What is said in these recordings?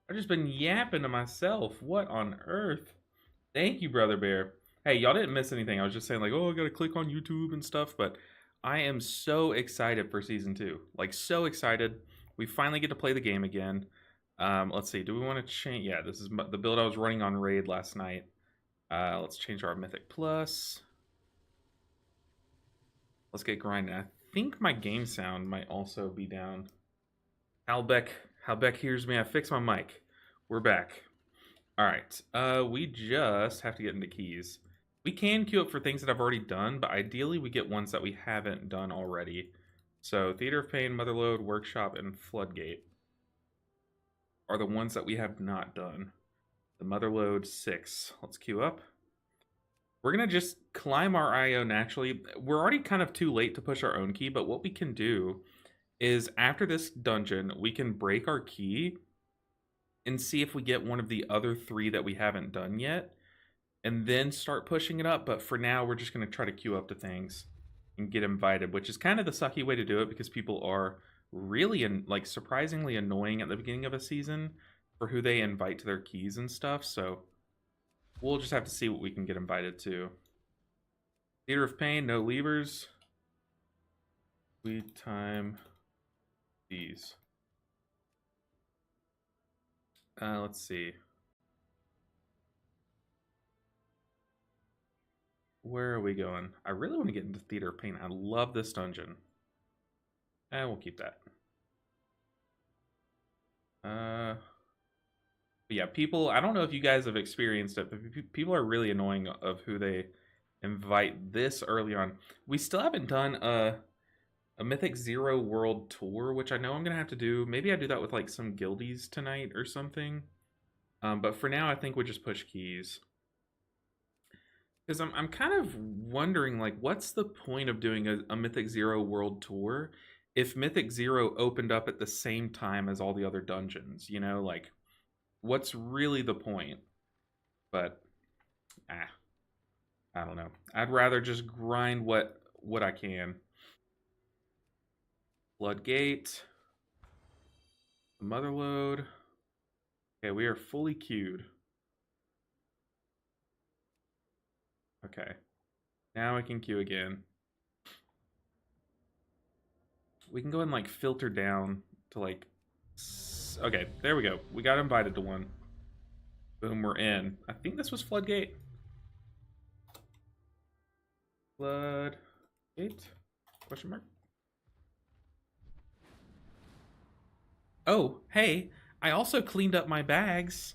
I've just been yapping to myself. What on earth? Thank you, Brother Bear. Hey, y'all didn't miss anything. I was just saying, like, oh, I gotta click on YouTube and stuff, but I am so excited for season 2. Like, so excited. We finally get to play the game again. Let's see. Do we want to change? Yeah, this is the build I was running on Raid last night. Let's change our Mythic Plus. Let's get grinding. I think my game sound might also be down. Halbeck, Halbeck hears me. I fixed my mic. We're back. All right. We just have to get into keys. We can queue up for things that I've already done, but ideally we get ones that we haven't done already. So Theater of Pain, Motherlode, Workshop, and Floodgate are the ones that we have not done. The Motherlode 6. Let's queue up. We're going to just climb our IO naturally. We're already kind of too late to push our own key, but what we can do is after this dungeon, we can break our key and see if we get one of the other 3 that we haven't done yet, and then start pushing it up. But for now, we're just going to try to queue up to things and get invited, which is kind of the sucky way to do it because people are really like surprisingly annoying at the beginning of a season for who they invite to their keys and stuff. So we'll just have to see what we can get invited to. Theater of Pain, no levers. We time these. Let's see. Where are we going? I really want to get into Theater of Pain. I love this dungeon. And we'll keep that. Yeah, people, I don't know if you guys have experienced it, but people are really annoying of who they invite this early on. We still haven't done a Mythic Zero World Tour, which I know I'm gonna have to do. Maybe I do that with like some guildies tonight or something. But for now, I think we just push keys. Because I'm kind of wondering, like, what's the point of doing a Mythic Zero World Tour if Mythic Zero opened up at the same time as all the other dungeons? You know, like, what's really the point? But, I don't know. I'd rather just grind what I can. Floodgate. Motherlode. Okay, we are fully queued. Okay. Now I can queue again. We can go and like filter down to like. Okay, there we go. We got invited to one. Boom, we're in. I think this was Floodgate. Floodgate? Question mark? Oh, hey, I also cleaned up my bags.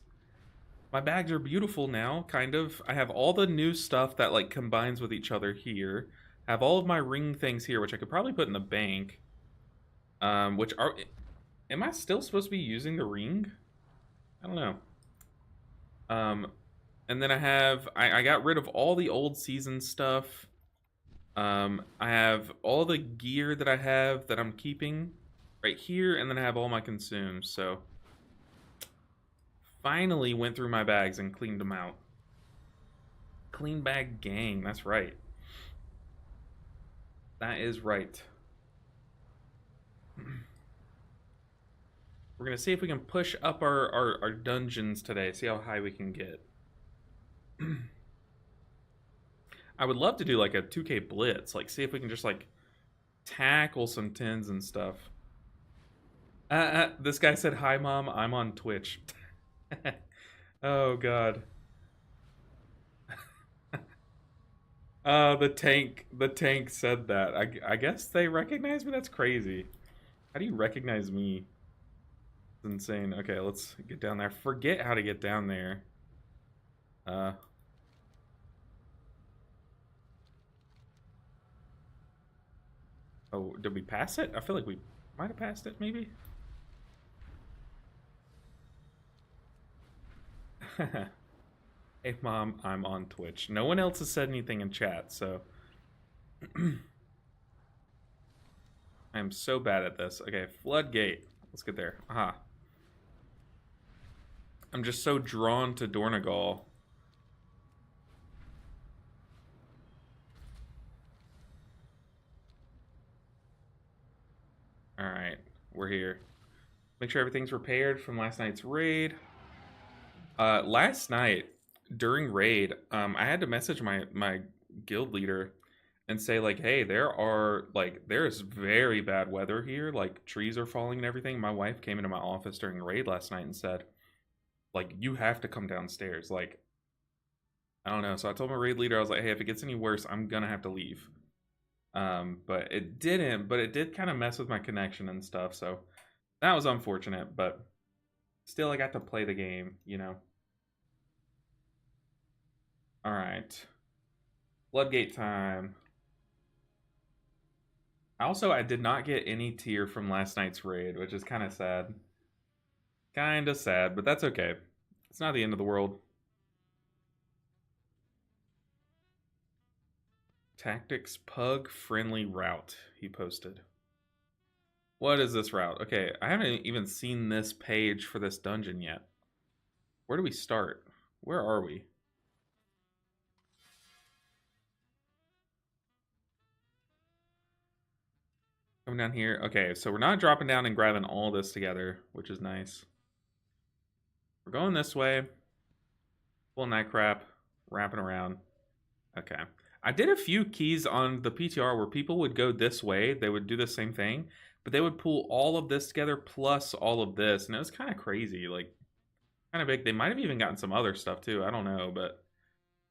My bags are beautiful now, kind of. I have all the new stuff that like combines with each other here. I have all of my ring things here, which I could probably put in the bank. Which are, am I still supposed to be using the ring? I don't know. Um, and then I got rid of all the old season stuff. I have all the gear that I have that I'm keeping right here, and then I have all my consumes. So finally went through my bags and cleaned them out. Clean bag gang, that's right. That is right. We're gonna see if we can push up our dungeons today, see how high we can get. I would love to do like a 2K blitz, like see if we can just like tackle some tens and stuff. This guy said, "Hi, mom. I'm on Twitch." Oh God. The tank said that. I guess they recognize me. That's crazy. How do you recognize me? It's insane. Okay, let's get down there. Forget how to get down there. Uh. Oh, did we pass it? I feel like we might have passed it, maybe. Hey, mom, I'm on Twitch. No one else has said anything in chat, so I'm so bad at this. Okay, Floodgate. Let's get there. Aha. I'm just so drawn to Dornegal. Alright, we're here. Make sure everything's repaired from last night's raid. Last night during raid, I had to message my guild leader and say like, hey, there's very bad weather here. Like trees are falling and everything. My wife came into my office during raid last night and said, like, you have to come downstairs. Like, I don't know. So I told my raid leader, I was like, hey, if it gets any worse, I'm gonna have to leave. But it didn't. But it did kind of mess with my connection and stuff. So that was unfortunate. But still, I got to play the game. You know. All right. Floodgate time. Also, I did not get any tier from last night's raid, which is kind of sad. Kind of sad, but that's okay. It's not the end of the world. Tactics pug friendly route, he posted. What is this route? Okay, I haven't even seen this page for this dungeon yet. Where do we start? Where are we? Coming down here. Okay, so we're not dropping down and grabbing all this together, which is nice. We're going this way. Pulling that crap. Wrapping around. Okay. I did a few keys on the PTR where people would go this way. They would do the same thing. But they would pull all of this together plus all of this. And it was kind of crazy. Like, kind of big. They might have even gotten some other stuff too. I don't know. But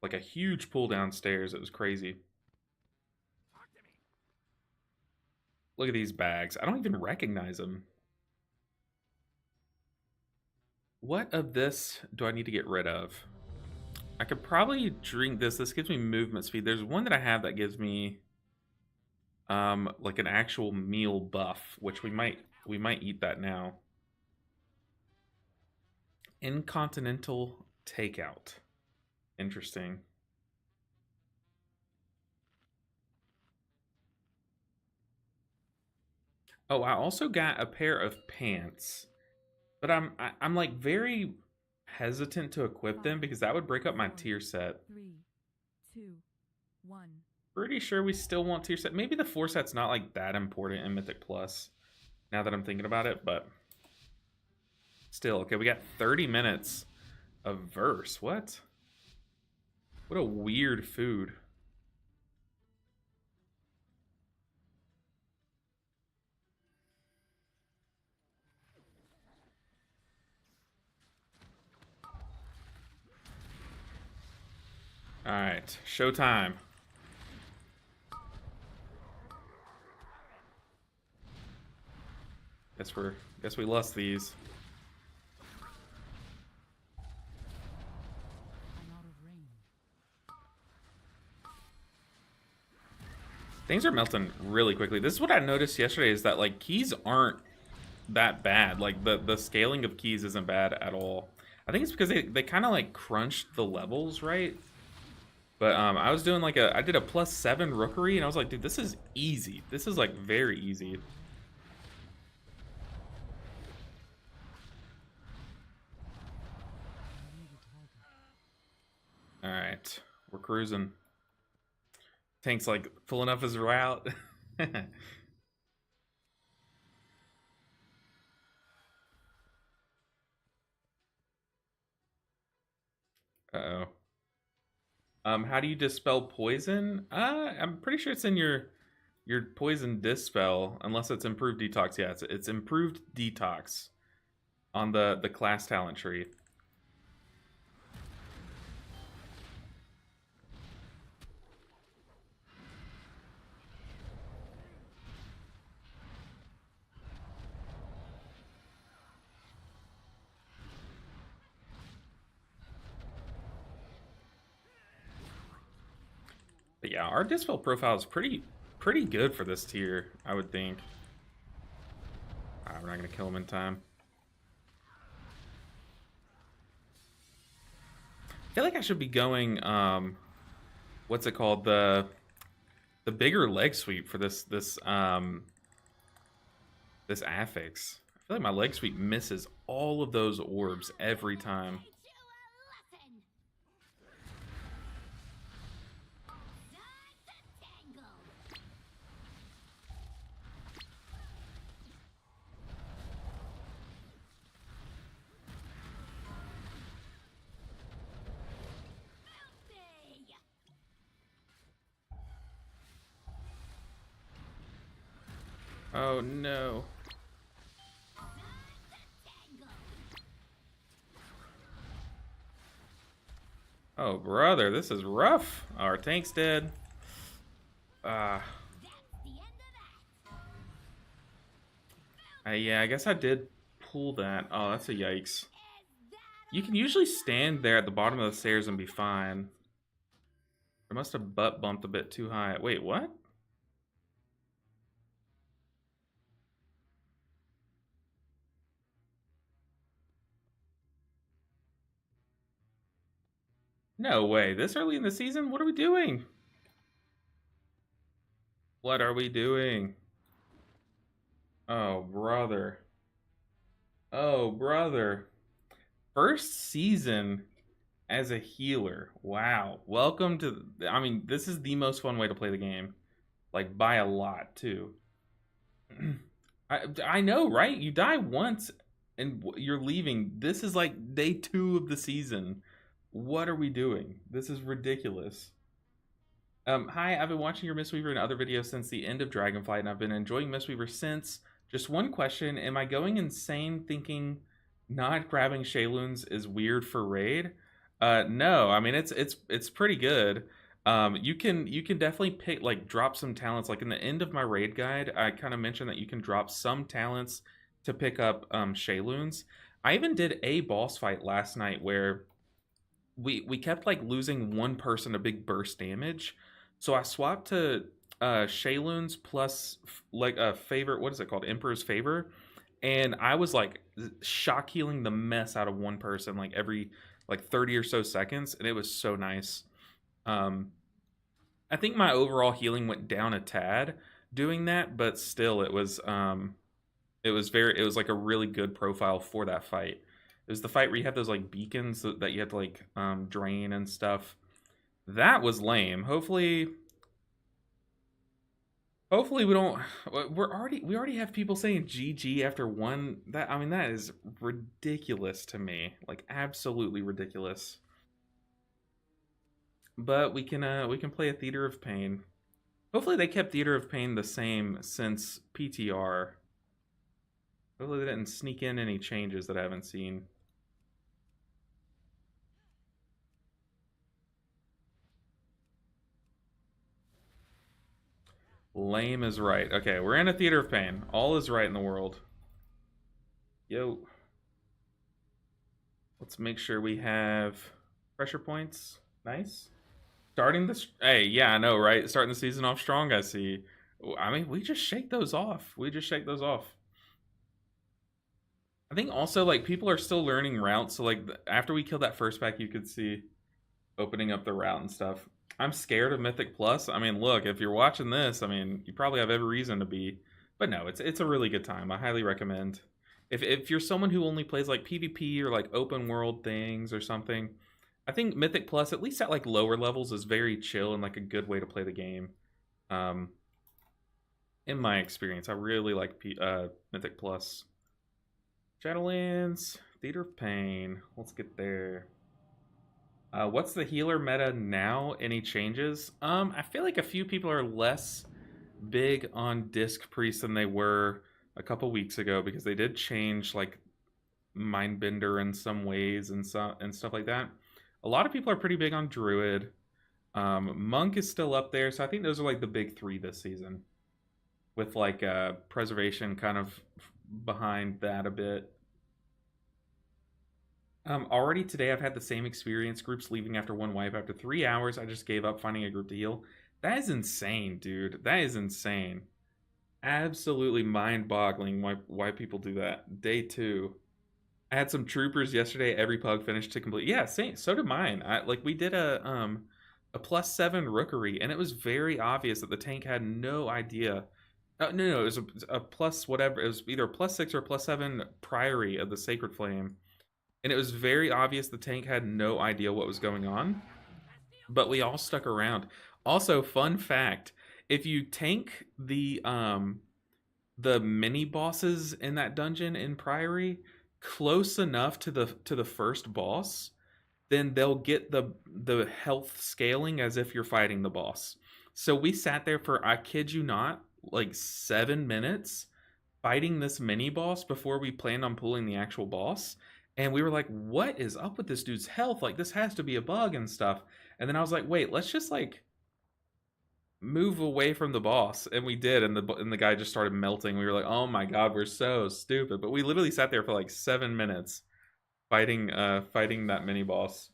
like a huge pull downstairs. It was crazy. Look at these bags. I don't even recognize them. What of this do I need to get rid of? I could probably drink this. This gives me movement speed. There's one that I have that gives me like an actual meal buff, which we might eat that now. Incontinental takeout. Interesting. Oh, I also got a pair of pants, but I'm like very hesitant to equip them because that would break up my tier set. 3, 2, 1. Pretty sure we still want tier set. Maybe the 4 set's not like that important in Mythic Plus, now that I'm thinking about it, but still. Okay, we got 30 minutes of verse. What? What a weird food. All right, showtime. Guess we lost these. Things are melting really quickly. This is what I noticed yesterday is that like keys aren't that bad. Like the scaling of keys isn't bad at all. I think it's because they kind of like crunched the levels, right? But I was doing like I did a +7 rookery and I was like, dude, this is easy. This is like very easy. All right, we're cruising. Tank's like pulling up his route. Uh-oh. How do you dispel poison? I'm pretty sure it's in your poison dispel, unless it's improved detox. Yeah, it's improved detox on the class talent tree. But yeah, our dispel profile is pretty good for this tier, I would think. We're not gonna kill him in time. I feel like I should be going what's it called, the bigger leg sweep for this affix. I feel like my leg sweep misses all of those orbs every time. Oh no. Oh brother, this is rough. Our tank's dead. Ah. Yeah, I guess I did pull that. Oh, that's a yikes. You can usually stand there at the bottom of the stairs and be fine. I must have butt bumped a bit too high. Wait, what? No way. This early in the season? What are we doing? What are we doing? Oh, brother. Oh, brother. First season as a healer. Wow. Welcome to. I mean, this is the most fun way to play the game. Like, by a lot, too. I know, right? You die once and you're leaving. This is like day 2 of the season. What are we doing? This is ridiculous. Hi, I've been watching your Mistweaver and other videos since the end of Dragonflight, and I've been enjoying Mistweaver since. Just one question: am I going insane thinking not grabbing Shayloons is weird for raid? No. I mean it's pretty good. You can definitely pick like drop some talents. Like in the end of my raid guide, I kind of mentioned that you can drop some talents to pick up Shayloons. I even did a boss fight last night where we kept like losing one person a big burst damage. So I swapped to Shayloons plus like a favorite, what is it called? Emperor's Favor. And I was like shock healing the mess out of one person like every like 30 or so seconds, and it was so nice. Um I think my overall healing went down a tad doing that, but still it was like a really good profile for that fight. It was the fight where you had those like beacons that you had to like drain and stuff. That was lame. Hopefully we don't. We already have people saying GG after one. That I mean that is ridiculous to me. Like absolutely ridiculous. But we can play a Theater of Pain. Hopefully they kept Theater of Pain the same since PTR. Hopefully they didn't sneak in any changes that I haven't seen. Lame is right. Okay, we're in a Theater of Pain. All is right in the world. Yo. Let's make sure we have pressure points. Nice. Starting this. Hey, yeah, I know, right? Starting the season off strong, I see. I mean, we just shake those off. We just shake those off. I think also, like, people are still learning routes. So, like, after we killed that first pack, you could see opening up the route and stuff. I'm scared of Mythic Plus. I mean, look, if you're watching this, I mean, you probably have every reason to be. But no, it's a really good time. I highly recommend. If you're someone who only plays like PvP or like open world things or something, I think Mythic Plus, at least at like lower levels, is very chill and like a good way to play the game. Um, in my experience, I really like Mythic Plus. Shadowlands, Theater of Pain. Let's get there. What's the healer meta now? Any changes? I feel like a few people are less big on Disc Priest than they were a couple weeks ago because they did change like Mindbender in some ways and stuff like that. A lot of people are pretty big on Druid. Monk is still up there, so I think those are like the big 3 this season, with like Preservation kind of behind that a bit. Already today, I've had the same experience. Groups leaving after one wipe. After 3 hours, I just gave up finding a group to heal. That is insane, dude. That is insane. Absolutely mind-boggling why people do that. Day 2. I had some troopers yesterday. Every pug finished to complete. Yeah, same. So did mine. We did a +7 rookery, and it was very obvious that the tank had no idea. No, it was a plus whatever. It was either a +6 or a +7 priory of the Sacred Flame, and it was very obvious the tank had no idea what was going on. But we all stuck around. Also, fun fact: if you tank the mini bosses in that dungeon in Priory close enough to the first boss, then they'll get the health scaling as if you're fighting the boss. So we sat there for, I kid you not, like 7 minutes fighting this mini boss before we planned on pulling the actual boss. And we were like, what is up with this dude's health? Like, this has to be a bug and stuff. And then I was like, wait, let's just like move away from the boss. And we did, and the guy just started melting. We were like, oh my god, we're so stupid. But we literally sat there for like 7 minutes fighting that mini boss.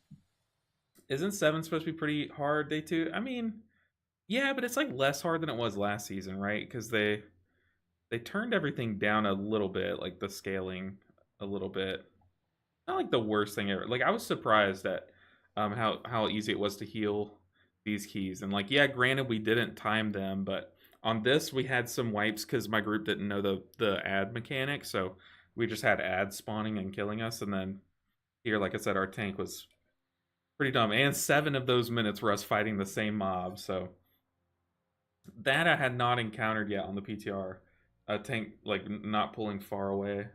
Isn't 7 supposed to be pretty hard, day 2? I mean, yeah, but it's like less hard than it was last season, right? Because they turned everything down a little bit, like the scaling a little bit. Not like the worst thing ever. Like, I was surprised at how easy it was to heal these keys. And like, yeah, granted we didn't time them, but on this we had some wipes because my group didn't know the ad mechanic, so we just had ads spawning and killing us. And then here, like I said, our tank was pretty dumb. And 7 of those minutes were us fighting the same mob, so that I had not encountered yet on the PTR. A tank like not pulling far away.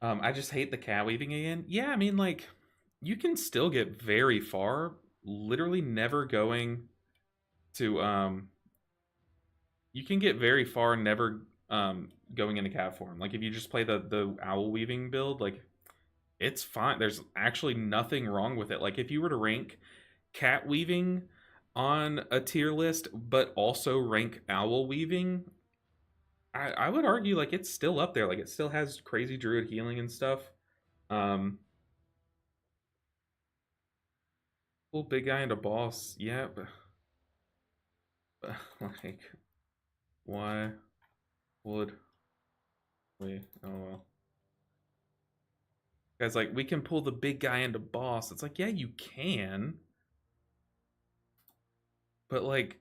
I just hate the cat weaving again. Yeah, I mean, like, you can still get very far, literally never going to you can get very far never going into cat form. Like, if you just play the owl weaving build, like, it's fine. There's actually nothing wrong with it. Like, if you were to rank cat weaving on a tier list but also rank owl weaving, I would argue like it's still up there. Like, it still has crazy druid healing and stuff. Pull big guy into boss, yeah, but like, why would we? Oh well. Guys, like, we can pull the big guy into boss. It's like, yeah, you can, but like,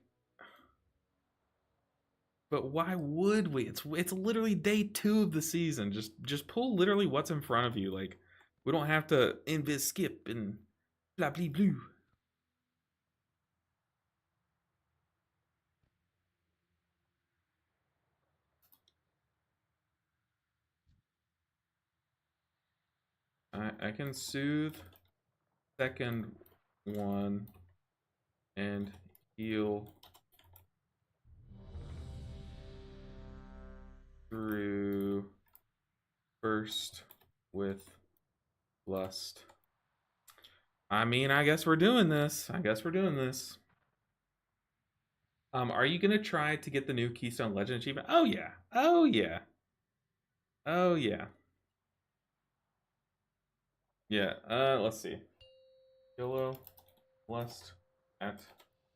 but why would we? It's literally day 2 of the season. Just pull literally what's in front of you. Like, we don't have to invis skip and blah blah blue. I can soothe second one and heal through first with lust. I mean, I guess we're doing this. Are you gonna try to get the new Keystone Legend achievement? Oh yeah. Oh yeah. Oh yeah. Yeah. Let's see. Yellow, lust, at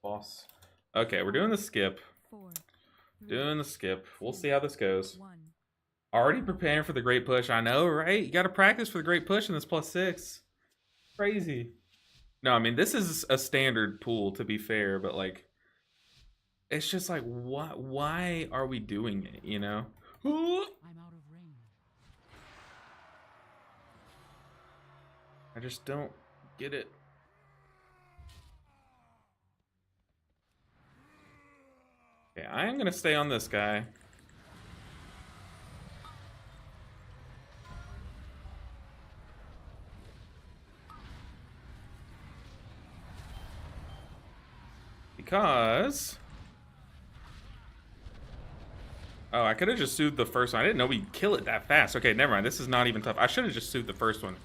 boss. Okay, we're doing the skip. 4, 3, Doing the skip. We'll see how this goes. 1. Already preparing for the great push. I know, right? You got to practice for the great push in this +6. Crazy. No, I mean, this is a standard pool, to be fair, but like, it's just like, what? Why are we doing it? You know? I'm out of range. I just don't get it. Okay, I am gonna stay on this guy. Because... oh, I could have just soothed the first one. I didn't know we'd kill it that fast. Okay, never mind. This is not even tough. I should have just soothed the first one.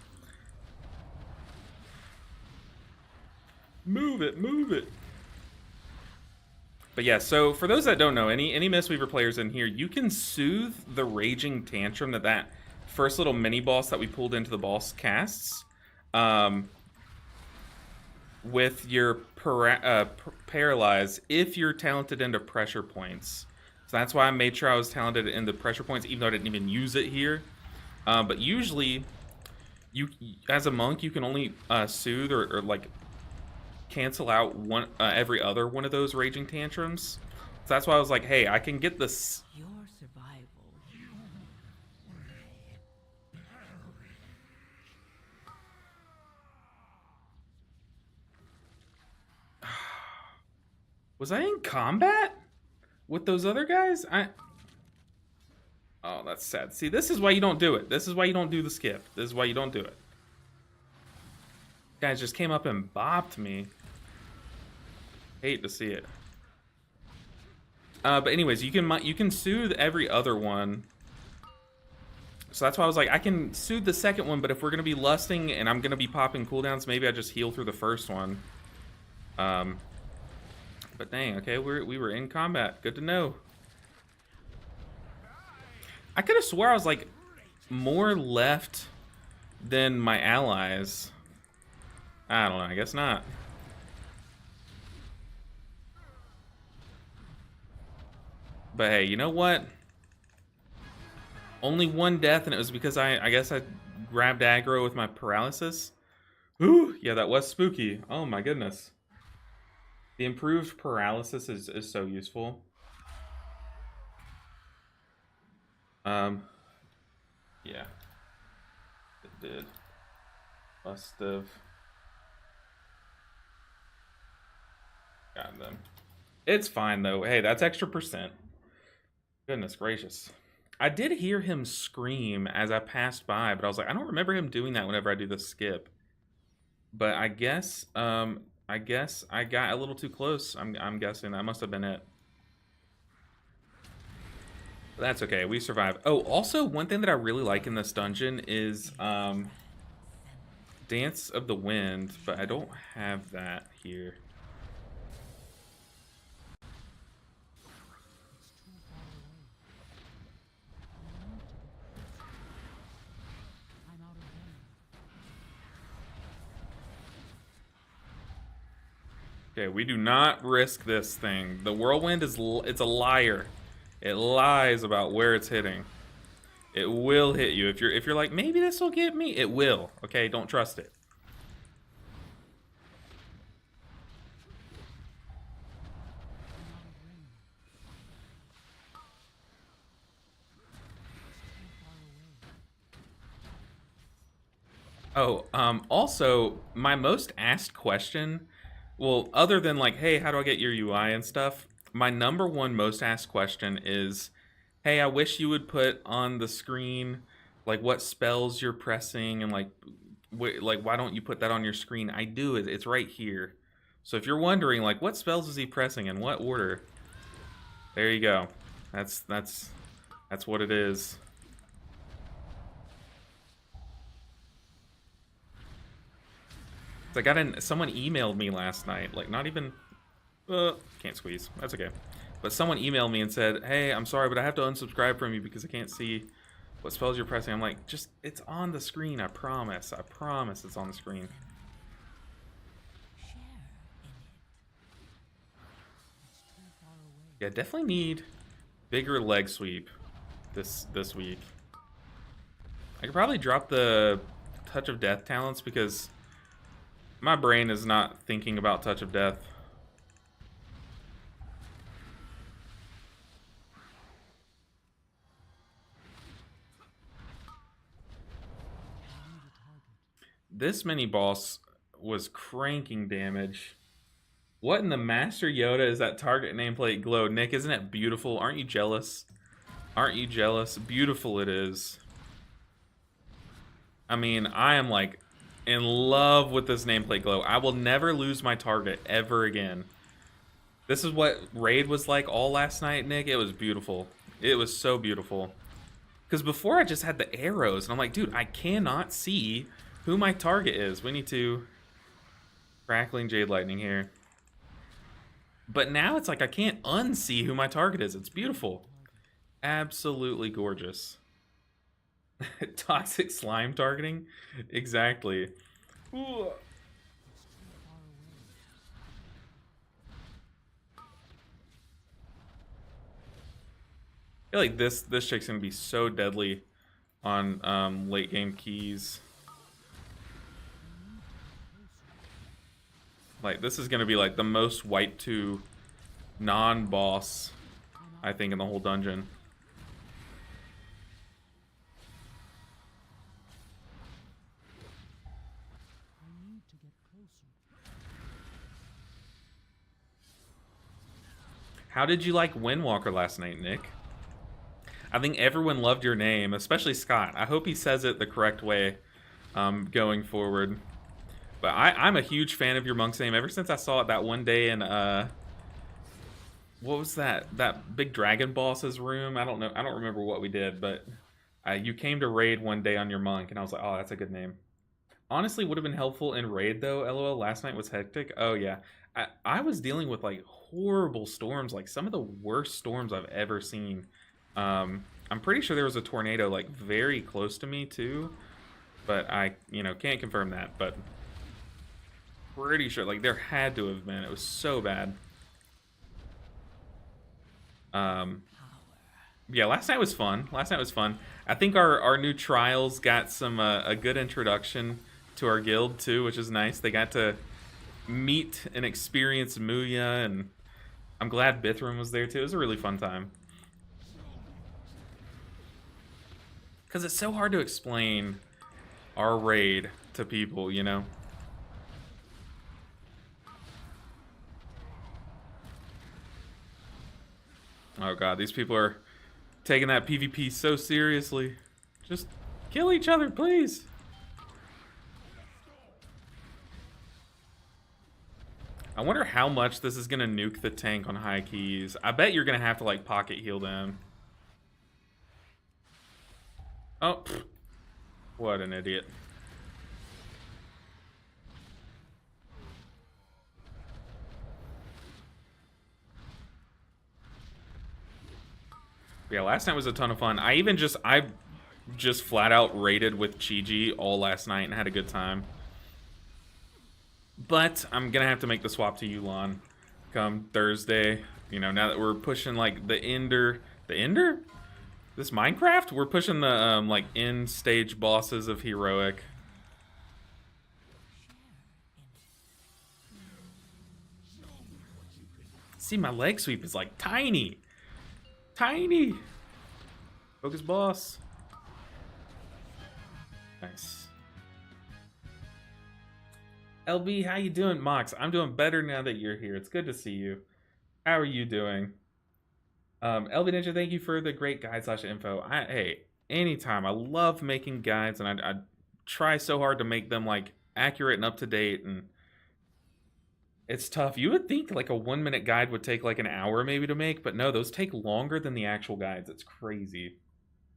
Move it, move it. But yeah, so for those that don't know, any Mistweaver players in here, you can soothe the raging tantrum that first little mini boss that we pulled into the boss casts with your paralyze if you're talented into pressure points. So that's why I made sure I was talented into pressure points, even though I didn't even use it here. But usually, you as a monk, you can only soothe or like cancel out every other one of those raging tantrums. So that's why I was like, hey, I can get this. Your survival. Was I in combat with those other guys? Oh, that's sad. See, this is why you don't do it. This is why you don't do the skip. This is why you don't do it. Guys just came up and bopped me. Hate to see it. But anyways, you can soothe every other one. So that's why I was like, I can soothe the second one, but if we're gonna be lusting and I'm gonna be popping cooldowns, maybe I just heal through the first one. But dang, okay, we were in combat. Good to know. I could have swore I was like more left than my allies. I don't know, I guess not. But hey, you know what? Only one death, and it was because I guess I grabbed aggro with my paralysis. Ooh, yeah, that was spooky. Oh my goodness. The improved paralysis is so useful. Yeah. It did. Must have gotten them. It's fine though. Hey, that's extra percent. Goodness gracious. I did hear him scream as I passed by, but I was like, I don't remember him doing that whenever I do the skip. But I guess I got a little too close. I'm guessing that must have been it. But that's okay. We survived. Oh, also one thing that I really like in this dungeon is Dance of the Wind, but I don't have that here. Okay, we do not risk this thing. The whirlwind it's a liar. It lies about where it's hitting. It will hit you. If you're like, maybe this will get me, it will. Okay, don't trust it. Oh, also, my most asked question, well, other than like, hey, how do I get your UI and stuff? My number one most asked question is, hey, I wish you would put on the screen like what spells you're pressing and like why don't you put that on your screen? I do. It's right here. So if you're wondering like what spells is he pressing in what order, there you go. That's what it is. Someone emailed me last night, like not even can't squeeze. That's okay. But someone emailed me and said, "Hey, I'm sorry, but I have to unsubscribe from you because I can't see what spells you're pressing." I'm like, "Just it's on the screen, I promise. I promise it's on the screen." Yeah, definitely need bigger leg sweep this week. I could probably drop the Touch of Death talents because my brain is not thinking about Touch of Death. This mini boss was cranking damage. What in the Master Yoda is that target nameplate glow? Nick, isn't it beautiful? Aren't you jealous? Aren't you jealous? Beautiful it is. I mean, I am like in love with this nameplate glow. I will never lose my target ever again. This is what Raid was like all last night, Nick. It was beautiful. It was so beautiful. Because before I just had the arrows, and I'm like, dude, I cannot see who my target is. We need to... Crackling Jade Lightning here. But now it's like I can't unsee who my target is. It's beautiful. Absolutely gorgeous. Toxic slime targeting? Exactly. Ooh. I feel like this chick's gonna be so deadly on late game keys. Like this is gonna be like the most wipe to non-boss I think in the whole dungeon. How did you like Windwalker last night, Nick? I think everyone loved your name, especially Scott. I hope he says it the correct way going forward. But I'm a huge fan of your monk's name ever since I saw it that one day in what was that big dragon boss's room? I don't know. I don't remember what we did, but you came to raid one day on your monk, and I was like, oh, that's a good name. Honestly, would have been helpful in raid though. LOL. Last night was hectic. Oh yeah, I was dealing with like horrible storms, like some of the worst storms I've ever seen. I'm pretty sure there was a tornado like very close to me too, but I can't confirm that. But pretty sure like there had to have been. It was so bad. Um, yeah, last night was fun. Last night was fun. I think our new trials got some a good introduction to our guild too, which is nice. They got to meet and experience Muya, and I'm glad Bithram was there too. It was a really fun time. Because it's so hard to explain our raid to people, you know? Oh god, these people are taking that PvP so seriously. Just kill each other, please. I wonder how much this is gonna nuke the tank on high keys. I bet you're gonna have to like pocket heal them. Oh, pfft. What an idiot. Yeah, last night was a ton of fun. I just flat out raided with Chi-Ji all last night and had a good time. But I'm gonna have to make the swap to Yulon come Thursday. You know, now that we're pushing like the Ender. The Ender? This Minecraft? We're pushing the like end stage bosses of Heroic. See, my leg sweep is like tiny. Tiny. Focus boss. Nice. LB, how you doing? Mox, I'm doing better now that you're here. It's good to see you. How are you doing? LB Ninja, thank you for the great guide / info. Hey, anytime. I love making guides, and I try so hard to make them like accurate and up to date, and it's tough. You would think like a 1-minute guide would take like an hour maybe to make, but no, those take longer than the actual guides. It's crazy.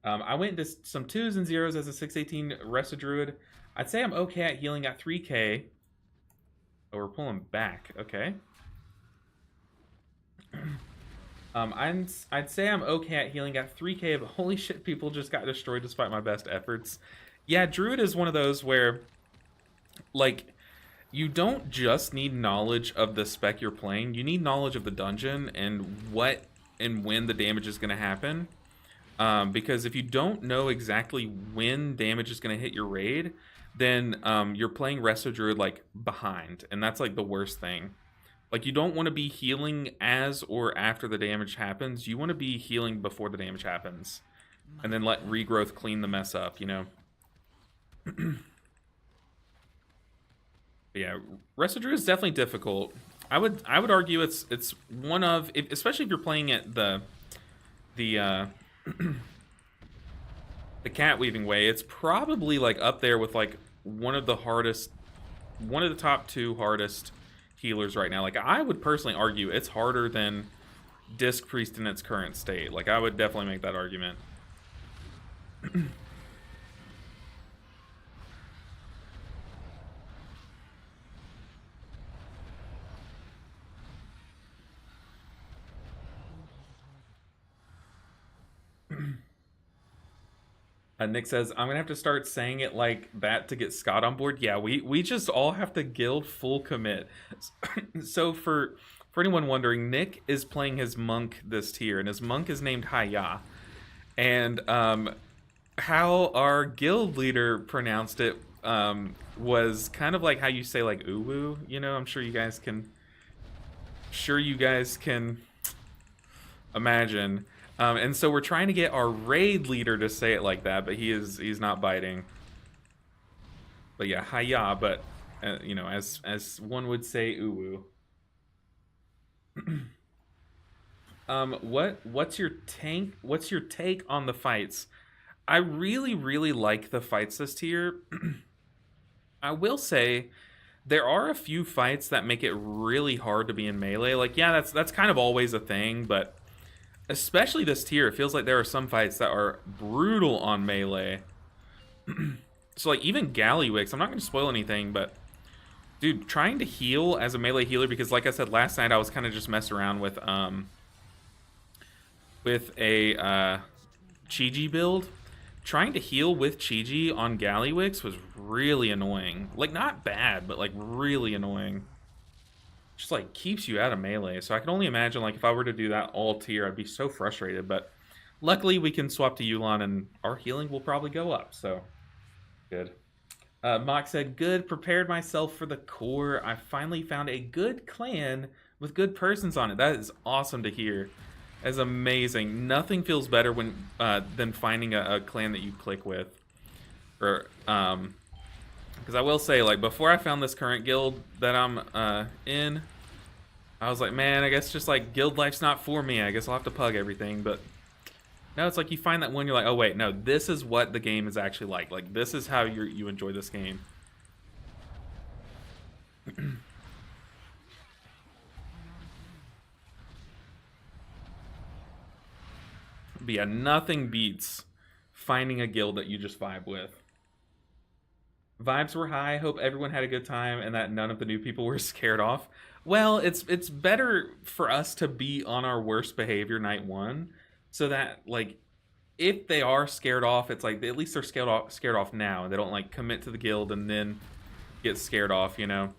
I went into some 2s and 0s as a 618 Resta Druid. I'd say I'm okay at healing at 3k. Oh, we're pulling back. Okay. I'd say I'm okay at healing at 3k, but holy shit, people just got destroyed despite my best efforts. Yeah, Druid is one of those where, like, you don't just need knowledge of the spec you're playing. You need knowledge of the dungeon and what and when the damage is going to happen. Because if you don't know exactly when damage is going to hit your raid, then you're playing Resto Druid like behind, and that's like the worst thing. Like, you don't want to be healing as or after the damage happens. You want to be healing before the damage happens, and then let regrowth clean the mess up, you know? Yeah, Resto Druid is definitely difficult. I would argue it's one of, especially if you're playing at the the cat weaving way, it's probably like up there with like one of the top 2 hardest healers right now. Like, I would personally argue it's harder than Disc Priest in its current state. Like, I would definitely make that argument. Nick says, I'm gonna have to start saying it like that to get Scott on board. Yeah, we just all have to guild full commit. So for anyone wondering, Nick is playing his monk this tier, and his monk is named Haya. And how our guild leader pronounced it was kind of like how you say like uwu, you know. I'm sure you guys can imagine. And so we're trying to get our raid leader to say it like that, but he's not biting. But yeah, Haya, but you know, as one would say, uwu. What's your take on the fights? I really like the fights this tier. I will say There are a few fights that make it really hard to be in melee. Like, yeah, that's kind of always a thing, but especially this tier, it feels like there are some fights that are brutal on melee. So, like, even Gallywix, I'm not going to spoil anything, but dude, trying to heal as a melee healer, because like I said last night, I was kind of just messing around with a Chi-Ji build. Trying to heal with Chi-Ji on Gallywix was really annoying. Like, not bad, but like really annoying. Just like keeps you out of melee. So I can only imagine, like, if I were to do that all tier, I'd be so frustrated. But luckily we can swap to Yu'lon and our healing will probably go up. So good. Mock said, good, prepared myself for the core. I finally found a good clan with good persons on it. That is awesome to hear. That's amazing. Nothing feels better when than finding a clan that you click with. Or, because I will say, like, before I found this current guild that I'm in, I was like, man, I guess just, like, guild life's not for me. I guess I'll have to pug everything, but no, it's like you find that one, you're like, oh wait, no, this is what the game is actually like. Like, this is how you enjoy this game. But yeah, nothing beats finding a guild that you just vibe with. Vibes were high. Hope everyone had a good time and that none of the new people were scared off. Well, it's better for us to be on our worst behavior night one, so that, like, if they are scared off, it's like at least they're scared off now, and they don't like commit to the guild and then get scared off, you know.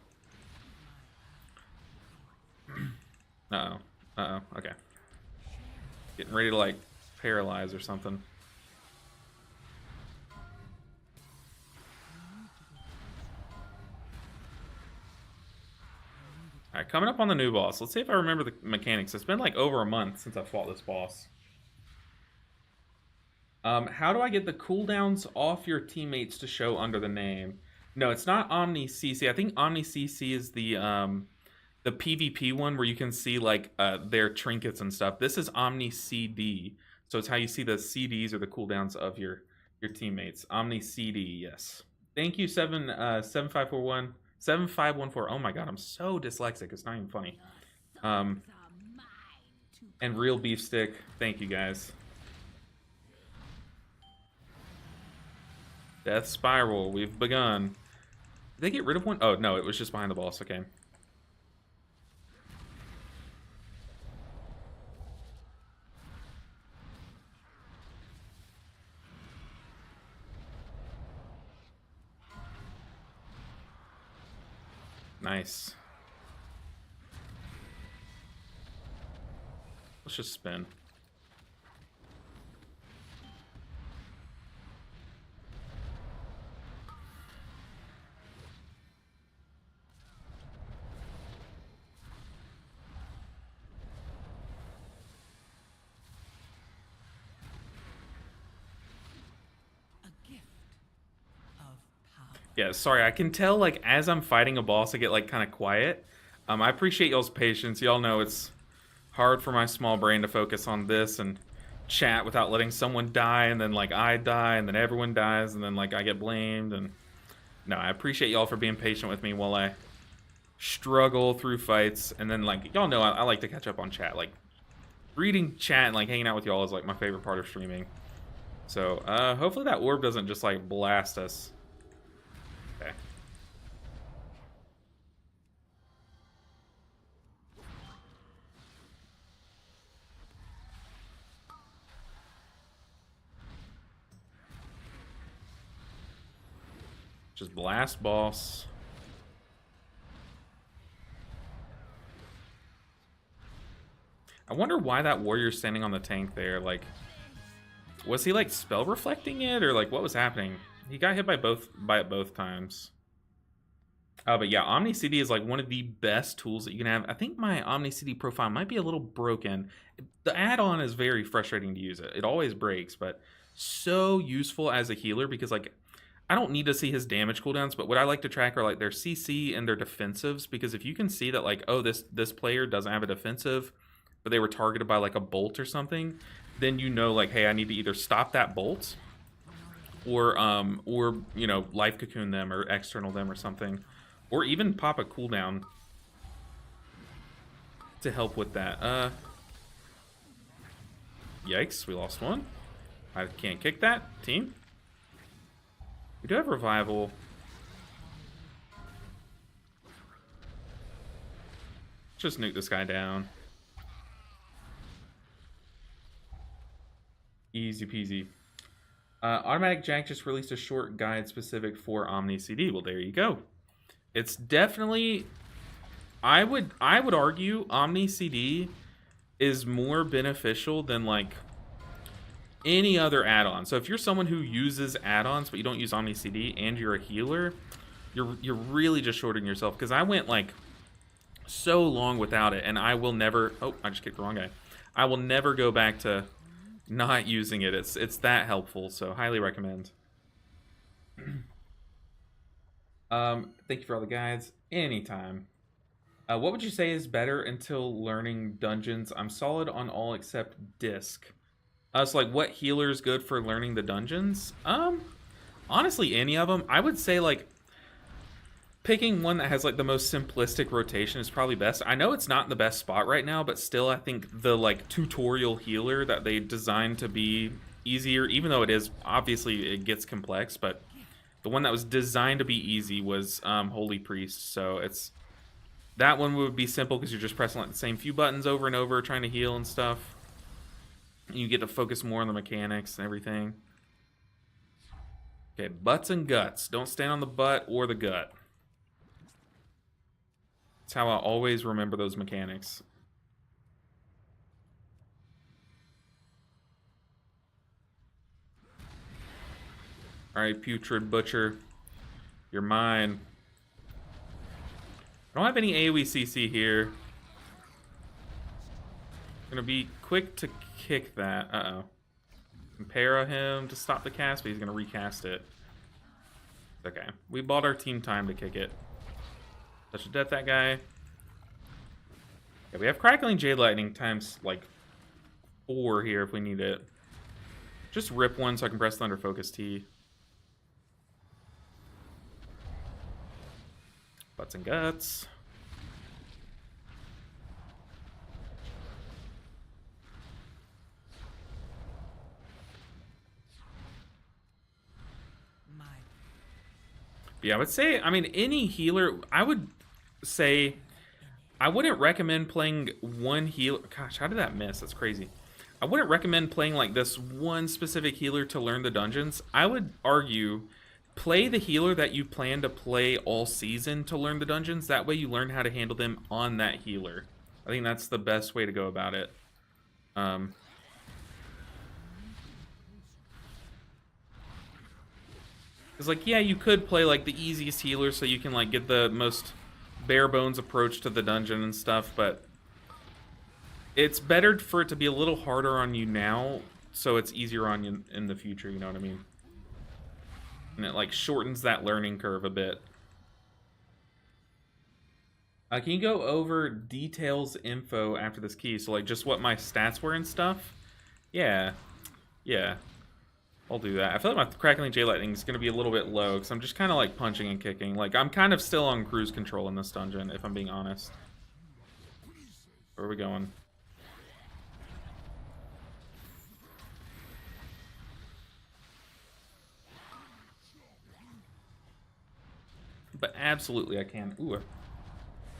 Okay. Getting ready to like paralyze or something. Alright, coming up on the new boss. Let's see if I remember the mechanics. It's been like over a month since I fought this boss. How do I get the cooldowns off your teammates to show under the name? No, it's not Omni CC. I think Omni CC is the PvP one where you can see like their trinkets and stuff. This is Omni CD. So it's how you see the CDs or the cooldowns of your teammates. Omni CD, yes. Thank you, 7541. 7514. Oh my god, I'm so dyslexic. It's not even funny. And Real Beef Stick. Thank you guys. Death Spiral. We've begun. Did they get rid of one? Oh, no, it was just behind the boss. Okay. Nice. Let's just spin. Yeah, sorry, I can tell, like, as I'm fighting a boss, I get, like, kind of quiet. I appreciate y'all's patience. Y'all know it's hard for my small brain to focus on this and chat without letting someone die, and then, like, I die, and then everyone dies, and then, like, I get blamed, and... No, I appreciate y'all for being patient with me while I struggle through fights, and then, like, y'all know I like to catch up on chat. Like, reading chat and, like, hanging out with y'all is, like, my favorite part of streaming. So, hopefully that orb doesn't just, like, blast us. Okay. Just blast boss. I wonder why that warrior's standing on the tank there. Like, was he like spell reflecting it, or like what was happening? He got hit by it both times. But yeah, Omni CD is like one of the best tools that you can have. I think my Omni CD profile might be a little broken. The add-on is very frustrating to use. It always breaks, but so useful as a healer because like I don't need to see his damage cooldowns, but what I like to track are like their CC and their defensives, because if you can see that like, oh, this player doesn't have a defensive, but they were targeted by like a bolt or something, then you know like, hey, I need to either stop that bolt or you know, life cocoon them or external them or something. Or even pop a cooldown to help with that. Yikes, we lost one. I can't kick that, team. We do have revival. Just nuke this guy down. Easy peasy. Automatic Jack just released a short guide specific for Omni CD. Well, there you go. It's definitely, I would argue Omni CD is more beneficial than like any other add-on. So if you're someone who uses add-ons but you don't use Omni CD and you're a healer, you're really just shorting yourself. Because I went like so long without it, and I will never. Oh, I just kicked the wrong guy. I will never go back to not using it. It's that helpful. So highly recommend. Thank you for all the guides. Anytime. What would you say is better until learning dungeons? I'm solid on all except disc. So like, what healer is good for learning the dungeons? Honestly, any of them. I would say like picking one that has like the most simplistic rotation is probably best. I know it's not in the best spot right now, but still, I think the like tutorial healer that they designed to be easier, even though it is obviously it gets complex, but the one that was designed to be easy was Holy Priest. So it's that one would be simple because you're just pressing like the same few buttons over and over, trying to heal and stuff. You get to focus more on the mechanics and everything. Okay, butts and guts. Don't stand on the butt or the gut. That's how I always remember those mechanics. Alright, Putrid Butcher. You're mine. I don't have any AoE CC here. Gonna be quick to kick that. Uh-oh. Para him to stop the cast, but he's gonna recast it. Okay. We bought our team time to kick it. Touch of death that guy. Yeah, we have Crackling Jade Lightning times like 4 here if we need it. Just rip one so I can press Thunder Focus T. Butts and guts. Yeah, I would say, I mean, any healer, I would say, I wouldn't recommend playing one healer. Gosh, how did that miss? That's crazy. I wouldn't recommend playing like this one specific healer to learn the dungeons. I would argue, play the healer that you plan to play all season to learn the dungeons. That way you learn how to handle them on that healer. I think that's the best way to go about it. It's like, yeah, you could play like the easiest healer so you can like get the most bare bones approach to the dungeon and stuff, but it's better for it to be a little harder on you now so it's easier on you in the future, you know what I mean? And it like shortens that learning curve a bit. Can you go over details info after this key? So like just what my stats were and stuff? Yeah. Yeah. I'll do that. I feel like my Crackling Jade Lightning is going to be a little bit low because I'm just kind of like punching and kicking. Like I'm kind of still on cruise control in this dungeon, if I'm being honest. Where are we going? But absolutely I can. Ooh, I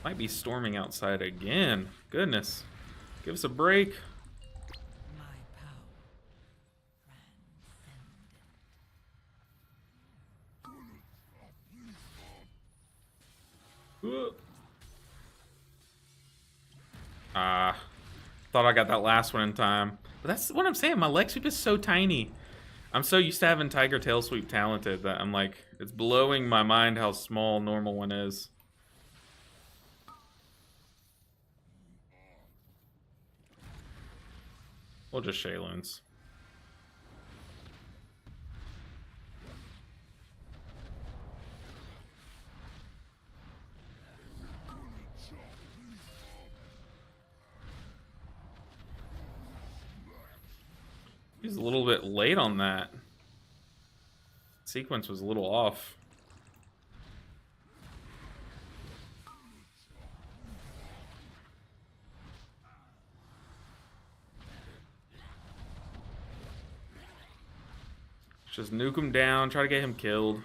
might be storming outside again. Goodness. Give us a break. Thought I got that last one in time. But that's what I'm saying. My leg sweep is so tiny. I'm so used to having Tiger Tail Sweep talented that I'm like, it's blowing my mind how small normal one is. We'll just Shayloons. He's a little bit late on that. Sequence was a little off. Just nuke him down, try to get him killed.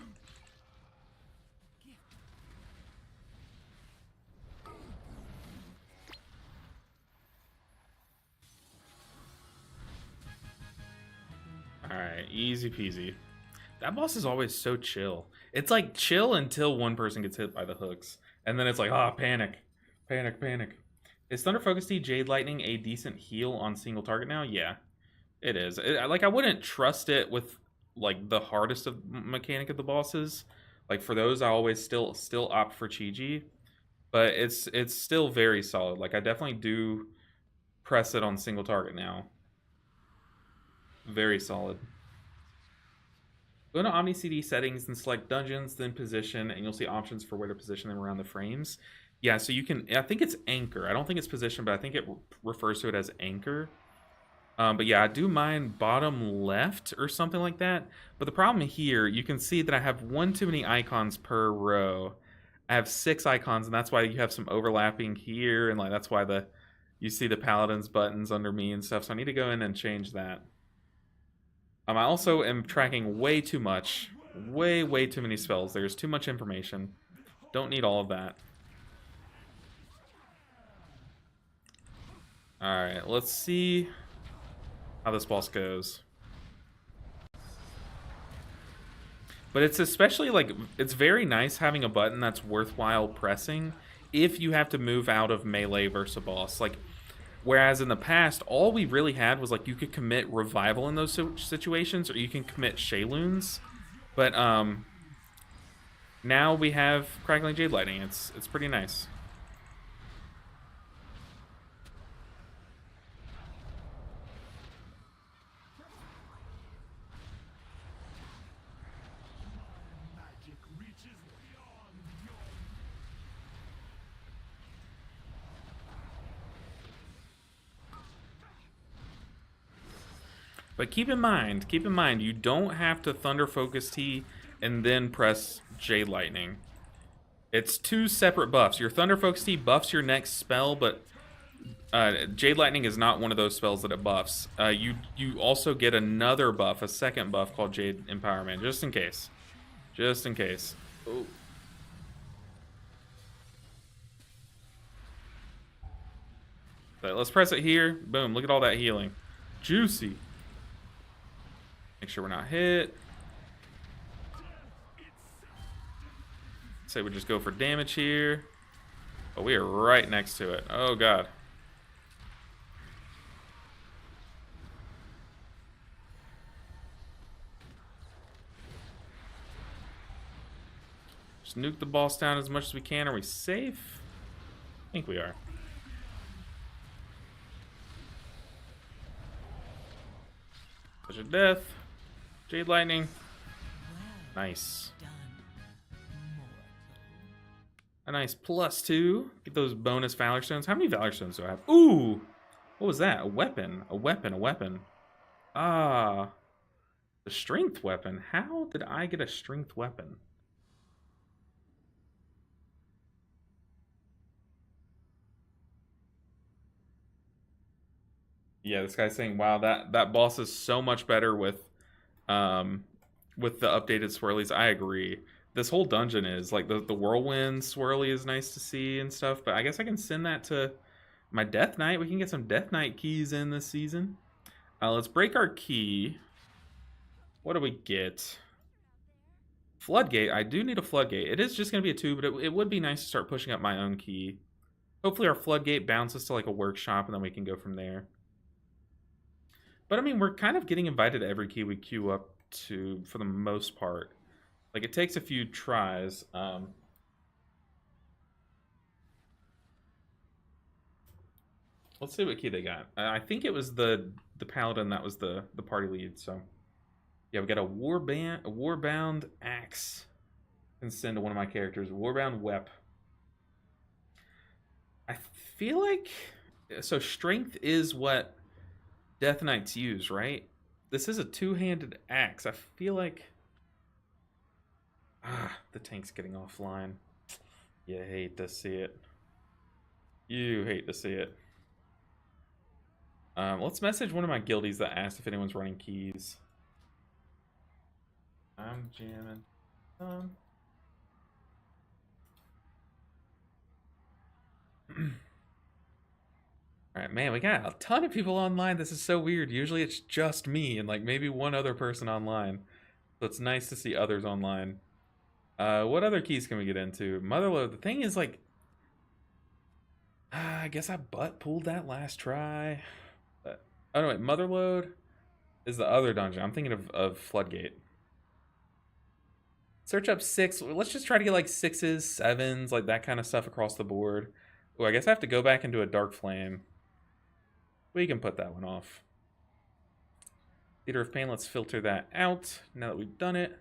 Alright, easy peasy. That boss is always so chill. It's like chill until one person gets hit by the hooks. And then it's like, ah, panic. Panic, panic. Is Thunder Focus Tea Jade Lightning a decent heal on single target now? Yeah, it is. Like, I wouldn't trust it with, like, the hardest of mechanic of the bosses. Like, for those, I always still opt for Chi-Ji. But it's still very solid. Like, I definitely do press it on single target now. Very solid. Go to Omni CD settings and select dungeons, then position, and you'll see options for where to position them around the frames. Yeah, so you can, I think it's anchor. I don't think it's position, but I think it refers to it as anchor. But yeah, I do mine bottom left or something like that. But the problem here, you can see that I have one too many icons per row. I have 6 icons, and that's why you have some overlapping here, and like that's why you see the Paladin's buttons under me and stuff. So I need to go in and change that. I also am tracking way too much. Way too many spells. There's too much information. Don't need all of that. Alright, let's see how this boss goes. But it's especially, like, it's very nice having a button that's worthwhile pressing if you have to move out of melee versus a boss. Like, whereas in the past, all we really had was, like, you could commit Revival in those situations, or you can commit Shayloons. But, now we have Crackling Jade Lightning. It's pretty nice. But keep in mind, you don't have to Thunder Focus Tea and then press Jade Lightning. It's 2 separate buffs. Your Thunder Focus Tea buffs your next spell, but Jade Lightning is not one of those spells that it buffs. You also get another buff, a second buff called Jade Empowerment, just in case. Just in case. Oh. But let's press it here. Boom, look at all that healing. Juicy. Make sure we're not hit. Say we just go for damage here. Oh, we are right next to it. Oh, God. Just nuke the boss down as much as we can. Are we safe? I think we are. Touch of death. Jade Lightning. Nice. A nice +2. Get those bonus Valor Stones. How many Valor Stones do I have? Ooh! What was that? A weapon. A weapon. A weapon. Ah. The strength weapon. How did I get a strength weapon? Yeah, this guy's saying, wow, that boss is so much better with the updated swirlies. I agree. This whole dungeon is like the whirlwind swirly is nice to see and stuff, but I guess I can send that to my Death Knight. We can get some Death Knight keys in this season. Let's break our key. What do we get? Floodgate. I do need a floodgate. It is just going to be a 2, but it would be nice to start pushing up my own key. Hopefully our floodgate bounces to like a workshop, and then we can go from there. But I mean, we're kind of getting invited to every key we queue up to for the most part. Like, it takes a few tries. Let's see what key they got. I think it was the paladin that was the party lead. So yeah, we got a warbound axe. Can send to one of my characters. Warbound Wep. I feel like so strength is what Death Knights use, right? This is a 2-handed axe. I feel like the tank's getting offline. You hate to see it. You hate to see it. Let's message one of my guildies that asked if anyone's running keys. I'm jamming. All right, man, we got a ton of people online. This is so weird. Usually it's just me and like maybe one other person online. So it's nice to see others online. What other keys can we get into? Motherload. The thing is like, I guess I butt pulled that last try. Oh no, wait, Motherload is the other dungeon. I'm thinking of Floodgate. Search up 6. Let's just try to get like 6s, 7s, like that kind of stuff across the board. Oh, I guess I have to go back into a Dark Flame. We can put that one off. Theater of Pain, let's filter that out now that we've done it.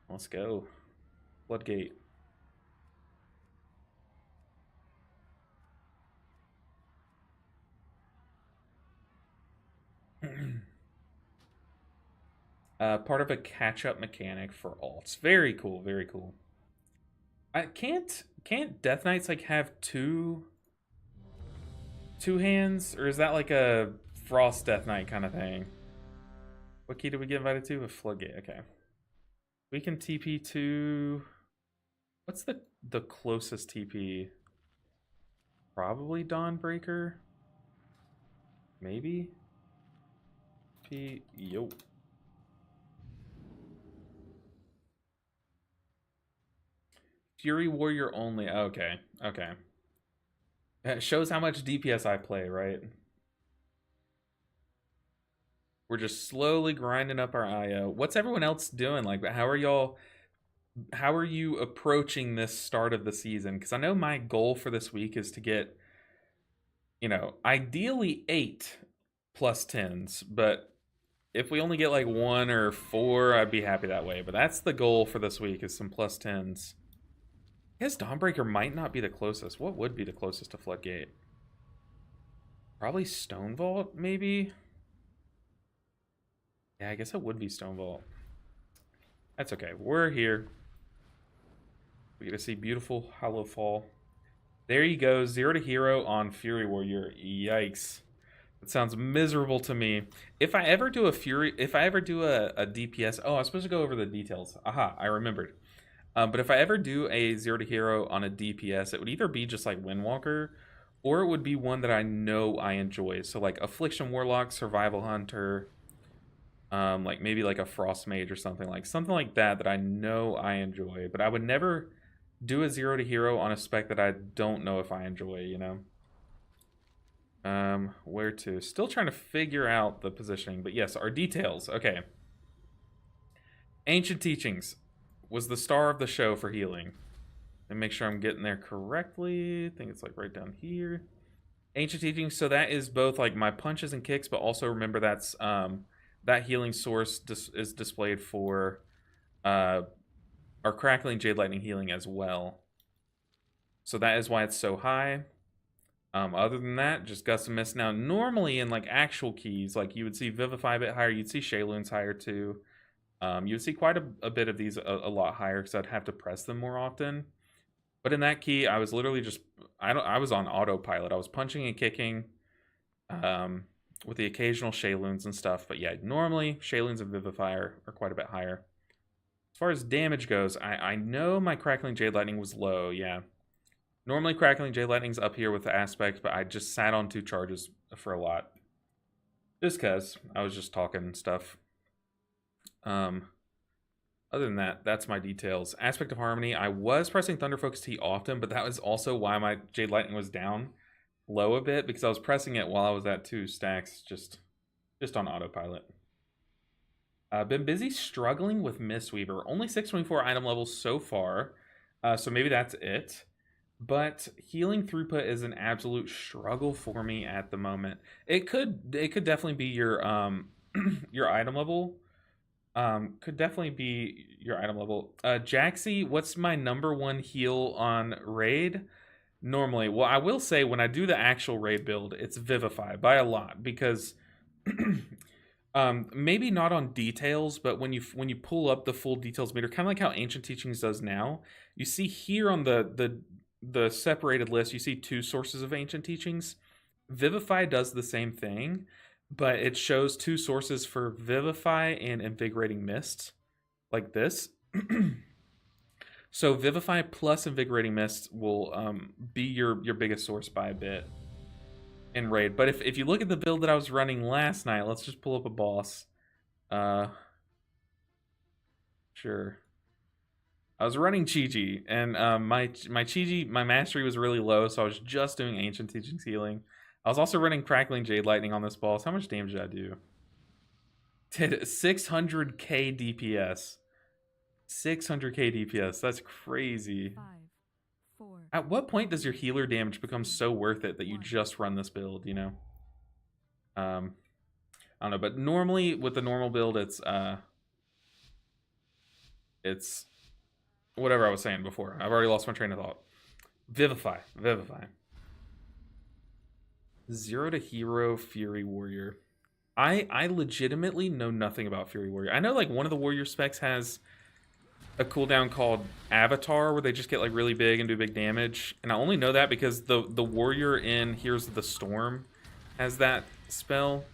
Let's go. Floodgate. Part of a catch-up mechanic for alts. Very cool, very cool. I can't Death Knights like have two hands, or is that like a Frost Death Knight kind of thing? What key did we get invited to? A Floodgate. Okay. We can TP to. What's the closest TP? Probably Dawnbreaker. Maybe. Yo. Fury Warrior only. Okay. Okay. It shows how much DPS I play, right? We're just slowly grinding up our IO. What's everyone else doing? Like, how are you approaching this start of the season? Because I know my goal for this week is to get, ideally 8 plus 10s, but if we only get like 1 or 4, I'd be happy that way. But that's the goal for this week, is some plus 10s. I guess Dawnbreaker might not be the closest. What would be the closest to Floodgate? Probably Stone Vault, maybe? Yeah, I guess it would be Stone Vault. That's okay. We're here. We get to see beautiful Hollow Fall. There you go. 0 to hero on Fury Warrior. Yikes. That sounds miserable to me. If I ever do a DPS... Oh, I was supposed to go over the details. Aha, I remembered. But if I ever do a 0 to hero on a DPS, it would either be just like Windwalker, or it would be one that I know I enjoy. So like Affliction Warlock, Survival Hunter, like maybe like a Frost Mage or something like that I know I enjoy. But I would never do a 0 to hero on a spec that I don't know if I enjoy, Where to? Still trying to figure out the positioning, but yes, our details. Okay. Ancient Teachings was the star of the show for healing. And make sure I'm getting there correctly. I think it's like right down here. Ancient Teachings, so that is both like my punches and kicks, but also remember that's that healing source is displayed for our Crackling Jade Lightning healing as well. So that is why it's so high. Other than that, just Gust of Mist. Now, normally in like actual keys, like you would see Vivify a bit higher, you'd see Shayloons higher too. You would see quite a bit of these a lot higher because I'd have to press them more often. But in that key, I was literally just I was on autopilot. I was punching and kicking, with the occasional Shayloons and stuff. But yeah, normally Shayloons and Vivify are quite a bit higher. As far as damage goes, I know my Crackling Jade Lightning was low. Yeah, normally Crackling Jade Lightning's up here with the aspect, but I just sat on 2 charges for a lot, just because I was just talking stuff. Other than that, that's my details. Aspect of Harmony, I was pressing Thunder Focus T often, but that was also why my Jade Lightning was down low a bit, because I was pressing it while I was at 2 stacks, just on autopilot. Been busy struggling with Mistweaver. Only 624 item levels so far, so maybe that's it. But healing throughput is an absolute struggle for me at the moment. It could definitely be your your item level. Could definitely be your item level. Jaxie, what's my #1 heal on raid? Normally, well, I will say when I do the actual raid build, it's Vivify by a lot, because maybe not on details, but when you pull up the full details meter, kind of like how Ancient Teachings does now, you see here on the separated list, you see 2 sources of Ancient Teachings. Vivify does the same thing, but it shows two sources for Vivify and Invigorating Mist, like this. So Vivify plus Invigorating Mist will be your biggest source by a bit in raid. But if you look at the build that I was running last night, let's just pull up a boss. Sure. I was running Chi-Chi, and my Chi-Chi, my mastery was really low, so I was just doing Ancient Teachings Healing. I was also running Crackling Jade Lightning on this boss. How much damage did I do? Did 600k DPS. 600k DPS. That's crazy. 5, 4. At what point does your healer damage become so worth it that you just run this build, you know? I don't know, but normally with the normal build, it's whatever I was saying before. I've already lost my train of thought. Vivify. 0 to hero Fury Warrior. I legitimately know nothing about Fury Warrior. I know like one of the warrior specs has a cooldown called Avatar where they just get like really big and do big damage. And I only know that because the warrior in Here's the Storm has that spell.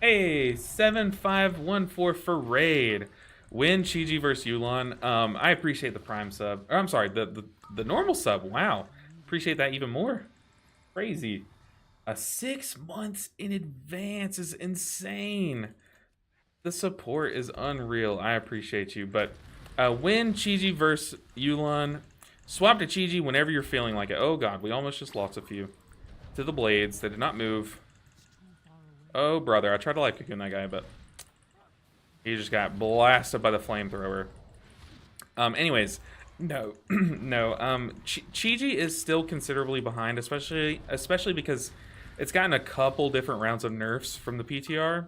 Hey, 7514 for raid. Win Chi-Chi versus Yulan. I appreciate the prime sub. Or I'm sorry, the normal sub. Wow. Appreciate that even more. Crazy. 6 months in advance is insane. The support is unreal. I appreciate you. But win Chi-Chi versus Yulan. Swap to Chi-Chi whenever you're feeling like it. Oh god, we almost just lost a few. To the blades. They did not move. Oh, brother. I tried to life cocoon that guy, but he just got blasted by the flamethrower. Anyways, no. no. Chi-Chi is still considerably behind, especially because it's gotten a couple different rounds of nerfs from the PTR.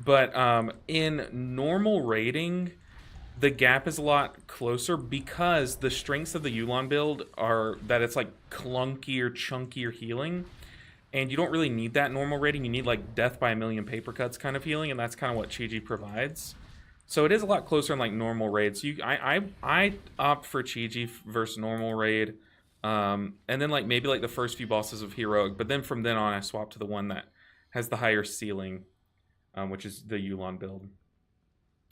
But in normal rating, the gap is a lot closer because the strengths of the Yulan build are that it's like clunkier, chunkier healing. And you don't really need that normal rating. You need like death by a million paper cuts kind of healing, and that's kind of what Chi-Chi provides. So it is a lot closer in like normal raids. So I opt for Chi-Chi versus normal raid, and then like maybe like the first few bosses of heroic. But then from then on, I swap to the one that has the higher ceiling, which is the Yulan build.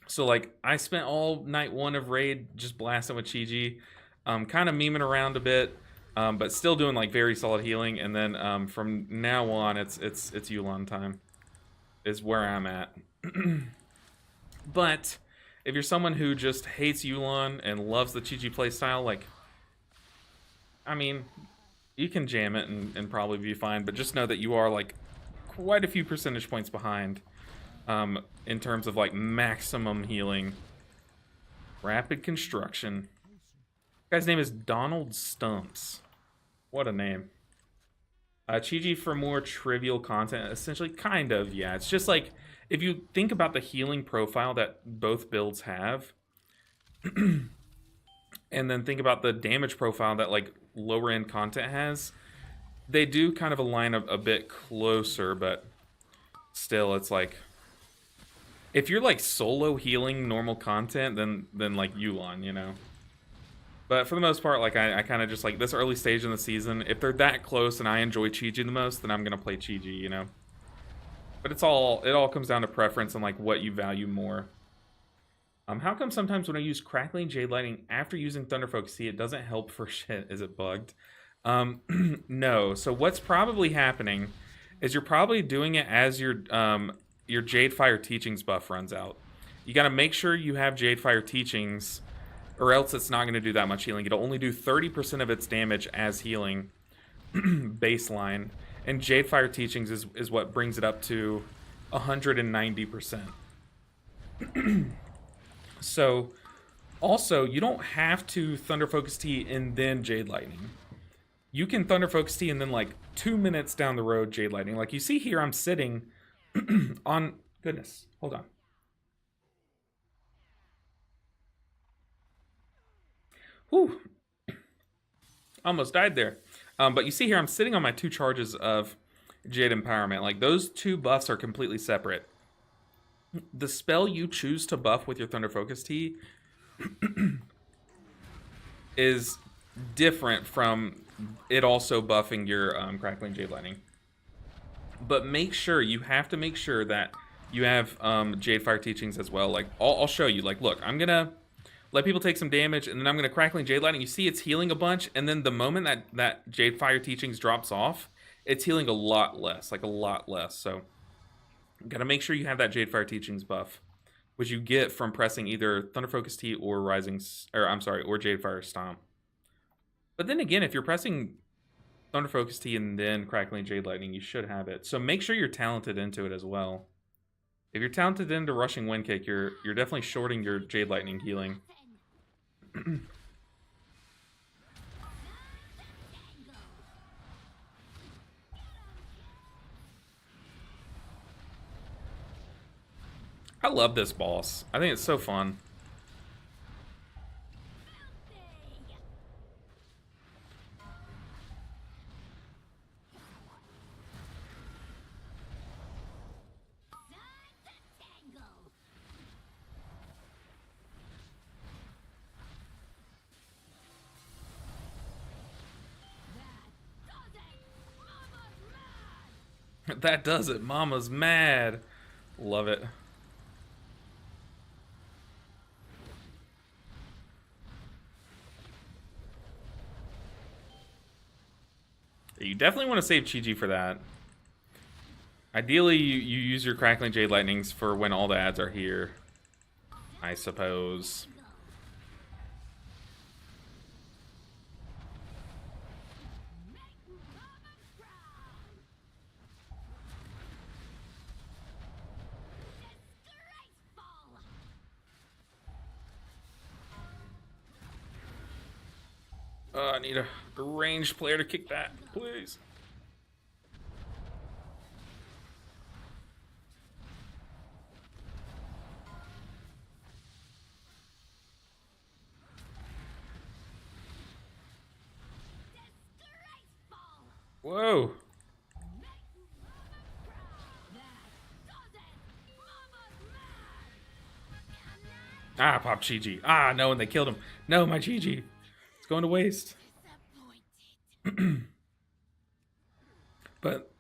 So like I spent all night one of raid just blasting with Chi-Chi, kind of memeing around a bit. But still doing like very solid healing, and then from now on, it's Yulan time, is where I'm at. But if you're someone who just hates Yulan and loves the Chi-Chi playstyle, like, I mean, you can jam it and probably be fine. But just know that you are like quite a few percentage points behind, in terms of like maximum healing. Rapid construction. This guy's name is Donald Stumps. What a name. Chi-Chi for more trivial content, essentially, kind of, yeah. It's just like, if you think about the healing profile that both builds have, and then think about the damage profile that like lower end content has, they do kind of align a bit closer, but still, it's like, if you're like solo healing normal content, then like Yulan, you know? But for the most part, like I kind of just like this early stage in the season, if they're that close and I enjoy Chi-Chi the most, then I'm gonna play Chi-Chi, you know. But it all comes down to preference and like what you value more. How come sometimes when I use Crackling Jade Lightning after using Thunder Focus, see, it doesn't help for shit? Is it bugged? No. So what's probably happening is you're probably doing it as your Jade Fire Teachings buff runs out. You gotta make sure you have Jade Fire Teachings, or else it's not going to do that much healing. It'll only do 30% of its damage as healing baseline. And Jade Fire Teachings is what brings it up to 190%. So, also, you don't have to Thunder Focus Tea and then Jade Lightning. You can Thunder Focus Tea and then like 2 minutes down the road Jade Lightning. Like you see here, I'm sitting on... Goodness, hold on. Whew. Almost died there. But you see here, I'm sitting on my 2 charges of Jade Empowerment. Like, those 2 buffs are completely separate. The spell you choose to buff with your Thunder Focus Tea is different from it also buffing your Crackling Jade Lightning. But make sure, you have to make sure that you have Jade Fire Teachings as well. Like, I'll show you. Like, look, I'm going to let people take some damage, and then I'm going to Crackling Jade Lightning. You see it's healing a bunch, and then the moment that Jade Fire Teachings drops off, it's healing a lot less. Like, a lot less. So, you got to make sure you have that Jade Fire Teachings buff, which you get from pressing either Thunder Focus Tea or or Jade Fire Stomp. But then again, if you're pressing Thunder Focus Tea and then Crackling Jade Lightning, you should have it. So make sure you're talented into it as well. If you're talented into Rushing Wind Kick, you're definitely shorting your Jade Lightning healing. I love this boss. I think it's so fun. That does it. Mama's mad. Love it. You definitely want to save Chi-Chi for that. Ideally, you use your Crackling Jade Lightnings for when all the ads are here, I suppose. I need a ranged player to kick that, please. Whoa. Ah, pop Chi-Chi. Ah, no, and they killed him. No, my Chi-Chi. It's going to waste. But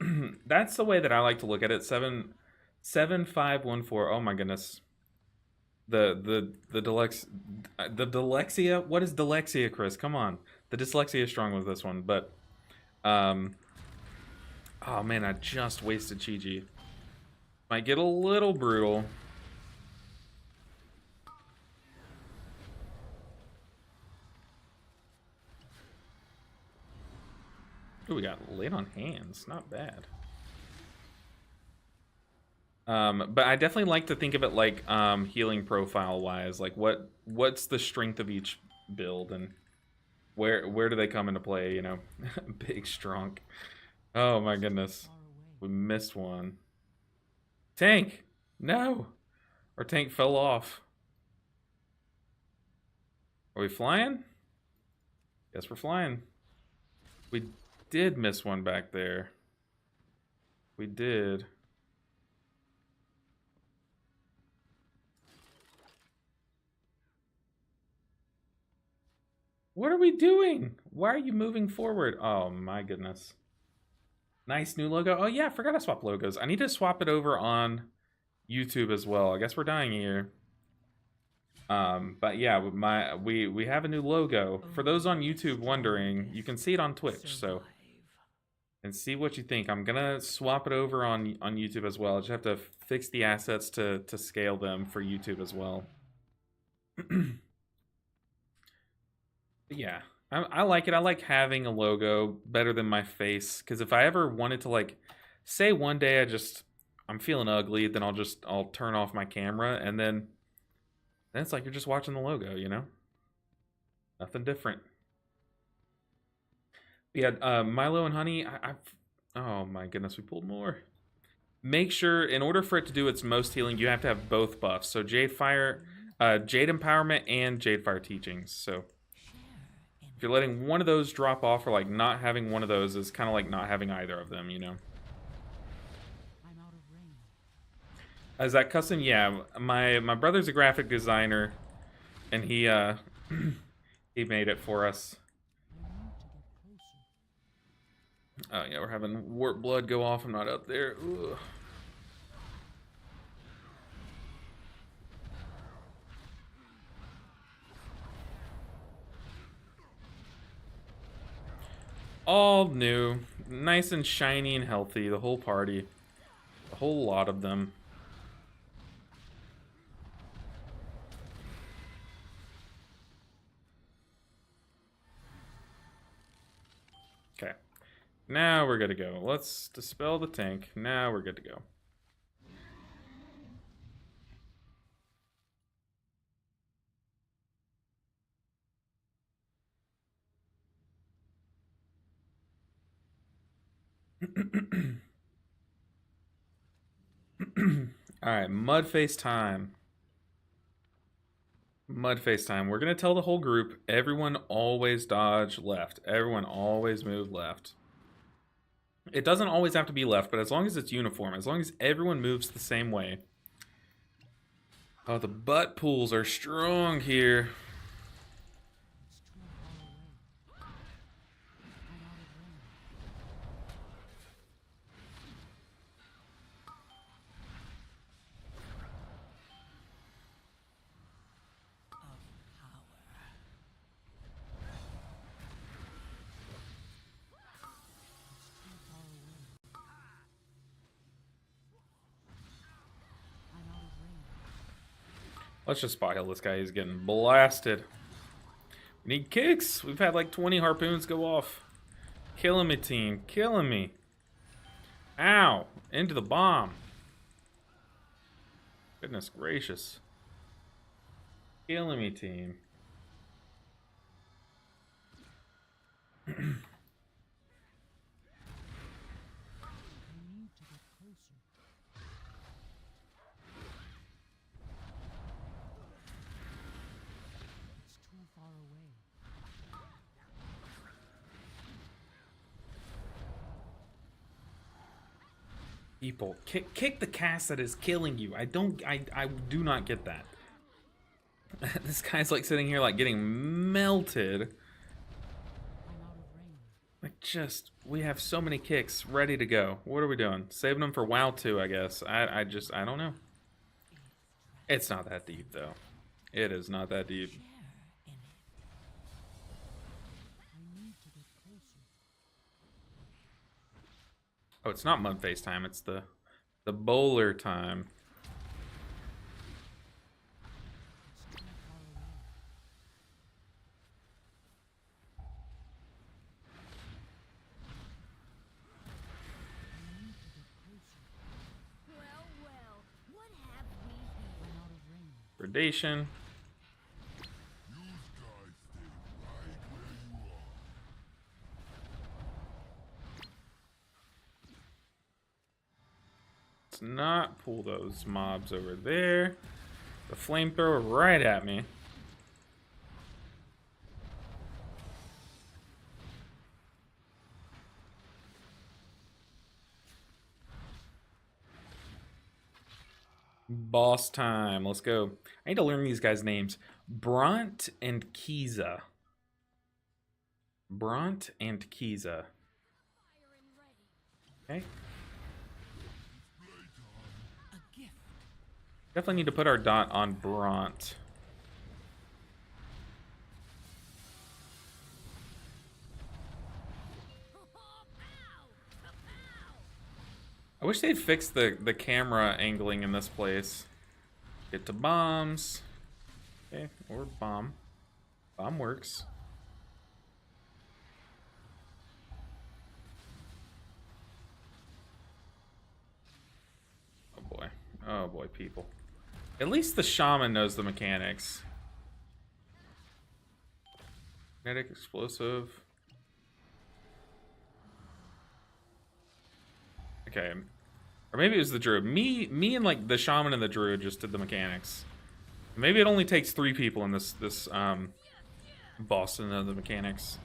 that's the way that I like to look at it. 77514. Oh my goodness. The dyslexia. What is dyslexia, Chris? Come on. The dyslexia is strong with this one, but oh man, I just wasted Chi-Chi. Might get a little brutal. Ooh, we got late on hands. Not bad. But I definitely like to think of it like healing profile wise. Like what's the strength of each build and where do they come into play, you know? Big strong. Oh my goodness. We missed one. Tank! No! Our tank fell off. Are we flying? Guess we're flying. We did miss one back there. We did. What are we doing? Why are you moving forward? Oh my goodness. Nice new logo. Oh yeah, I forgot to swap logos. I need to swap it over on YouTube as well. I guess we're dying here. But yeah, we have a new logo. For those on YouTube wondering, you can see it on Twitch, so and see what you think. I'm gonna swap it over on YouTube as well. I just have to fix the assets to scale them for YouTube as well. Yeah, I like it. I like having a logo better than my face, because if I ever wanted to, like, say one day I'm feeling ugly, then I'll turn off my camera, and then it's like you're just watching the logo, you know? Nothing different. Yeah, Milo and Honey, oh my goodness, we pulled more. Make sure, in order for it to do its most healing, you have to have both buffs. So Jade Fire, Jade Empowerment, and Jade Fire Teachings. So if you're letting one of those drop off, or like not having one of those, is kind of like not having either of them, you know? Is that custom? Yeah, my brother's a graphic designer, and he He made it for us. I need to get closer. Oh yeah, we're having warp blood go off. I'm not up there. Ugh. All new, nice and shiny and healthy. The whole party, a whole lot of them. Okay, now we're good to go. Let's dispel the tank. Now we're good to go. Alright, Mudface time. Mudface time. We're going to tell the whole group, everyone always dodge left. Everyone always move left. It doesn't always have to be left, but as long as it's uniform, as long as everyone moves the same way. Oh, the butt pulls are strong here. Let's just spot heal this guy. He's getting blasted. We need kicks. We've had like 20 harpoons go off. Killing me, team. Killing me. Ow. Into the bomb. Goodness gracious. Killing me, team. People, kick the cast that is killing you. I do not get that. This guy's like sitting here like getting melted. Like just, we have so many kicks ready to go. What are we doing? Saving them for WoW 2, I guess. I don't know. It's not that deep though. It is not that deep. Oh, it's not Mudface time, it's the bowler time. Well, what have we here? Predation. Let's not pull those mobs over there. The flamethrower right at me. Boss time. Let's go. I need to learn these guys' names. Bront and Kiza. Bront and Kiza. Okay. Definitely need to put our dot on Bront. I wish they'd fix the camera angling in this place. Get to bombs. Okay, or bomb. Bomb works. Oh boy. Oh boy, people. At least the shaman knows the mechanics. Kinetic explosive. Okay. Or maybe it was the druid. Me and like the shaman and the druid just did the mechanics. Maybe it only takes 3 people in this boss to know the mechanics.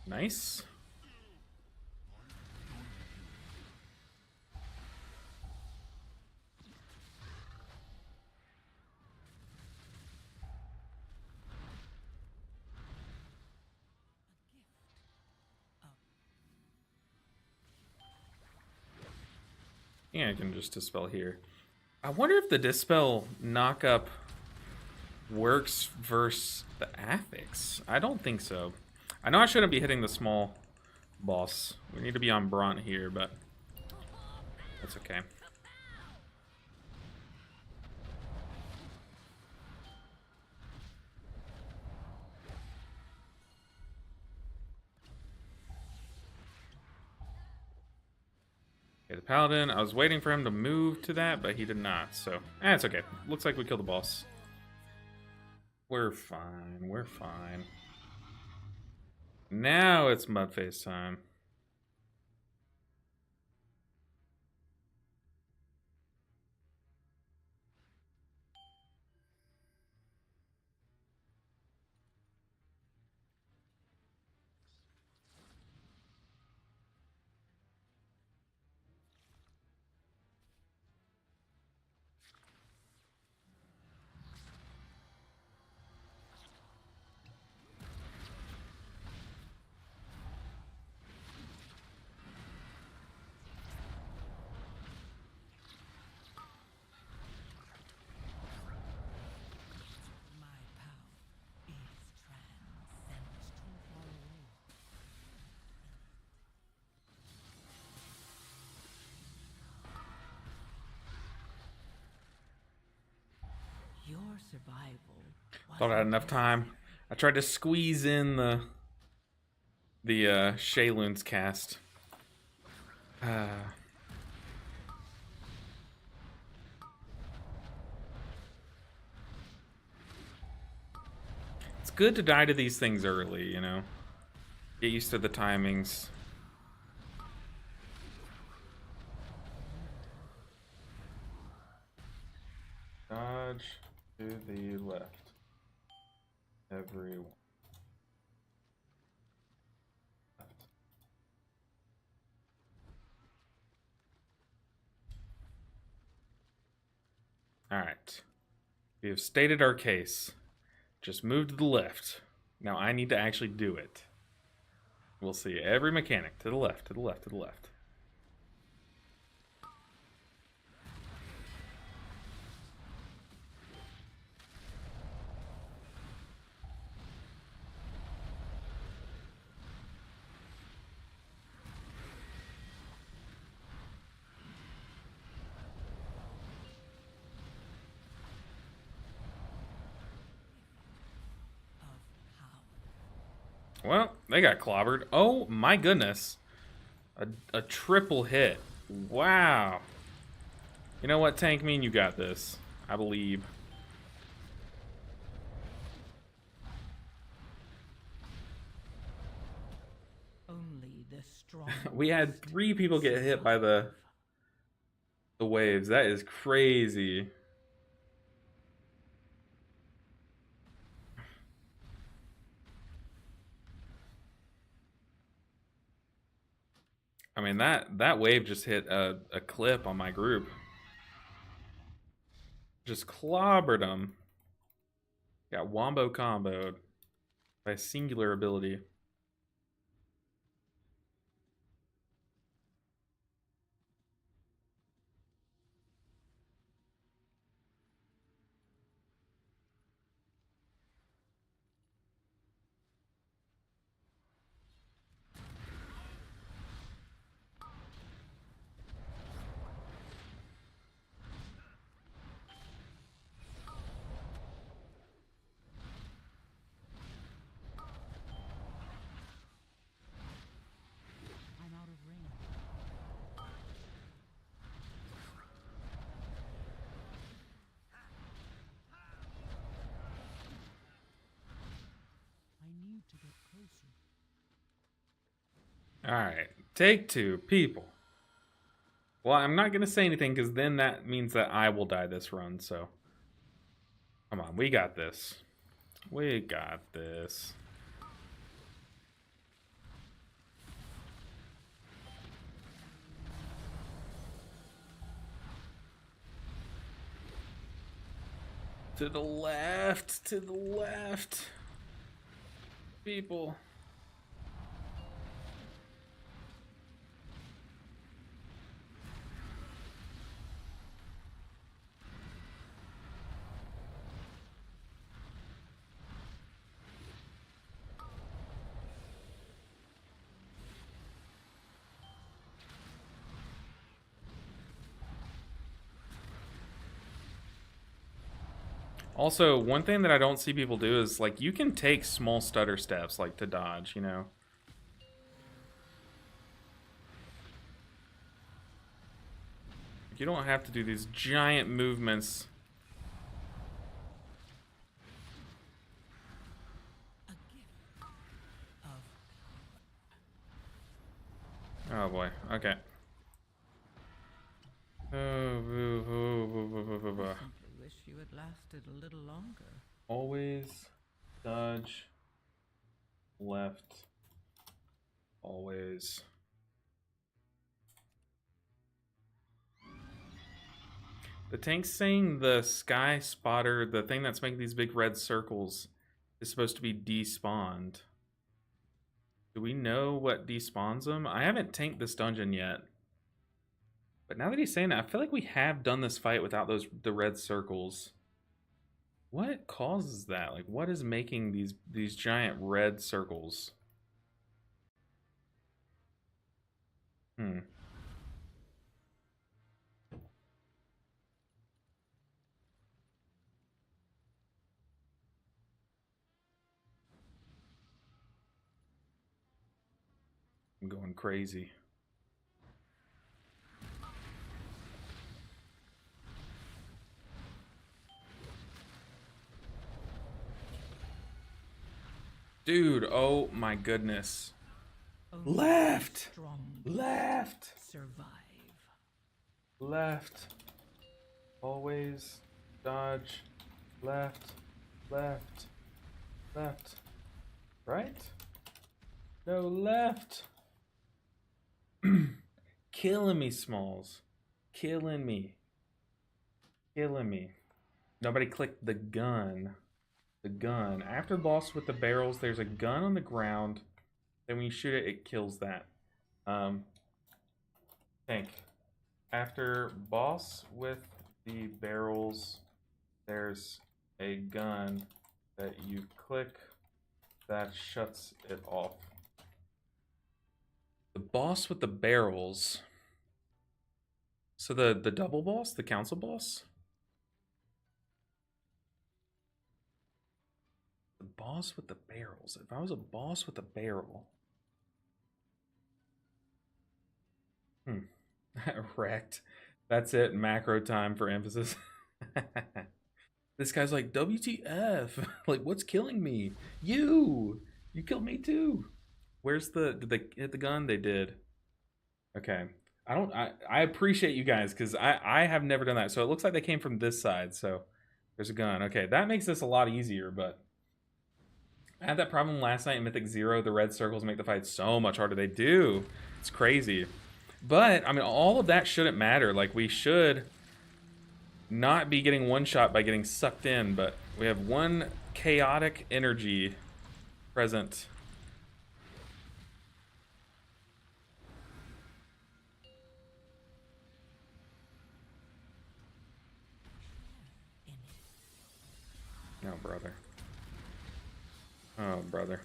Nice. think I can just dispel here. I wonder if the dispel knock-up works versus the affix. I don't think so. I know I shouldn't be hitting the small boss. We need to be on Bront here, but that's okay. Okay, the Paladin, I was waiting for him to move to that, but he did not, so it's okay. Looks like we killed the boss. We're fine, we're fine. Now it's Mudface time. My power is transcendent. Too far away. Your survival. Thought I had enough time. I tried to squeeze in the Shayloon's cast. It's good to die to these things early, you know? Get used to the timings. Dodge to the left. Everyone. Left. Alright. We have stated our case. Just move to the left. Now I need to actually do it. We'll see. Every mechanic. To the left, to the left, to the left. Well, they got clobbered. Oh my goodness. A triple hit. Wow. You know what, Tank Mean? You got this. I believe. Only the strong. We had 3 people get hit by the waves. That is crazy. I mean, that wave just hit a clip on my group. Just clobbered them. Got wombo comboed by a singular ability. I'm out of range. I need to get closer. Alright, take 2, people. Well, I'm not going to say anything because then that means that I will die this run, so. Come on, we got this. We got this. To the left, to the left. People. Also, one thing that I don't see people do is, like, you can take small stutter steps, like, to dodge, you know? You don't have to do these giant movements. Oh boy, okay. I simply wish you had lasted a little longer. Always dodge left. Always. The tank's saying the sky spotter, the thing that's making these big red circles, is supposed to be despawned. Do we know what despawns them? I haven't tanked this dungeon yet. But now that he's saying that, I feel like we have done this fight without the red circles. What causes that? Like, what is making these giant red circles? Hmm. I'm going crazy. Dude, oh my goodness. Only Left! strong Left! survive. Left. Always dodge. Left. Left. Left. Right? No, left. Killing me, Smalls. Killing me. Killing me. Nobody clicked the gun. The gun. After the boss with the barrels, there's a gun on the ground. Then when you shoot it, it kills that. Tank. After boss with the barrels, there's a gun that you click that shuts it off. The boss with the barrels. So the double boss, the council boss? The boss with the barrels. If I was a boss with a barrel. Wrecked. That's it. Macro time for emphasis. This guy's like, WTF? Like, what's killing me? You! You killed me too. Where's did they hit the gun? They did. Okay. I appreciate you guys because I have never done that. So it looks like they came from this side. So there's a gun. Okay, that makes this a lot easier, but I had that problem last night in Mythic 0. The red circles make the fight so much harder. They do. It's crazy. But, I mean, all of that shouldn't matter. Like, we should not be getting one shot by getting sucked in, but we have one chaotic energy present. Oh, brother. Oh, brother.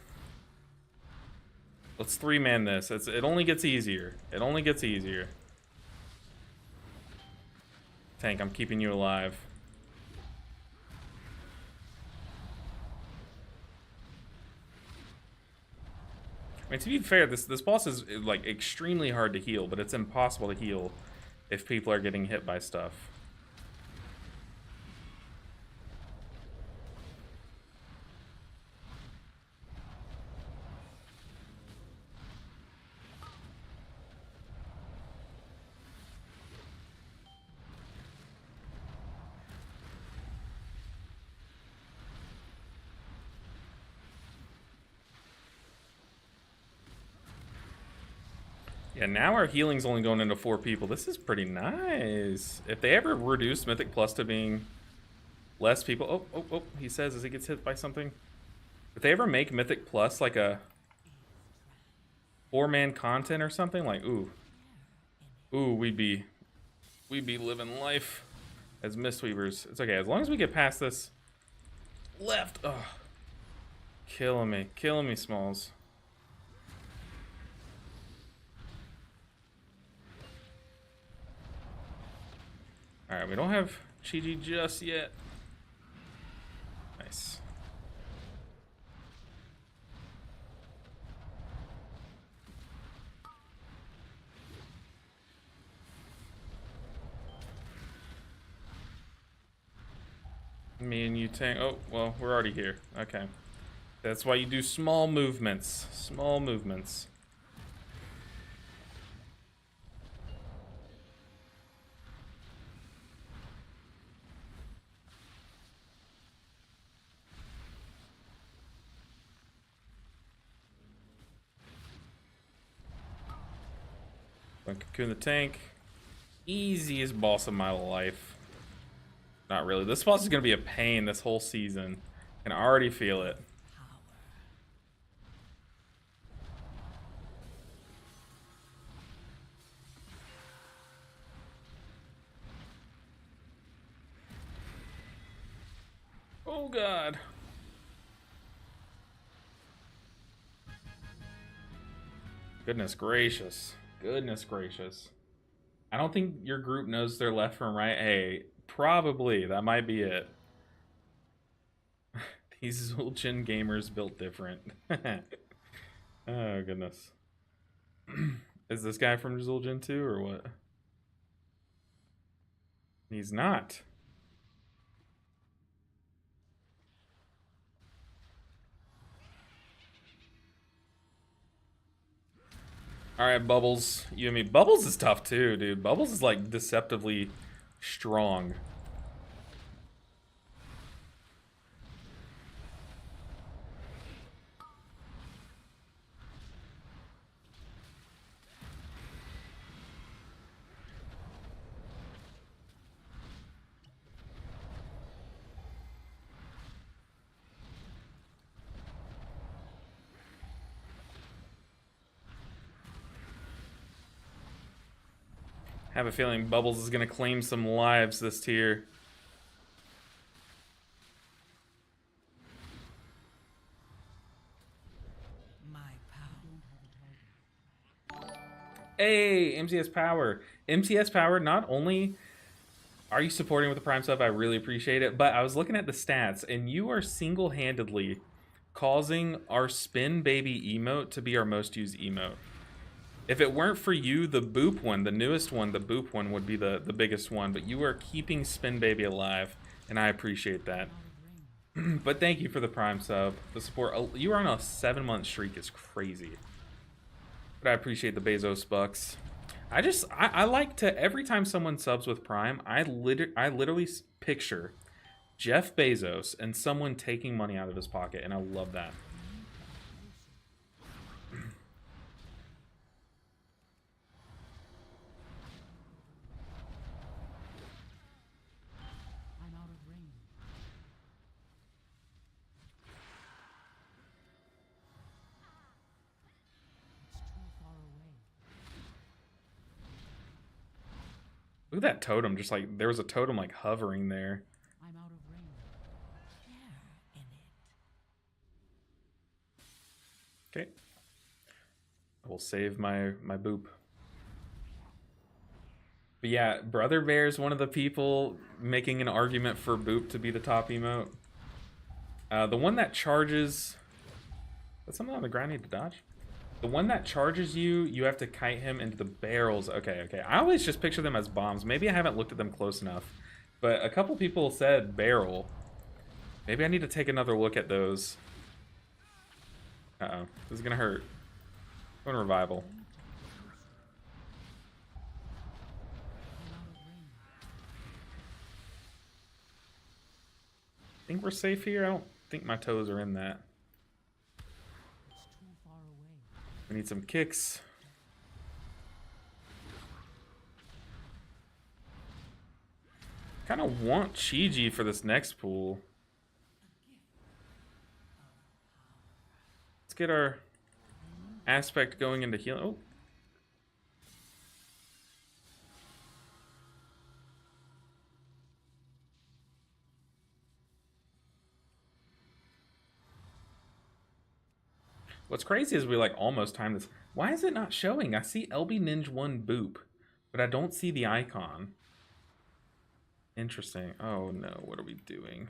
Let's three-man this. It only gets easier. It only gets easier. Tank, I'm keeping you alive. I mean, to be fair, this boss is like extremely hard to heal, but it's impossible to heal if people are getting hit by stuff. Yeah, now our healing's only going into 4 people. This is pretty nice. If they ever reduce Mythic Plus to being less people... Oh, he says as he gets hit by something. If they ever make Mythic Plus like a 4-man content or something, like, ooh, we'd be living life as Mistweavers. It's okay, as long as we get past this left. Oh, killing me, Smalls. All right, we don't have Chi-Chi just yet. Me and you tank. Oh, well, we're already here. Okay. That's why you do small movements. Small movements. Cocoon the tank. Easiest boss of my life. Not really. This boss is going to be a pain this whole season. I can already feel it. Oh, God. Goodness gracious. Goodness gracious. I don't think your group knows their left from right. Hey, probably. That might be it. These Zul'jin gamers built different. Oh, goodness. Is this guy from Zul'jin too, or what? He's not. Alright, Bubbles. You and me. Bubbles is tough too, dude. Bubbles is like deceptively strong. Have a feeling Bubbles is gonna claim some lives this tier. Hey, MCS Power. MCS Power, not only are you supporting with the Prime sub, I really appreciate it, but I was looking at the stats, and you are single-handedly causing our Spin Baby emote to be our most used emote. If it weren't for you, the Boop one, the newest one, the Boop one would be the biggest one, but you are keeping Spin Baby alive, and I appreciate that. But thank you for the Prime sub. The support. You are on a 7-month streak. Is crazy. But I appreciate the Bezos bucks. I like to, every time someone subs with Prime, I literally picture Jeff Bezos and someone taking money out of his pocket, and I love that. Look at that totem, just like, there was a totem like hovering there. I'm out of range. Okay. I will save my boop. But yeah, Brother Bear is one of the people making an argument for boop to be the top emote. The one that charges... That's something on the ground I need to dodge? The one that charges you, you have to kite him into the barrels. Okay, okay. I always just picture them as bombs. Maybe I haven't looked at them close enough. But a couple people said barrel. Maybe I need to take another look at those. Uh-oh. This is gonna hurt. Going revival. Think we're safe here? I don't think my toes are in that. We need some kicks. Kind of want Chi-Ji for this next pool. Let's get our aspect going into healing. Oh. What's crazy is we like almost timed this. Why is it not showing? I see LB Ninja 1 boop, but I don't see the icon. Interesting. Oh no, what are we doing?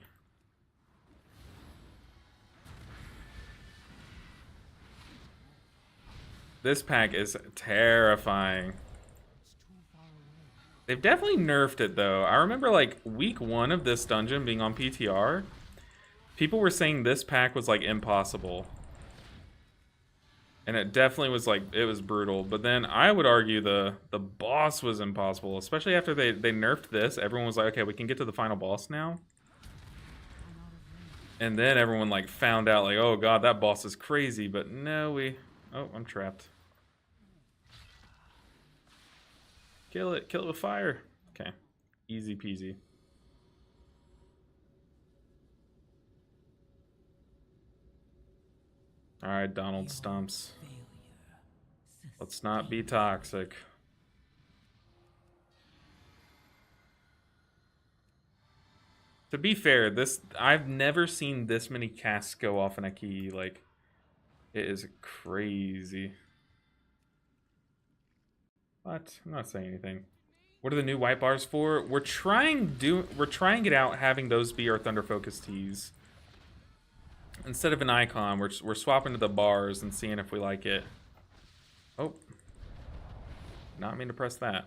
This pack is terrifying. They've definitely nerfed it though. I remember like week 1 of this dungeon being on PTR, people were saying this pack was like impossible. And it definitely was like, it was brutal. But then I would argue the boss was impossible, especially after they nerfed this. Everyone was like, okay, we can get to the final boss now. And then everyone like found out like, oh god, that boss is crazy. But no, oh, I'm trapped. Kill it with fire. Okay, easy peasy. All right, Donald Stumps. Let's not be toxic. To be fair, I've never seen this many casts go off in a key. Like, it is crazy. What? I'm not saying anything. What are the new white bars for? We're trying it out having those be our Thunder Focus tees. Instead of an icon, we're swapping to the bars and seeing if we like it. Oh. Not mean to press that.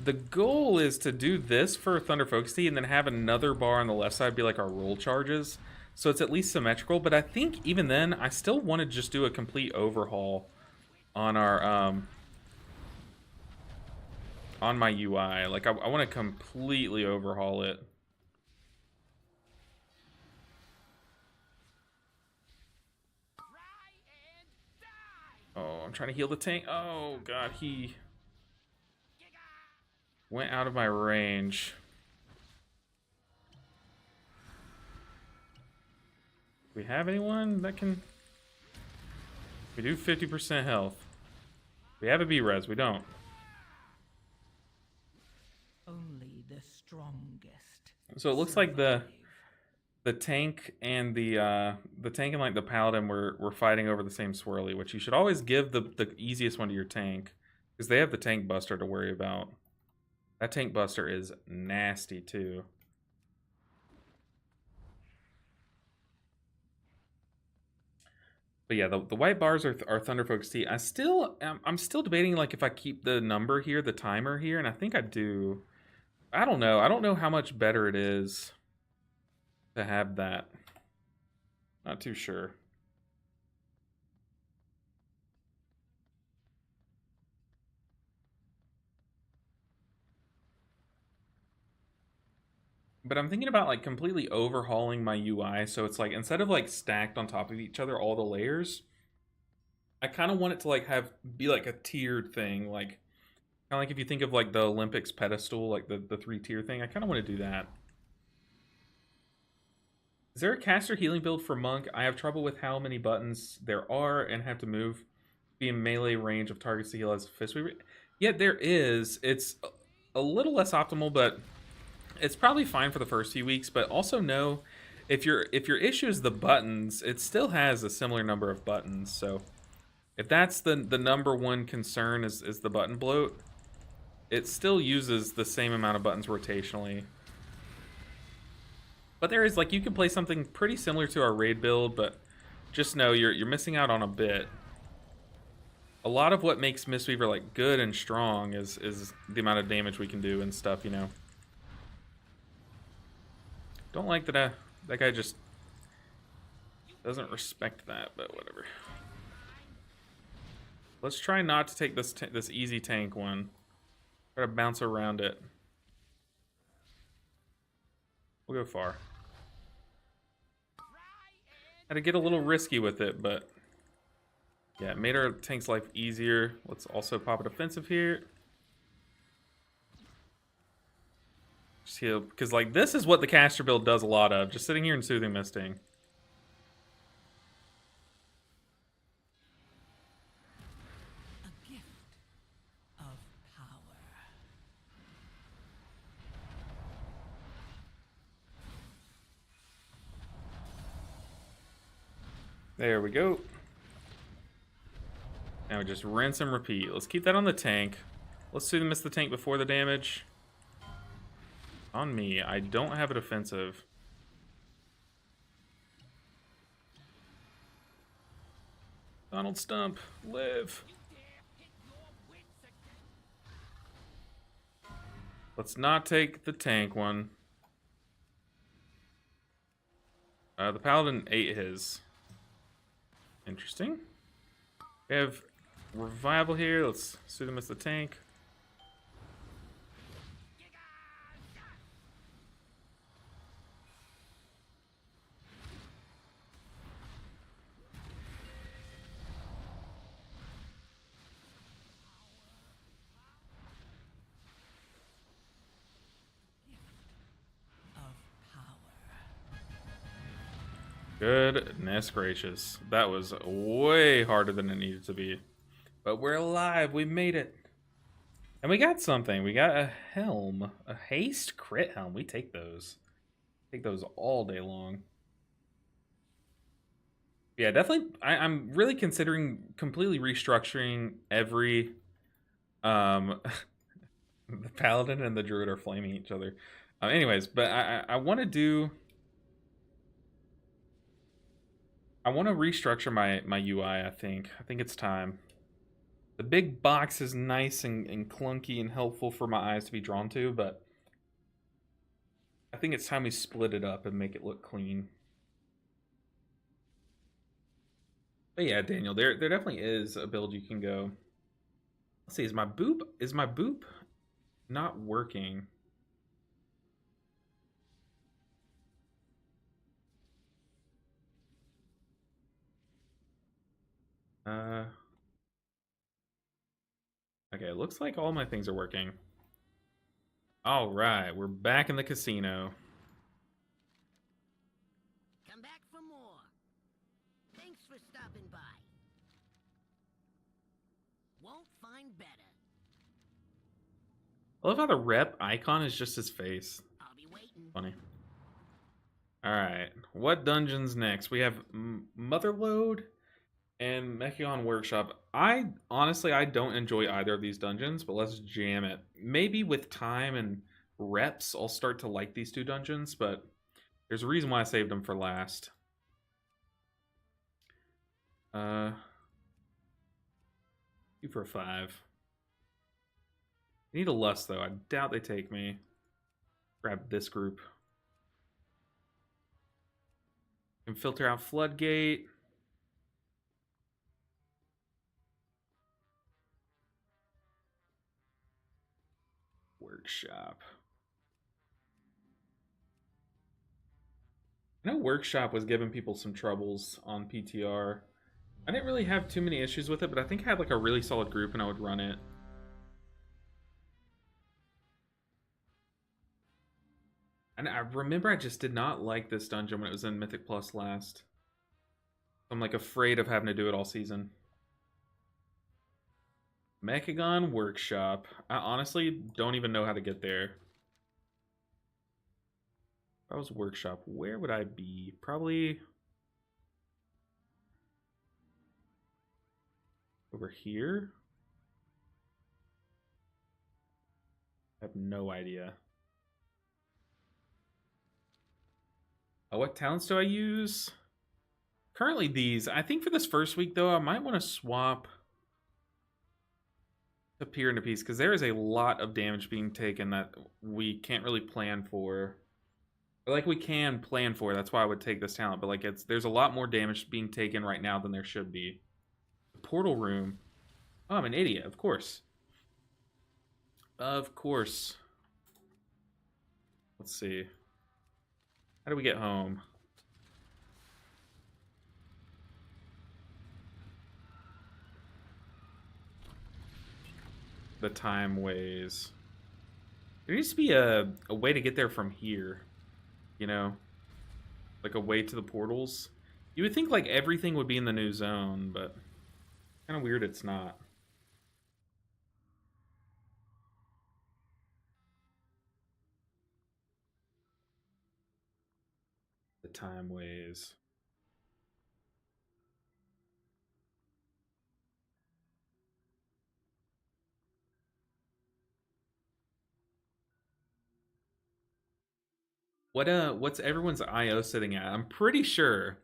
The goal is to do this for Thunder Focus Tee and then have another bar on the left side be like our roll charges. So it's at least symmetrical, but I think even then, I still want to just do a complete overhaul on our, on my UI. Like, I want to completely overhaul it. Oh, I'm trying to heal the tank. Oh, God, he went out of my range. Do we have anyone that can... We do 50% health. We have a B-res, we don't. Only the strongest. So it looks like the tank and the tank and like the paladin were fighting over the same swirly, which you should always give the easiest one to your tank, because they have the tank buster to worry about. That tank buster is nasty too. But yeah, the white bars are Thunder Focus Tee. I'm still debating like if I keep the number here, the timer here, and I think I do. I don't know. I don't know how much better it is to have that. Not too sure. But I'm thinking about like completely overhauling my UI, so it's like instead of like stacked on top of each other, all the layers, I kind of want it to like be like a tiered thing, like kind of like if you think of like the Olympics pedestal, like the 3-tier thing. I kind of want to do that. Is there a caster healing build for Monk? I have trouble with how many buttons there are and have to move, be in melee range of targets to heal as a Mistweaver. Yeah, there is. It's a little less optimal, but it's probably fine for the first few weeks. But also know if your issue is the buttons, it still has a similar number of buttons. So if that's the number one concern is the button bloat, it still uses the same amount of buttons rotationally. But there is, like, you can play something pretty similar to our raid build, but just know you're missing out on a bit. A lot of what makes Mistweaver, like, good and strong is the amount of damage we can do and stuff, you know. Don't like that that guy just doesn't respect that, but whatever. Let's try not to take this easy tank one. Try to bounce around it. We'll go far. Had to get a little risky with it, but yeah, it made our tank's life easier. Let's also pop a defensive here. Just heal, because like this is what the caster build does a lot of, just sitting here and soothing misting. A gift of power. There we go. Now we just rinse and repeat. Let's keep that on the tank. Let's soothe and miss the tank before the damage. On me. I don't have a defensive. Donald Stump, live. Let's not take the tank one. The paladin ate his. Interesting. We have revival here. Let's suit him as the tank. Goodness gracious. That was way harder than it needed to be. But we're alive. We made it. And we got something. We got a helm. A haste crit helm. We take those. Take those all day long. Yeah, definitely. I'm really considering completely restructuring every... the paladin and the druid are flaming each other. Anyways, but I want to do... I want to restructure my UI, I think. I think it's time. The big box is nice and clunky and helpful for my eyes to be drawn to, but I think it's time we split it up and make it look clean. But yeah, Daniel, there definitely is a build you can go. Let's see, is my boop not working? Okay, it looks like all my things are working. All right, we're back in the casino. Come back for more. Thanks for stopping by. Won't find better. I love how the rep icon is just his face. I'll be waiting. Funny. All right, what dungeons next? We have Motherlode and Mechion Workshop. I don't enjoy either of these dungeons, but let's jam it. Maybe with time and reps, I'll start to like these two dungeons, but there's a reason why I saved them for last. 2 for 5. I need a lust, though. I doubt they take me. Grab this group. And filter out Floodgate. Workshop. I know Workshop was giving people some troubles on PTR. I didn't really have too many issues with it, but I think I had like a really solid group and I would run it. And I remember I just did not like this dungeon when it was in Mythic Plus last. I'm like afraid of having to do it all season. Mechagon Workshop. I honestly don't even know how to get there. If I was Workshop, where would I be? Probably over here? I have no idea. What talents do I use? Currently these. I think for this first week, though, I might want to swap to Peer into Peace, because there is a lot of damage being taken that we can't really plan for. Or, like, we can plan for. That's why I would take this talent. But, like, there's a lot more damage being taken right now than there should be. The portal room. Oh, I'm an idiot. Of course. Of course. Let's see. How do we get home? The time ways. There needs to be a way to get there from here. You know? Like a way to the portals. You would think like everything would be in the new zone, but kind of weird it's not. The time ways. What's everyone's IO sitting at? I'm pretty sure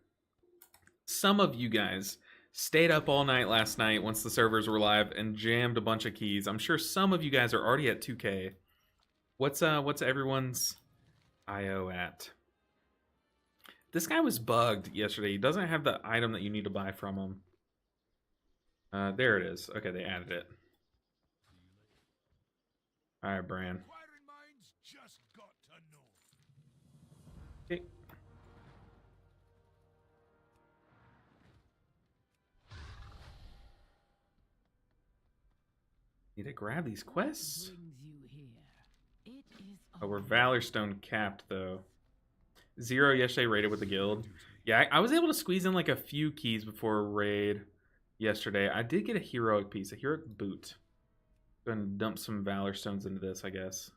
some of you guys stayed up all night last night once the servers were live and jammed a bunch of keys. I'm sure some of you guys are already at 2K. What's everyone's IO at? This guy was bugged yesterday. He doesn't have the item that you need to buy from him. There it is. Okay, they added it. All right, Bran. Okay. Need to grab these quests. Oh, we're Valorstone capped though. 0 yesterday raided with the guild. Yeah, I was able to squeeze in like a few keys before a raid yesterday. I did get a heroic piece, a heroic boot. Gonna dump some Valor Stones into this, I guess.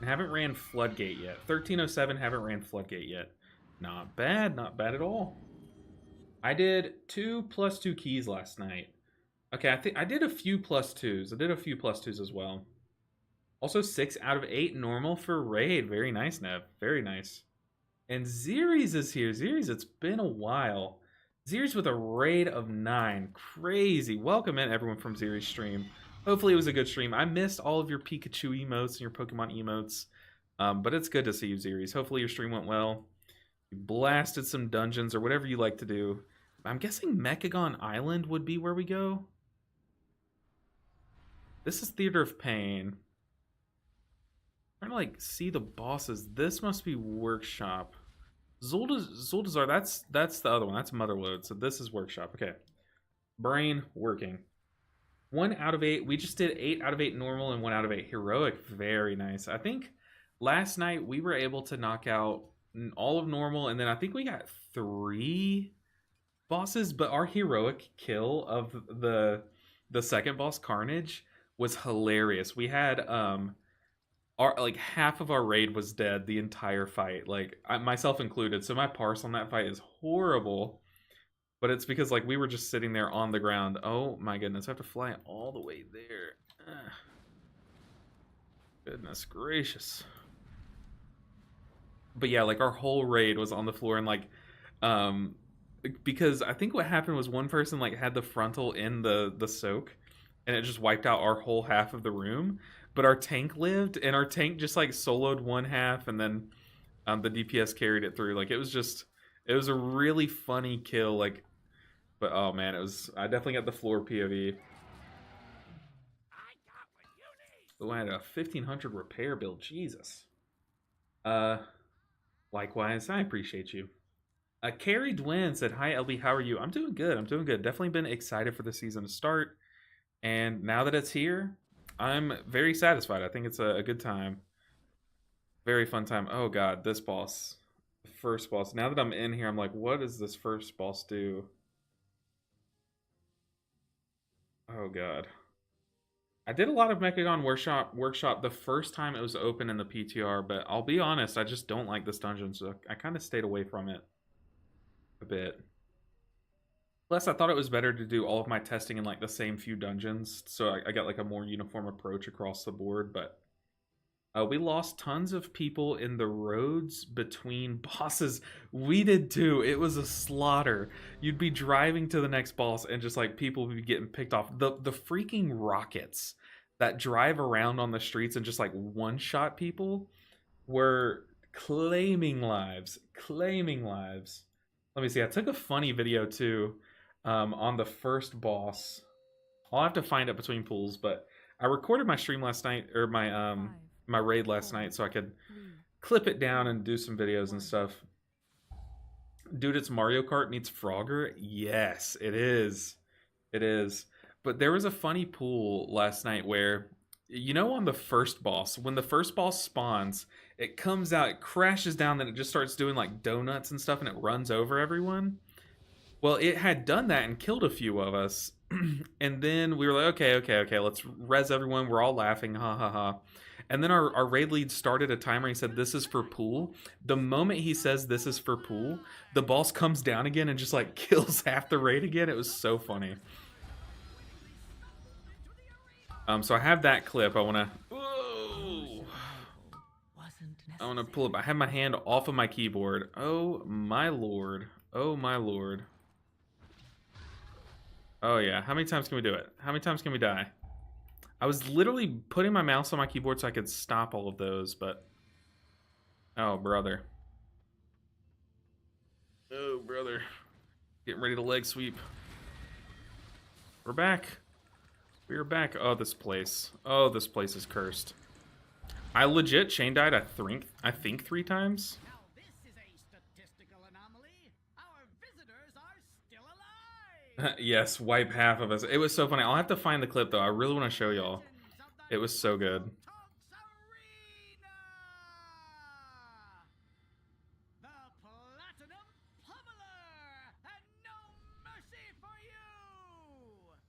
I haven't ran Floodgate yet. 1307, haven't ran Floodgate yet. Not bad, not bad at all. I did 2 plus 2 keys last night. Okay, I think I did a few plus 2s. I did a few plus 2s as well. Also 6 out of 8 normal for raid. Very nice, Nev. Very nice. And Zeres is here. Zeres, it's been a while. Zeres with a raid of 9. Crazy. Welcome in everyone from Zeres stream. Hopefully it was a good stream. I missed all of your Pikachu emotes and your Pokemon emotes. But it's good to see you, Zeres. Hopefully your stream went well. You blasted some dungeons or whatever you like to do. I'm guessing Mechagon Island would be where we go. This is Theater of Pain. I'm trying to like see the bosses. This must be Workshop. Zuldazar, that's the other one. That's Motherlode. So this is Workshop. Okay. Brain working. 1 out of 8. We just did 8 out of 8 normal and 1 out of 8 heroic. Very nice. I think last night we were able to knock out all of normal, and then I think we got 3 bosses, but our heroic kill of the second boss, Carnage, was hilarious. We had our like half of our raid was dead the entire fight, like myself included. So my parse on that fight is horrible, but it's because like we were just sitting there on the ground. Oh my goodness, I have to fly all the way there. Ugh. Goodness gracious. But yeah, like our whole raid was on the floor, and like because I think what happened was one person like had the frontal in the soak, and it just wiped out our whole half of the room. But our tank lived, and our tank just like soloed one half, and then the DPS carried it through. Like it was a really funny kill. Like, but oh man, I definitely got the floor POV. Oh, I had a 1500 repair build. Jesus. Likewise, I appreciate you. Carrie Dwin said, "Hi LB, how are you?" I'm doing good. I'm doing good. Definitely been excited for the season to start, and now that it's here, I'm very satisfied. I think it's a good time. Very fun time. Oh god, this boss. The first boss. Now that I'm in here, I'm like, what does this first boss do? Oh god. I did a lot of Mechagon Workshop the first time it was open in the PTR, but I'll be honest, I just don't like this dungeon, so I kind of stayed away from it a bit. Plus, I thought it was better to do all of my testing in like the same few dungeons, so I got like a more uniform approach across the board. But we lost tons of people in the roads between bosses. We did too. It was a slaughter. You'd be driving to the next boss, and just like people would be getting picked off. The freaking rockets that drive around on the streets and just like one-shot people were claiming lives. Claiming lives. Let me see. I took a funny video too. On the first boss. I'll have to find it between pools, but I recorded my stream last night, or my my raid last night, so I could clip it down and do some videos and stuff. Dude, it's Mario Kart meets Frogger? Yes, it is. It is. But there was a funny pool last night where, you know, on the first boss, when the first boss spawns, it comes out, it crashes down, then it just starts doing like donuts and stuff, and it runs over everyone. Well, it had done that and killed a few of us. And then we were like, okay, let's res everyone. We're all laughing, ha ha ha. And then our raid lead started a timer. He said, "This is for pool." The moment he says this is for pool, the boss comes down again and just like kills half the raid again. It was so funny. So I have that clip. I want to. Wasn't I want to necessary. pull it. I have my hand off of my keyboard. Oh my lord. Oh my lord. Oh yeah. How many times can we do it? How many times can we die? I was literally putting my mouse on my keyboard so I could stop all of those, but... Oh, brother. Oh, brother. Getting ready to leg sweep. We're back. We are back. Oh, this place. Oh, this place is cursed. I legit chain died, I think 3 times. Now this is a statistical anomaly. Our visitors are still alive. Yes, wipe half of us. It was so funny. I'll have to find the clip, though. I really want to show y'all. It was so good. Talks Arena! The Platinum Pummeler! And no mercy for you!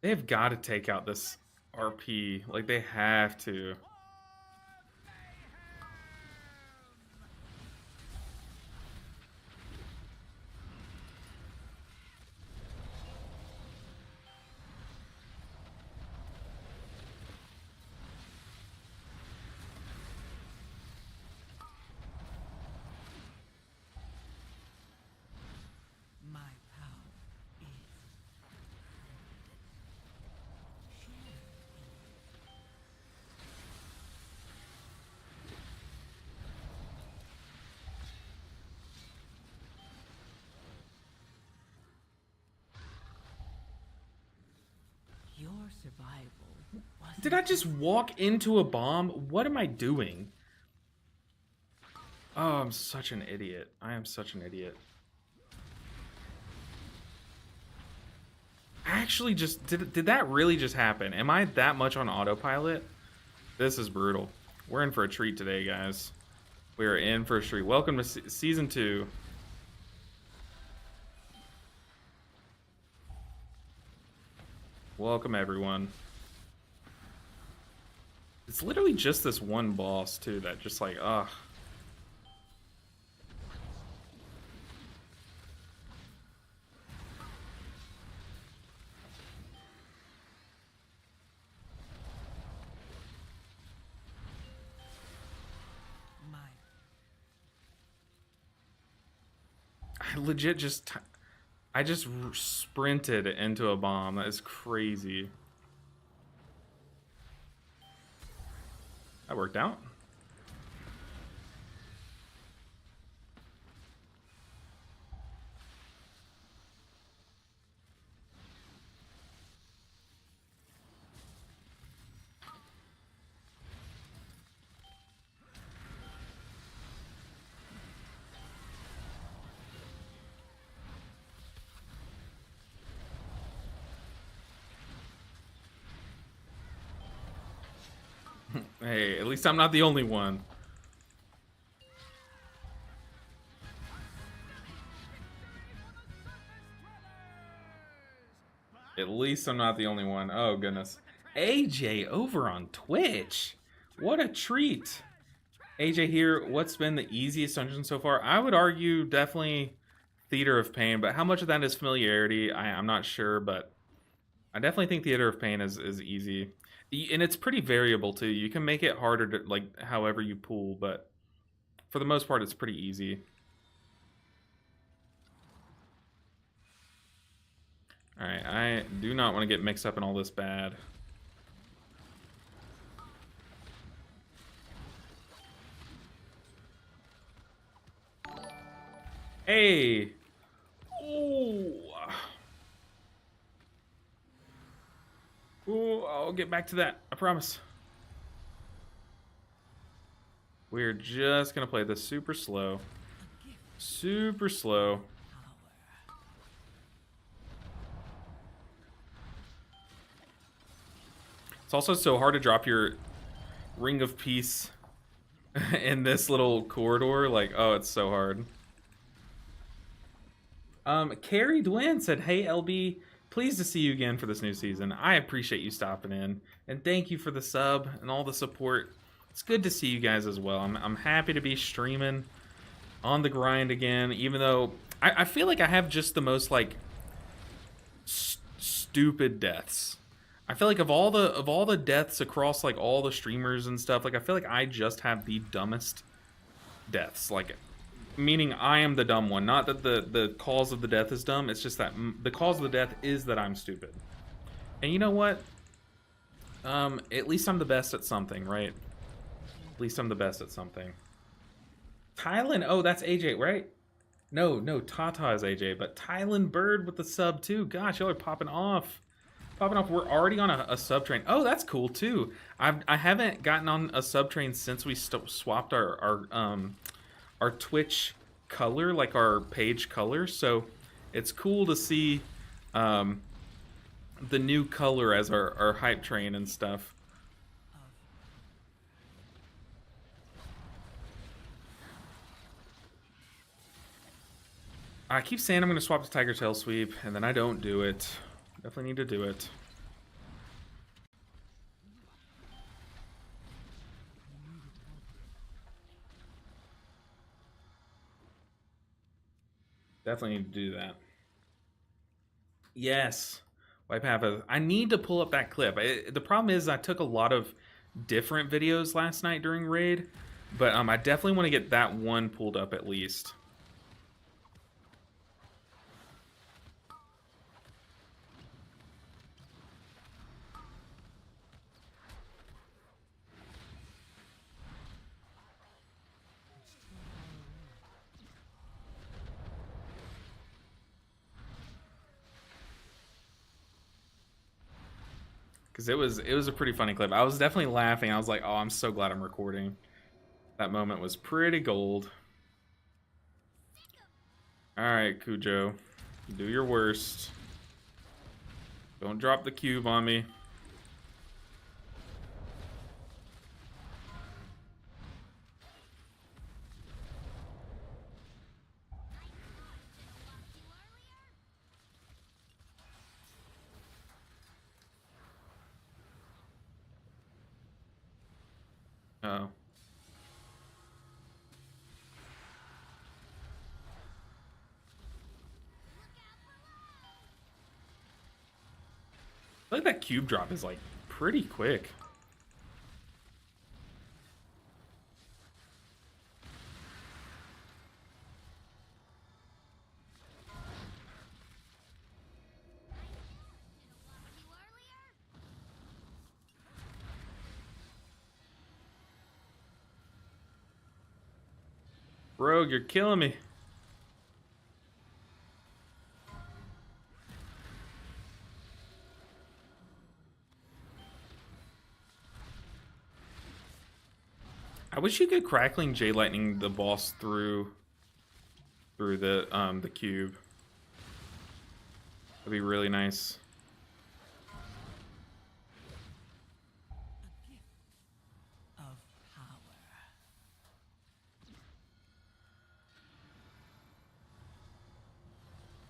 They've got to take out this RP. Like, they have to. My power is your survival. Did I just walk into a bomb? What am I doing? Oh, I'm such an idiot. I am such an idiot. Actually, just did that really just happen? Am I that much on autopilot? This is brutal. We're in for a treat today, guys. We are in for a treat. Welcome to season 2. Welcome, everyone. It's literally just this one boss, too, that just like, ugh. my I legit just... I just sprinted into a bomb. That is crazy. That worked out. Hey, at least I'm not the only one. At least I'm not the only one. Oh, goodness. AJ over on Twitch. What a treat. AJ here. What's been the easiest dungeon so far? I would argue definitely Theater of Pain, but how much of that is familiarity, I'm not sure, but I definitely think Theater of Pain is easy. And it's pretty variable, too. You can make it harder to, like, however you pull, but for the most part, it's pretty easy. Alright, I do not want to get mixed up in all this bad. Hey! Ooh! Ooh, I'll get back to that. I promise. We're just going to play this super slow. Super slow. It's also so hard to drop your Ring of Peace in this little corridor. Like, oh, it's so hard. Carrie Dwayne said, "Hey, LB, pleased to see you again for this new season. I appreciate you stopping in, and thank you for the sub and all the support. It's good to see you guys as well. I'm happy to be streaming on the grind again, even though I feel like I have just the most, like, stupid deaths. I feel like of all the deaths across like all the streamers and stuff, like I feel like I just have the dumbest deaths. Like, meaning I am the dumb one. Not that the cause of the death is dumb. It's just that the cause of the death is that I'm stupid. And you know what? At least I'm the best at something, right? At least I'm the best at something. Tylen, oh, that's AJ, right? No, Tata is AJ, but Tylen Bird with the sub too. Gosh, y'all are popping off. Popping off. We're already on a sub train. Oh, that's cool too. I haven't gotten on a sub train since we swapped our Twitch color, like our page color. So it's cool to see the new color as our hype train and stuff. I keep saying I'm going to swap to Tiger Tail Sweep, and then I don't do it. Definitely need to do it. Definitely need to do that. Yes. Wipe half of... I need to pull up that clip. The problem is I took a lot of different videos last night during Raid, but I definitely want to get that one pulled up at least. Because it was a pretty funny clip. I was definitely laughing. I was like, oh, I'm so glad I'm recording. That moment was pretty gold. Alright, Cujo. Do your worst. Don't drop the cube on me. Uh-oh. I feel like that cube drop is like pretty quick. Rogue, you're killing me. I wish you could crackling J Lightning the boss through the cube. That'd be really nice. Of power.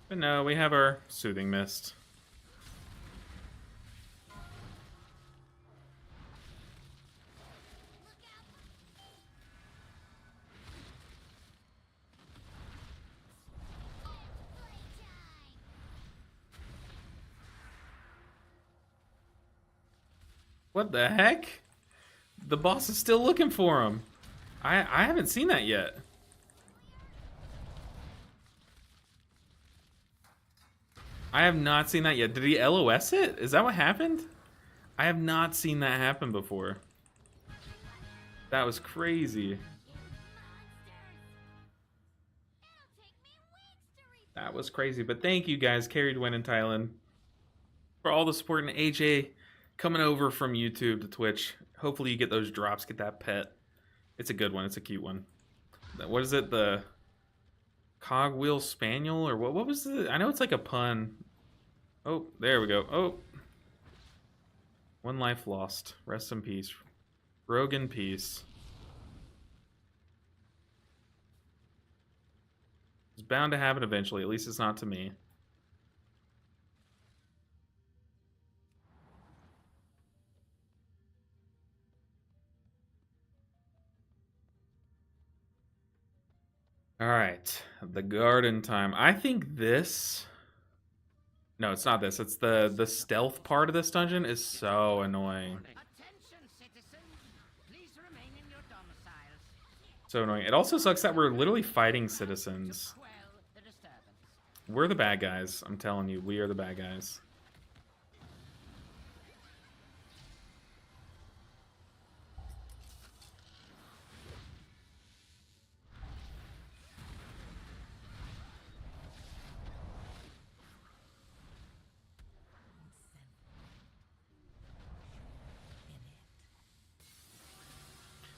But no, we have our Soothing Mist. What the heck? The boss is still looking for him. I haven't seen that yet. I have not seen that yet. Did he LOS it? Is that what happened? I have not seen that happen before. That was crazy. That was crazy. But thank you guys, Carried Win in Thailand, for all the support, and AJ coming over from YouTube to Twitch. Hopefully you get those drops, get that pet. It's a good one. It's a cute one. What is it? The Cogwheel Spaniel? Or what was the... I know it's like a pun. Oh, there we go. Oh. One life lost. Rest in peace. Rogue in peace. It's bound to happen eventually. At least it's not to me. All right, the garden time. I think this No, it's not this. It's the stealth part of this dungeon is so annoying. Attention, citizens. Please remain in your domiciles. So annoying. It also sucks that we're literally fighting citizens. Quell the disturbance. We're the bad guys. I'm telling you, we are the bad guys.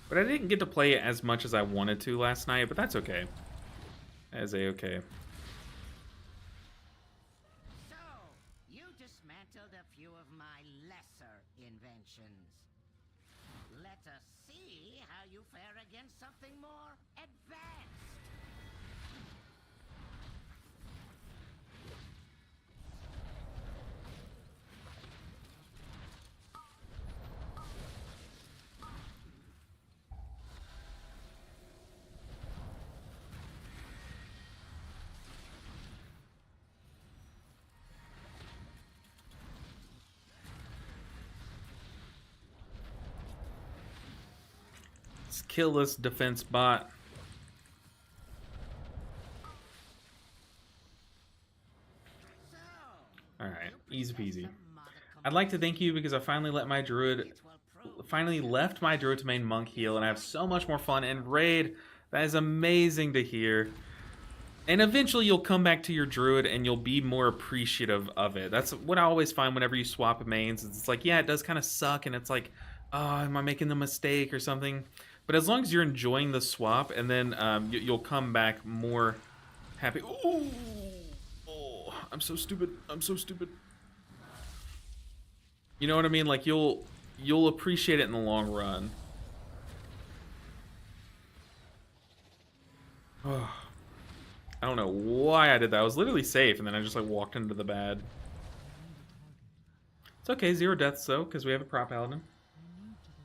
But I didn't get to play it as much as I wanted to last night, but that's okay. That is a-okay. So, you dismantled a few of my lesser inventions. Let us see how you fare against something more advanced. Let's kill this defense bot. Alright, easy peasy. I'd like to thank you because I finally left my druid to main monk heal, and I have so much more fun in raid. That is amazing to hear. And eventually you'll come back to your druid and you'll be more appreciative of it. That's what I always find whenever you swap mains. It's like, yeah, it does kind of suck, and it's like, oh, am I making a mistake or something? But as long as you're enjoying the swap, and then you'll come back more happy. Ooh! Oh, I'm so stupid. I'm so stupid. You know what I mean? Like, you'll appreciate it in the long run. Oh, I don't know why I did that. I was literally safe, and then I just like walked into the bad. It's okay, 0 deaths though, because we have a prop paladin.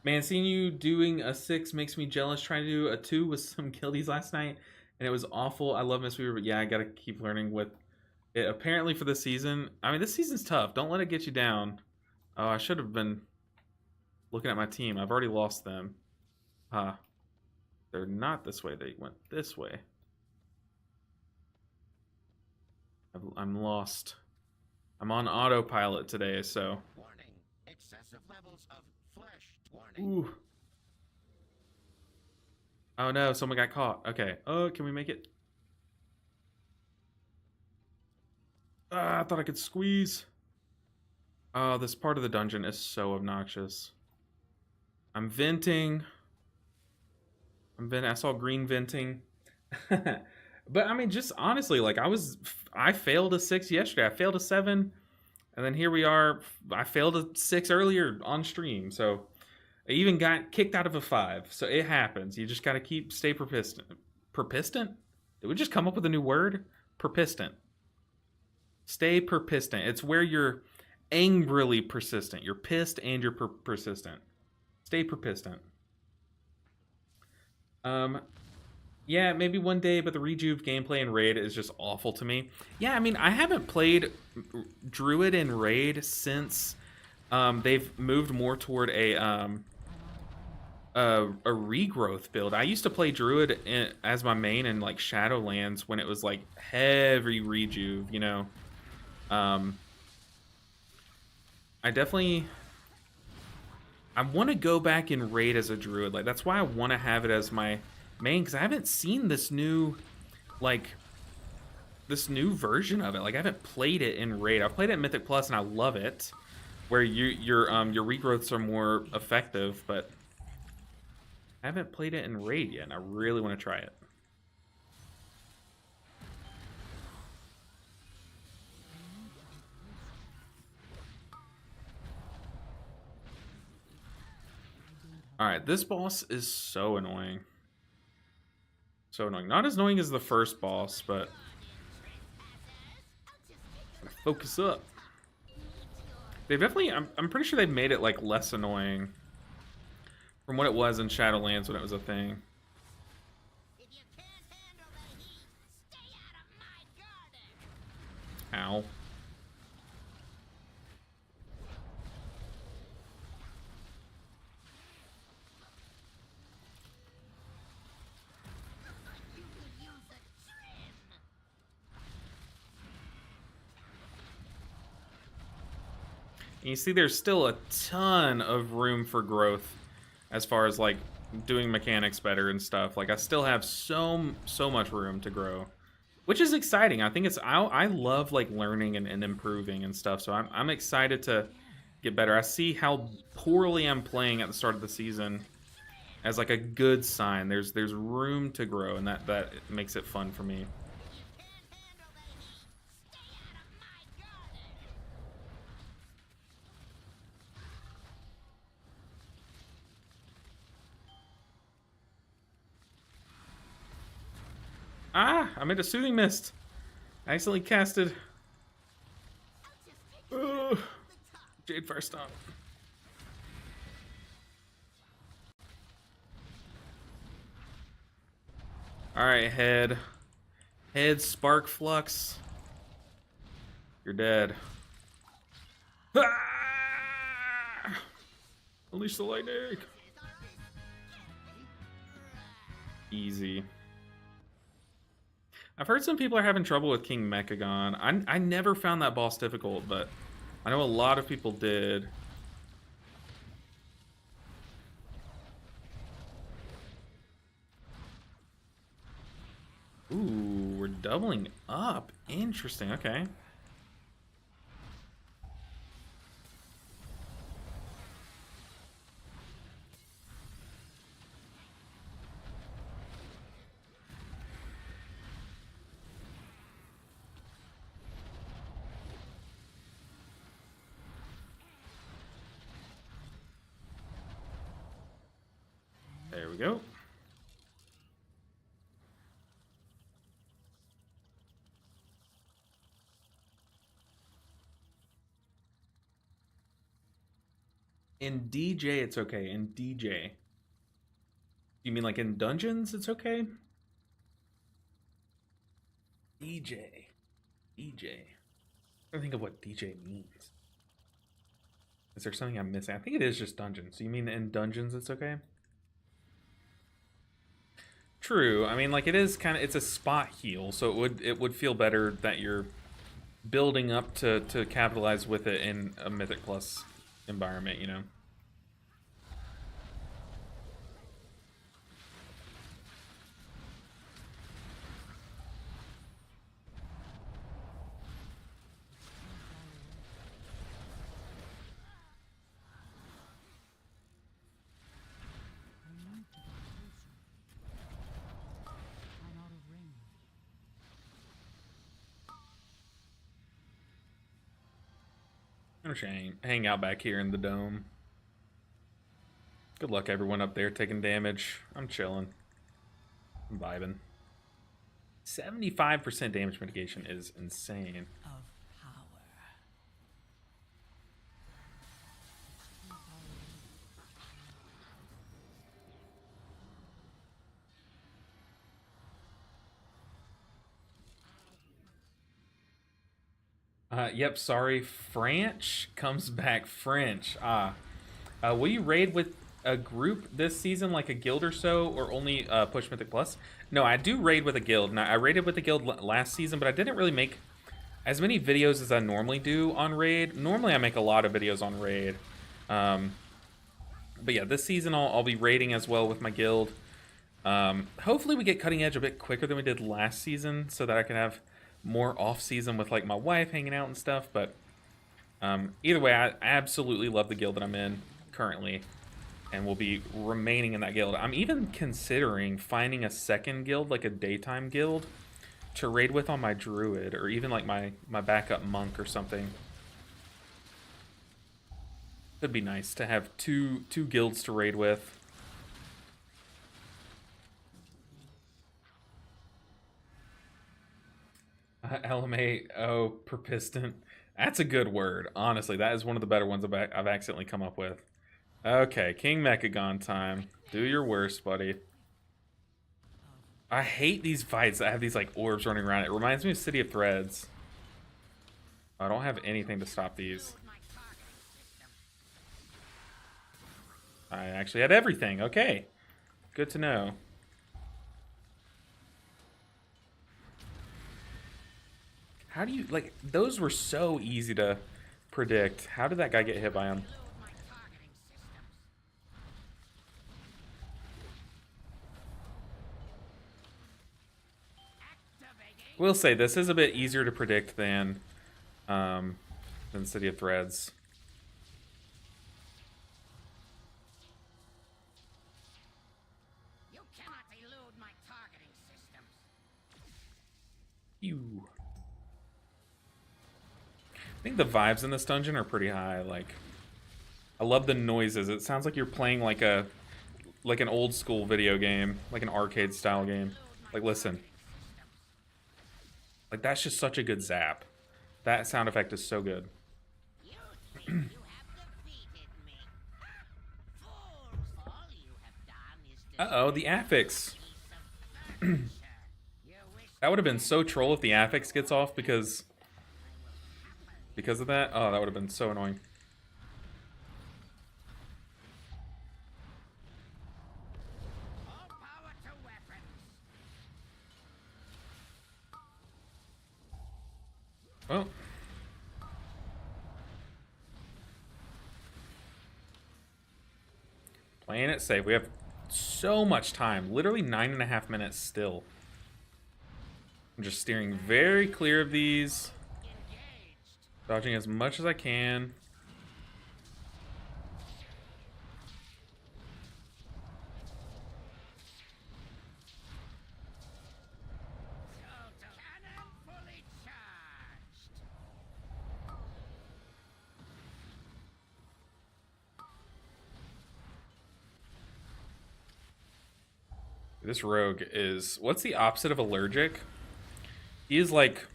Man, seeing you doing a 6 makes me jealous. Trying to do a 2 with some guildies last night, and it was awful. I love Mistweaver, but yeah, I gotta keep learning with it. Apparently for this season, I mean, this season's tough. Don't let it get you down. Oh, I should have been looking at my team. I've already lost them. They're not this way. They went this way. I'm lost. I'm on autopilot today, so. Warning. Excessive levels of flesh. Warning. Ooh. Oh no, someone got caught. Okay. Oh, can we make it? I thought I could squeeze. Oh, this part of the dungeon is so obnoxious. I'm venting. I saw green venting. But I mean, just honestly, like I failed a 6 yesterday. I failed a 7, and then here we are. I failed a 6 earlier on stream, so I even got kicked out of a 5. So it happens. You just got to stay persistent. Persistent? Did we just come up with a new word? Persistent. Stay persistent. It's where you're angrily persistent. You're pissed and you're persistent. Stay persistent. Yeah, maybe one day, but the Rejuve gameplay in Raid is just awful to me. Yeah, I mean, I haven't played Druid in Raid since they've moved more toward a regrowth build. I used to play Druid as my main in like Shadowlands when it was like heavy Rejuve, you know. I want to go back and raid as a druid. Like, that's why I want to have it as my main, because I haven't seen this new version of it. Like, I haven't played it in raid. I've played it in Mythic Plus and I love it, where your regrowths are more effective, but I haven't played it in raid yet, and I really want to try it. Alright, this boss is so annoying. So annoying. Not as annoying as the first boss, but focus up. They've definitely, I'm pretty sure they've made it like less annoying from what it was in Shadowlands when it was a thing. If you can't handle the heat, stay out of my garden. Ow. You see, there's still a ton of room for growth as far as like doing mechanics better and stuff. Like I still have so much room to grow, which is exciting. I think it's I love like learning and improving and stuff. So I'm excited to get better. I see how poorly I'm playing at the start of the season as like a good sign. There's room to grow, and that makes it fun for me. Ah, I made a soothing mist. I accidentally casted Jade Fire Stomp. Alright, head. Head, Spark Flux. You're dead. Ah! Unleash the lightning. Easy. I've heard some people are having trouble with King Mechagon. I never found that boss difficult, but I know a lot of people did. Ooh, we're doubling up. Interesting, okay. There we go. In DJ, it's okay. In DJ. You mean like in dungeons, it's okay? DJ. DJ. I think of what DJ means. Is there something I'm missing? I think it is just dungeons. So you mean in dungeons it's okay? True. I mean, like it is kind of, it's a spot heal, so it would feel better that you're building up to capitalize with it in a Mythic Plus environment, you know. I'm just hang out back here in the dome. Good luck everyone up there taking damage. I'm chilling. I'm vibing. 75% damage mitigation is insane. Yep, sorry. French comes back. French. Will you raid with a group this season, like a guild or so, or only push Mythic Plus? No, I do raid with a guild. Now, I raided with a guild last season, but I didn't really make as many videos as I normally do on raid. Normally, I make a lot of videos on raid. But yeah, this season I'll be raiding as well with my guild. Hopefully, we get cutting edge a bit quicker than we did last season, so that I can have more off season with like my wife hanging out and stuff. But either way, I absolutely love the guild that I'm in currently, and will be remaining in that guild. I'm even considering finding a second guild, like a daytime guild, to raid with on my druid, or even like my backup monk or something. It'd be nice to have two guilds to raid with. LMAO persistent. That's a good word. Honestly, that is one of the better ones I've accidentally come up with. Okay, King Mechagon time. Do your worst, buddy. I hate these fights that have these like orbs running around. It reminds me of City of Threads. I don't have anything to stop these. I actually had everything. Okay. Good to know. How do you, like, those were so easy to predict. How did that guy get hit by him? Elude my targeting systems. Activating. We'll say this is a bit easier to predict than City of Threads. You cannot elude my targeting systems. Ew. I think the vibes in this dungeon are pretty high. Like, I love the noises. It sounds like you're playing like an old school video game, like an arcade style game. Like, listen. Like, that's just such a good zap. That sound effect is so good. You think you have defeated me? Fools! All you have done is Uh-oh, the affix. piece of furniture. You wish That would have been so troll if the affix gets off because of that. Oh, that would have been so annoying. all power to weapons. Well. Playing it safe. We have so much time. Literally 9.5 minutes still. I'm just steering very clear of these. Engaged. Dodging as much as I can. Cannon fully charged. This rogue is... What's the opposite of allergic? He is like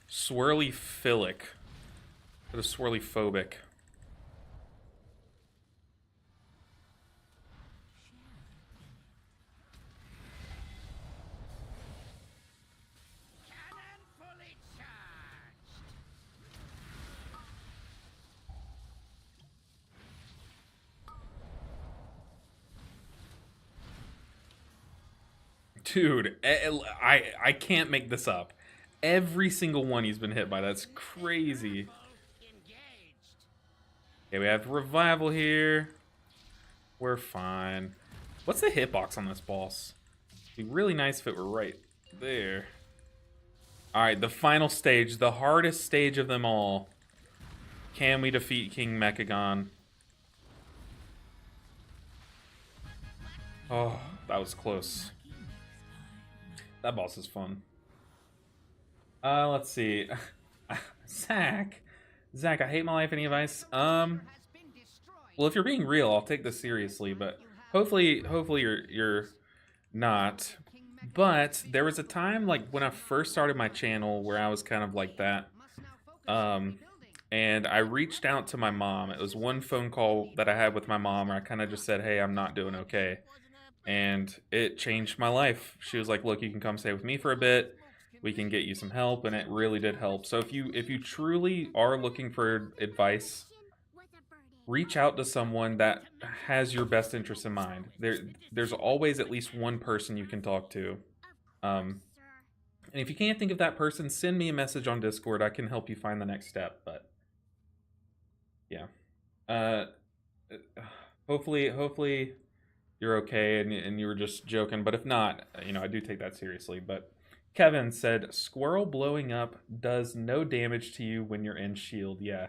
swirly philic. But a swirly phobic. Cannon fully charged. Dude, I can't make this up. Every single one he's been hit by. That's crazy. Engaged. Okay, we have revival here. We're fine. What's the hitbox on this boss? It'd be really nice if it were right there. Alright, the final stage. The hardest stage of them all. Can we defeat King Mechagon? Oh, that was close. That boss is fun. Let's see. Zach, I hate my life. Any advice? Has been destroyed. Well, if you're being real, I'll take this seriously, but hopefully you're not. But there was a time, like, when I first started my channel where I was kind of like that. Must now focus on rebuilding. And I reached out to my mom. It was one phone call that I had with my mom where I kind of just said, hey, I'm not doing okay. And it changed my life. She was like, look, you can come stay with me for a bit. We can get you some help, and it really did help. So if you truly are looking for advice, reach out to someone that has your best interests in mind. There's always at least one person you can talk to. And if you can't think of that person, send me a message on Discord. I can help you find the next step. But yeah, hopefully you're okay and you were just joking. But if not, I do take that seriously. But Kevin said, squirrel blowing up does no damage to you when you're in shield. Yeah.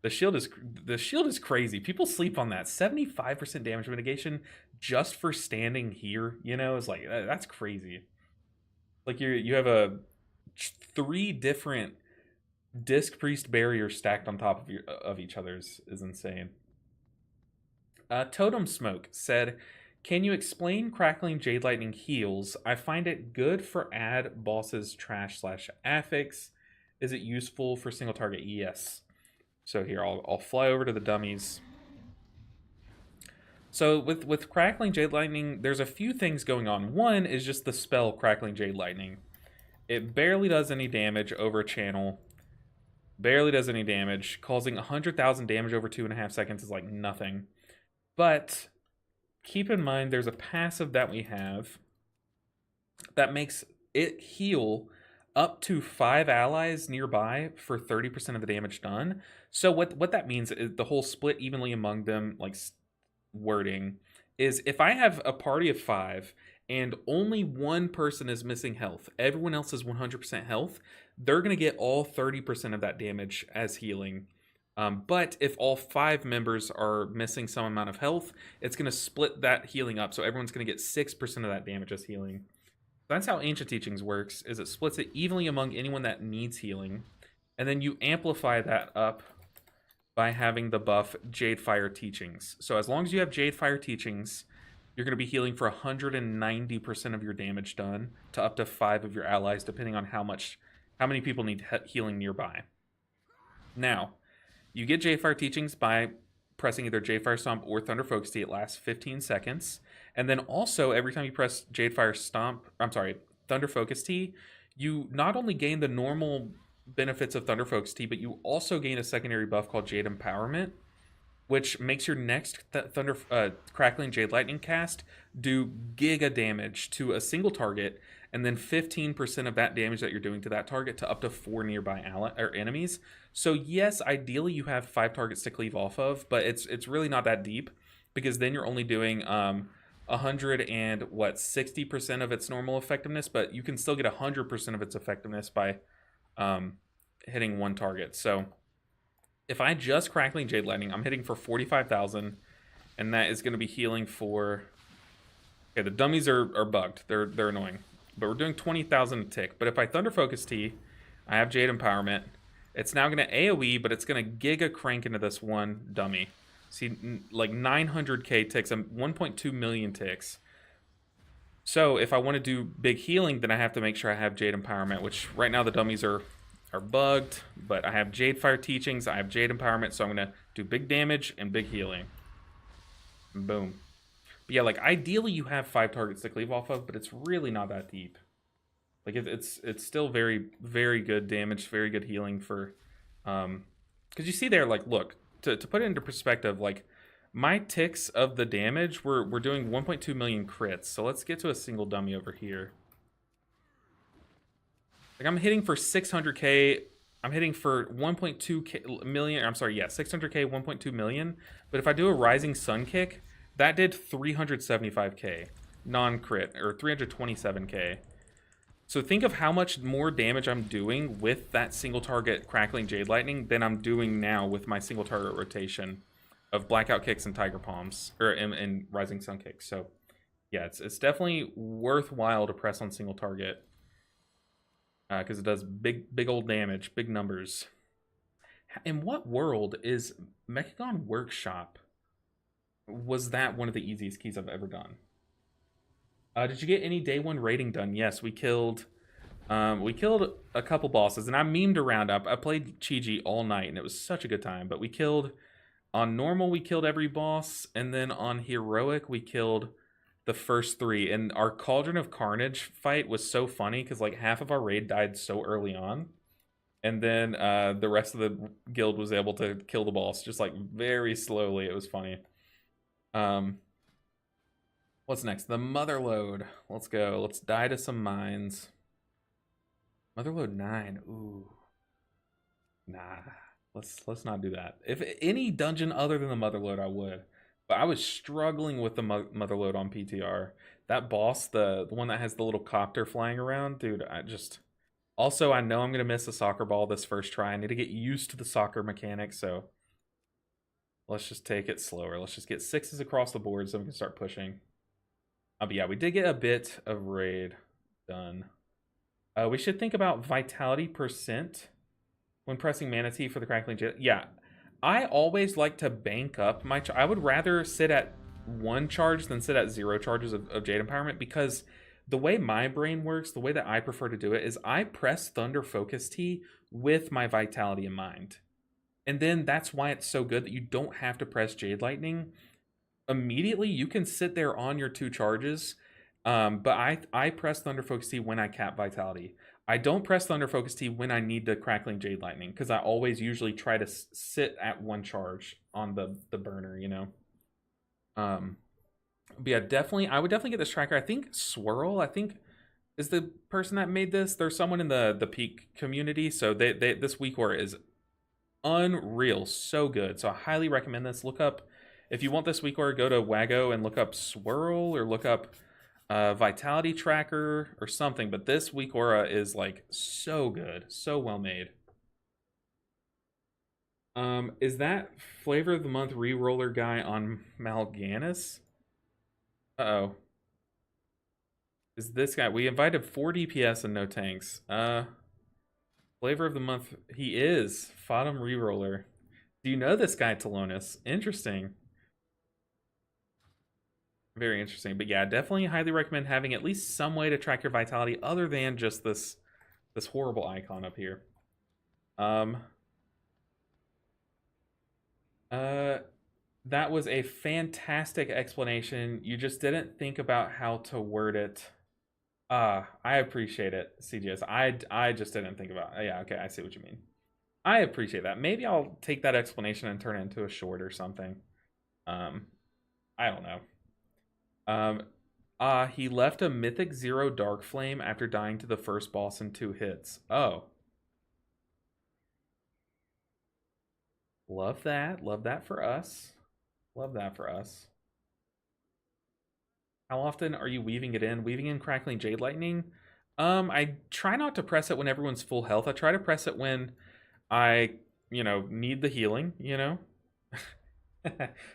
The shield is crazy. People sleep on that. 75% damage mitigation just for standing here, is like, that's crazy. Like you have 3 different Disc Priest barriers stacked on top of each other is insane. Totem Smoke said, can you explain Crackling Jade Lightning heals? I find it good for ad bosses trash/affix. Is it useful for single target? Yes. So here, I'll fly over to the dummies. So with Crackling Jade Lightning, there's a few things going on. One is just the spell Crackling Jade Lightning. It barely does any damage over a channel. Barely does any damage. Causing 100,000 damage over 2.5 seconds is like nothing. But keep in mind, there's a passive that we have that makes it heal up to 5 allies nearby for 30% of the damage done. So what that means is the whole split evenly among them, like wording, is if I have a party of 5 and only one person is missing health, everyone else is 100% health, they're going to get all 30% of that damage as healing. But if all 5 members are missing some amount of health, it's going to split that healing up. So everyone's going to get 6% of that damage as healing. That's how Ancient Teachings works, is it splits it evenly among anyone that needs healing. And then you amplify that up by having the buff Jadefire Teachings. So as long as you have Jadefire Teachings, you're going to be healing for 190% of your damage done to up to 5 of your allies, depending on how many people need healing nearby. Now, you get Jadefire Teachings by pressing either Jadefire Stomp or Thunder Focus Tea. It lasts 15 seconds. And then also, every time you press Thunder Focus Tea, you not only gain the normal benefits of Thunder Focus Tea, but you also gain a secondary buff called Jade Empowerment, which makes your next Crackling Jade Lightning cast do giga damage to a single target, and then 15% of that damage that you're doing to that target to up to 4 nearby enemies. So yes, ideally you have 5 targets to cleave off of, but it's really not that deep, because then you're only doing 60% of its normal effectiveness, but you can still get 100% of its effectiveness by hitting one target. So if I just Crackling Jade Lightning, I'm hitting for 45,000, and that is going to be healing for... Okay, the dummies are bugged. They're annoying. But we're doing 20,000 a tick. But if I Thunder Focus Tea, I have Jade Empowerment. It's now going to AoE, but it's going to Giga Crank into this one dummy. See, like 900k ticks, 1.2 million ticks. So if I want to do big healing, then I have to make sure I have Jade Empowerment, which right now the dummies are bugged, but I have Jadefire Teachings, I have Jade Empowerment, so I'm going to do big damage and big healing. Boom. But yeah, like ideally you have 5 targets to cleave off of, but it's really not that deep. Like it's still very, very good damage, very good healing for... Because you see there, like, look, to put it into perspective, like, my ticks of the damage, we're doing 1.2 million crits. So let's get to a single dummy over here. Like, I'm hitting for 600k. I'm hitting for 1.2 million. I'm sorry, yeah, 600k, 1.2 million. But if I do a Rising Sun Kick, that did 375k non-crit, or 327k. So think of how much more damage I'm doing with that single target Crackling Jade Lightning than I'm doing now with my single target rotation of Blackout Kicks and Tiger Palms, or and Rising Sun Kicks. So yeah, it's definitely worthwhile to press on single target, because it does big old damage, big numbers. In what world is Mechagon Workshop? Was that one of the easiest keys I've ever done? Did you get any day 1 raiding done? Yes, we killed a couple bosses, and I memed around. I played Chi-Ji all night, and it was such a good time. But we killed, on normal, we killed every boss, and then on heroic, we killed the first 3. And our Cauldron of Carnage fight was so funny, because like half of our raid died so early on. And then the rest of the guild was able to kill the boss, just like very slowly. It was funny. What's next? The Motherlode. Let's go. Let's die to some mines. Motherlode 9. Ooh. Nah. Let's not do that. If any dungeon other than the Motherlode, I would. But I was struggling with the Motherlode on PTR. That boss, the one that has the little copter flying around, dude, I just... Also, I know I'm going to miss a soccer ball this first try. I need to get used to the soccer mechanics, so... Let's just take it slower. Let's just get 6s across the board so we can start pushing. But yeah, we did get a bit of raid done. We should think about vitality percent when pressing Mana Tea for the Crackling Jade. Yeah, I always like to bank up my... I would rather sit at 1 charge than sit at 0 charges of Jade Empowerment, because the way my brain works, the way that I prefer to do it, is I press Thunder Focus Tea with my vitality in mind. And then that's why it's so good that you don't have to press Jade Lightning immediately. You can sit there on your 2 charges, but I press Thunder Focus Tea when I cap Vitality. I don't press Thunder Focus Tea when I need the Crackling Jade Lightning, because I always usually try to sit at 1 charge on the burner, you know? But yeah, definitely, I would definitely get this tracker. I think Swirl, is the person that made this. There's someone in the Peak community, so they this weak aura is unreal, so good. So I highly recommend this. Look up, if you want this weak aura, go to Wago and look up Swirl or look up Vitality Tracker or something. But this weak aura is like so good, so well made. Is that flavor of the month re-roller guy on Mal'Ganis? Uh-oh. Is this guy? We invited 4 DPS and no tanks. Flavor of the month. He is Fodum re-roller. Do you know this guy, Talonis? Interesting. Very interesting. But yeah, definitely highly recommend having at least some way to track your vitality other than just this horrible icon up here. That was a fantastic explanation. You just didn't think about how to word it. I appreciate it, CGS. I just didn't think about it. Yeah, okay, I see what you mean. I appreciate that. Maybe I'll take that explanation and turn it into a short or something. I don't know. He left a Mythic 0 Dark Flame after dying to the first boss in 2 hits. Oh. Love that. Love that for us. Love that for us. How often are you weaving it in? Weaving in Crackling Jade Lightning? I try not to press it when everyone's full health. I try to press it when I, need the healing,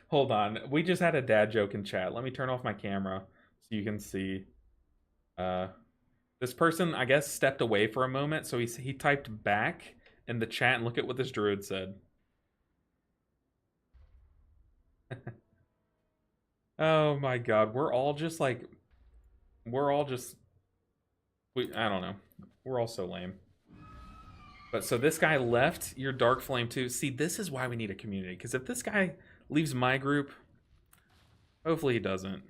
Hold on. We just had a dad joke in chat. Let me turn off my camera so you can see. This person, I guess, stepped away for a moment, so he typed back in the chat, and look at what this druid said. Oh my god, we're all just I don't know. We're all so lame. But so this guy left your Dark Flame too. See, this is why we need a community, because if this guy leaves my group, hopefully he doesn't.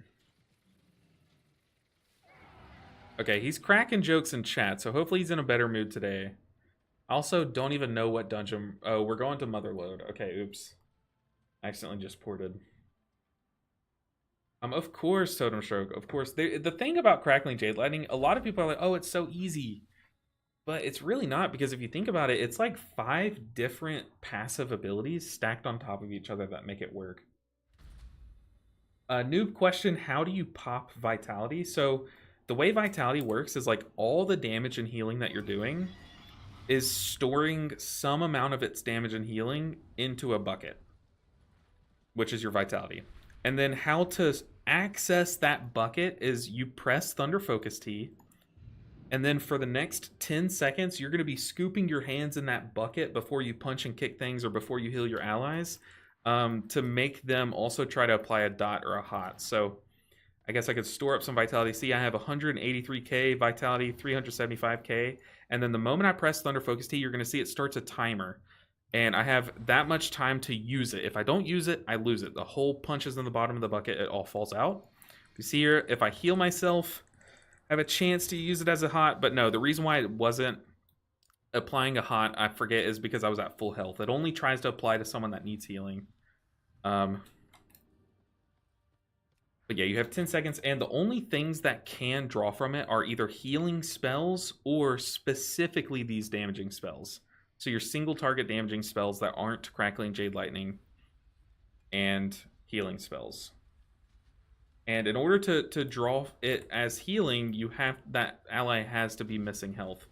Okay, he's cracking jokes in chat, so hopefully he's in a better mood today. Also, don't even know what dungeon. Oh, we're going to Motherlode. Okay, oops. I accidentally just ported. Of course, Totem Stroke. Of course. The thing about Crackling Jade Lightning, a lot of people are like, oh, it's so easy. But it's really not, because if you think about it, it's like 5 different passive abilities stacked on top of each other that make it work. Noob question, how do you pop Vitality? So the way Vitality works is like all the damage and healing that you're doing is storing some amount of its damage and healing into a bucket, which is your Vitality. And then how to access that bucket is you press Thunder Focus T, and then for the next 10 seconds, you're going to be scooping your hands in that bucket before you punch and kick things or before you heal your allies, to make them also try to apply a dot or a hot. So I guess I could store up some Vitality. See, I have 183k Vitality, 375k, and then the moment I press Thunder Focus T, you're going to see it starts a timer. And I have that much time to use it. If I don't use it, I lose it. The hole punches in the bottom of the bucket, it all falls out. You see here, if I heal myself, I have a chance to use it as a hot. But no, the reason why it wasn't applying a hot, I forget, is because I was at full health. It only tries to apply to someone that needs healing. But yeah, you have 10 seconds, and the only things that can draw from it are either healing spells or specifically these damaging spells. So your single target damaging spells that aren't Crackling Jade Lightning and healing spells. And in order to draw it as healing, that ally has to be missing health.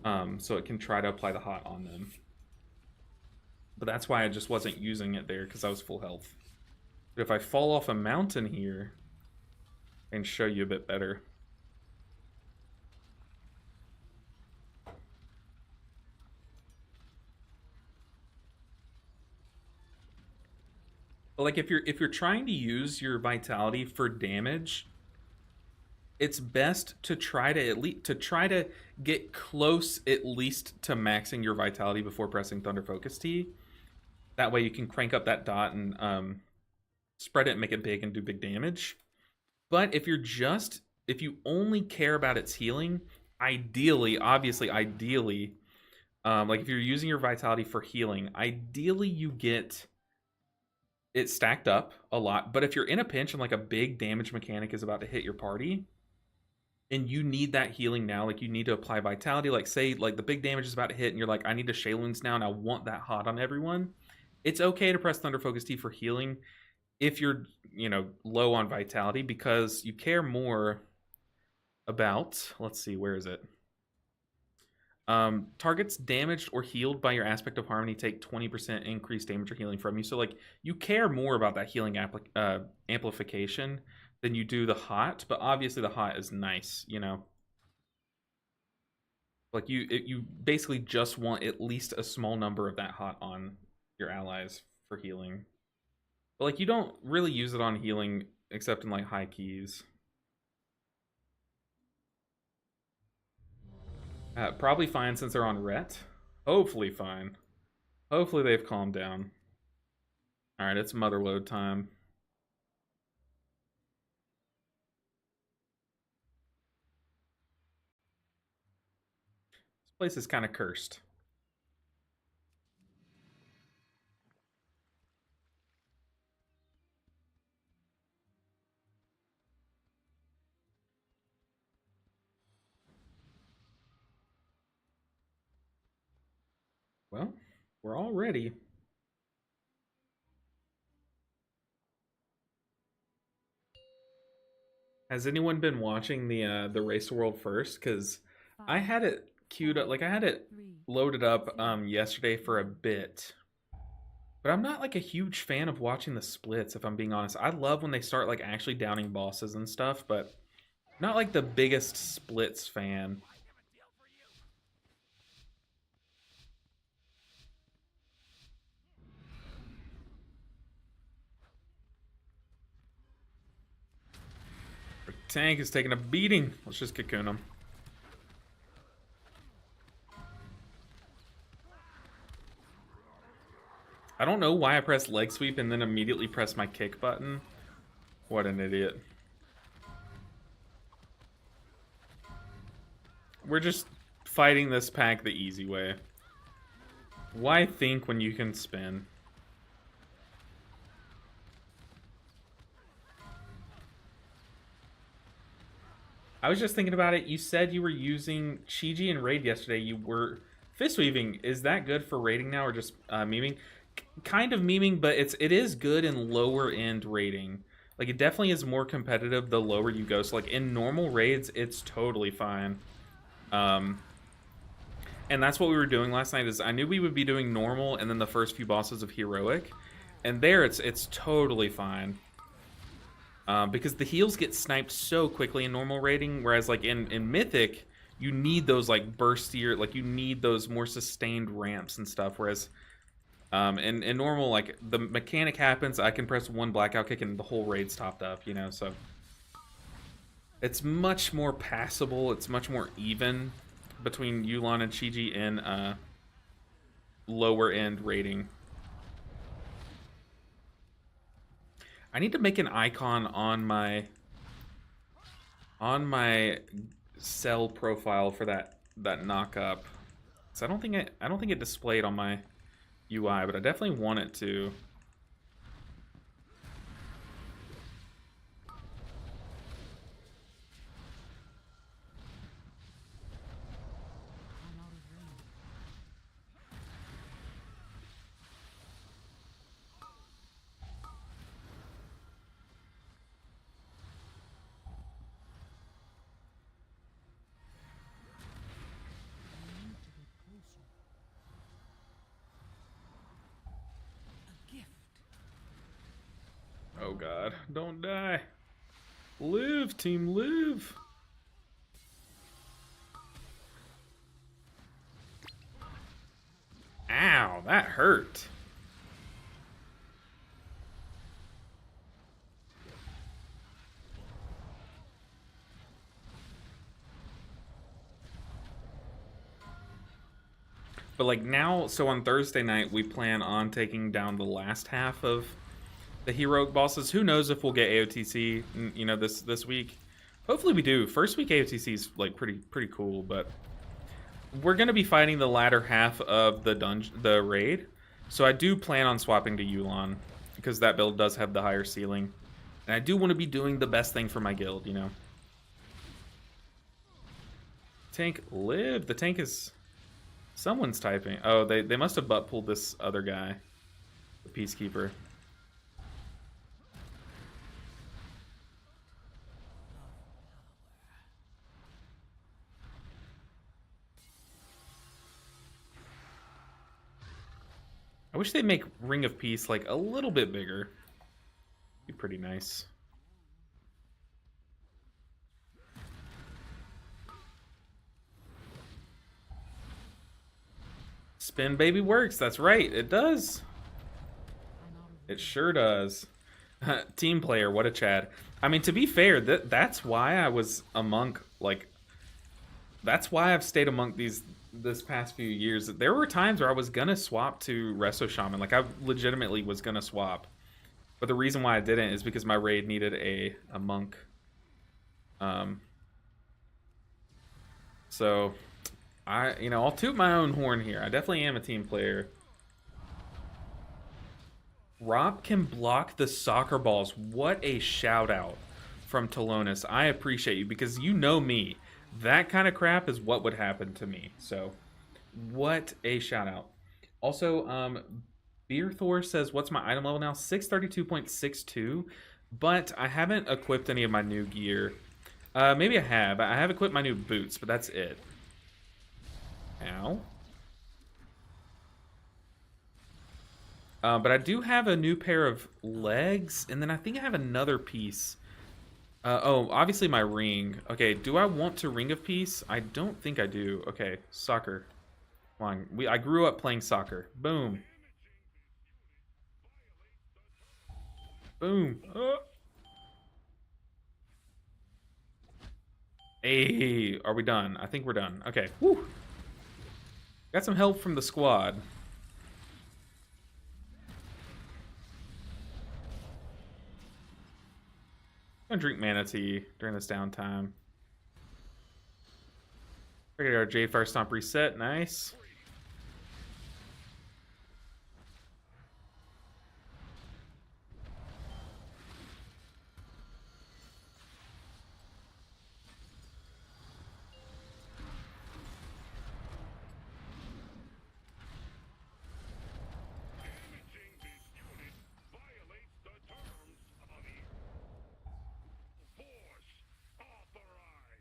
So it can try to apply the hot on them. But that's why I just wasn't using it there, because I was full health. But if I fall off a mountain here, I can show you a bit better. Like if you're trying to use your Vitality for damage, it's best to try to get close at least to maxing your Vitality before pressing Thunder Focus T. That way you can crank up that dot and spread it and make it big and do big damage. But if you only care about its healing, ideally, like if you're using your Vitality for healing, ideally you get it stacked up a lot. But if you're in a pinch and like a big damage mechanic is about to hit your party, and you need that healing now, like you need to apply vitality, like say like the big damage is about to hit and you're like, I need to Shaylun's now and I want that hot on everyone, it's okay to press Thunder Focus Tea for healing if you're, you know, low on vitality, because you care more about, let's see, where is it? Targets damaged or healed by your Aspect of Harmony take 20% increased damage or healing from you. So like you care more about that healing amplification than you do the hot, but obviously the hot is nice, you know. Like you basically just want at least a small number of that hot on your allies for healing. But like you don't really use it on healing except in like high keys. Probably fine since they're on Ret. Hopefully fine. Hopefully they've calmed down. Alright, it's motherload time. This place is kind of cursed. Well, we're all ready. Has anyone been watching the Race World first? Because I had it queued up, like I had it loaded up yesterday for a bit. But I'm not like a huge fan of watching the splits, if I'm being honest. I love when they start like actually downing bosses and stuff, but not like the biggest splits fan. Our tank is taking a beating. Let's just cocoon him. I don't know why I pressed leg sweep and then immediately pressed my kick button. What an idiot. We're just fighting this pack the easy way. Why think when you can spin? I was just thinking about it. You said you were using Chi-Ji and Raid yesterday. You were fist weaving. Is that good for raiding now or just memeing? Kind of memeing, but it is good in lower end raiding. Like it definitely is more competitive the lower you go. So like in normal raids, it's totally fine. And that's what we were doing last night. Is I knew we would be doing normal and then the first few bosses of heroic, and there it's totally fine. Because the heals get sniped so quickly in normal raiding, whereas like in mythic, you need those like burstier, like you need those more sustained ramps and stuff. Whereas in normal, like the mechanic happens, I can press one blackout kick and the whole raid's topped up, you know. So it's much more passable. It's much more even between Yu'lon and Chi-Ji in lower end raiding. I need to make an icon on my cell profile for that knock up. So I don't think it displayed on my UI, but I definitely want it to. Oh god, don't die. Live, team, live. Ow, that hurt. But like now, so on Thursday night, we plan on taking down the last half of the heroic bosses. Who knows if we'll get AOTC, you know, this week. Hopefully we do. First week AOTC is like pretty cool, but we're gonna be fighting the latter half of the raid. So I do plan on swapping to Yu'lon because that build does have the higher ceiling, and I do want to be doing the best thing for my guild, you know. Tank live. The tank is... Someone's typing. Oh, they must have butt pulled this other guy. The Peacekeeper. I wish they'd make Ring of Peace like a little bit bigger. Be pretty nice. Spin baby works. That's right. It does. It sure does. Team player, what a Chad. I mean, to be fair, that's why I was a monk. Like, that's why I've stayed a monk this past few years. There were times where I was gonna swap to Resto Shaman. Like, I legitimately was gonna swap. But the reason why I didn't is because my raid needed a monk. So, I'll toot my own horn here. I definitely am a team player. Rob can block the soccer balls. What a shout out from Talonis. I appreciate you because you know me. That kind of crap is what would happen to me. So, what a shout out. Also, Beer Thor says, what's my item level now? 632.62. But I haven't equipped any of my new gear. Maybe I have. I have equipped my new boots, but that's it. Ow. But I do have a new pair of legs, and then I think I have another piece. Oh, obviously my ring. Okay, do I want to Ring of Peace? I don't think I do. Okay, soccer. Come on. I grew up playing soccer. Boom. Boom. Oh. Hey, are we done? I think we're done. Okay. Woo. Got some help from the squad. I'm gonna drink mana tea during this downtime. We're gonna get our Jade Fire Stomp reset. Nice.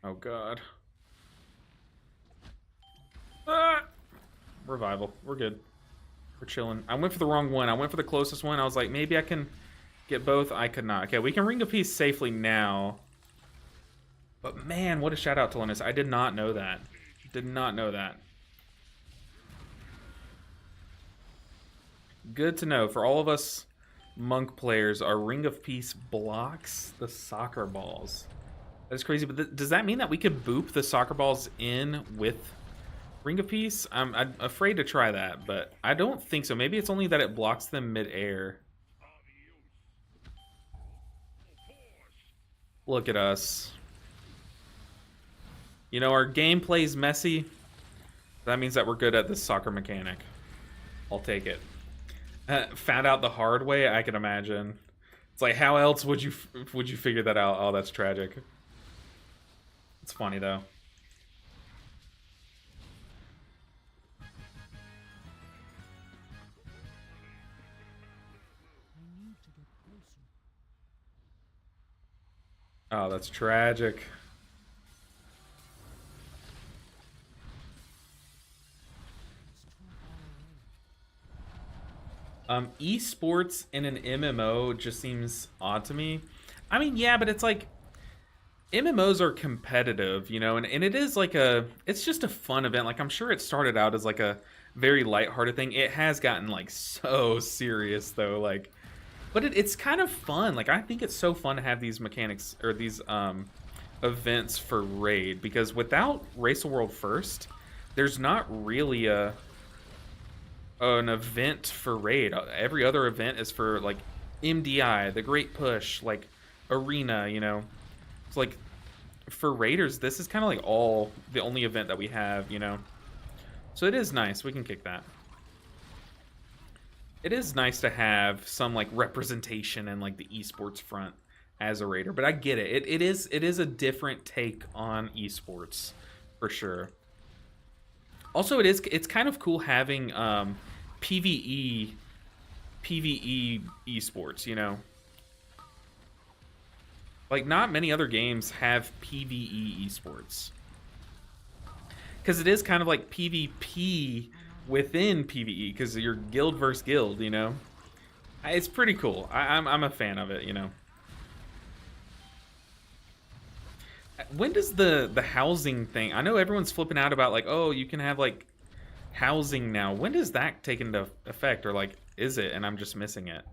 Oh god. Ah! Revival. We're good. We're chilling. I went for the wrong one. I went for the closest one. I was like, maybe I can get both. I could not. Okay, we can Ring of Peace safely now. But man, what a shout out to Linus. I did not know that. Did not know that. Good to know. For all of us monk players, our Ring of Peace blocks the soccer balls. That's crazy, but does that mean that we could boop the soccer balls in with Ring of Peace? I'm afraid to try that, but I don't think so. Maybe it's only that it blocks them mid-air. Look at us. You know, our gameplay's messy. That means that we're good at this soccer mechanic. I'll take it. Found out the hard way, I can imagine. It's like, how else would you figure that out? Oh, that's tragic. It's funny though. Oh, that's tragic. Esports in an MMO just seems odd to me. I mean, yeah, but it's like MMOs are competitive, you know, and it is like it's just a fun event. Like, I'm sure it started out as like a very lighthearted thing. It has gotten like so serious though, like, but it's kind of fun. Like, I think it's so fun to have these mechanics or these events for raid, because without Race the World First, there's not really an event for raid. Every other event is for like MDI, the Great Push, like Arena, you know. It's like for raiders, this is kind of like the only event that we have, you know. So it is nice. We can kick that. It is nice to have some like representation in like the esports front as a raider, but I get it. It is a different take on esports for sure. Also, it's kind of cool having PvE esports, you know? Like, not many other games have PvE esports. Because it is kind of like PvP within PvE, because you're guild versus guild, you know? It's pretty cool. I'm a fan of it, you know? When does the housing thing... I know everyone's flipping out about, like, oh, you can have, like, housing now. When does that take into effect? Or, like, is it? And I'm just missing it.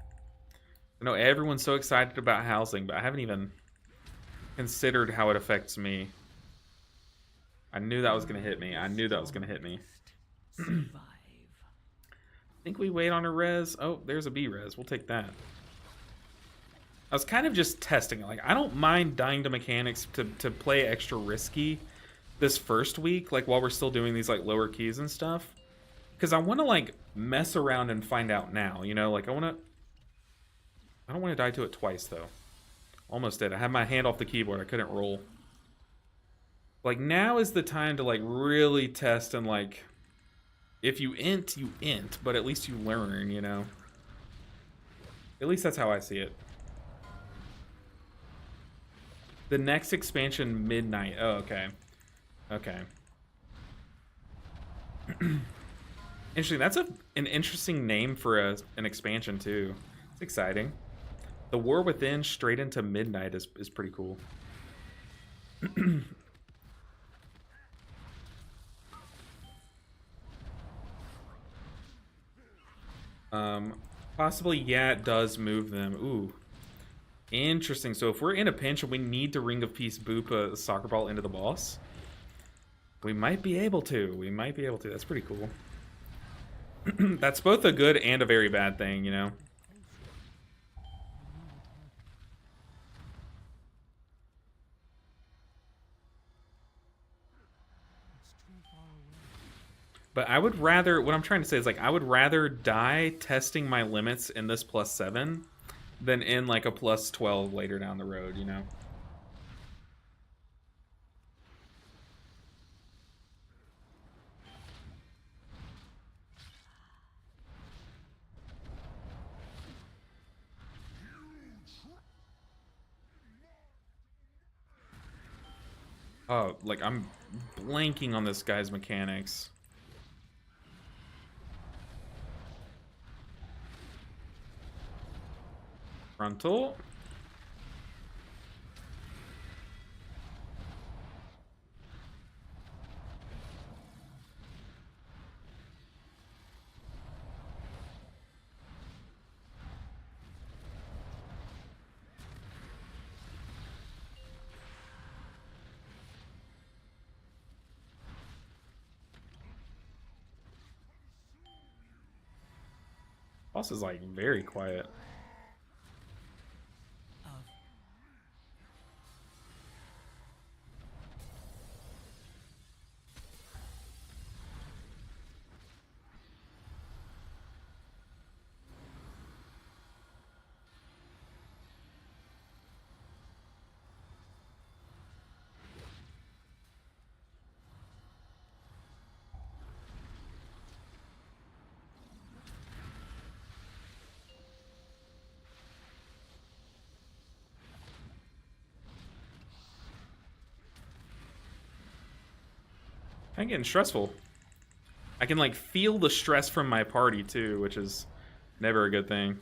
I know everyone's so excited about housing, but I haven't even considered how it affects me. I knew that was going to hit me. I knew that was going to hit me. I think we wait on a res. Oh, there's a B res. We'll take that. I was kind of just testing it. Like, I don't mind dying to mechanics to play extra risky this first week, like, while we're still doing these, like, lower keys and stuff. Because I want to, like, mess around and find out now, you know? Like, I don't want to die to it twice, though. Almost did. I had my hand off the keyboard. I couldn't roll. Like, now is the time to, like, really test and, like... If you int, you int, but at least you learn, you know? At least that's how I see it. The next expansion, Midnight. Oh, okay. Okay. Interesting. That's an interesting name for an expansion, too. It's exciting. The War Within straight into Midnight is pretty cool. Possibly, yeah, it does move them. Ooh. Interesting. So if we're in a pinch and we need to Ring of Peace boop a soccer ball into the boss, we might be able to. We might be able to. That's pretty cool. That's both a good and a very bad thing, you know? But I would rather, what I'm trying to say is, like, I would rather die testing my limits in this +7 than in, like, a +12 later down the road, you know? Oh, like, I'm blanking on this guy's mechanics. Frontal. Boss is, like, very quiet. I'm getting stressful. I can, like, feel the stress from my party, too, which is never a good thing.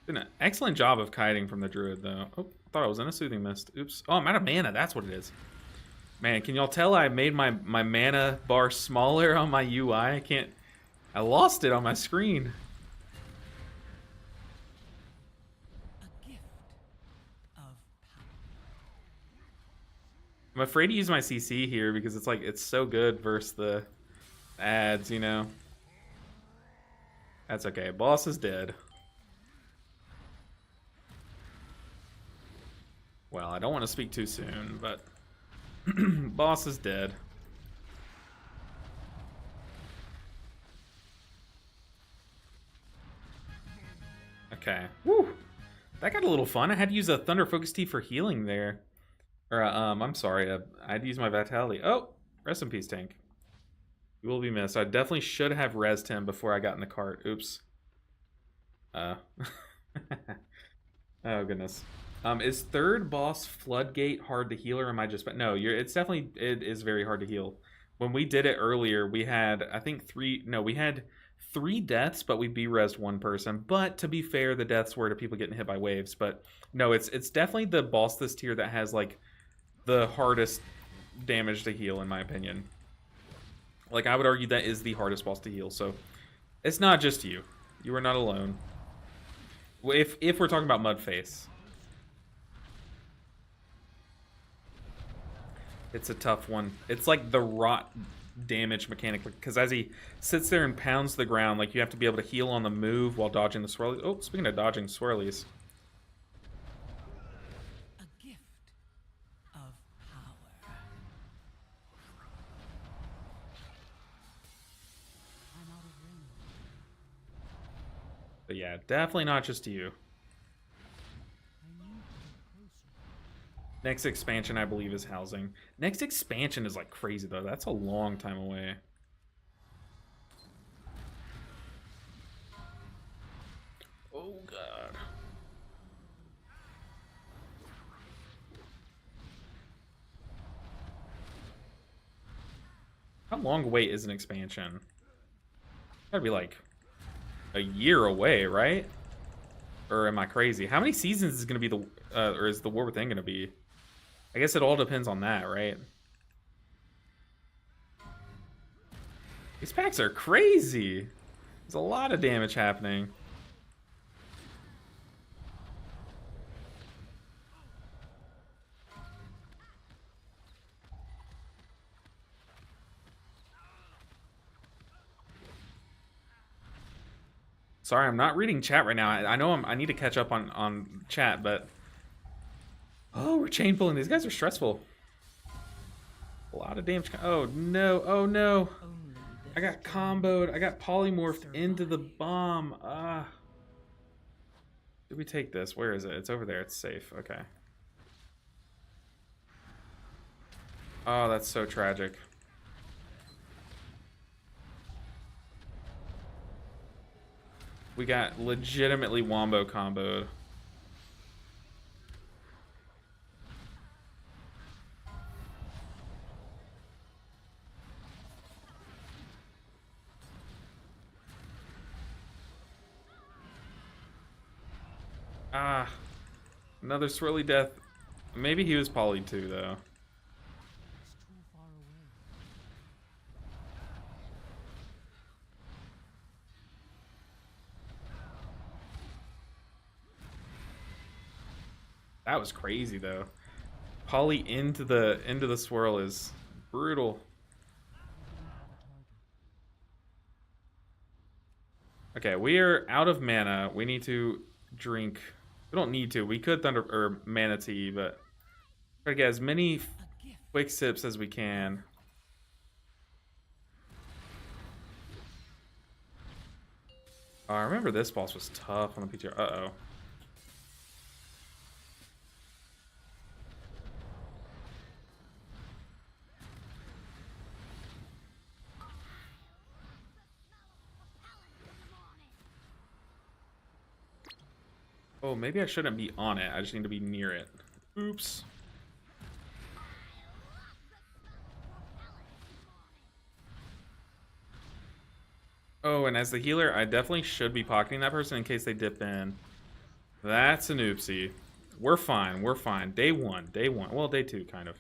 Did an excellent job of kiting from the druid, though. Oh, thought I was in a soothing mist. Oops. Oh, I'm out of mana. That's what it is. Man, can y'all tell I made my mana bar smaller on my UI? I can't... I lost it on my screen. A gift of power. I'm afraid to use my CC here because it's like, it's so good versus the ads, you know? That's okay. Boss is dead. Well, I don't want to speak too soon, but... Boss is dead. That got a little fun. I had to use a Thunder Focus Tea for healing there. Or, I'm sorry. I had to use my Vitality. Oh, rest in peace, tank. You will be missed. I definitely should have rezzed him before I got in the cart. Oops. Oh, goodness. Is third boss Floodgate hard to heal, or am I just... No, it's definitely... It is very hard to heal. When we did it earlier, we had, I think, we had 3 deaths, but we B-rezzed 1 person. But to be fair, the deaths were to people getting hit by waves. But no, it's definitely the boss this tier that has, like, the hardest damage to heal, in my opinion. Like, I would argue that is the hardest boss to heal, so it's not just you. You are not alone. If we're talking about Mudface. It's a tough one. It's like the rot damage mechanic, because as he sits there and pounds the ground, like, you have to be able to heal on the move while dodging the swirlies. Oh, speaking of dodging swirlies. A gift of power. I'm out of range. But yeah, definitely not just you. I need to get closer. Next expansion, I believe, is housing. Next expansion is like crazy, though. That's a long time away. Oh, God. How long away is an expansion? Gotta be like a year away, right? Or am I crazy? How many seasons is gonna be the or is the War Within gonna be? I guess it all depends on that, right? These packs are crazy. There's a lot of damage happening. Sorry, I'm not reading chat right now. I know I need to catch up on chat, but... Oh, we're chain pulling. These guys are stressful. A lot of damage. Oh, no. Oh, no. I got comboed. I got polymorphed into the bomb. Did we take this? Where is it? It's over there. It's safe. Okay. Oh, that's so tragic. We got legitimately wombo comboed. Ah, another swirly death. Maybe he was poly too, though. It's too far away. That was crazy, though. Poly into the swirl is brutal. Okay, we are out of mana. We need to drink. We don't need to. We could thunder or mana tea, but try to get as many quick sips as we can. Oh, I remember this boss was tough on the PTR. Uh-oh. Oh, maybe I shouldn't be on it. I just need to be near it. Oops. Oh, and as the healer, I definitely should be pocketing that person in case they dip in. That's an oopsie. We're fine. We're fine. Day one. Day one. Well, day two, kind of.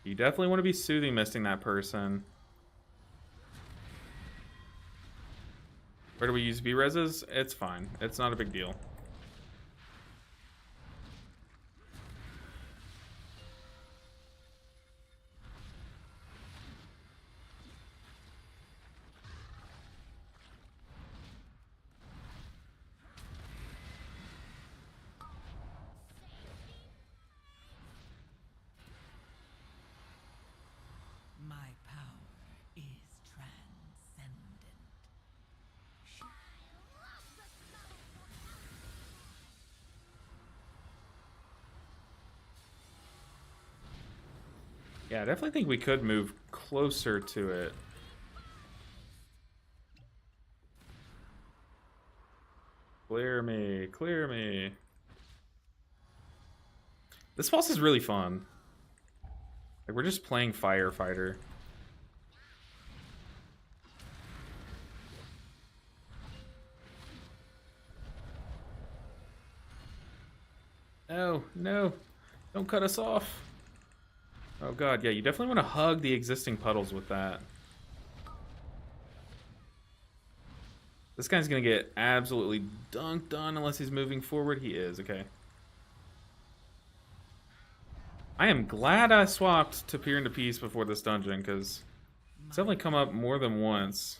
You definitely want to be soothing misting that person. Where do we use B-reses? It's fine. It's not a big deal. My power is transcendent. Yeah, I definitely think we could move closer to it. Clear me, clear me. This boss is really fun. Like, we're just playing firefighter. No, no. Don't cut us off. Oh god, yeah, you definitely want to hug the existing puddles with that. This guy's gonna get absolutely dunked on unless he's moving forward. He is, okay. I am glad I swapped to Peer into Peace before this dungeon, because it's definitely come up more than once.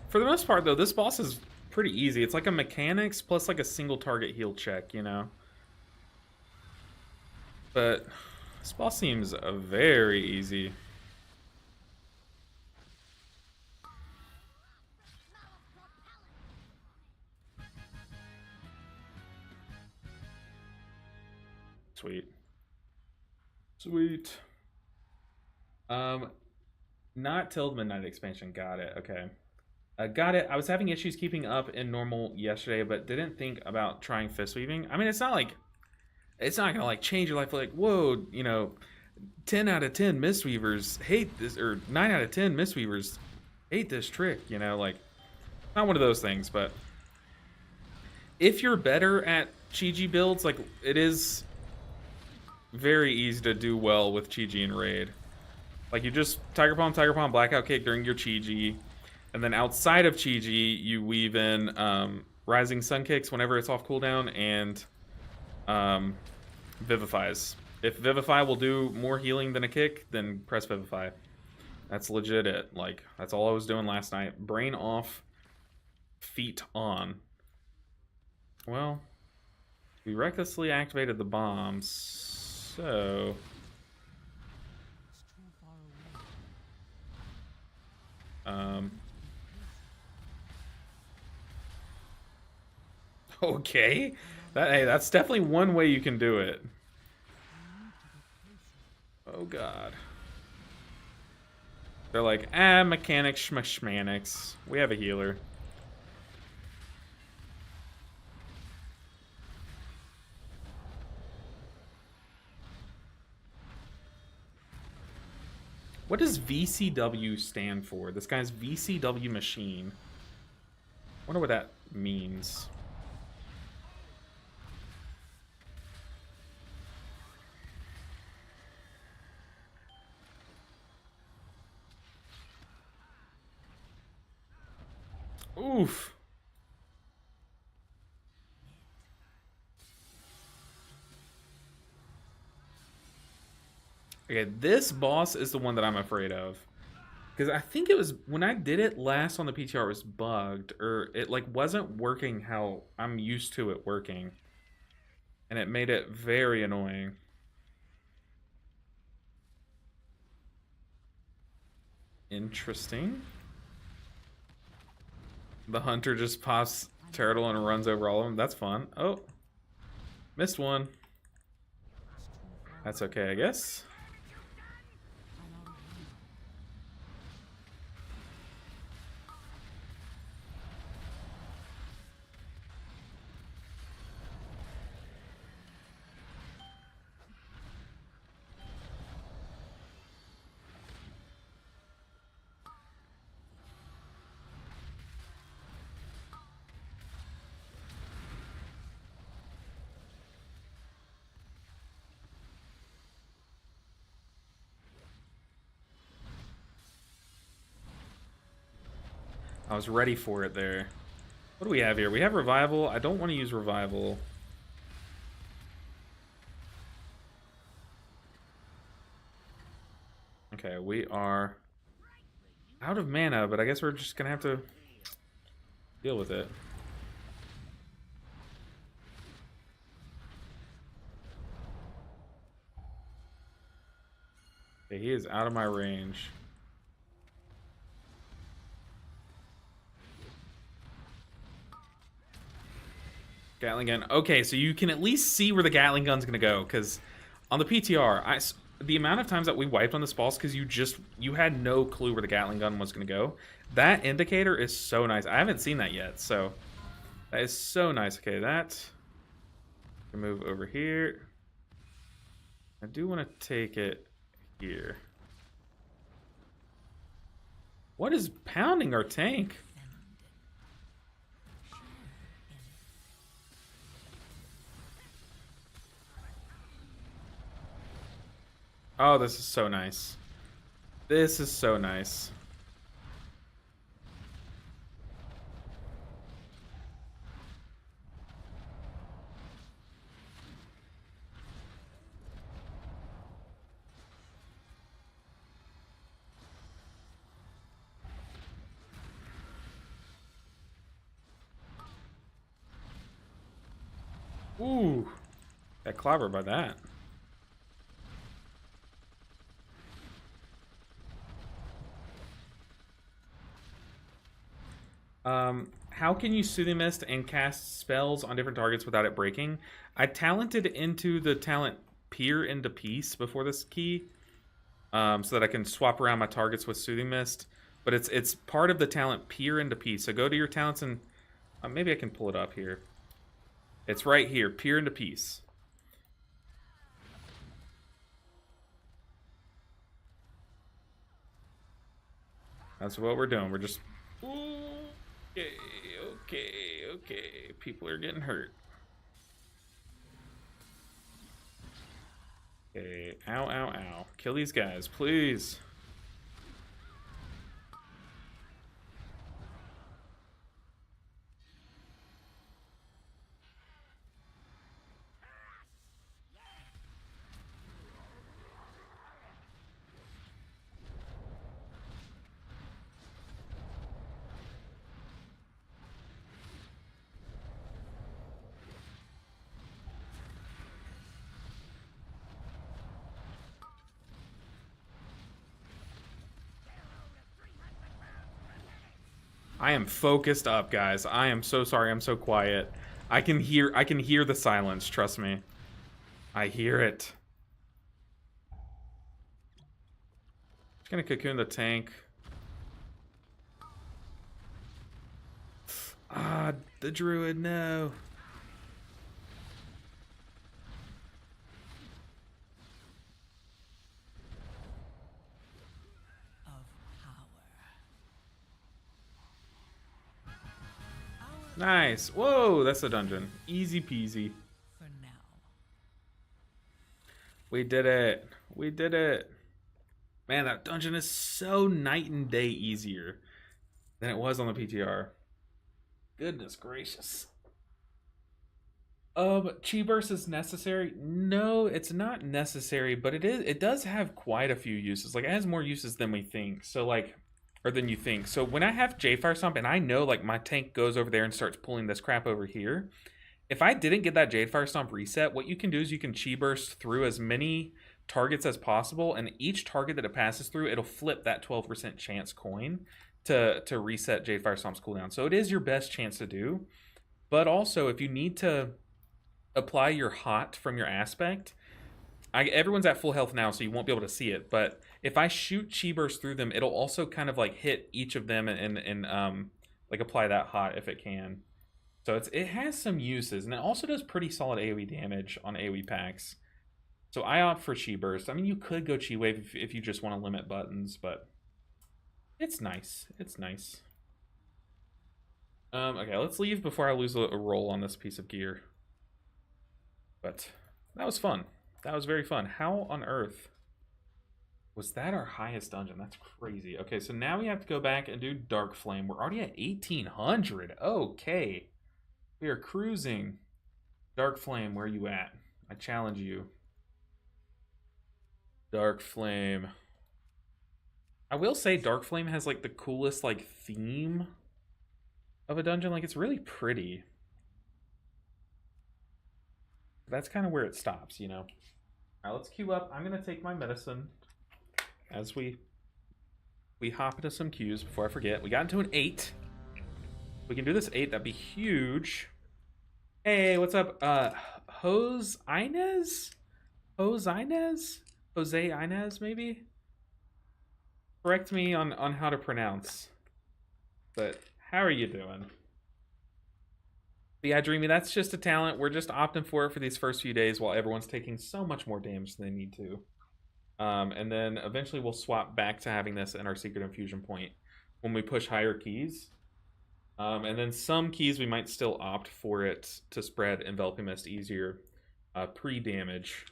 For the most part, though, this boss is pretty easy. It's like a mechanics plus like a single target heal check, you know? But this boss seems very easy. Sweet. Sweet. Not Tilled Midnight expansion. Got it. Okay. Got it. I was having issues keeping up in normal yesterday, but didn't think about trying fist weaving. I mean, it's not gonna like change your life. Like, whoa, you know, 10 out of 10 Mistweavers hate this, or 9 out of 10 Mistweavers hate this trick. You know, like, not one of those things. But if you're better at Chi-Ji builds, like, it is very easy to do well with Chi-Ji and Raid. Like, you just Tiger Palm, Blackout Kick during your Chi-Ji. And then outside of Chi-Ji, you weave in Rising Sun Kicks whenever it's off cooldown, and Vivifies. If Vivify will do more healing than a kick, then press Vivify. That's legit it. Like, that's all I was doing last night. Brain off, feet on. Well, we recklessly activated the bombs, so... Okay. Hey, that's definitely one way you can do it. Oh god. They're like, mechanics, schmanics. We have a healer. What does VCW stand for? This guy's VCW machine. Wonder what that means. Oof. Okay, this boss is the one that I'm afraid of. Because I think it was, when I did it last on the PTR, it was bugged. Or it, like, wasn't working how I'm used to it working. And it made it very annoying. Interesting. The hunter just pops turtle and runs over all of them. That's fun. Oh. Missed one. That's okay, I guess. I was ready for it there. What do we have here? We have Revival. I don't want to use Revival. Okay, we are out of mana, but I guess we're just going to have to deal with it. Okay, he is out of my range. Gatling gun. Okay, so you can at least see where the Gatling gun's gonna go, because on the PTR, the amount of times that we wiped on this boss because you had no clue where the Gatling gun was gonna go. That indicator is so nice. I haven't seen that yet, so that is so nice. Okay, that move over here. I do want to take it here. What is pounding our tank? Oh, this is so nice. This is so nice. Ooh, got clobbered by that. How can you Soothing Mist and cast spells on different targets without it breaking? I talented into the talent Peer into Peace before this key, so that I can swap around my targets with Soothing Mist. But it's part of the talent Peer into Peace. So go to your talents and maybe I can pull it up here. It's right here, Peer into Peace. That's what we're doing. We're just... Okay. People are getting hurt. Okay, ow. Kill these guys, please. I am focused up, guys. I am so sorry. I'm so quiet. I can hear the silence, trust me. I hear it. Just gonna cocoon the tank. Ah, the druid, no. Nice. Whoa, that's a dungeon. Easy peasy. For now. We did it. We did it. Man, that dungeon is so night and day easier than it was on the PTR. Goodness gracious. Chi burst is necessary? No, it's not necessary, but it does have quite a few uses. Like, it has more uses than we think. So, like, or than you think. So when I have J-Fire Stomp and I know like my tank goes over there and starts pulling this crap over here, if I didn't get that Jade Fire Stomp reset, what you can do is you can Chi Burst through as many targets as possible, and each target that it passes through, it'll flip that 12% chance coin to reset Jade Fire Stomp's cooldown. So it is your best chance to do. But also, if you need to apply your hot from your aspect, everyone's at full health now, so you won't be able to see it, but if I shoot Chi Burst through them, it'll also kind of like hit each of them and like apply that hot if it can. So it has some uses, and it also does pretty solid AoE damage on AoE packs. So I opt for Chi Burst. I mean, you could go Chi Wave if you just want to limit buttons, but it's nice. It's nice. Okay, let's leave before I lose a roll on this piece of gear. But that was fun. That was very fun. How on earth was that our highest dungeon? That's crazy. Okay, so now we have to go back and do Dark Flame. We're already at 1800. Okay. We are cruising. Dark Flame, where are you at? I challenge you. Dark Flame. I will say Dark Flame has like the coolest like theme of a dungeon. Like, it's really pretty. That's kind of where it stops, you know. All right, let's queue up. I'm going to take my medicine. as we hop into some queues before I forget. We got into an 8. We can do this 8. That'd be huge. Hey, what's up? Jose Inez? Jose Inez, maybe? Correct me on how to pronounce. But how are you doing? But yeah, Dreamy, that's just a talent. We're just opting for it for these first few days while everyone's taking so much more damage than they need to. And then eventually we'll swap back to having this in our secret infusion point when we push higher keys. And then some keys we might still opt for it to spread Enveloping Mist easier pre-damage.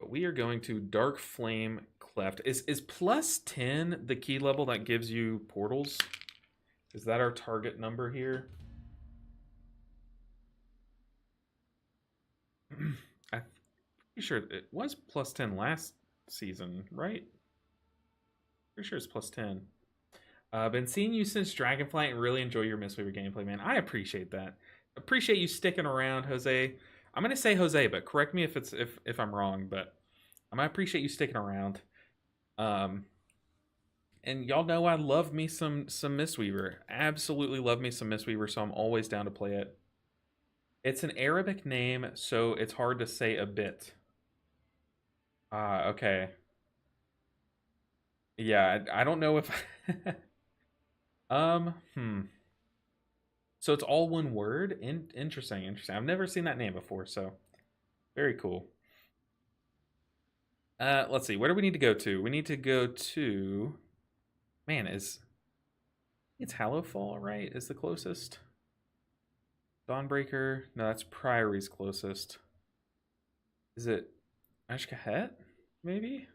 But we are going to Dark Flame Cleft. Is plus 10 the key level that gives you portals? Is that our target number here? I'm pretty sure it was plus 10 last season, right? Pretty sure it's plus 10. Been seeing you since Dragonflight and really enjoy your Mistweaver gameplay, man. I appreciate that. Appreciate you sticking around, Jose. I'm gonna say Jose, but correct me if I'm wrong. But I'm gonna appreciate you sticking around. And y'all know I love me some Mistweaver. Absolutely love me some Mistweaver, so I'm always down to play it. It's an Arabic name, so it's hard to say a bit. Okay. Yeah, I don't know if So it's all one word? Interesting. I've never seen that name before, so very cool. Let's see. Where do we need to go to? We need to go to... Man, it's Hallowfall, right? Is the closest. Dawnbreaker. No, that's Priory's closest. Is it Ashkahet? Maybe?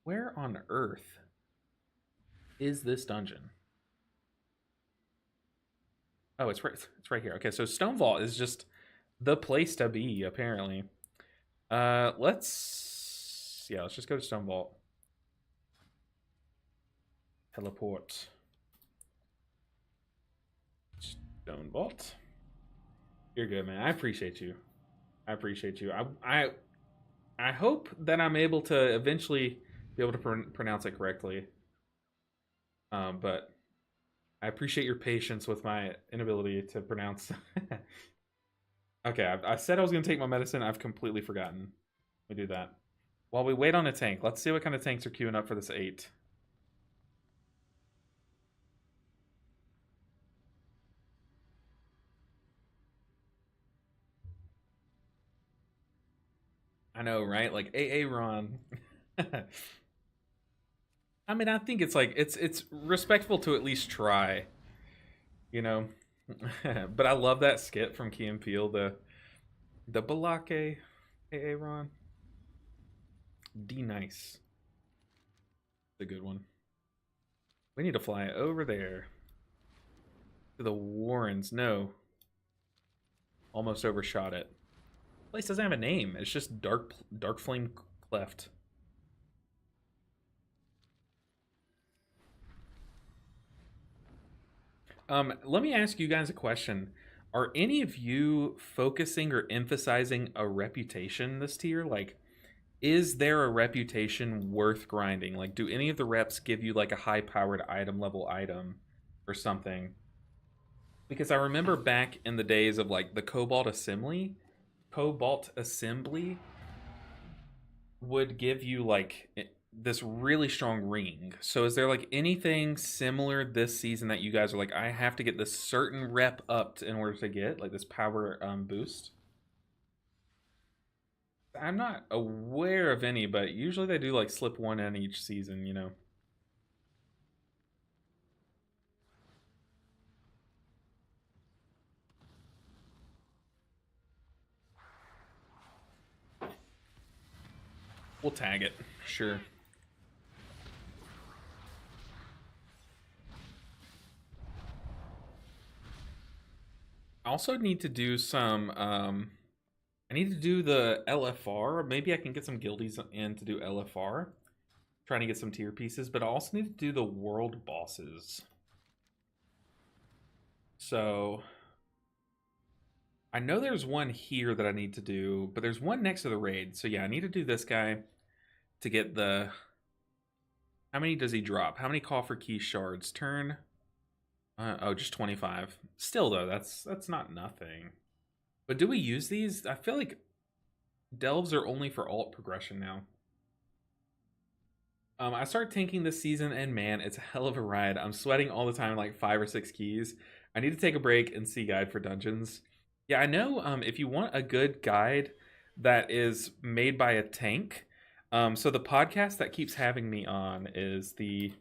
Where on earth is this dungeon? Oh, it's right here. Okay, so Stone Vault is just the place to be, apparently. Let's just go to Stone Vault. Teleport. Stone Vault. You're good, man. I appreciate you. I hope that I'm able to eventually be able to pronounce it correctly. But I appreciate your patience with my inability to pronounce. Okay, I said I was going to take my medicine. I've completely forgotten. We do that. While we wait on a tank, let's see what kind of tanks are queuing up for this 8. I know, right? Like Ron. I mean, I think it's like it's respectful to at least try, you know. But I love that skit from Key and Peele, the Balake Aaron. D nice. The good one. We need to fly over there. To the Warrens. No. Almost overshot it. Place doesn't have a name. It's just Dark Flame Cleft. Let me ask you guys a question. Are any of you focusing or emphasizing a reputation this tier? Like, is there a reputation worth grinding? Like, do any of the reps give you like a high-powered item level item or something? Because I remember back in the days of like the Cobalt Assembly would give you like this really strong ring. So is there like anything similar this season that you guys are like, I have to get this certain rep up in order to get like this power boost? I'm not aware of any, but usually they do like slip one in each season, you know. We'll tag it, sure. I also need to do some, I need to do the LFR. Maybe I can get some guildies in to do LFR. Trying to get some tier pieces, but I also need to do the world bosses. So I know there's one here that I need to do, but there's one next to the raid. So yeah, I need to do this guy to get the... How many does he drop? How many coffer key shards? Turn... oh, just 25. Still, though, that's not nothing. But do we use these? I feel like delves are only for alt progression now. I started tanking this season, and man, it's a hell of a ride. I'm sweating all the time, like 5 or 6 keys. I need to take a break and see guide for dungeons. Yeah, I know if you want a good guide that is made by a tank, so the podcast that keeps having me on is the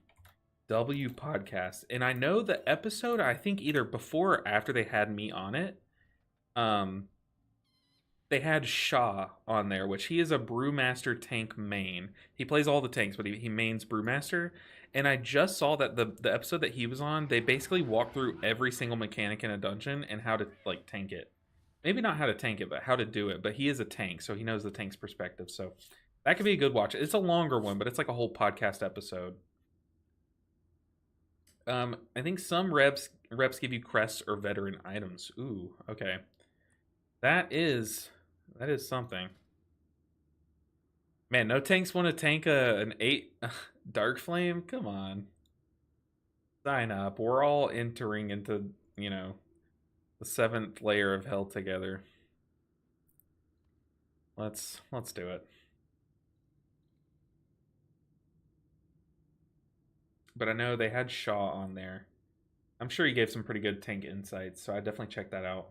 W podcast. And I know the episode, I think either before or after they had me on it, they had Shaw on there, which he is a Brewmaster tank main. He plays all the tanks, but he mains Brewmaster. And I just saw that the episode that he was on, they basically walk through every single mechanic in a dungeon and how to like tank it. Maybe not how to tank it, but how to do it. But he is a tank, so he knows the tank's perspective. So that could be a good watch. It's a longer one, but it's like a whole podcast episode. I think some reps give you crests or veteran items. Ooh, okay. That is something. Man, no tanks want to tank an 8 Dark Flame? Come on. Sign up. We're all entering into, you know, the 7th layer of hell together. Let's do it. But I know they had Shaw on there. I'm sure he gave some pretty good tank insights, so I definitely check that out.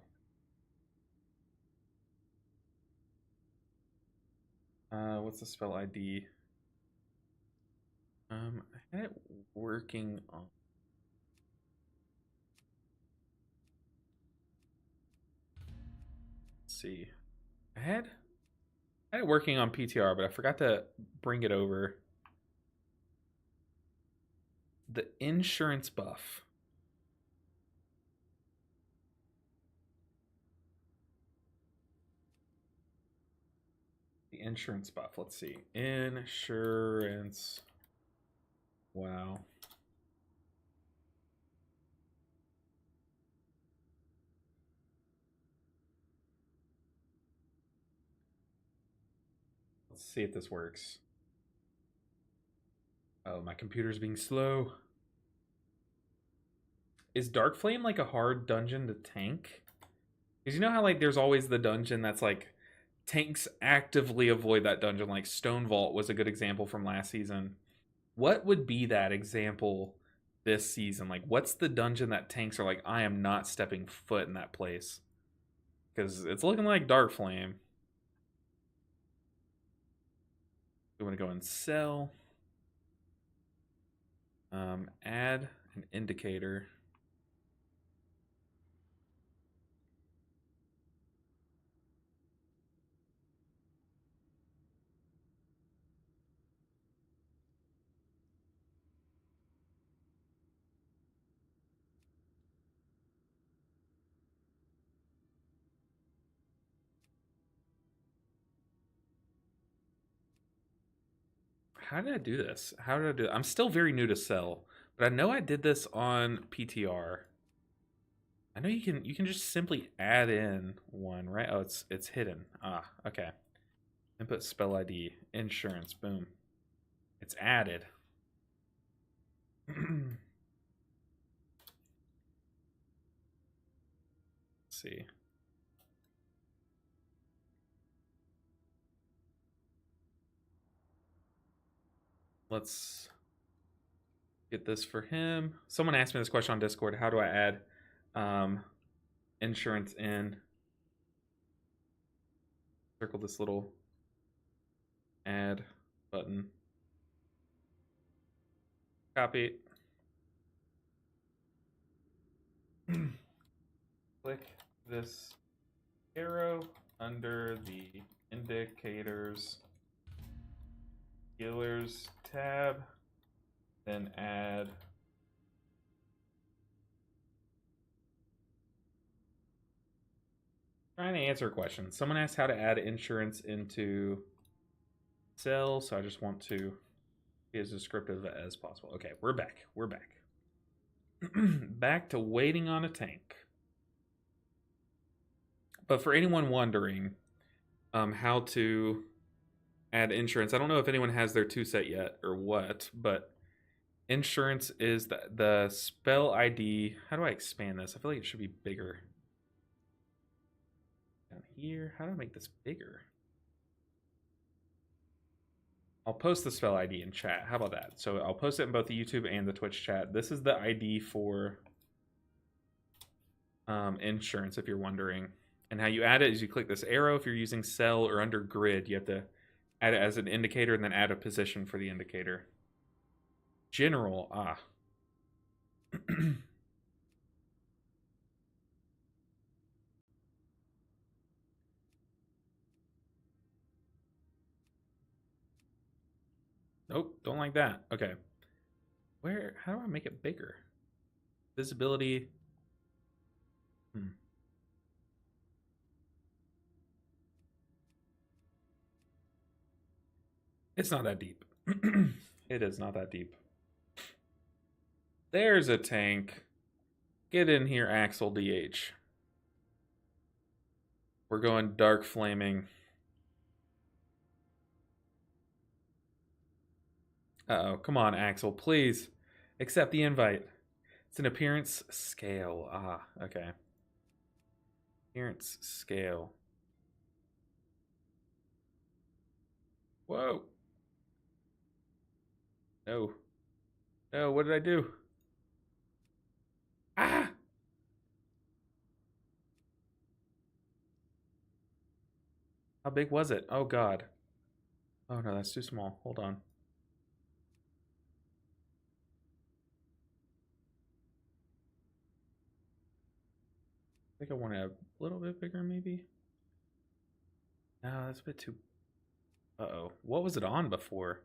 What's the spell ID? I had it working on... Let's see. I had it working on PTR, but I forgot to bring it over. The insurance buff. The insurance buff. Let's see. Insurance. Wow. Let's see if this works. Oh, my computer's being slow. Is Dark Flame like a hard dungeon to tank? Because you know how like there's always the dungeon that's like tanks actively avoid that dungeon. Like Stone Vault was a good example from last season. What would be that example this season? Like what's the dungeon that tanks are like, I am not stepping foot in that place? Because it's looking like Dark Flame. We want to go and sell. Add an indicator. How did I do this? How did I do it? I'm still very new to sell, but I know I did this on PTR. I know you can just simply add in one, right? Oh, it's hidden. Ah, okay. Input spell ID, insurance, boom. It's added. Let's see. Let's get this for him. Someone asked me this question on Discord. How do I add insurance in? Circle this little add button. Copy. Click this arrow under the indicators healers tab, then add trying to answer a question. Someone asked how to add insurance into cell, so I just want to be as descriptive as possible. Okay, we're back. We're back. Back to waiting on a tank. But for anyone wondering how to add insurance, I don't know if anyone has their 2 set yet or what, but insurance is the spell ID. How do I expand this? I feel like it should be bigger. Down here, how do I make this bigger? I'll post the spell ID in chat. How about that? So I'll post it in both the YouTube and the Twitch chat. This is the ID for insurance, if you're wondering. And how you add it is you click this arrow. If you're using cell or under grid, you have to add it as an indicator and then add a position for the indicator. General, Nope, don't like that. Okay. How do I make it bigger? Visibility. It's not that deep. It is not that deep. There's a tank. Get in here, Axel DH. We're going dark flaming. Uh-oh, come on, Axel, please. Accept the invite. It's an appearance scale. Okay. Appearance scale. Whoa. No. No, what did I do? Ah! How big was it? Oh, God. Oh, no, that's too small. Hold on. I think I want it a little bit bigger, maybe. No, that's a bit too... Uh-oh. What was it on before?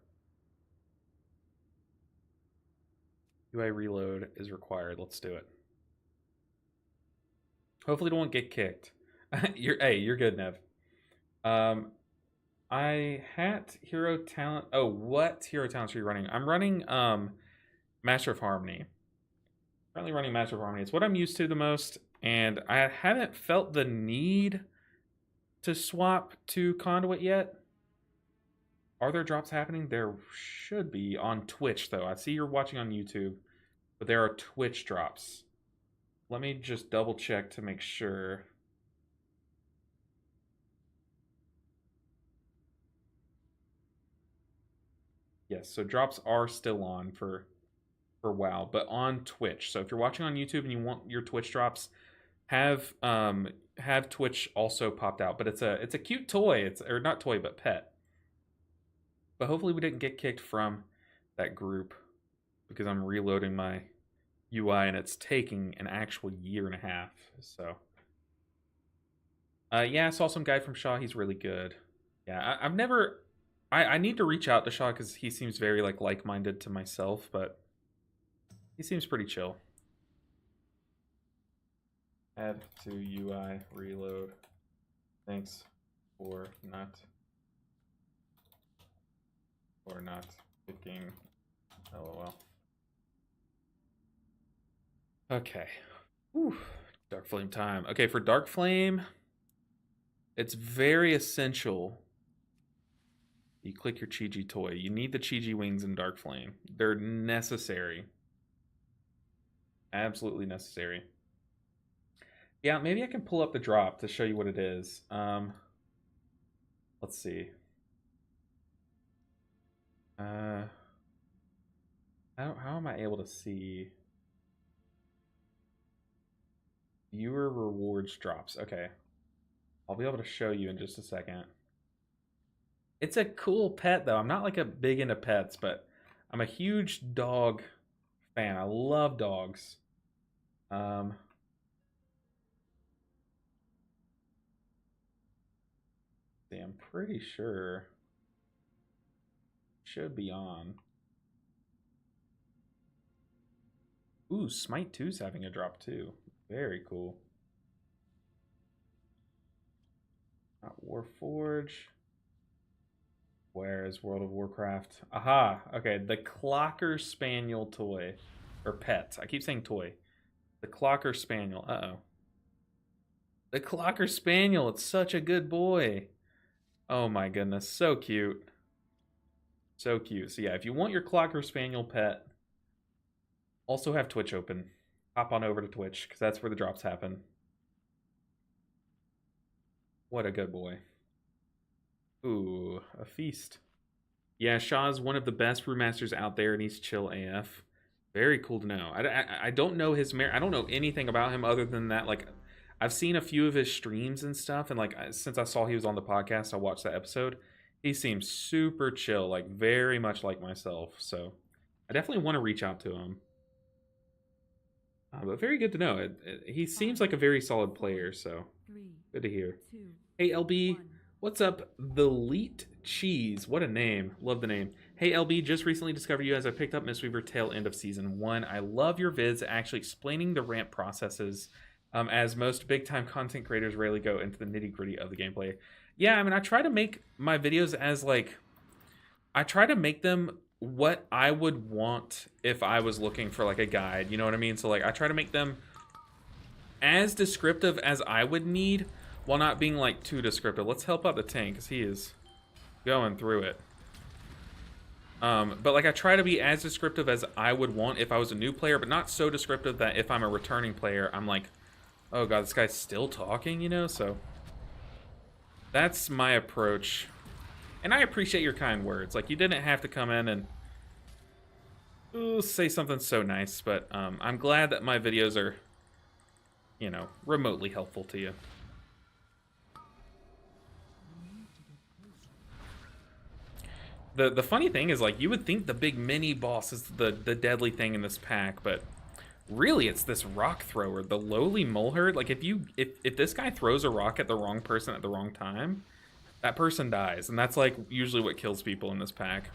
UI reload is required. Let's do it. Hopefully it won't get kicked. You're good, Nev. I had hero talent. Oh, what hero talents are you running? I'm running Master of Harmony. Currently running Master of Harmony. It's what I'm used to the most, and I haven't felt the need to swap to Conduit yet. Are there drops happening? There should be on Twitch, though. I see you're watching on YouTube, but there are Twitch drops. Let me just double check to make sure. Yes, so drops are still on for WoW, but on Twitch. So if you're watching on YouTube and you want your Twitch drops, have Twitch also popped out. But it's a cute toy. Or not toy, but pet. But hopefully we didn't get kicked from that group because I'm reloading my UI and it's taking an actual 1.5 years. So yeah, I saw some guy from Shaw. He's really good. Yeah, I've never. I need to reach out to Shaw because he seems very like-minded to myself, but he seems pretty chill. Add to UI reload. Thanks for not picking. LOL. Okay. Whew. Dark Flame time. Okay, for Dark Flame, it's very essential you click your Chi-Ji toy. You need the Chi-Ji wings in Dark Flame. They're necessary. Absolutely necessary. Yeah, maybe I can pull up the drop to show you what it is. Let's see. How am I able to see viewer rewards drops? Okay. I'll be able to show you in just a second. It's a cool pet, though. I'm not like a big into pets, but I'm a huge dog fan. I love dogs. See, I'm pretty sure should be on. Ooh, Smite 2's having a drop too. Very cool. Not Warforge. Where is World of Warcraft? Aha! Okay, the Clocker Spaniel toy. Or pet. I keep saying toy. The Clocker Spaniel. Uh-oh. The Clocker Spaniel. It's such a good boy. Oh my goodness. So cute. So cute. So yeah, if you want your Clocker Spaniel pet, also have Twitch open. Hop on over to Twitch, because that's where the drops happen. What a good boy. Ooh, a feast. Yeah, Shaw's one of the best brewmasters out there, and he's chill AF. Very cool to know. I don't know his I don't know anything about him other than that. Like, I've seen a few of his streams and stuff, and like since I saw he was on the podcast, I watched that episode. He seems super chill, like very much like myself. So I definitely want to reach out to him. But very good to know. He seems like a very solid player, so good to hear. Hey LB, what's up? The Leet Cheese. What a name. Love the name. Hey LB, just recently discovered you as I picked up Mistweaver tail end of season 1. I love your vids actually explaining the ramp processes, as most big time content creators rarely go into the nitty gritty of the gameplay. Yeah, I mean, I try to make my videos as like, I try to make them what I would want if I was looking for like a guide, you know what I mean? So like I try to make them as descriptive as I would need while not being like too descriptive. Let's help out the tank because he is going through it. But like I try to be as descriptive as I would want if I was a new player, but not so descriptive that if I'm a returning player, I'm like, oh god, this guy's still talking, you know? So that's my approach. And I appreciate your kind words. Like, you didn't have to come in and say something so nice, but I'm glad that my videos are, you know, remotely helpful to you. The funny thing is, like, you would think the big mini boss is the deadly thing in this pack, but really it's this rock thrower, the lowly mole herd. Like, if this guy throws a rock at the wrong person at the wrong time, that person dies, and that's like usually what kills people in this pack.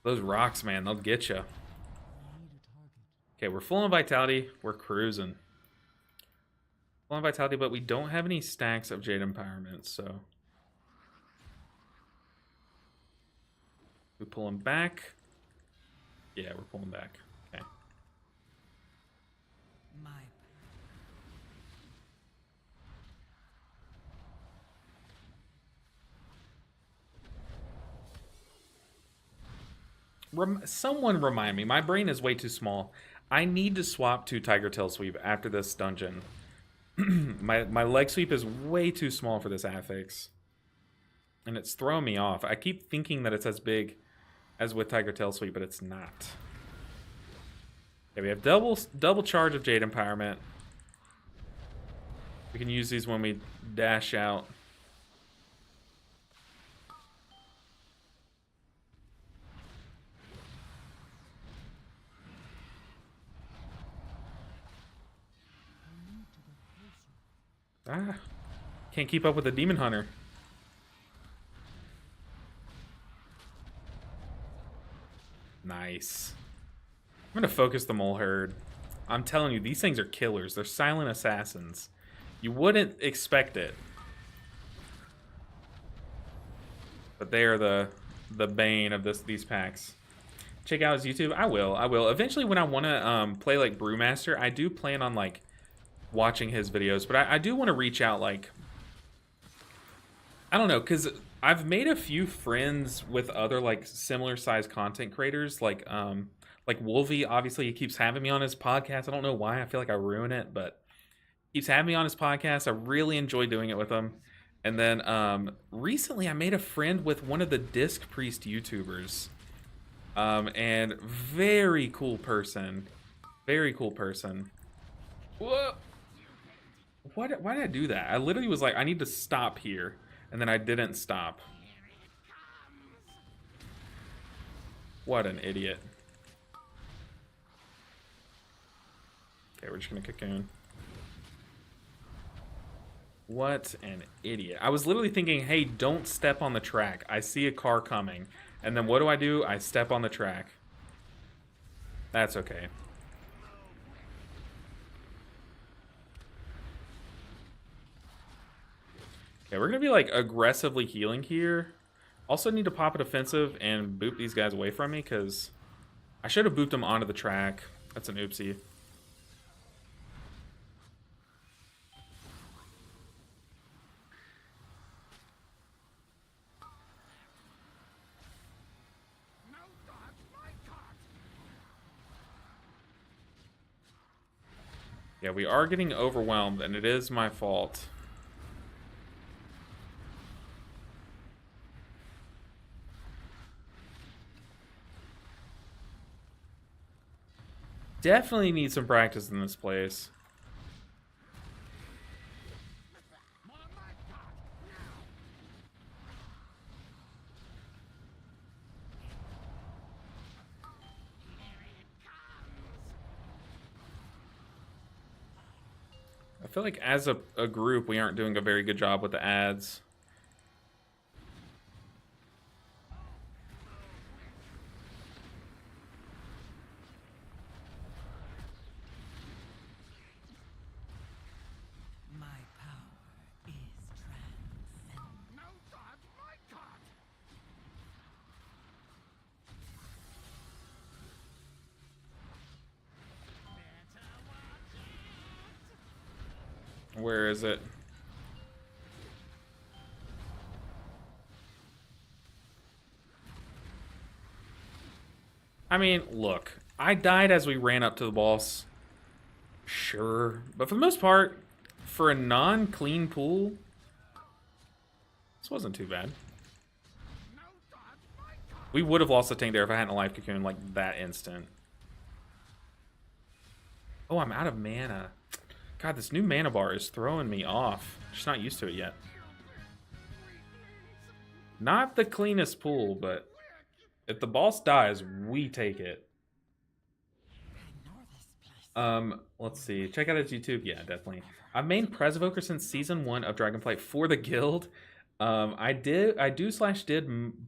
Those rocks, man, they'll get you. Okay, we're full on vitality. We're cruising. Full on vitality, but we don't have any stacks of Jade Empowerment, so we pull him back. Yeah, we're pulling back. Okay. Someone remind me. My brain is way too small. I need to swap to Tiger Tail Sweep after this dungeon. my leg sweep is way too small for this affix. And it's throwing me off. I keep thinking that it's as big as with Tiger Tail Sweep, but it's not. Okay, we have double charge of Jade Empowerment. We can use these when we dash out. Ah, can't keep up with the Demon Hunter. Nice. I'm gonna focus the Mole Herd. I'm telling you, these things are killers. They're silent assassins. You wouldn't expect it, but they are the bane of these packs. Check out his YouTube. I will. Eventually, when I want to play like Brewmaster, I do plan on like watching his videos, but I do want to reach out, like, I don't know, because I've made a few friends with other like similar sized content creators, like Wolvie. Obviously, he keeps having me on his podcast. I don't know why. I feel like I ruin it, but he keeps having me on his podcast. I really enjoy doing it with him. And then recently I made a friend with one of the Disc Priest YouTubers, and very cool person. Whoa. Why did I do that? I literally was like, I need to stop here, and then I didn't stop. What an idiot. Okay, we're just gonna cocoon. What an idiot. I was literally thinking, hey, don't step on the track. I see a car coming. And then what do? I step on the track. That's okay. Okay, we're gonna be like aggressively healing here. Also need to pop a defensive and boot these guys away from me, because I should have booped him onto the track. That's an oopsie. Yeah, we are getting overwhelmed, and it is my fault. Definitely need some practice in this place. I feel like as a group, we aren't doing a very good job with the ads. My power is transcendent. No dodge, my cut! Better watch it! Where is it? I mean, look. I died as we ran up to the boss. Sure. But for the most part, for a non-clean pool, this wasn't too bad. No dodge, my cut! We would have lost the tank there if I hadn't a life cocoon like that instant. Oh, I'm out of mana. God, this new mana bar is throwing me off. Just not used to it yet. Not the cleanest pool, but if the boss dies, we take it. I know this place. Let's see. Check out his YouTube. Yeah, definitely. I've made Presovoker since season 1 of Dragonflight for the guild. I did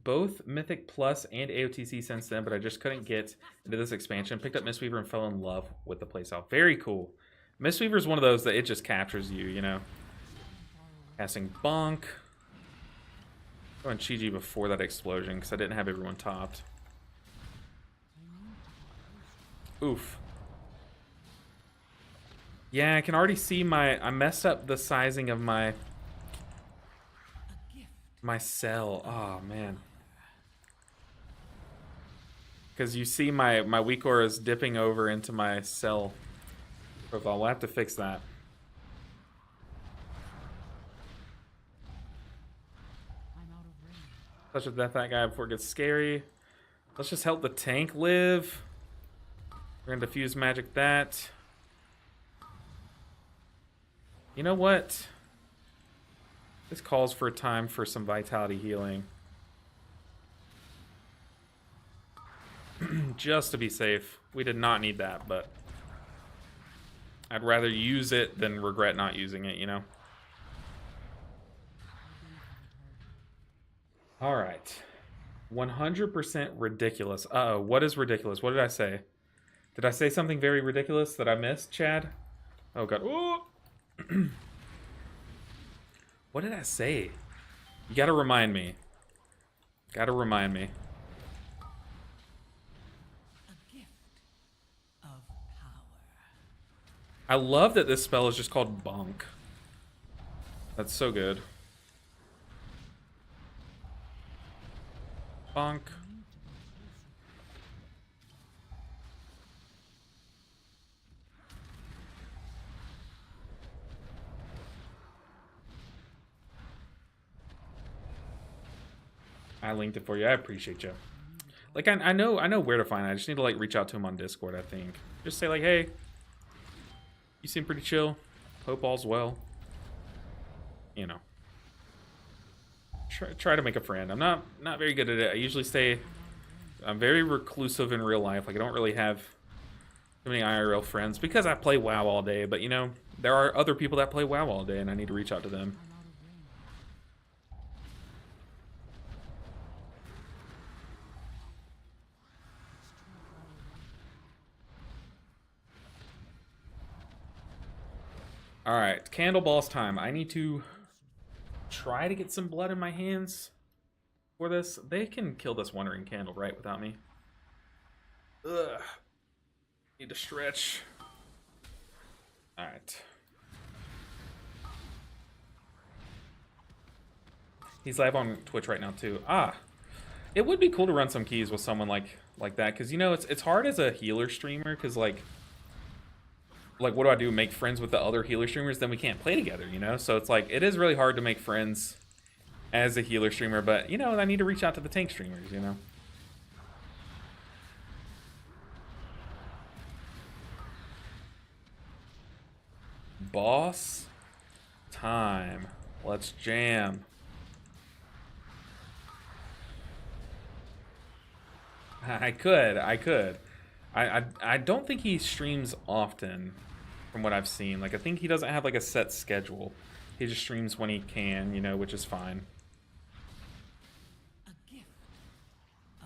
both Mythic Plus and AOTC since then, but I just couldn't get into this expansion. Picked up Mistweaver and fell in love with the playstyle. Very cool. Mistweaver is one of those that it just captures you, you know. Casting Bonk. Going Chi-Ji before that explosion because I didn't have everyone topped. Oof. Yeah, I can already see I messed up the sizing of my cell. Oh, man. Because you see my weak aura is dipping over into my cell profile. We'll have to fix that. I'm out of range. Touch with death that guy before it gets scary. Let's just help the tank live. We're gonna diffuse magic that. You know what? This calls for a time for some vitality healing. Just to be safe. We did not need that, but I'd rather use it than regret not using it, you know? Alright. 100% ridiculous. Uh-oh, what is ridiculous? What did I say? Did I say something very ridiculous that I missed, Chad? Oh, God. Ooh! What did I say? You gotta remind me. Gotta remind me. A gift of power. I love that this spell is just called Bonk. That's so good. Bonk. I linked it for you. I appreciate you. Like I know where to find it. I just need to like reach out to him on Discord, I think. Just say like, hey, you seem pretty chill. Hope all's well. You know. Try to make a friend. I'm not very good at it. I'm very reclusive in real life. Like I don't really have too many IRL friends because I play WoW all day, but you know, there are other people that play WoW all day and I need to reach out to them. I'm out of range. Alright, candle boss time. I need to try to get some blood in my hands for this. They can kill this wandering candle, right, without me? Ugh. Need to stretch. All right. He's live on Twitch right now too. Ah, it would be cool to run some keys with someone like that, because you know it's hard as a healer streamer, because like what do I do? Make friends with the other healer streamers? Then we can't play together, you know. So it's like it is really hard to make friends as a healer streamer, but you know I need to reach out to the tank streamers, you know. Boss time. Let's jam. I could. I don't think he streams often, from what I've seen. Like, I think he doesn't have like a set schedule. He just streams when he can, you know, which is fine.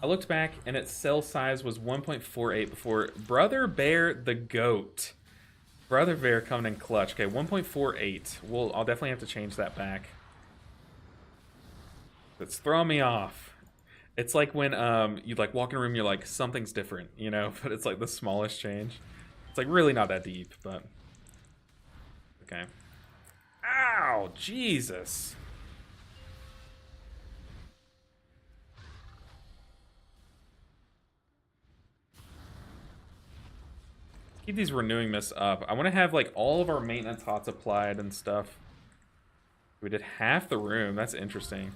I looked back and its cell size was 1.48 before. Brother Bear the GOAT. Brother Bear coming in clutch. Okay, 1.48. I'll definitely have to change that back. It's throwing me off. It's like when you like walk in a room, you're like, something's different, you know, but it's like the smallest change. It's like really not that deep, but okay. Ow, Jesus. Keep these renewing mists up. I want to have like all of our maintenance hots applied and stuff. We did half the room. That's interesting.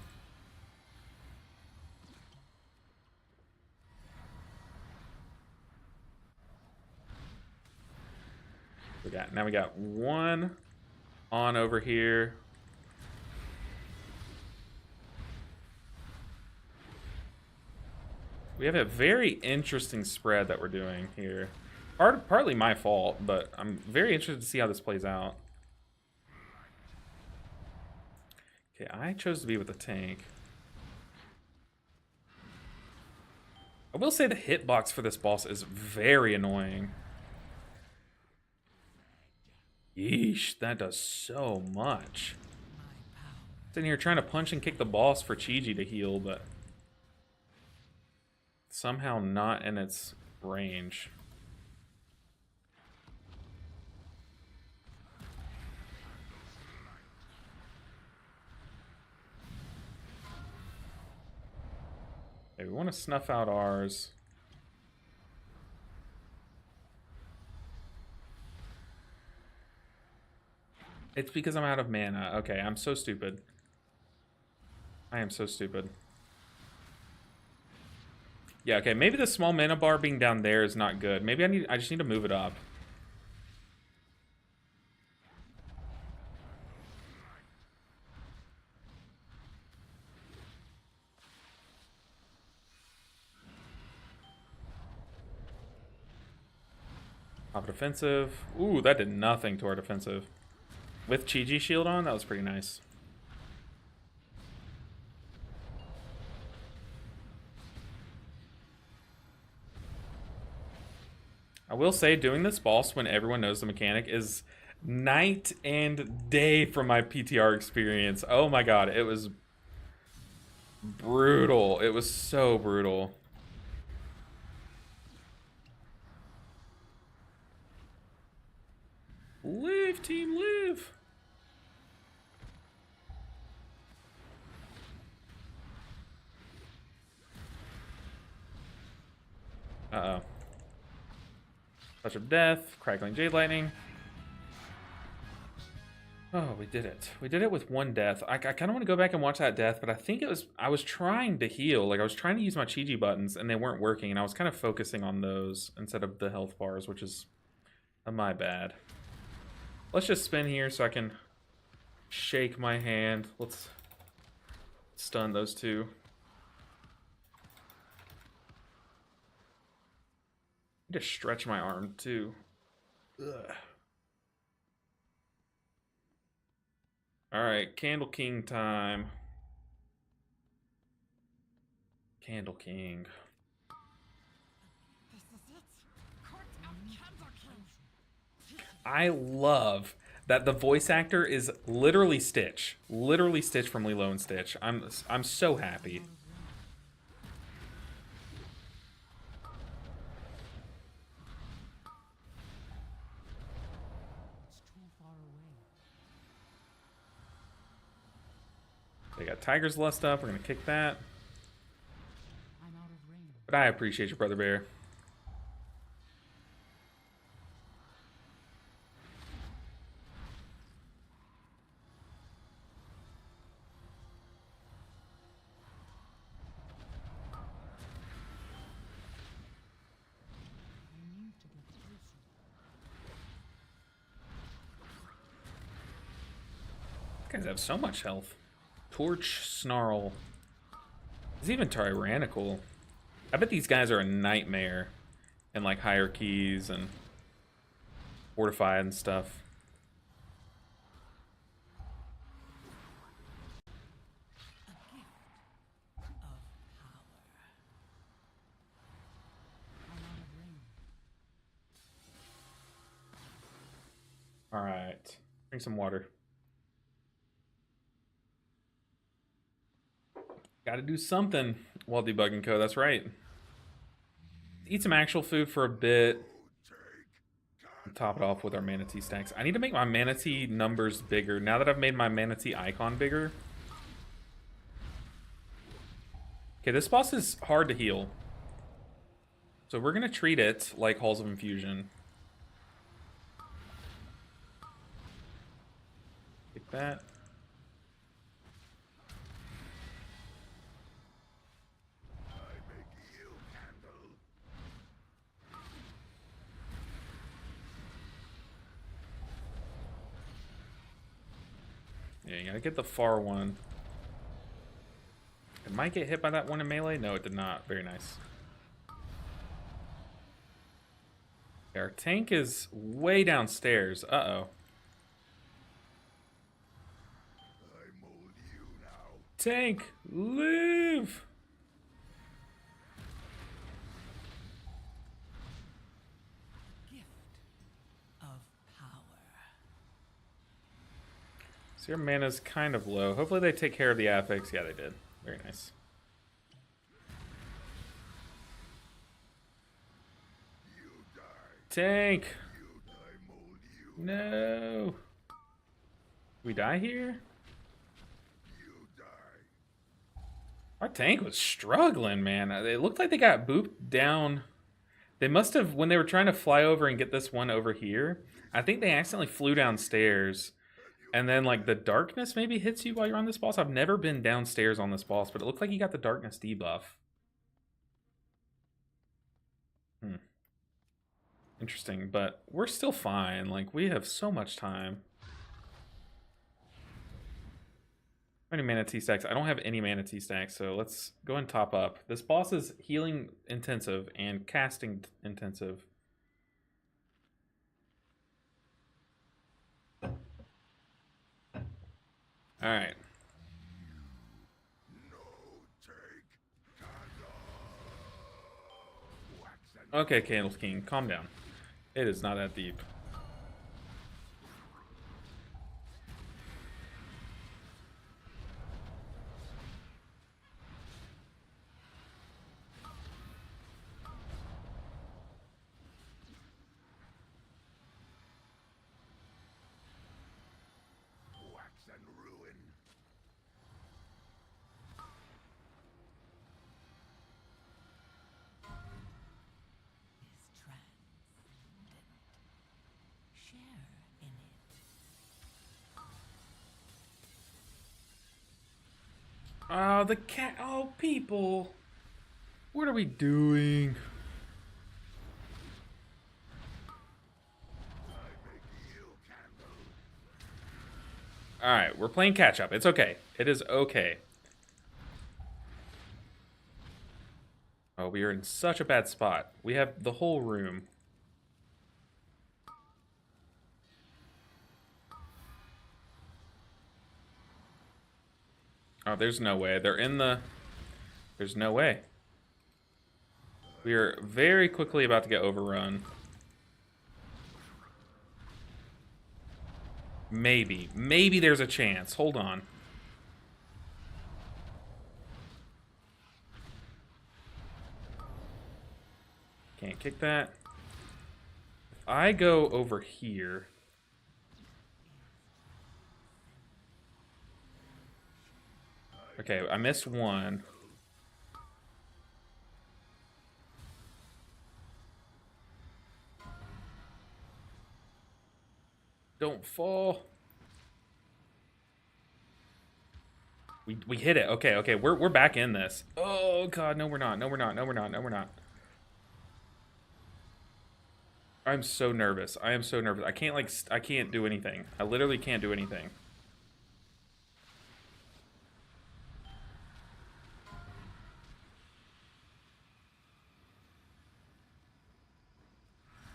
Now we got one on over here. We have a very interesting spread that we're doing here. Partly my fault, but I'm very interested to see how this plays out. Okay, I chose to be with the tank. I will say the hitbox for this boss is very annoying. Yeesh, that does so much. Sitting here trying to punch and kick the boss for Chi-Ji to heal, but somehow not in its range. Okay, we want to snuff out ours. It's because I'm out of mana. Okay, I'm so stupid. I am so stupid. Yeah, okay, maybe the small mana bar being down there is not good. Maybe I just need to move it up. Top defensive. Ooh, that did nothing to our defensive. With Chi-Ji shield on, that was pretty nice. I will say, doing this boss when everyone knows the mechanic is night and day from my PTR experience. Oh my god, it was brutal. It was so brutal. Live, team, live! Uh-oh. Touch of Death, Crackling Jade Lightning. Oh, we did it. We did it with one death. I kind of want to go back and watch that death, but I think I was trying to heal. Like, I was trying to use my Chi-Ji buttons, and they weren't working, and I was kind of focusing on those instead of the health bars, which is my bad. Let's just spin here so I can shake my hand. Let's stun those two. I need to stretch my arm too. Ugh. All right, Candle King time. Candle King. This is it. Court of Candle King. I love that the voice actor is literally Stitch. Literally Stitch from Lilo and Stitch. I'm so happy. They got Tiger's Lust up. We're gonna kick that. I'm out of range. But I appreciate you, Brother Bear. I need to get closer. These guys have so much health. Torch, Snarl. It's even tyrannical. I bet these guys are a nightmare in like higher keys and fortified and stuff. I'm out of range. All right, drink some water. Got to do something while debugging code. That's right. Eat some actual food for a bit. Top it off with our manatee stacks. I need to make my manatee numbers bigger. Now that I've made my manatee icon bigger. Okay, this boss is hard to heal. So we're going to treat it like Halls of Infusion. Take that. Yeah, you gotta get the far one. It might get hit by that one in melee. No, it did not. Very nice. Okay, our tank is way downstairs. Uh-oh. Tank, live! Gift of power. So your mana's kind of low. Hopefully they take care of the affix. Yeah, they did. Very nice. Tank! No! We die here? Our tank was struggling, man. It looked like they got booped down. They must have, when they were trying to fly over and get this one over here, I think they accidentally flew downstairs. And then, like, the darkness maybe hits you while you're on this boss. I've never been downstairs on this boss, but it looked like you got the darkness debuff. Interesting, but we're still fine. Like, we have so much time. How many manatee stacks? I don't have any manatee stacks, so let's go and top up. This boss is healing intensive and casting intensive. Alright. Okay, Candles King, calm down. It is not that deep. Is transcendent. Share in it. Oh, the cat. Oh, people. What are we doing? Alright, we're playing catch up. It's okay. It is okay. Oh, we are in such a bad spot. We have the whole room. Oh, there's no way. They're in the... There's no way. We are very quickly about to get overrun. Maybe. Maybe there's a chance. Hold on. Can't kick that. If I go over here... Okay, I missed one. Don't fall. We hit it. Okay, okay. We're back in this. Oh god, no we're not. No we're not. No we're not. No we're not. I'm so nervous. I am so nervous. I can't I can't do anything. I literally can't do anything.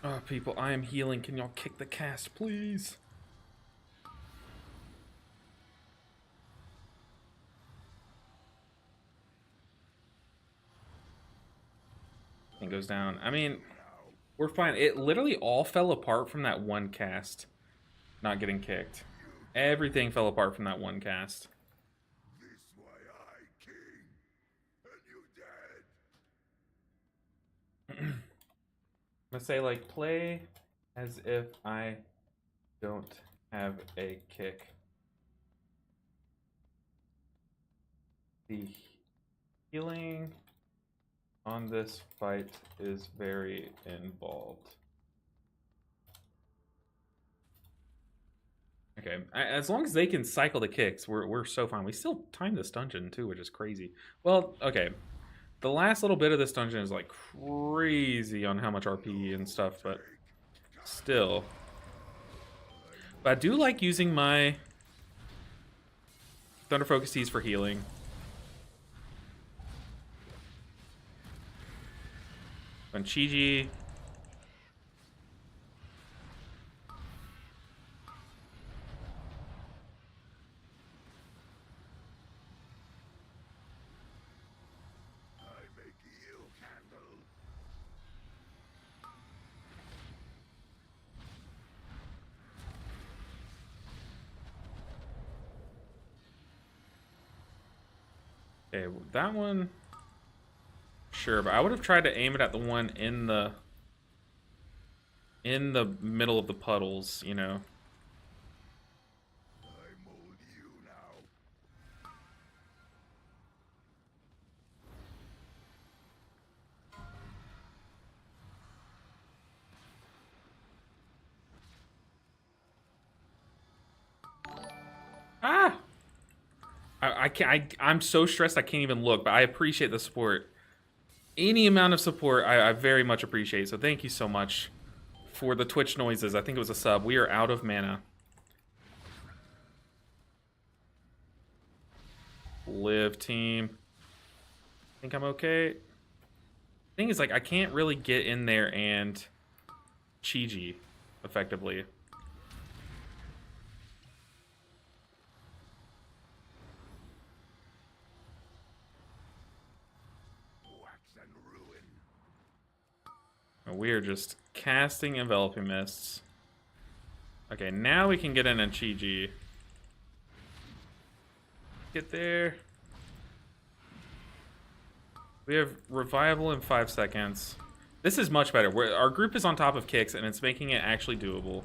Oh, people, I am healing. Can y'all kick the cast, please? It goes down. I mean, we're fine. It literally all fell apart from that one cast. Not getting kicked. Everything fell apart from that one cast. This why I king, and you dead. I'm gonna say, like, play as if I don't have a kick. The healing on this fight is very involved. Okay, as long as they can cycle the kicks, we're so fine. We still time this dungeon too, which is crazy. Well, okay. The last little bit of this dungeon is like crazy on how much RP and stuff, but still. But I do like using my Thunder Focus Teas for healing. On Chi-Ji. I make you candle. Okay, that one. Sure, but I would have tried to aim it at the one in the middle of the puddles, you know. I mold you now. Ah! I can't. I'm so stressed I can't even look, but I appreciate the support. Any amount of support, I very much appreciate. So thank you so much for the Twitch noises. I think it was a sub. We are out of mana. Live team. Think I'm okay. Thing is, like, I can't really get in there and Chi-Ji effectively. Wax and ruin. We are just casting enveloping mists. Okay, now we can get in and Chi-Ji. Get there. We have revival in 5 seconds. This is much better. Our group is on top of kicks, and it's making it actually doable.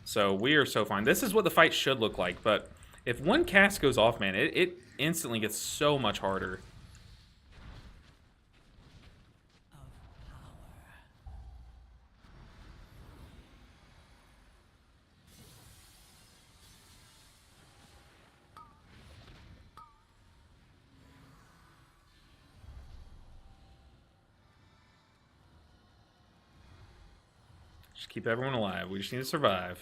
So we are so fine. This is what the fight should look like, but if one cast goes off, man, it instantly gets so much harder. Just keep everyone alive. We just need to survive.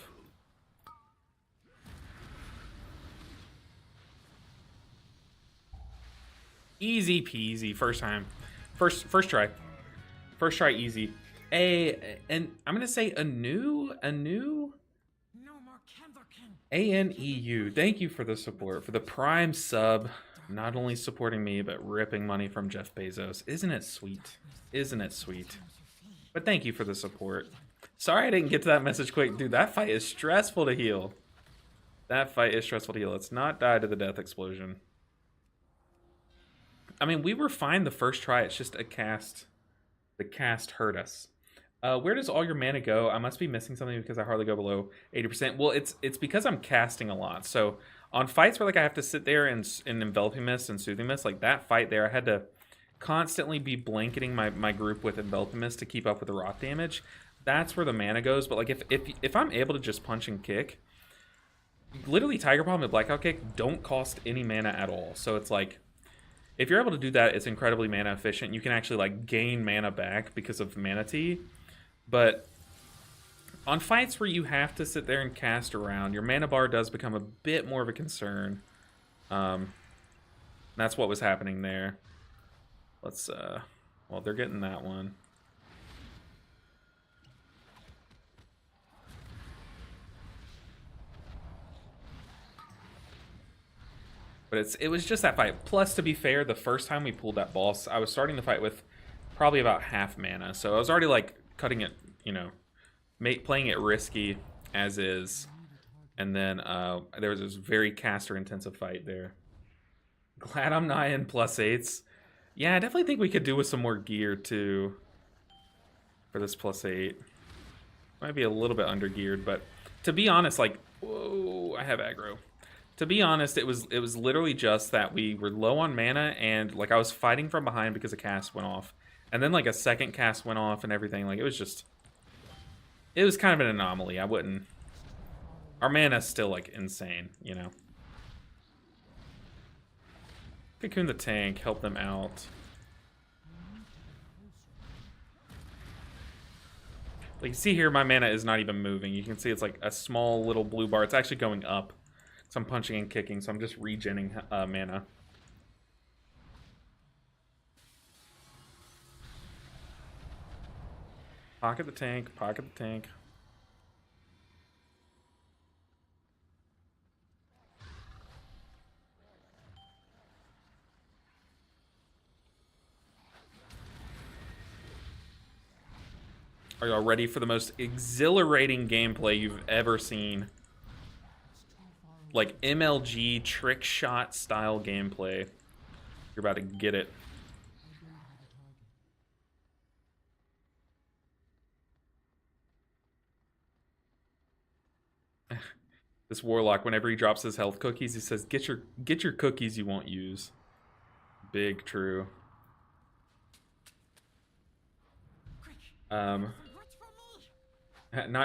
Easy peasy. First time. First try. First try easy. And I'm gonna say Anu? No more Candlekin. ANEU. Thank you for the support. For the Prime sub. Not only supporting me, but ripping money from Jeff Bezos. Isn't it sweet? Isn't it sweet? But thank you for the support. Sorry I didn't get to that message quick. Dude, that fight is stressful to heal. That fight is stressful to heal. Let's not die to the death explosion. I mean, we were fine the first try. It's just a cast. The cast hurt us. Where does all your mana go? I must be missing something because I hardly go below 80%. Well, it's because I'm casting a lot. So On fights where like I have to sit there and enveloping mist and soothing mist, like that fight there, I had to constantly be blanketing my group with enveloping mist to keep up with the rock damage. That's where the mana goes. But like if I'm able to just punch and kick, literally Tiger Palm and Blackout Kick don't cost any mana at all. So it's like, if you're able to do that, it's incredibly mana efficient. You can actually like gain mana back because of Mana Tea. But on fights where you have to sit there and cast around, your mana bar does become a bit more of a concern. That's what was happening there. Let's, well, they're getting that one. But it was just that fight. Plus, to be fair, the first time we pulled that boss, I was starting the fight with probably about half mana. So I was already, like, cutting it, you know, playing it risky as is. And then there was this very caster-intensive fight there. Glad I'm not in +8s. Yeah, I definitely think we could do with some more gear, too, for this +8. Might be a little bit under-geared, but to be honest, like, whoa, I have aggro. To be honest, it was literally just that we were low on mana, and like I was fighting from behind because a cast went off, and then like a second cast went off and everything. Like it was kind of an anomaly. I wouldn't. Our mana's still like insane, you know. Cocoon the tank, help them out. Like you see here, my mana is not even moving. You can see it's like a small little blue bar. It's actually going up. So I'm punching and kicking, so I'm just regenning mana. Pocket the tank, pocket the tank. Are y'all ready for the most exhilarating gameplay you've ever seen? Like MLG trick shot style gameplay. You're about to get it. This warlock, whenever he drops his health cookies, he says, "Get your cookies you won't use." Big true. Not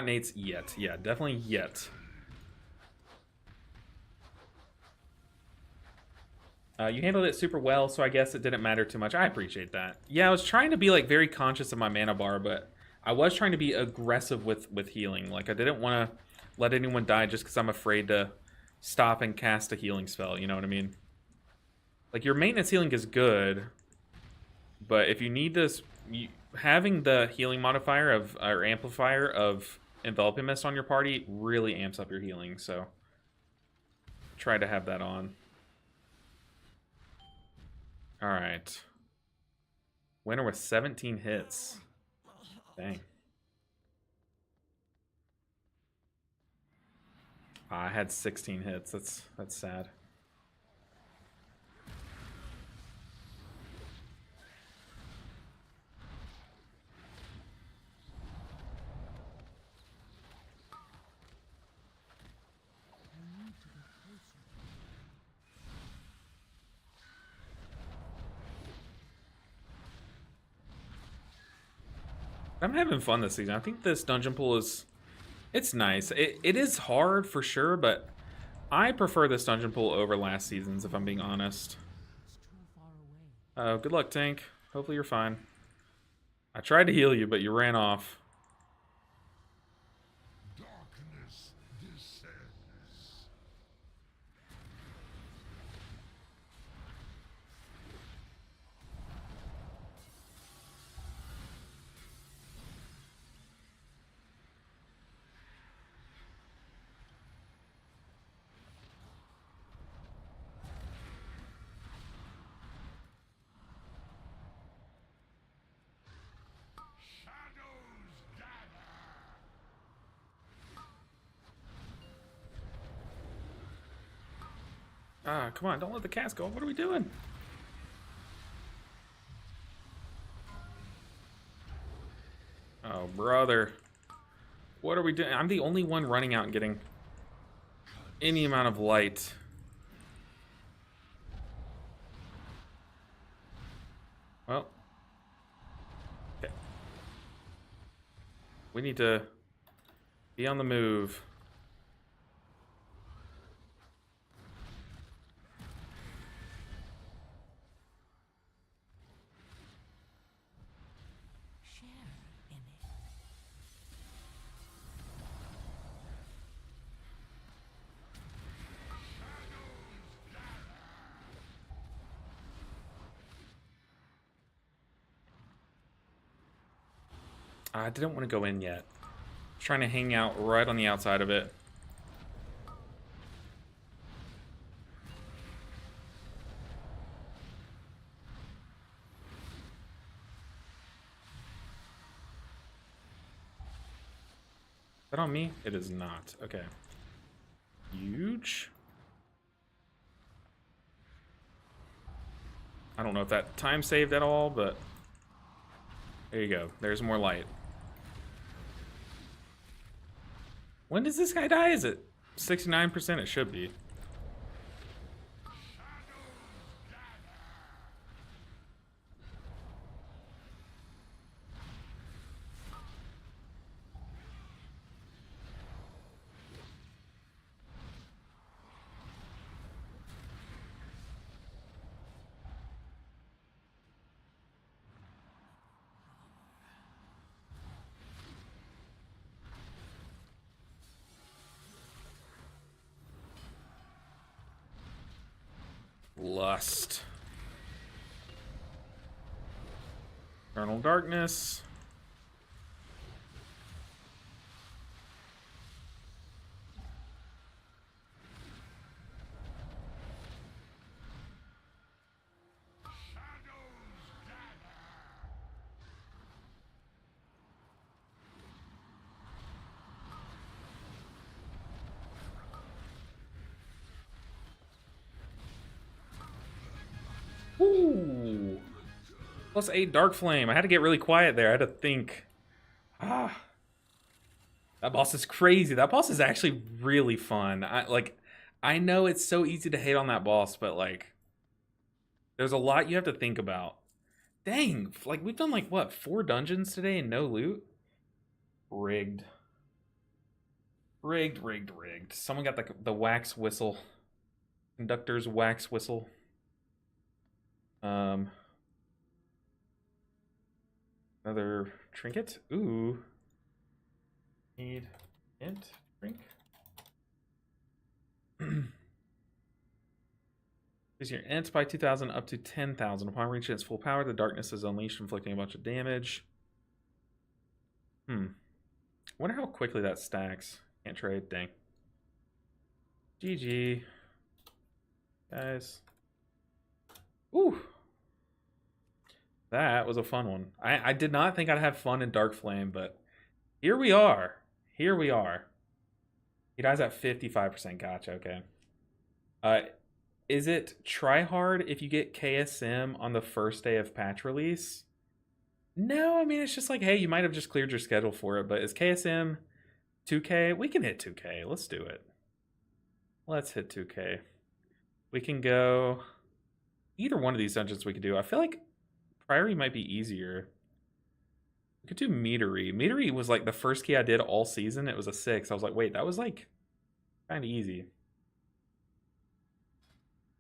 Nate's yet. Yeah, definitely yet. You handled it super well, so I guess it didn't matter too much. I appreciate that. Yeah, I was trying to be like very conscious of my mana bar, but I was trying to be aggressive with healing. Like I didn't want to let anyone die just because I'm afraid to stop and cast a healing spell. You know what I mean? Like your maintenance healing is good, but if you need this, having the healing modifier of or amplifier of enveloping mist on your party really amps up your healing. So try to have that on. All right. Winner with 17 hits. Dang. I had 16 hits. That's sad. I'm having fun this season. I think this dungeon pool it's nice. It is hard for sure, but I prefer this dungeon pool over last season's, if I'm being honest. Good luck, tank. Hopefully you're fine. I tried to heal you, but you ran off. Darkness descends. Ah, come on, don't let the cast go. What are we doing? Oh, brother. What are we doing? I'm the only one running out and getting any amount of light. Well. Okay. We need to be on the move. Share in it. I didn't want to go in yet. Trying to hang out right on the outside of it. Is that on me? It is not. Okay. Huge. I don't know if that time saved at all, but there you go. There's more light. When does this guy die? Is it 69%? It should be. Lust. Eternal darkness. Ooh. +8 Dark Flame. I had to get really quiet there. I had to think. Ah. That boss is crazy. That boss is actually really fun. I know it's so easy to hate on that boss, but like there's a lot you have to think about. Dang, like we've done like what, 4 dungeons today and no loot? Rigged. Rigged. Someone got the wax whistle. Conductor's wax whistle. Another trinket. Ooh. Need int drink. Increase your int by 2,000 up to 10,000. Upon reaching its full power, the darkness is unleashed, inflicting a bunch of damage. Wonder how quickly that stacks. Can't trade. Dang. GG. Guys. Ooh. That was a fun one. I did not think I'd have fun in Dark Flame, but here we are. Here we are. He dies at 55%. Gotcha, okay. Is it try hard if you get KSM on the first day of patch release? No, I mean, it's just like, hey, you might have just cleared your schedule for it, but is KSM 2K? We can hit 2K. Let's do it. Let's hit 2K. We can go... Either one of these dungeons we could do. I feel like Priory might be easier. We could do Meadery. Meadery was like the first key I did all season. It was a 6. I was like, wait, that was like kind of easy.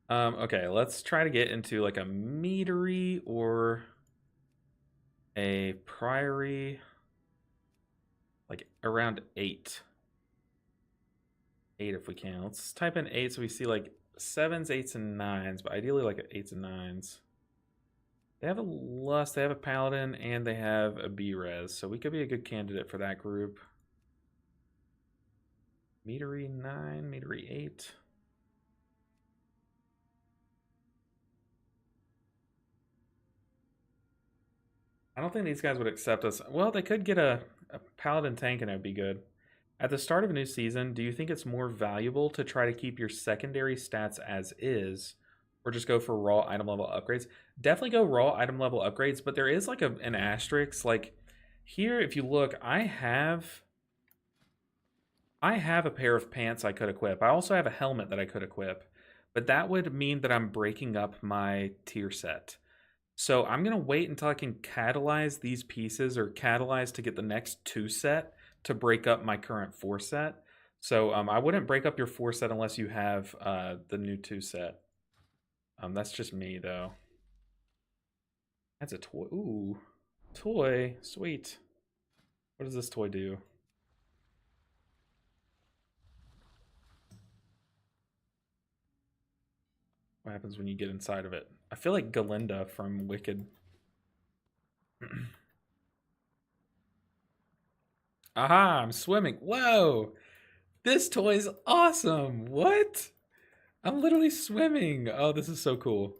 Okay, let's try to get into like a Meadery or a Priory. Like around 8. 8 if we can. Let's type in 8 so we see like 7s, 8s, and 9s, but ideally like 8s and 9s. They have a Lust, they have a Paladin, and they have a B-Res, so we could be a good candidate for that group. Meadery 9, Meadery 8. I don't think these guys would accept us. Well, they could get a Paladin tank and it would be good. At the start of a new season, do you think it's more valuable to try to keep your secondary stats as is, or just go for raw item level upgrades? Definitely go raw item level upgrades, but there is like an asterisk. Like here, if you look, I have a pair of pants I could equip. I also have a helmet that I could equip, but that would mean that I'm breaking up my tier set. So I'm gonna wait until I can catalyze these pieces or catalyze to get the next 2 set to break up my current 4 set. So I wouldn't break up your 4 set unless you have the new 2 set. That's just me though. That's a toy. Ooh, toy, sweet. What does this toy do? What happens when you get inside of it? I feel like Galinda from Wicked. Aha, I'm swimming. Whoa! This toy's awesome. What? I'm literally swimming. Oh, this is so cool.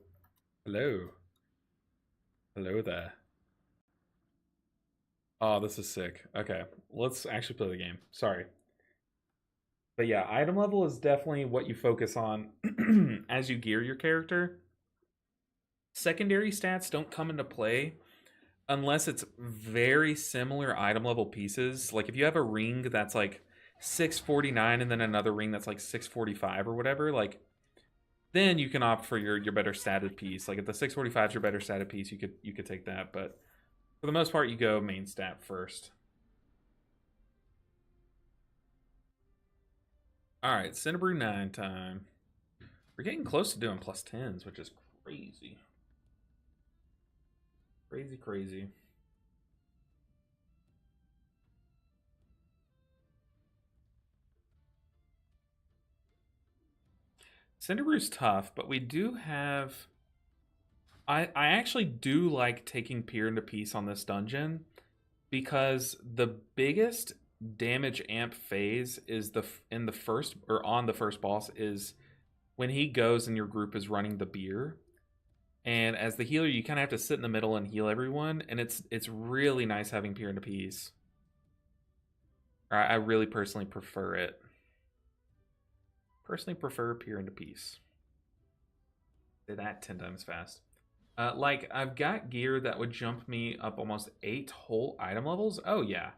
Hello. Hello there. Oh, this is sick. Okay, let's actually play the game. Sorry. But yeah, item level is definitely what you focus on as you gear your character. Secondary stats don't come into play unless it's very similar item level pieces. Like if you have a ring that's like 649 and then another ring that's like 645 or whatever, like then you can opt for your better statted piece. Like if the 645 is your better statted piece, you could take that, but for the most part you go main stat first. Alright, Cinnabrew 9 time. We're getting close to doing plus 10s, which is crazy. Crazy, crazy. Cinderbrew's tough, but we do have... I actually do like taking Peer into Peace on this dungeon because the biggest damage amp phase is in the first or on the first boss is when he goes and your group is running the beer. And as the healer, you kind of have to sit in the middle and heal everyone, and it's really nice having Peer into Peace. I really personally prefer it. Personally prefer Peer into Peace. Say that 10 times fast. Like, I've got gear that would jump me up almost 8 whole item levels. Oh, yeah.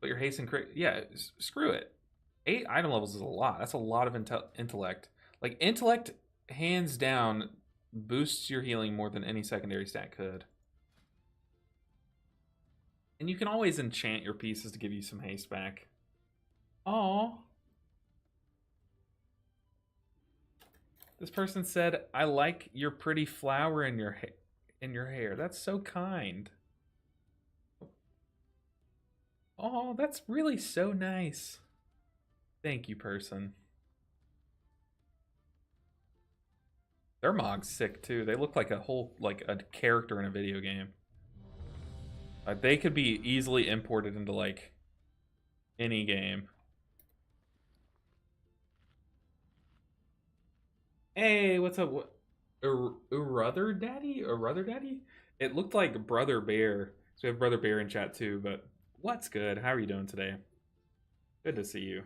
But your haste and crit... Yeah, screw it. 8 item levels is a lot. That's a lot of intellect. Like, intellect, hands down, boosts your healing more than any secondary stat could. And you can always enchant your pieces to give you some haste back. Aww. This person said, "I like your pretty flower in your hair." That's so kind. Oh, that's really so nice. Thank you, person. Their Mog's sick too. They look like a character in a video game. They could be easily imported into like any game. Hey, what's up? Urother Daddy? Urother Daddy? It looked like Brother Bear. So we have Brother Bear in chat too, but what's good? How are you doing today? Good to see you.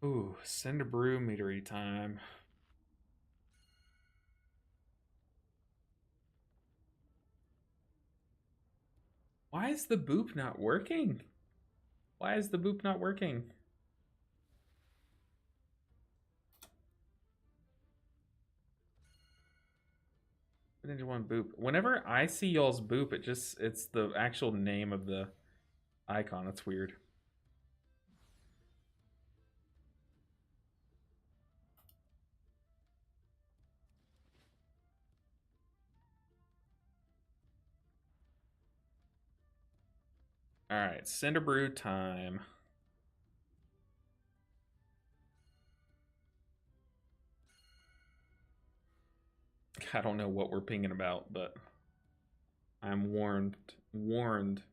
Ooh, Cinderbrew metery time. Why is the boop not working? Why is the boop not working? Ninja One boop. Whenever I see y'all's boop, it's the actual name of the icon. That's weird. Alright, Cinderbrew time. I don't know what we're pinging about, but I'm warned. Warned.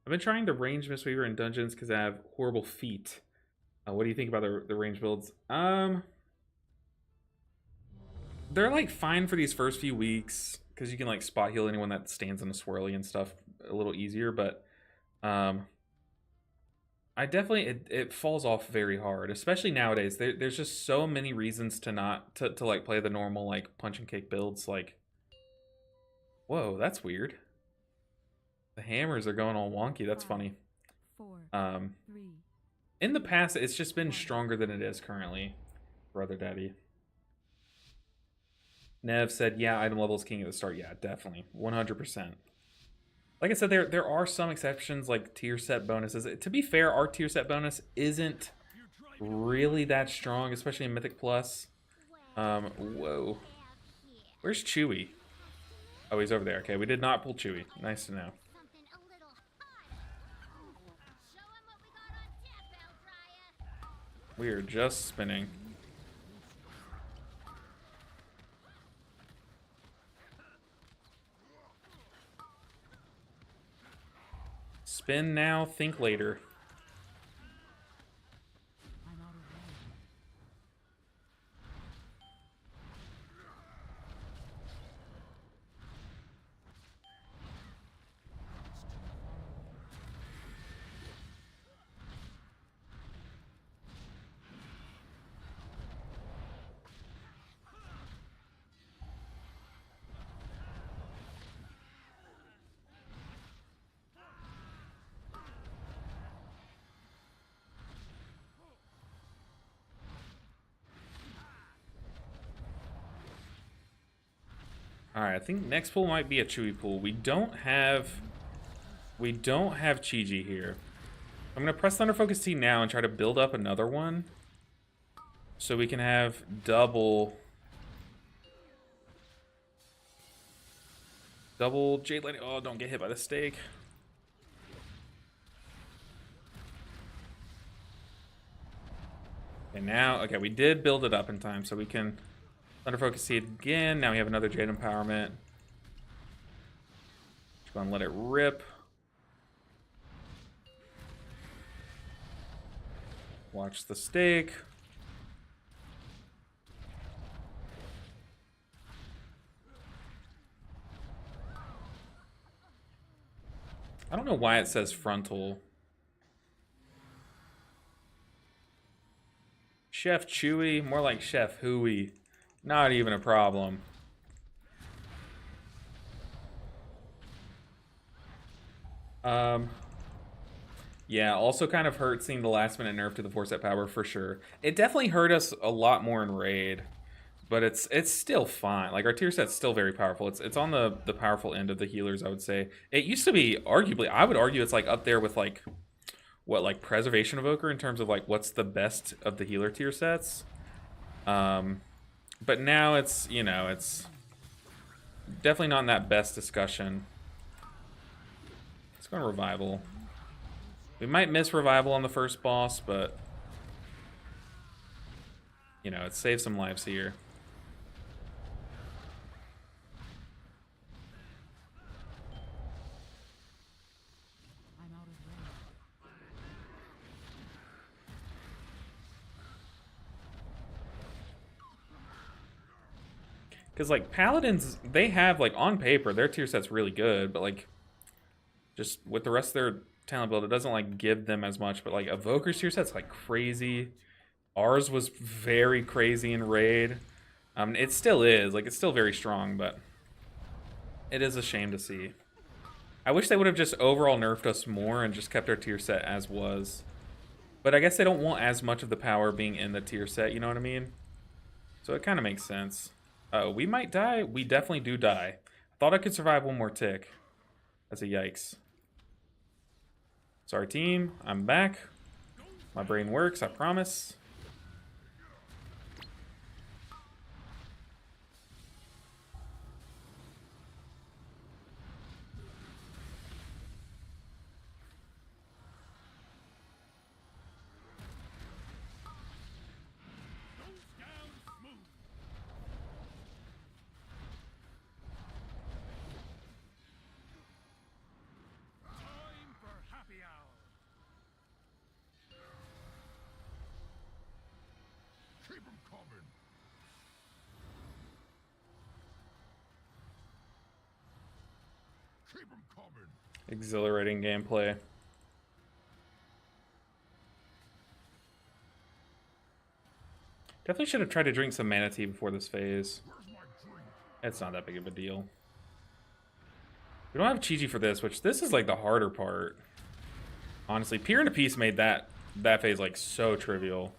I've been trying to range Mistweaver in dungeons because I have horrible feet. What do you think about the range builds? They're like fine for these first few weeks because you can like spot heal anyone that stands in a swirly and stuff a little easier, but I definitely it falls off very hard, especially nowadays. There's just so many reasons to not to like play the normal like punch and kick builds. Like, whoa, that's weird. The hammers are going all wonky. That's funny. 4, 3. In the past, it's just been stronger than it is currently, Brother Daddy. Nev said, yeah, item level is king at the start. Yeah, definitely. 100%. Like I said, there are some exceptions, like tier set bonuses. To be fair, our tier set bonus isn't really that strong, especially in Mythic Plus. Whoa. Where's Chewy? Oh, he's over there. Okay, we did not pull Chewy. Nice to know. We are just spinning. Spin now, think later. I'm out of range. It's too far away. Alright, I think next pool might be a Chewy pool. We don't have Chi-Ji here. I'm gonna press Thunder Focus Tea now and try to build up another one. So we can have double Jade Lightning. Oh, don't get hit by the stake. And now, okay, we did build it up in time, so we can Thunder Focus Seed again. Now we have another Jade Empowerment. Just gonna let it rip. Watch the stake. I don't know why it says frontal. Chef Chewy, more like Chef Hooey. Not even a problem. Yeah, also kind of hurt seeing the last minute nerf to the 4-set power for sure. It definitely hurt us a lot more in raid, but it's still fine. Like our tier set's still very powerful. It's on the powerful end of the healers, I would say. It used to be arguably, I would argue it's like up there with like what, like Preservation Evoker in terms of like what's the best of the healer tier sets. But now it's, you know, it's definitely not in that best discussion. Let's go on Revival. We might miss Revival on the first boss, but you know, it saves some lives here. I'm out of range. Because like Paladins, they have like on paper their tier set's really good, but like just with the rest of their talent build, it doesn't like give them as much. But like Evoker's tier set's like crazy. Ours was very crazy in raid. It still is, like it's still very strong, but it is a shame to see. I wish they would have just overall nerfed us more and just kept our tier set as was. But I guess they don't want as much of the power being in the tier set, you know what I mean? So it kind of makes sense. Uh-oh, we might die. We definitely do die. Thought I could survive one more tick. That's a yikes. Sorry, team. I'm back. My brain works, I promise. Time for happy hour. Keep 'em coming. Keep 'em coming. Exhilarating gameplay. Definitely should have tried to drink some Mana Tea before this phase. Where's my drink? It's not that big of a deal. We don't have Chi-Ji for this, which this is like the harder part. Honestly, Peer and a Piece made that phase like so trivial.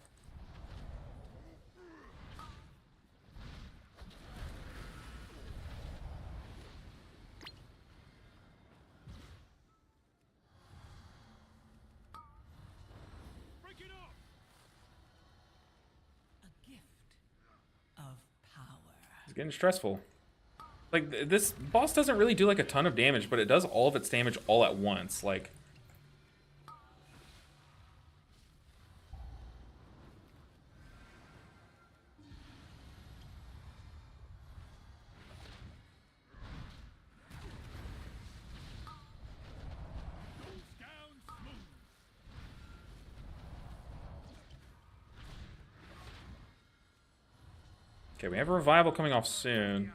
getting stressful. Like, this boss doesn't really do, like, a ton of damage, but it does all of its damage all at once. Like... Okay, we have a revival coming off soon.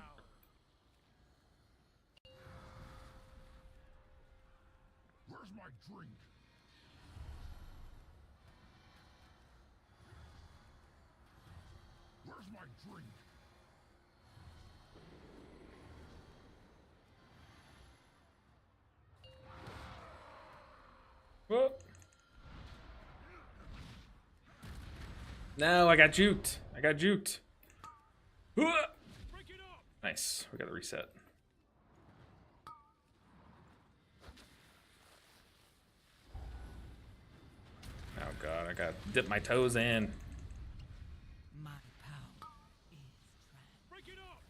Where's my drink? Where's my drink? Whoop. No, I got juked. I got juked. Nice. We got the reset. Oh god, I gotta dip my toes in. My power is trans. Break it up!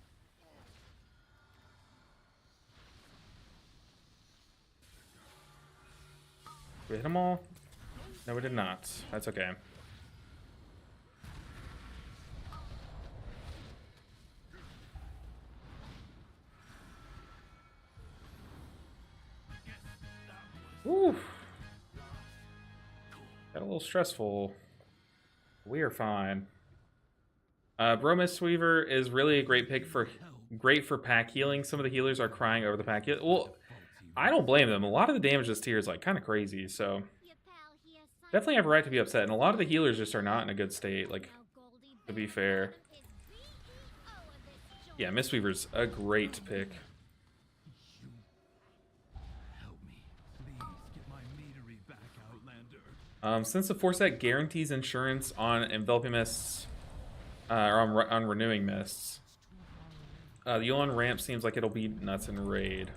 Did we hit them all? No, we did not. That's okay. Woo! Got a little stressful. We are fine. Bro Mistweaver is really a great pick for pack healing. Some of the healers are crying over the pack heal. Well, I don't blame them. A lot of the damage this tier is like kind of crazy, so definitely have a right to be upset. And a lot of the healers just are not in a good state. Like, to be fair, yeah, Mistweaver's a great pick. Since the 4-set guarantees insurance on enveloping mists, or on renewing mists, the Yuan ramp seems like it'll be nuts in raid.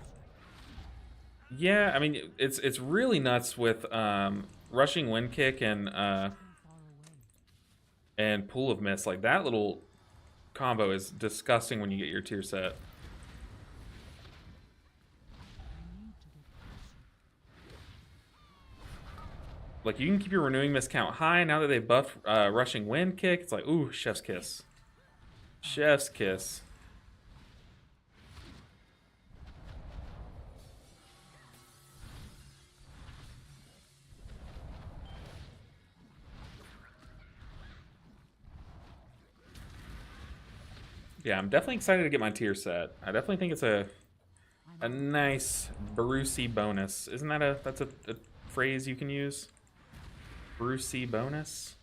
Yeah, I mean it's really nuts with rushing wind kick and pool of mist. Like, that little combo is disgusting when you get your tier set. Like, you can keep your renewing mist count high now that they buffed rushing wind kick. It's like, ooh, chef's kiss. Chef's kiss. Yeah, I'm definitely excited to get my tier set. I definitely think it's a nice Brucey bonus. Isn't that that's a phrase you can use? Brucey bonus?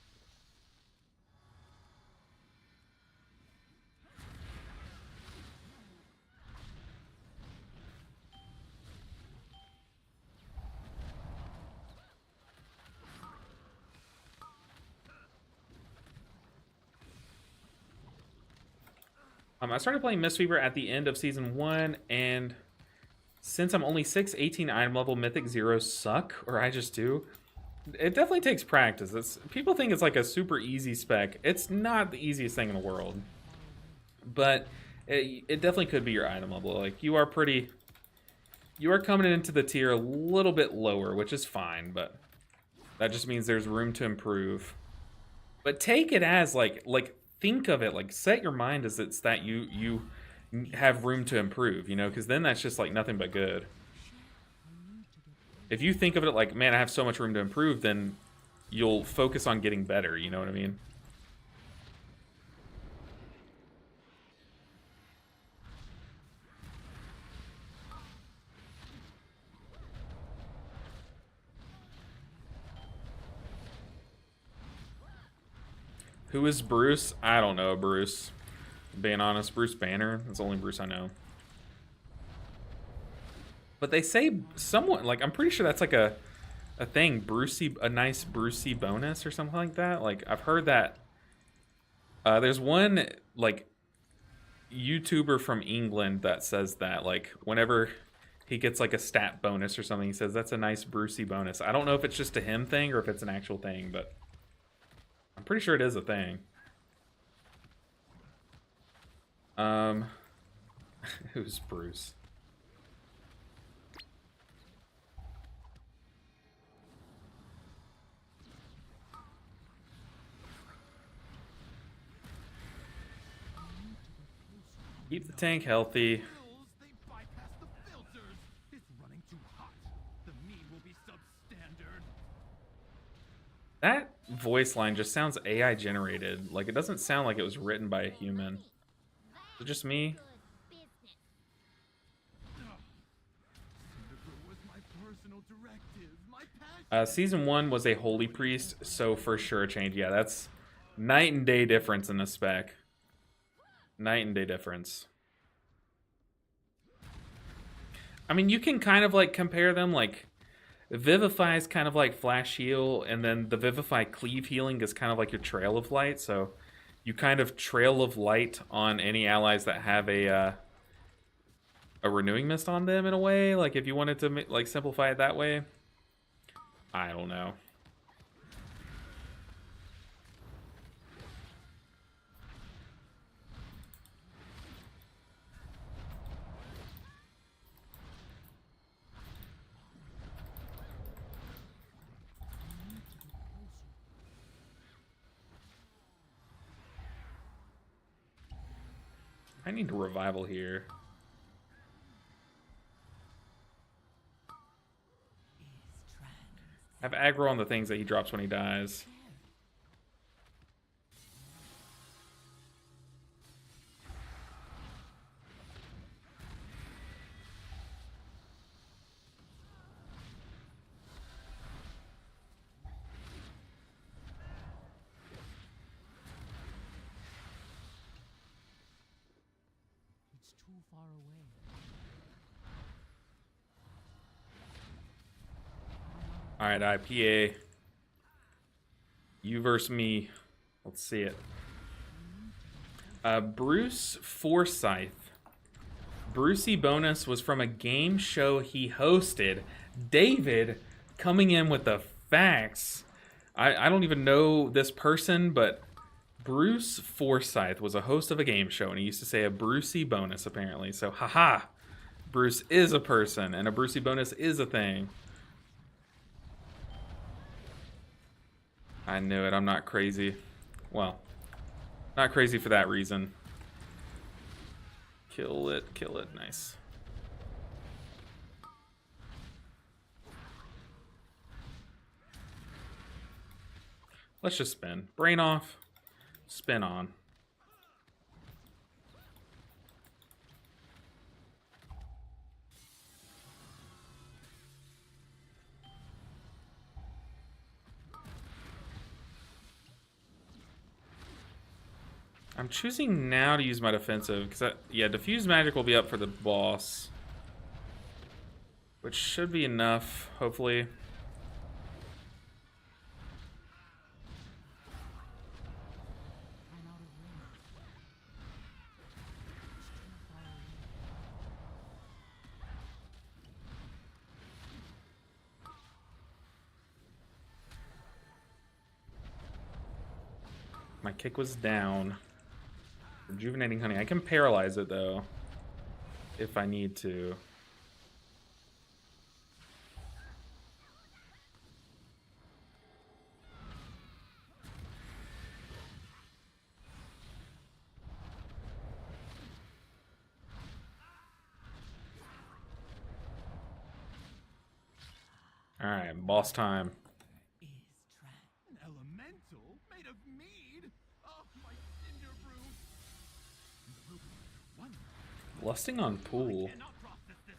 I started playing Mistweaver at the end of Season 1, and since I'm only 6, 18 item level, Mythic Zeros suck, or I just do. It definitely takes practice. People think it's like a super easy spec. It's not the easiest thing in the world. But it definitely could be your item level. Like, you are coming into the tier a little bit lower, which is fine, but that just means there's room to improve. But take it as, like think of it, like, set your mind as it's that you have room to improve, you know, because then that's just like nothing but good. If you think of it like, man, I have so much room to improve, then you'll focus on getting better, you know what I mean? Who is Bruce? I don't know, Bruce. Being honest, Bruce Banner. That's the only Bruce I know. But they say somewhat, like, I'm pretty sure that's like a thing, Brucey, a nice Brucey bonus or something like that. Like, I've heard that. There's one, like, YouTuber from England that says that, like, whenever he gets like a stat bonus or something, he says that's a nice Brucey bonus. I don't know if it's just a him thing or if it's an actual thing, but I'm pretty sure it is a thing. Um, who's Bruce? Keep the tank healthy. Bills, they bypass the filters. It's running too hot. The mead will be substandard. That voice line just sounds AI generated. Like, it doesn't sound like it was written by a human. Is it just me? Cyndaber was my personal directive, my passion. Season 1 was a holy priest, so for sure a change. Yeah, that's night and day difference in the spec. Night and day difference. I mean, you can kind of like compare them. Like, Vivify is kind of like Flash Heal, and then the Vivify Cleave Healing is kind of like your Trail of Light. So you kind of Trail of Light on any allies that have a Renewing Mist on them in a way. Like, if you wanted to like simplify it that way. I don't know. I need a revival here. Have aggro on the things that he drops when he dies. It's too far away. Alright, IPA. You versus me. Let's see it. Bruce Forsyth. Brucey bonus was from a game show he hosted. David coming in with the facts. I don't even know this person, but Bruce Forsyth was a host of a game show, and he used to say a Brucey bonus, apparently. So, haha. Bruce is a person, and a Brucey bonus is a thing. I knew it. I'm not crazy. Well, not crazy for that reason. Kill it. Kill it. Nice. Let's just spin. Brain off. Spin on. I'm choosing now to use my defensive because yeah, diffuse magic will be up for the boss, which should be enough, hopefully. I'm out of range. It's too far away. My kick was down. Rejuvenating honey. I can paralyze it though, if I need to. All right, boss time. An elemental made of mead? Oh, my cinder brew. One Lusting on pool. cannot process this.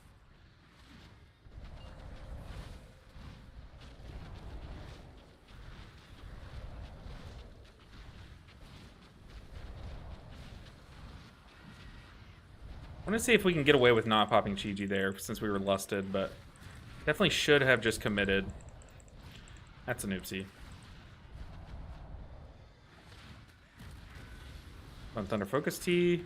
I want to see if we can get away with not popping Chi-Ji there since we were lusted, but definitely should have just committed. That's an oopsie. On Thunder Focus T.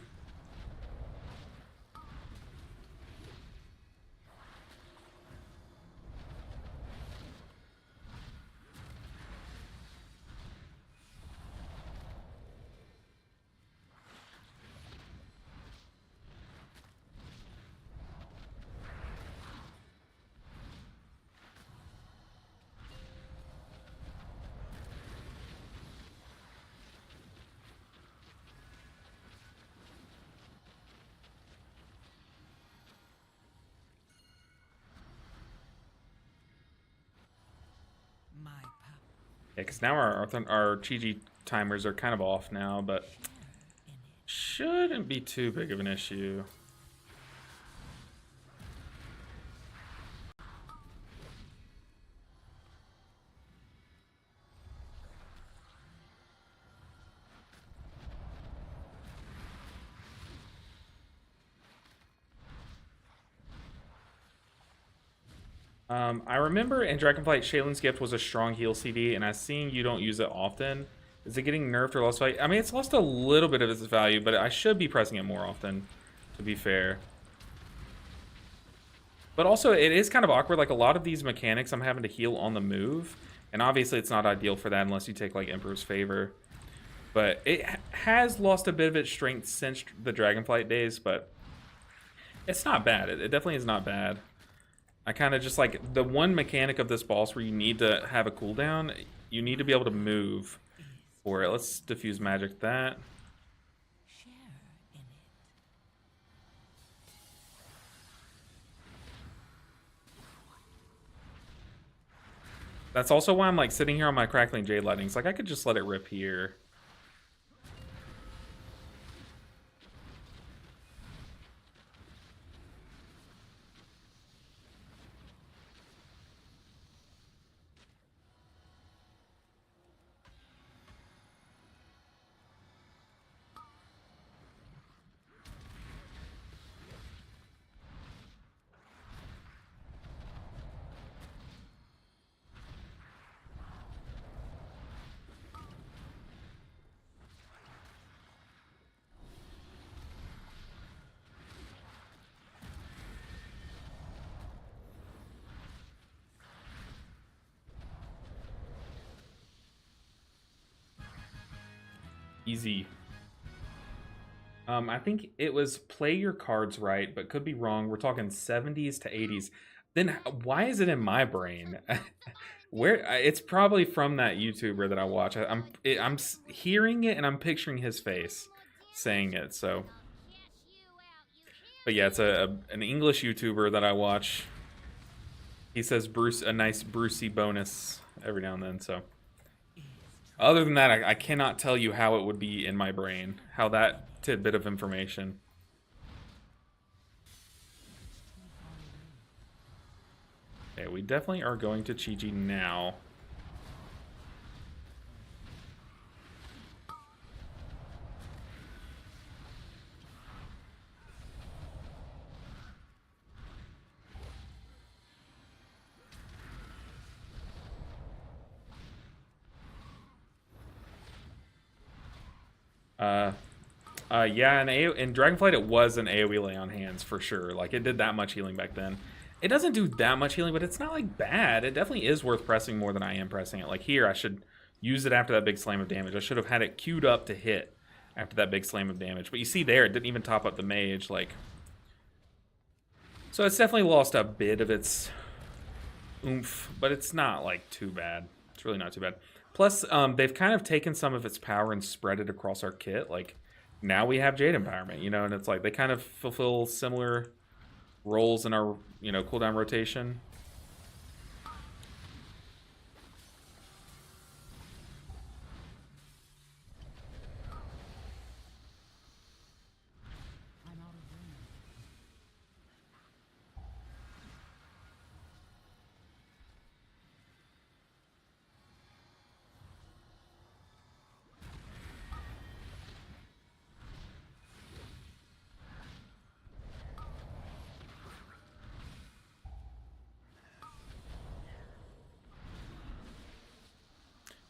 Yeah, because now our Chi timers are kind of off now, but shouldn't be too big of an issue. I remember in Dragonflight, Shaylin's Gift was a strong heal CD, and I seeing you don't use it often. Is it getting nerfed or lost value? I mean, it's lost a little bit of its value, but I should be pressing it more often, to be fair. But also, it is kind of awkward. Like, a lot of these mechanics, I'm having to heal on the move. And obviously, it's not ideal for that unless you take, like, Emperor's Favor. But it has lost a bit of its strength since the Dragonflight days, but it's not bad. It definitely is not bad. I kind of just like the one mechanic of this boss where you need to have a cooldown, you need to be able to move for it. Let's diffuse magic that. That's also why I'm like sitting here on my Crackling Jade Lightnings. Like I could just let it rip here. Easy. I think it was play your cards right, but could be wrong. We're talking 70s to 80s. Then why is it in my brain? Where it's probably from that YouTuber that I watch. I'm hearing it and I'm picturing his face saying it. So, but yeah, it's an English YouTuber that I watch. He says Bruce a nice Brucey bonus every now and then. So. Other than that, I cannot tell you how it would be in my brain. How that tidbit of information. Okay, we definitely are going to Chi-Chi now. Yeah, in Dragonflight it was an AoE lay on hands for sure. Like it did that much healing back then. It doesn't do that much healing, but it's not like bad. It definitely is worth pressing more than I am pressing it. Like here, I should use it after that big slam of damage. I should have had it queued up to hit after that big slam of damage. But you see there, it didn't even top up the mage. Like, so it's definitely lost a bit of its oomph, but it's not like too bad. It's really not too bad. Plus, they've kind of taken some of its power and spread it across our kit. Like, now we have Jade Empowerment, you know, and it's like they kind of fulfill similar roles in our, you know, cooldown rotation.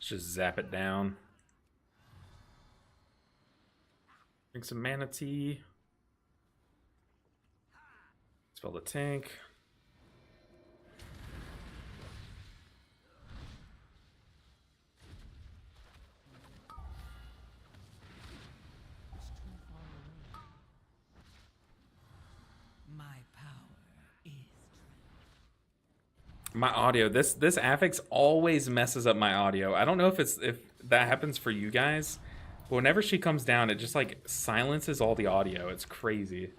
Just zap it down. Drink some mana tea. Spell the tank. My audio, this affix always messes up my audio. I don't know if that happens for you guys, but whenever she comes down, it just like silences all the audio. It's crazy.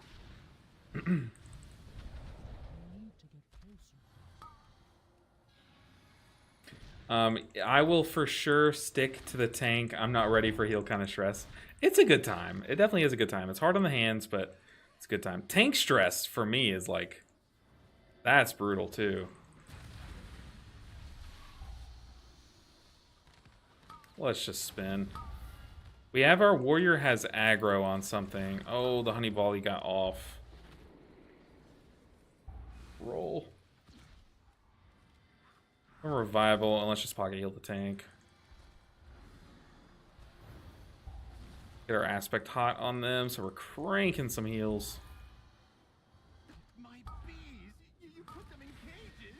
I will for sure stick to the tank. I'm not ready for heal kind of stress. It's a good time. It definitely is a good time. It's hard on the hands, but it's a good time. Tank stress for me is like, that's brutal too. Let's just spin. We have our warrior has aggro on something. Oh, the honey volley got off. Roll. A revival, and let's just pocket heal the tank. Get our aspect hot on them, so we're cranking some heals. My bees! You put them in cages?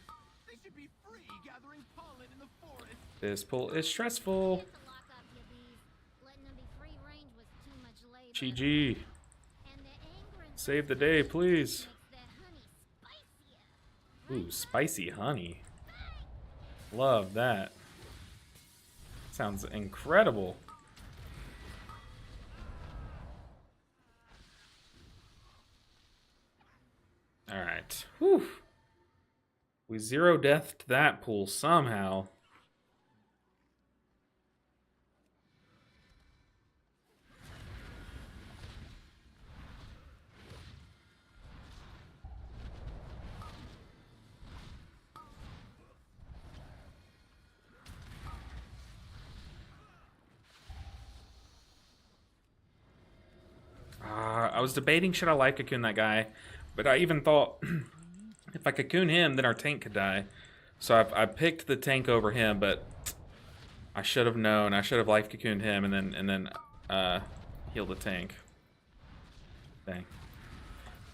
They should be free gathering pollen in the forest. This pull is stressful. To lock up your bees. Letting them be free range was too much labor. GG. And their anger and Save the day, please. makes their honey spicier. Ooh, spicy honey. Love that. Sounds incredible. Alright. Whew. We zero deathed that pool somehow. I was debating should I life cocoon that guy, but I even thought if I cocoon him, then our tank could die. So I picked the tank over him, but I should have known. I should have life cocooned him and then healed the tank. Dang.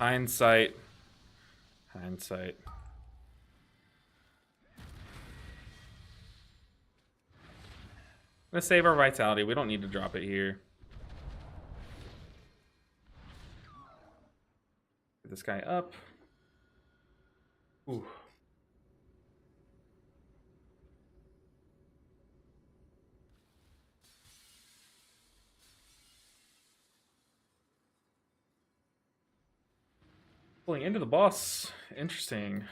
Hindsight. Hindsight. Let's save our vitality. We don't need to drop it here. Get this guy up. Ooh. Pulling into the boss. Interesting.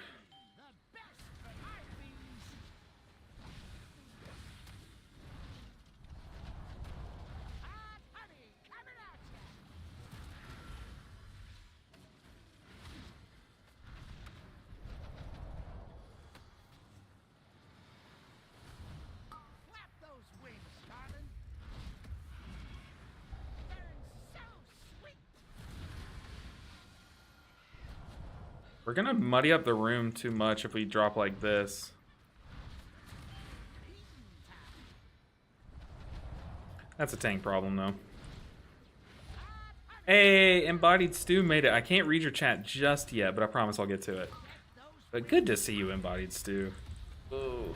We're gonna muddy up the room too much if we drop like this. That's a tank problem, though. Hey, Embodied Stew made it. I can't read your chat just yet, but I promise I'll get to it. But good to see you, Embodied Stew. Ooh.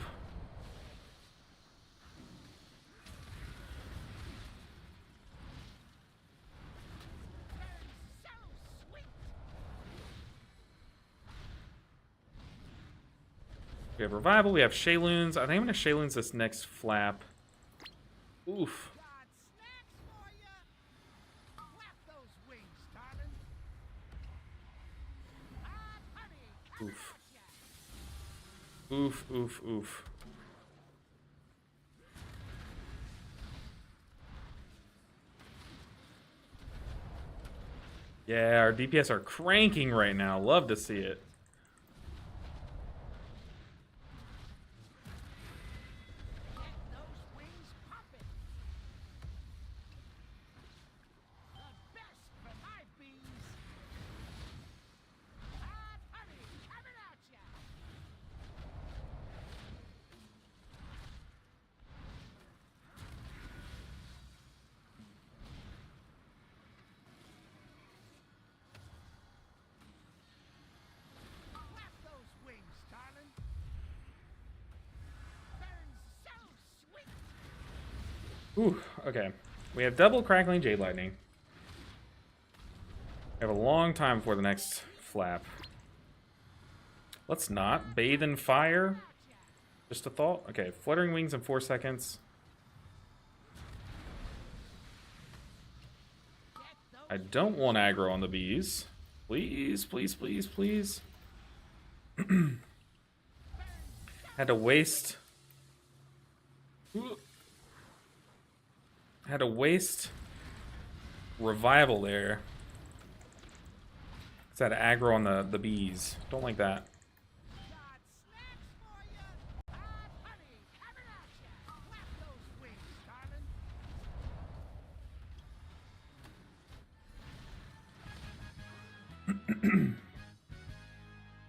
We have Revival, we have Shayloons. I think I'm gonna Shayloons this next flap. Oof. Oof. Oof, oof, oof. Yeah, our DPS are cranking right now. Love to see it. Ooh, okay. We have double Crackling Jade Lightning. We have a long time before the next flap. Let's not. Bathe in Fire. Just a thought. Okay, Fluttering Wings in 4 seconds. I don't want aggro on the bees. Please, please, please, please. Had to waste Had to waste revival there. It's that aggro on the bees. Don't like that. Got snacks for ya! Honey, coming at ya! Flap those wings,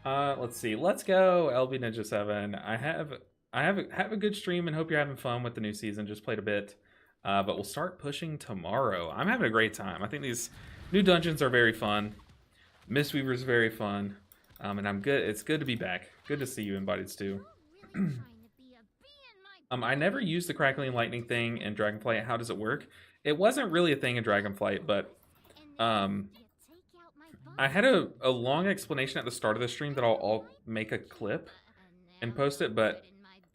darling! Let's see. Let's go, LB Ninja 7. I have a good stream and hope you're having fun with the new season. Just played a bit. But we'll start pushing tomorrow. I'm having a great time. I think these new dungeons are very fun. Mistweaver is very fun. And I'm good. It's good to be back. Good to see you, Embodied Stew. I never used the Crackling Lightning thing in Dragonflight. How does it work? It wasn't really a thing in Dragonflight, but I had a long explanation at the start of the stream that I'll make a clip and post it. But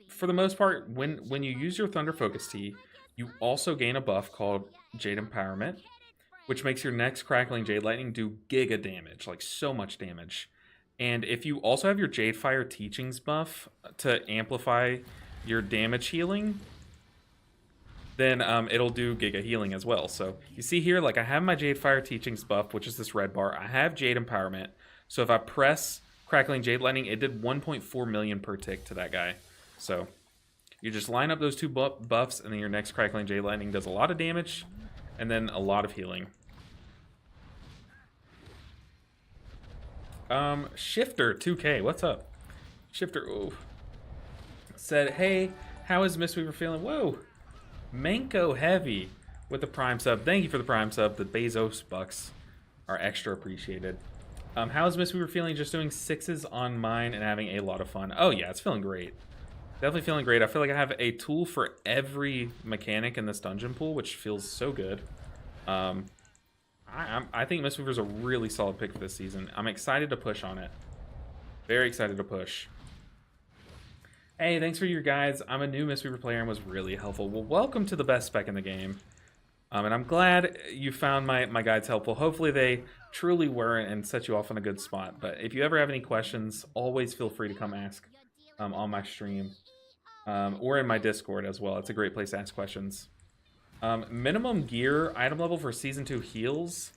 for the most part, when you use your Thunder Focus Tea, you also gain a buff called Jade Empowerment, which makes your next Crackling Jade Lightning do giga damage, like so much damage. And if you also have your Jade Fire Teachings buff to amplify your damage healing, then it'll do giga healing as well. So you see here, like I have my Jade Fire Teachings buff, which is this red bar. I have Jade Empowerment. So if I press Crackling Jade Lightning, it did 1.4 million per tick to that guy. So you just line up those two buffs, and then your next Crackling Jade Lightning does a lot of damage, and then a lot of healing. Shifter 2K, what's up? Shifter, ooh. Said, hey, how is Mistweaver feeling? Whoa. Manko Heavy with the Prime sub. Thank you for the Prime sub. The Bezos bucks are extra appreciated. How is Mistweaver feeling? Just doing 6s on mine and having a lot of fun. Oh yeah, it's feeling great. Definitely feeling great. I feel like I have a tool for every mechanic in this dungeon pool, which feels so good. I think Mistweaver's a really solid pick for this season. I'm excited to push on it. Very excited to push. Hey, thanks for your guides. I'm a new Mistweaver player and was really helpful. Well, welcome to the best spec in the game. And I'm glad you found my guides helpful. Hopefully they truly were and set you off on a good spot. But if you ever have any questions, always feel free to come ask on my stream. Or in my Discord as well. It's a great place to ask questions. Minimum gear item level for Season 2 heals.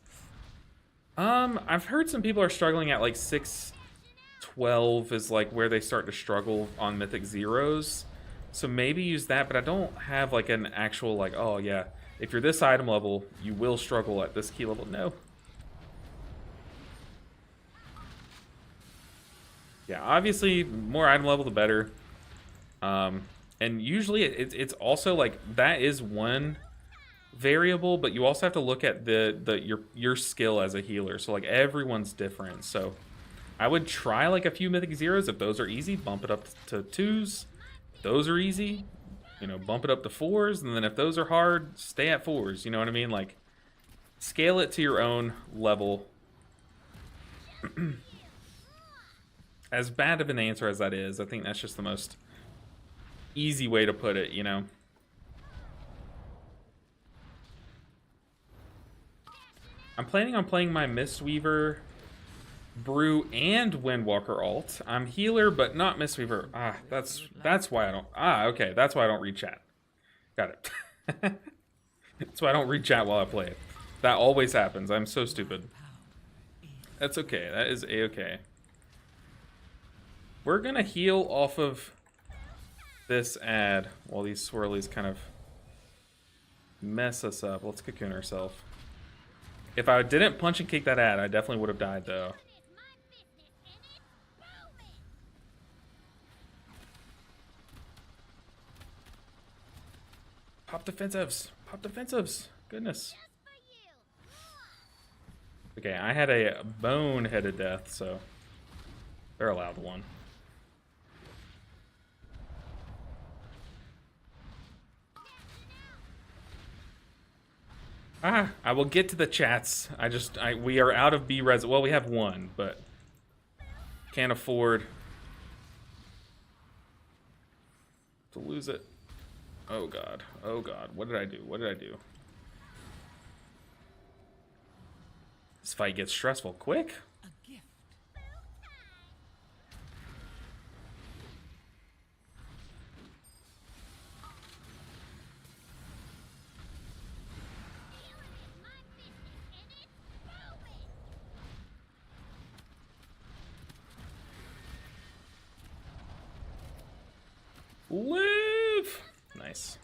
I've heard some people are struggling at like 612 is like where they start to struggle on Mythic Zeros. So maybe use that, but I don't have like an actual like, oh yeah, if you're this item level, you will struggle at this key level. No. Yeah, obviously more item level the better. And usually it's also like that is one variable, but you also have to look at your skill as a healer. So like everyone's different. So I would try like a few Mythic Zeros. If those are easy, bump it up to 2s. If those are easy, you know, bump it up to 4s. And then if those are hard, stay at 4s. You know what I mean? Like scale it to your own level. As bad of an answer as that is, I think that's just the most easy way to put it, you know. I'm planning on playing my Mistweaver, Brew, and Windwalker alt. I'm healer, but not Mistweaver. That's why I don't. Okay, that's why I don't read chat. Got it. That's why I don't read chat while I play it. That always happens. I'm so stupid. That's okay. That is a-okay. We're gonna heal off of this ad while these swirlies kind of mess us up. Let's cocoon ourselves. If I didn't punch and kick that ad, I definitely would have died though. Pop defensives. Pop defensives. Goodness. Okay, I had a boneheaded death, so they're allowed one. I will get to the chats. We are out of B res. Well, we have one, but can't afford to lose it. Oh god. Oh god. What did I do? What did I do? This fight gets stressful quick. A gift. Live! Nice.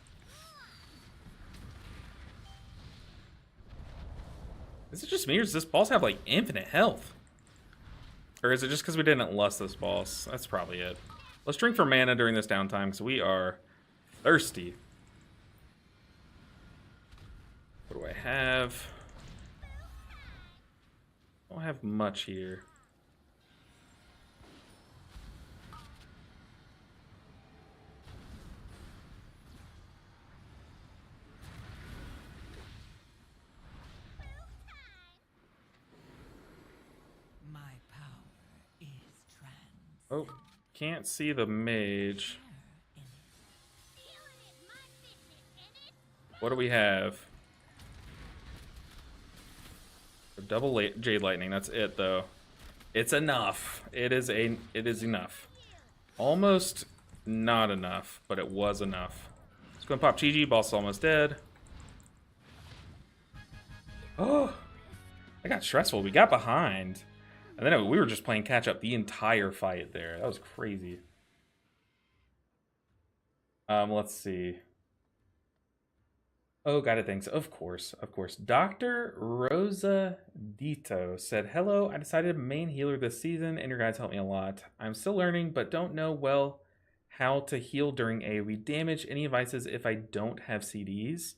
Is it just me, or does this boss have, like, infinite health? Or is it just because we didn't lust this boss? That's probably it. Let's drink for mana during this downtime, because we are thirsty. What do I have? I don't have much here. My power is trans. Oh, can't see the mage. What do we have? A double Jade Lightning, that's it though. It's enough. It is enough. Almost not enough, but it was enough. Let's go and pop Chi-Chi, boss is almost dead. Oh, that got stressful. We got behind. And then we were just playing catch up the entire fight there. That was crazy. Let's see. Oh, got it, thanks. Of course, of course. Dr. Rosa Dito said, hello, I decided to main healer this season, and your guys helped me a lot. I'm still learning, but don't know well how to heal during AoE damage. Any advices if I don't have CDs?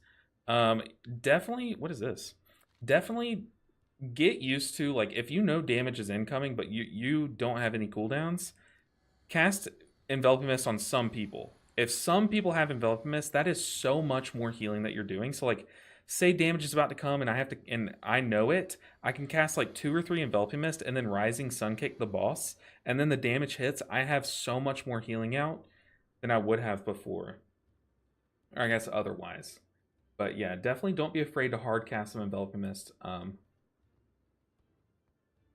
Definitely, what is this? Definitely get used to, like, if you know damage is incoming, but you don't have any cooldowns, cast Enveloping Mist on some people. If some people have Enveloping Mist, that is so much more healing that you're doing. So, like, say damage is about to come and I know it, I can cast like 2 or 3 Enveloping Mist and then Rising Sun Kick the boss, and then the damage hits. I have so much more healing out than I would have before. Or I guess otherwise. But yeah, definitely don't be afraid to hard cast some Enveloping Mist.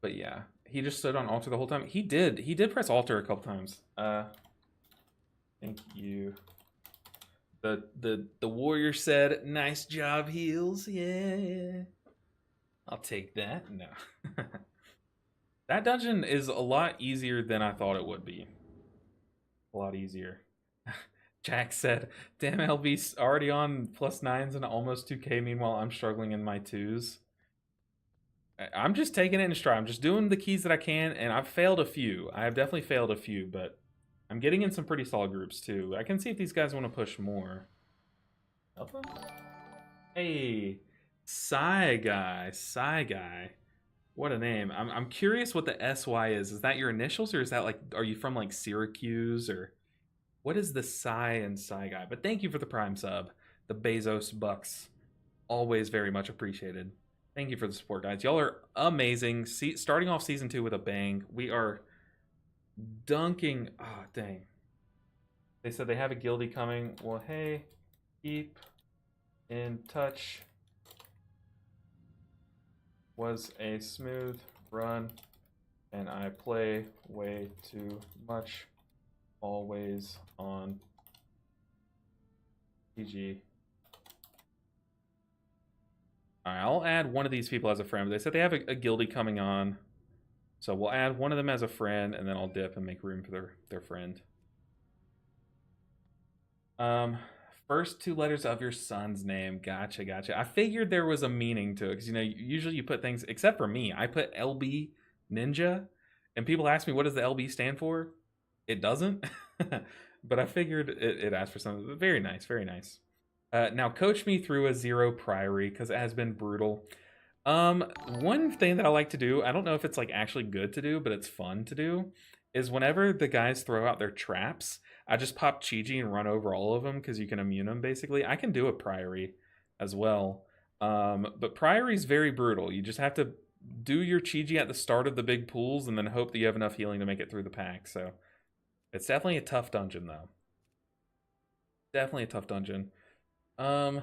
But yeah, he just stood on altar the whole time. He did press altar a couple times. Thank you. The warrior said, nice job, heals. Yeah. I'll take that. No. That dungeon is a lot easier than I thought it would be. A lot easier. Jack said, damn, LB's already on +9s and almost 2k. Meanwhile, I'm struggling in my 2s. I'm just taking it in stride. I'm just doing the keys that I can, and I've failed a few. I have definitely failed a few, but I'm getting in some pretty solid groups, too. I can see if these guys want to push more. Help. Hey, Psy Guy. What a name. I'm curious what the SY is. Is that your initials, or is that like, are you from like Syracuse, or what is the Psy and Psy Guy? But thank you for the Prime sub. The Bezos bucks. Always very much appreciated. Thank you for the support, guys. Y'all are amazing. Starting off season 2 with a bang. We are dunking. Ah, dang. They said they have a guildie coming. Well, hey, keep in touch. Was a smooth run, and I play way too much. Always on PG. Alright, I'll add one of these people as a friend. They said they have a guildie coming on. So we'll add one of them as a friend, and then I'll dip and make room for their friend. First 2 letters of your son's name. Gotcha. I figured there was a meaning to it, because, you know, usually you put things, except for me, I put LB Ninja, and people ask me, what does the LB stand for? It doesn't. But I figured it asked for something. Very nice, very nice. Now coach me through a 0 priory, because it has been brutal. One thing that I like to do, I don't know if it's like actually good to do, but it's fun to do, is whenever the guys throw out their traps, I just pop Chi-Chi and run over all of them, because you can immune them basically. I can do a priory as well. But priory is very brutal. You just have to do your Chi-Chi at the start of the big pools and then hope that you have enough healing to make it through the pack. So it's definitely a tough dungeon though. Definitely a tough dungeon. The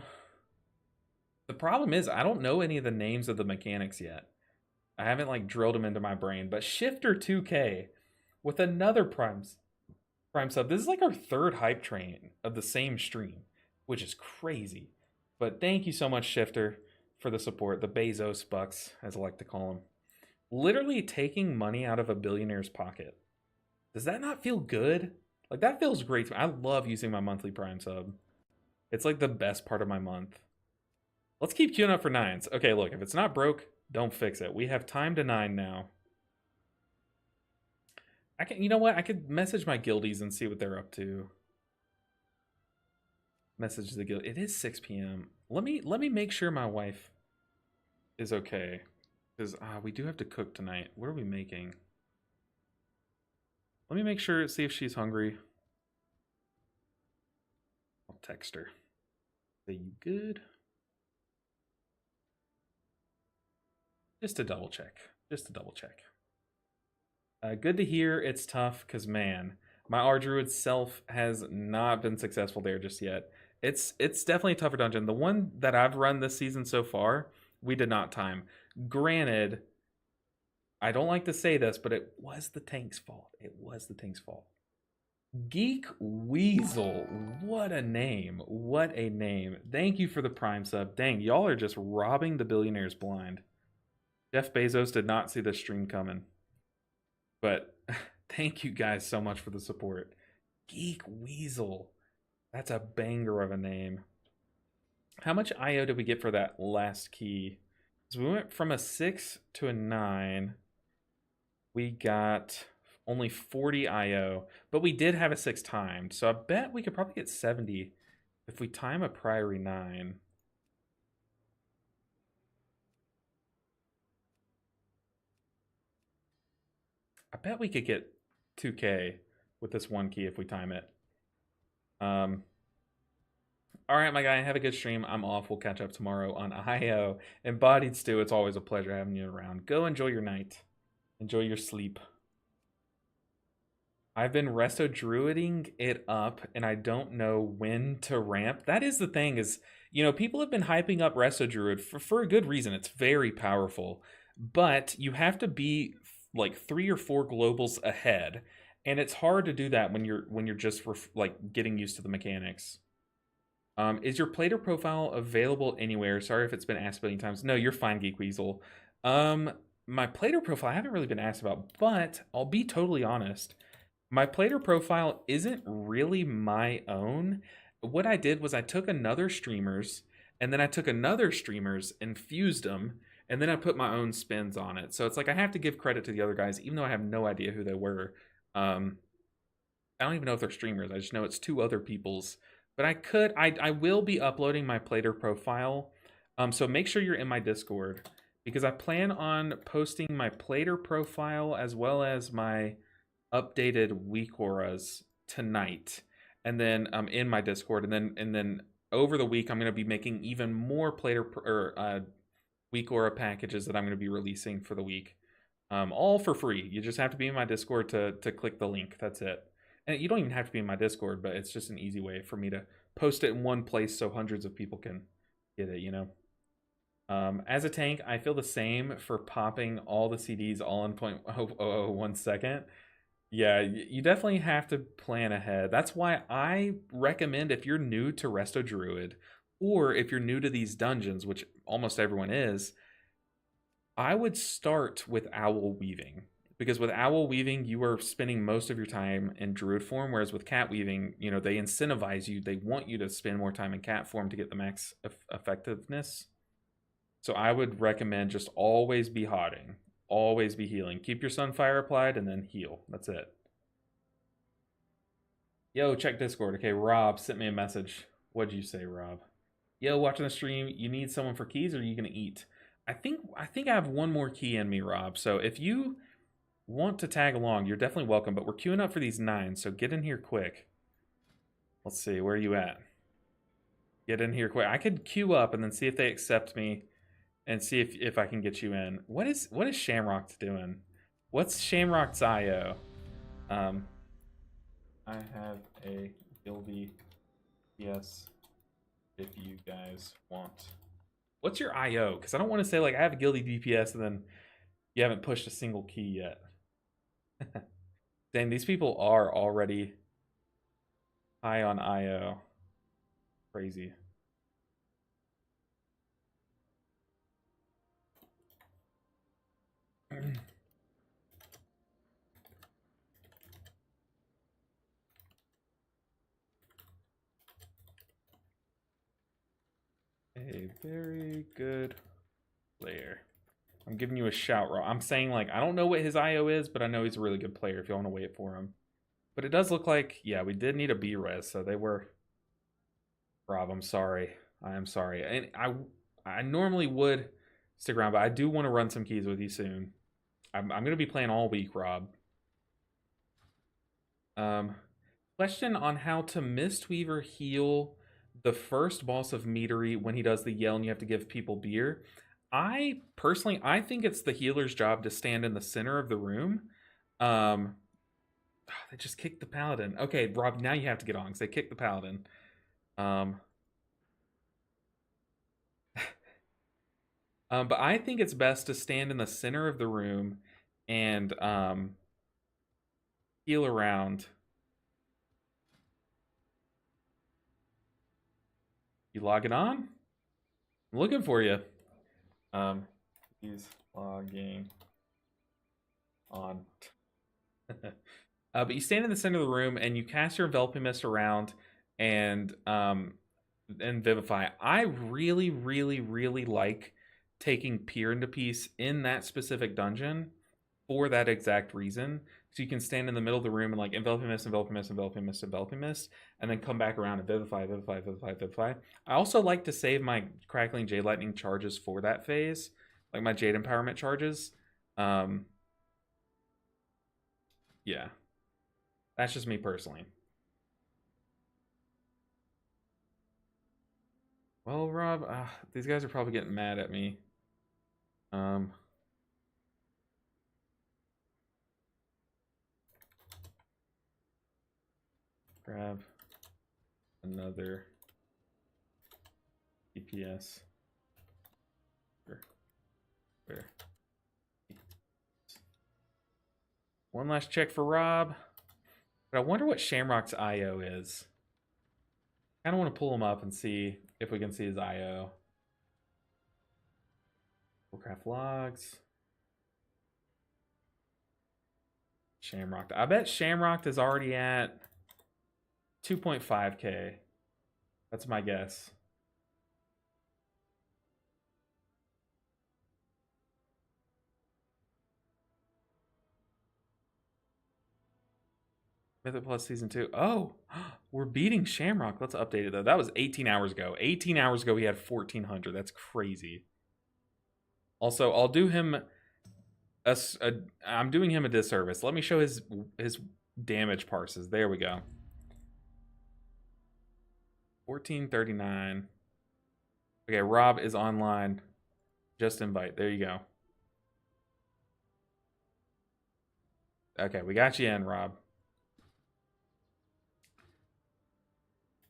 problem is I don't know any of the names of the mechanics yet. I haven't like drilled them into my brain, but Shifter 2K with another Prime sub. This is like our 3rd hype train of the same stream, which is crazy. But thank you so much, Shifter, for the support. The Bezos bucks, as I like to call them. Literally taking money out of a billionaire's pocket. Does that not feel good? Like, that feels great to me. I love using my monthly Prime sub. It's like the best part of my month. Let's keep queuing up for 9s. Okay, look, if it's not broke, don't fix it. We have time to 9 now. You know what? I could message my guildies and see what they're up to. Message the guild. It is 6 p.m. Let me make sure my wife is okay. Because we do have to cook tonight. What are we making? Let me make sure, see if she's hungry. I'll text her. Are you good? Just to double check. Just to double check. Good to hear. It's tough because, man, my Ardruid self has not been successful there just yet. It's definitely a tougher dungeon. The one that I've run this season so far, we did not time. Granted, I don't like to say this, but it was the tank's fault. It was the tank's fault. Geek Weasel. What a name. What a name. Thank you for the Prime sub. Dang, y'all are just robbing the billionaires blind. Jeff Bezos did not see this stream coming. But thank you guys so much for the support. Geek Weasel. That's a banger of a name. How much IO did we get for that last key? So we went from a 6 to a 9. We got only 40 IO, but we did have a 6 timed. So I bet we could probably get 70 if we time a Priory 9. I bet we could get 2K with this one key if we time it. All right, my guy, have a good stream. I'm off. We'll catch up tomorrow on IO. Embodied Stew, it's always a pleasure having you around. Go enjoy your night. Enjoy your sleep. I've been resto druiding it up, and I don't know when to ramp. That is the thing is, you know, people have been hyping up resto druid for a good reason. It's very powerful, but you have to be like 3 or 4 globals ahead, and it's hard to do that when you're just like getting used to the mechanics. Is your plater profile available anywhere? Sorry if it's been asked a billion times. No, you're fine, Geek Weasel. My plater profile I haven't really been asked about, but I'll be totally honest. My plater profile isn't really my own. What I did was I took another streamer's, and then I took another streamer's and fused them, and then I put my own spins on it. So it's like I have to give credit to the other guys, even though I have no idea who they were. I don't even know if they're streamers. I just know it's 2 other people's. But I will be uploading my plater profile. So make sure you're in my Discord, because I plan on posting my plater profile as well as my updated week auras tonight, and then in my Discord, and then over the week I'm going to be making even more week aura packages that I'm going to be releasing for the week, all for free. You just have to be in my Discord to click the link. That's it. And you don't even have to be in my Discord, but it's just an easy way for me to post it in one place so hundreds of people can get it, you know. As a tank, I feel the same for popping all the CDs all in 0.001 second. Yeah, you definitely have to plan ahead. That's why I recommend, if you're new to Resto Druid, or if you're new to these dungeons, which almost everyone is, I would start with Owl Weaving. Because with Owl Weaving, you are spending most of your time in Druid form, whereas with Cat Weaving, you know, they incentivize you. They want you to spend more time in Cat form to get the max effectiveness. So I would recommend just always be hotting. Always be healing. Keep your Sunfire applied and then heal. That's it. Yo, check Discord. Okay, Rob sent me a message. What'd you say, Rob? Yo, watching the stream, you need someone for keys, or are you going to eat? I think I have one more key in me, Rob. So if you want to tag along, you're definitely welcome, but we're queuing up for these 9s, so get in here quick. Let's see, where are you at? Get in here quick. I could queue up and then see if they accept me and see if I can get you in. What is Shamrock doing? What's Shamrock's IO? I have a guildy, yes, if you guys want. What's your IO? Because I don't want to say like I have a guildy DPS and then you haven't pushed a single key yet. Dang, these people are already high on IO. Crazy. very good player. I'm giving you a shout, Rob. I'm saying, like, I don't know what his IO is, but I know he's a really good player if you want to wait for him. But it does look like, yeah, we did need a B-res, so they were... Rob, I'm sorry. I am sorry. And I normally would stick around, but I do want to run some keys with you soon. I'm going to be playing all week, Rob. Question on how to Mistweaver heal the first boss of Meadery when he does the yell and you have to give people beer. I think it's the healer's job to stand in the center of the room. They just kicked the paladin. Okay, Rob, now you have to get on because they kicked the paladin. But I think it's best to stand in the center of the room and heal around. You logging on? I'm looking for you. He's logging on. But you stand in the center of the room and you cast your enveloping mist around and vivify. I really, really, really like taking Peer into Peace in that specific dungeon for that exact reason. So you can stand in the middle of the room and like enveloping mist, enveloping mist, enveloping mist, enveloping mist, and then come back around and vivify, vivify, vivify, vivify. I also like to save my crackling jade lightning charges for that phase, like my jade empowerment charges. Yeah, that's just me personally. Well, Rob, these guys are probably getting mad at me. Grab another DPS. Where? One last check for Rob. But I wonder what Shamrock's IO is. I kind of want to pull him up and see if we can see his IO. Warcraft logs. Shamrock. I bet Shamrock is already at 2.5k. That's my guess. Mythic Plus Season 2. Oh, we're beating Shamrock. Let's update it, though. That was 18 hours ago. 18 hours ago, he had 1,400. That's crazy. Also, I'll do him... I'm doing him a disservice. Let me show his damage parses. There we go. 1439. Okay, Rob is online. Just invite. There you go. Okay, we got you in, Rob.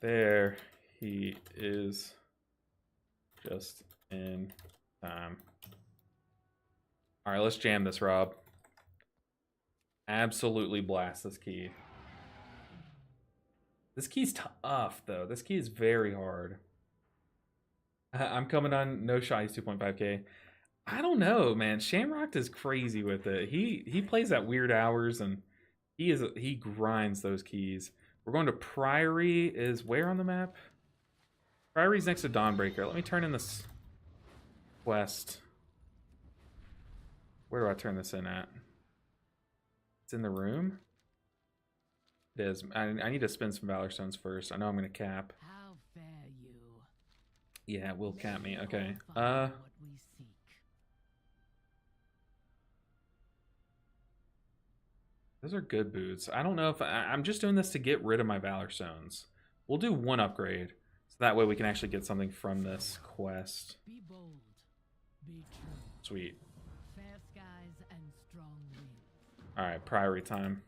There he is. Just in time. All right, let's jam this, Rob. Absolutely blast this key. This key's tough, though. This key is very hard. I'm coming on no shot. He's 2.5k. I don't know, man. Shamrock is crazy with it. He plays at weird hours and he grinds those keys. We're going to Priory. Is where on the map? Priory's next to Dawnbreaker. Let me turn in this quest. Where do I turn this in at? It's in the room. It is. I need to spend some Valor Stones first. I know I'm going to cap. How fare you? Yeah, it will cap me. Okay. What we seek. Those are good boots. I don't know if I'm just doing this to get rid of my Valor Stones. We'll do one upgrade. So that way we can actually get something from this quest. Be bold. Be true. Sweet. Fair skies and strong winds. Alright, Priory time.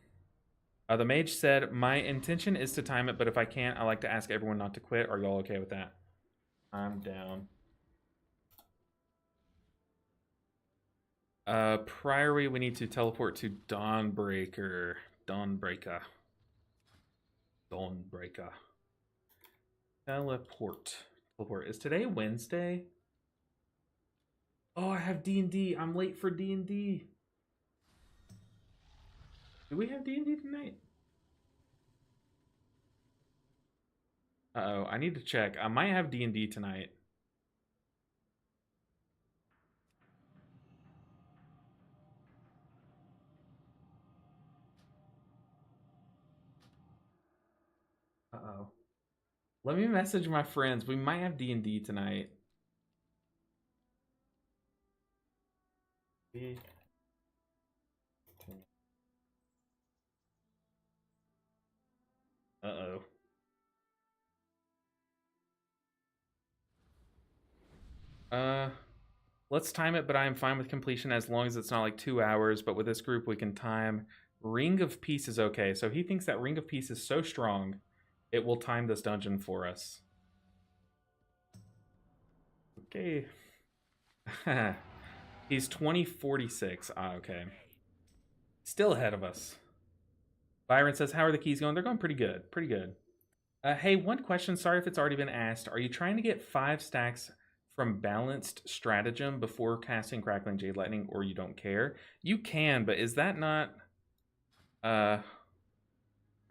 The mage said, my intention is to time it, but if I can't, I like to ask everyone not to quit. Are y'all okay with that? I'm down. Priory, we need to teleport to Dawnbreaker. Dawnbreaker. Teleport. Is today Wednesday? Oh, I have D&D. I'm late for D&D. Do we have D&D tonight? Uh-oh, I need to check. I might have D&D tonight. Let me message my friends. We might have D&D tonight. Uh-oh. Let's time it, but I am fine with completion as long as it's not like 2 hours. But with this group, we can time. Ring of Peace is okay. So he thinks that Ring of Peace is so strong, it will time this dungeon for us. Okay. He's 2046. Ah, okay. Still ahead of us. Byron says, how are the keys going? They're going pretty good. Pretty good. Hey, one question. Sorry if it's already been asked. Are you trying to get 5 stacks from Balanced Stratagem before casting Crackling Jade Lightning, or you don't care? You can, but is that not... where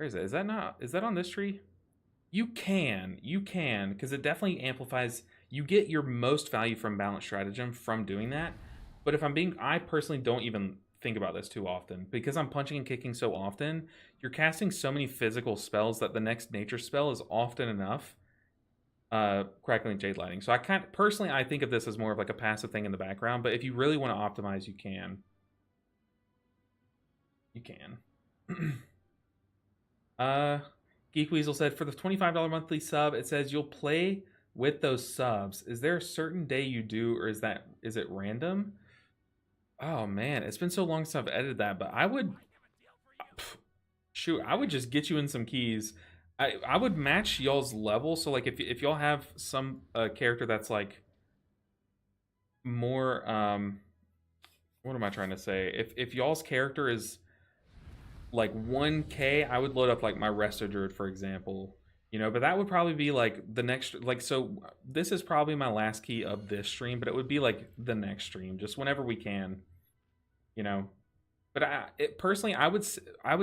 is it? Is that on this tree? You can, because it definitely amplifies. You get your most value from Balanced Stratagem from doing that. But if I'm being, I personally don't even think about this too often because I'm punching and kicking so often. You're casting so many physical spells that the next nature spell is often enough. Crackling Jade Lightning. So I personally, I think of this as more of like a passive thing in the background. But if you really want to optimize, you can. You can. Geek Weasel said, for the $25 monthly sub, it says you'll play with those subs. Is there a certain day you do, or is it random? Oh man, it's been so long since I've edited that, but I would shoot, I would just get you in some keys. I would match y'all's level. So like if y'all have some character that's like more what am I trying to say? If y'all's character is like 1K, I would load up like my Resto Druid, for example. You know, but that would probably be like the next, like, so this is probably my last key of this stream, but it would be like the next stream, just whenever we can, you know. But personally, I would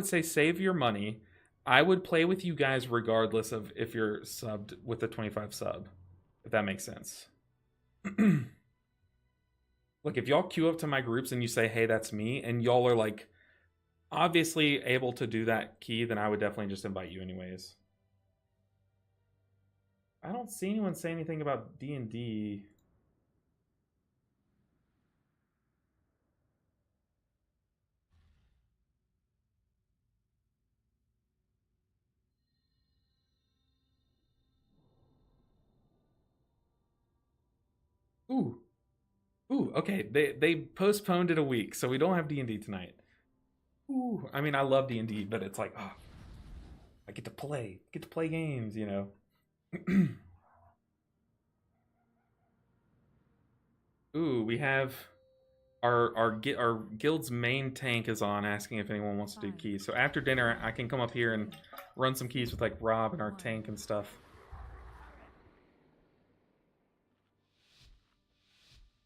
say save your money. I would play with you guys regardless of if you're subbed with the 25 sub, if that makes sense. Like if y'all queue up to my groups and you say, hey, that's me, and y'all are like obviously able to do that key, then I would definitely just invite you anyways. I don't see anyone say anything about D&D. Ooh. Ooh, okay. They postponed it a week, so we don't have D&D tonight. Ooh, I mean, I love D&D, but it's like, oh, I get to play games, you know. Ooh, we have our guild's main tank is on, asking if anyone wants to do keys. So after dinner, I can come up here and run some keys with like Rob and our tank and stuff.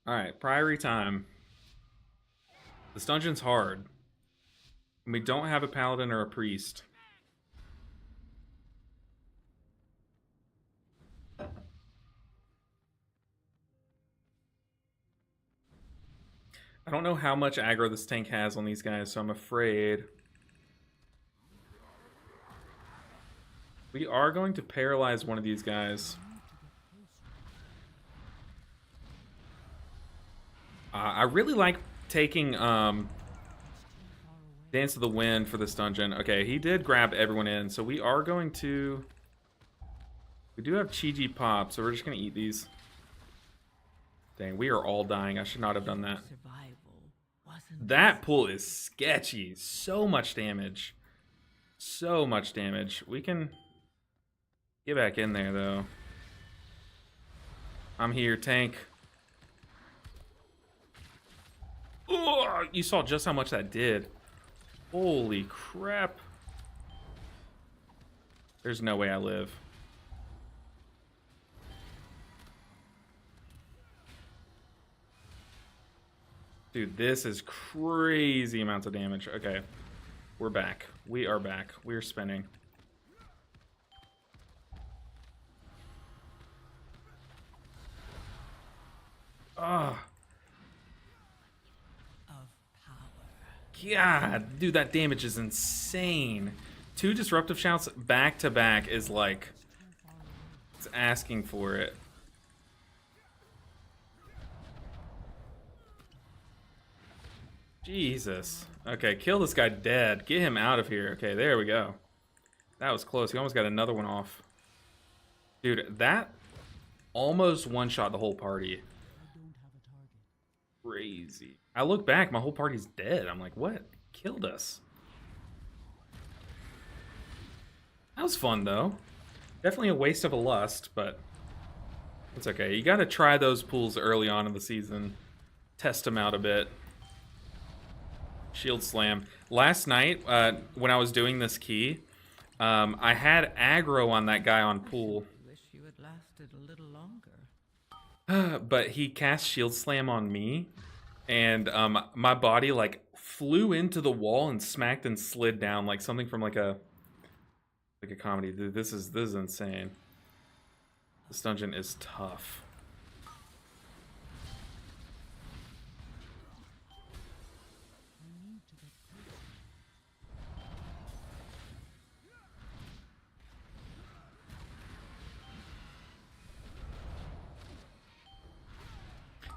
All right, priory time. This dungeon's hard. And we don't have a paladin or a priest. I don't know how much aggro this tank has on these guys, so I'm afraid we are going to paralyze one of these guys. I really like taking Dance of the Wind for this dungeon. Okay, he did grab everyone in, so we are going to... We do have Chi-Ji Pop, so we're just going to eat these. Dang, we are all dying. I should not have done that. That pull is sketchy. So much damage. So much damage. We can get back in there, though. I'm here, tank. Oh, you saw just how much that did. Holy crap. There's no way I live. Dude, this is crazy amounts of damage. Okay, we're back. We are back. We're spinning. Ah. God, dude, that damage is insane. 2 disruptive shouts back to back is like It's asking for it. Jesus. Okay, kill this guy dead. Get him out of here. Okay, there we go. That was close. He almost got another one off. Dude, that almost one-shot the whole party. I don't have a target. Crazy. I look back, my whole party's dead. I'm like, what? Killed us. That was fun, though. Definitely a waste of a lust, but it's okay. You gotta try those pools early on in the season. Test them out a bit. Shield slam. Last night, when I was doing this key, I had aggro on that guy on pool. Wish you had lasted a little longer. But he cast shield slam on me, and my body like flew into the wall and smacked and slid down like something from like a comedy. Dude, this is insane. This dungeon is tough. I need to get closer.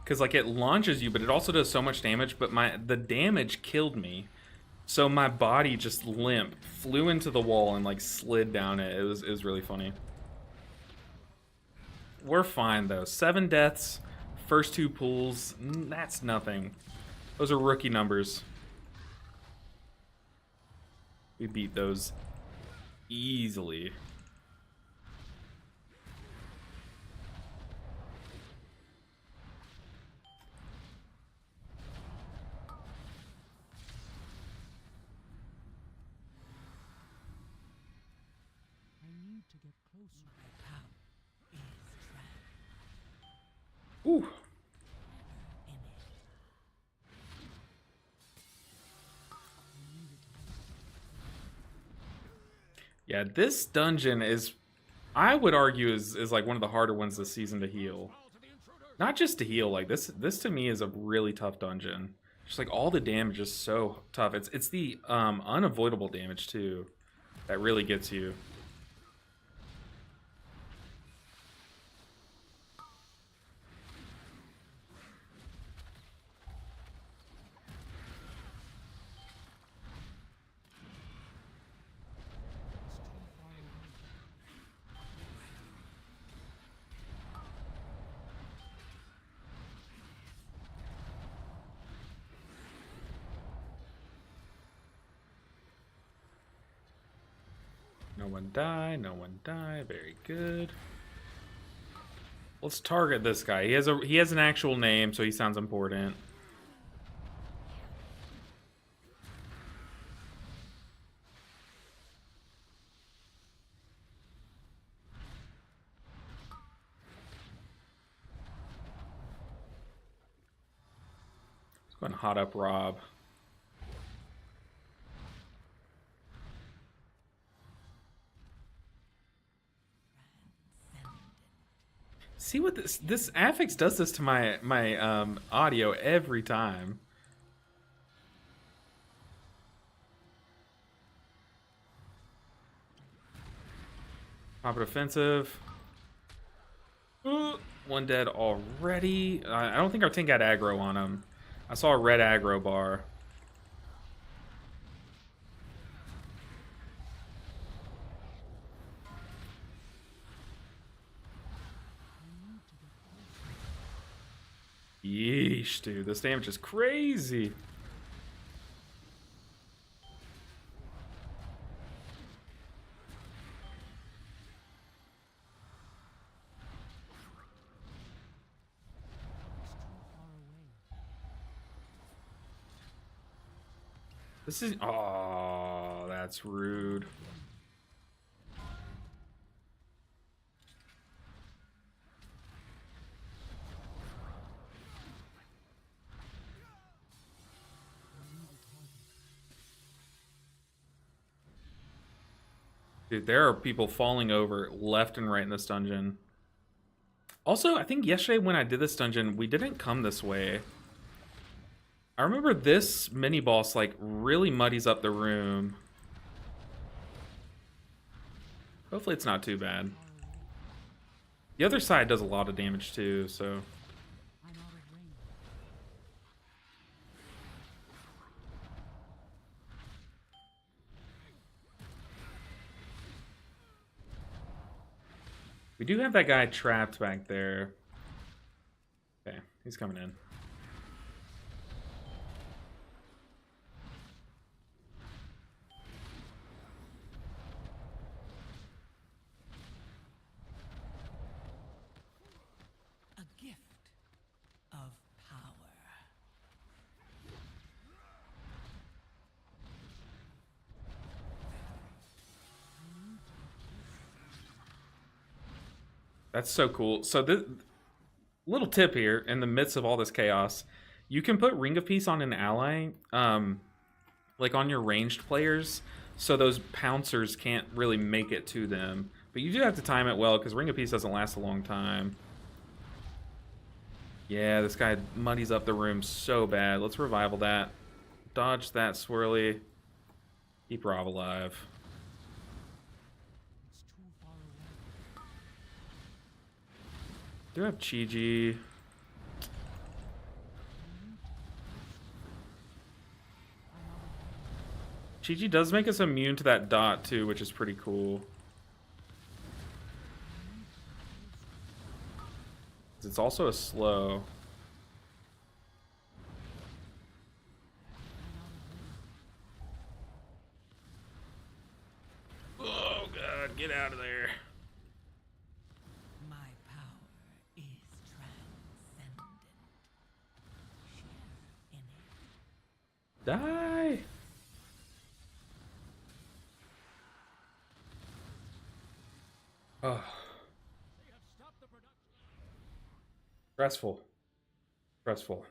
Because like it launches you, but it also does so much damage. But the damage killed me, so my body just limp, flew into the wall and like slid down it. It was really funny. We're fine though. 7 deaths, first 2 pools. That's nothing. Those are rookie numbers. We beat those easily. I need to get closer. Ooh. Yeah, this dungeon is, I would argue, is like one of the harder ones this season to heal. Not just to heal, like this to me is a really tough dungeon. Just like all the damage is so tough. It's the unavoidable damage too that really gets you. No one die, no one die. Very good. Let's target this guy. He has an actual name, so he sounds important. Let's go and hot up Rob. See what this affix does this to my audio every time. Pop it offensive. Ooh, one dead already. I don't think our tank got aggro on him. I saw a red aggro bar. Yeesh, dude, this damage is crazy. This is, oh, that's rude. Dude, there are people falling over left and right in this dungeon. Also, I think yesterday when I did this dungeon, we didn't come this way. I remember this mini-boss, like, really muddies up the room. Hopefully it's not too bad. The other side does a lot of damage too, so... I'm out of range. We do have that guy trapped back there. Okay, he's coming in. A gift of power. That's so cool. So this little tip here, in the midst of all this chaos, you can put Ring of Peace on an ally, like on your ranged players, so those pouncers can't really make it to them. But you do have to time it well, because Ring of Peace doesn't last a long time. Yeah, this guy muddies up the room so bad. Let's revival that. Dodge that swirly. Keep Rob alive. It's too far away. Do have Chi-Ji. Chi-Ji does make us immune to that dot too, which is pretty cool. It's also a slow. Oh god, get out of there. My power is transcendent. Share in it. Die! Oh. Stressful. Stressful.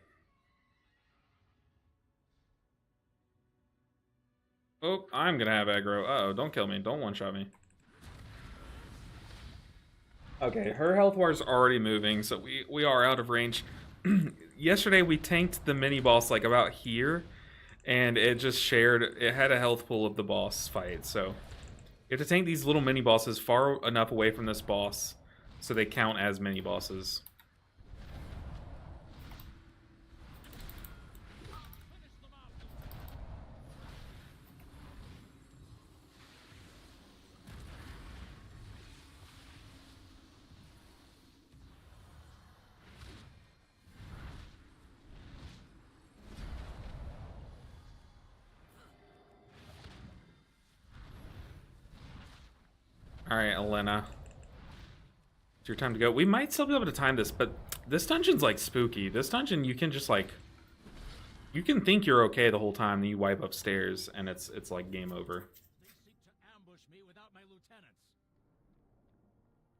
Oh, I'm gonna have aggro. Uh-oh, don't kill me. Don't one-shot me. Okay, her health bar is already moving, so we are out of range. Yesterday we tanked the mini-boss like about here, and it just shared, it had a health pool of the boss fight, so you have to tank these little mini-bosses far enough away from this boss so they count as mini-bosses. Alright, Elena. It's your time to go. We might still be able to time this, but this dungeon's like spooky. This dungeon, you can just like... You can think you're okay the whole time, then you wipe upstairs, and it's like game over. They seek to ambush me without my lieutenants.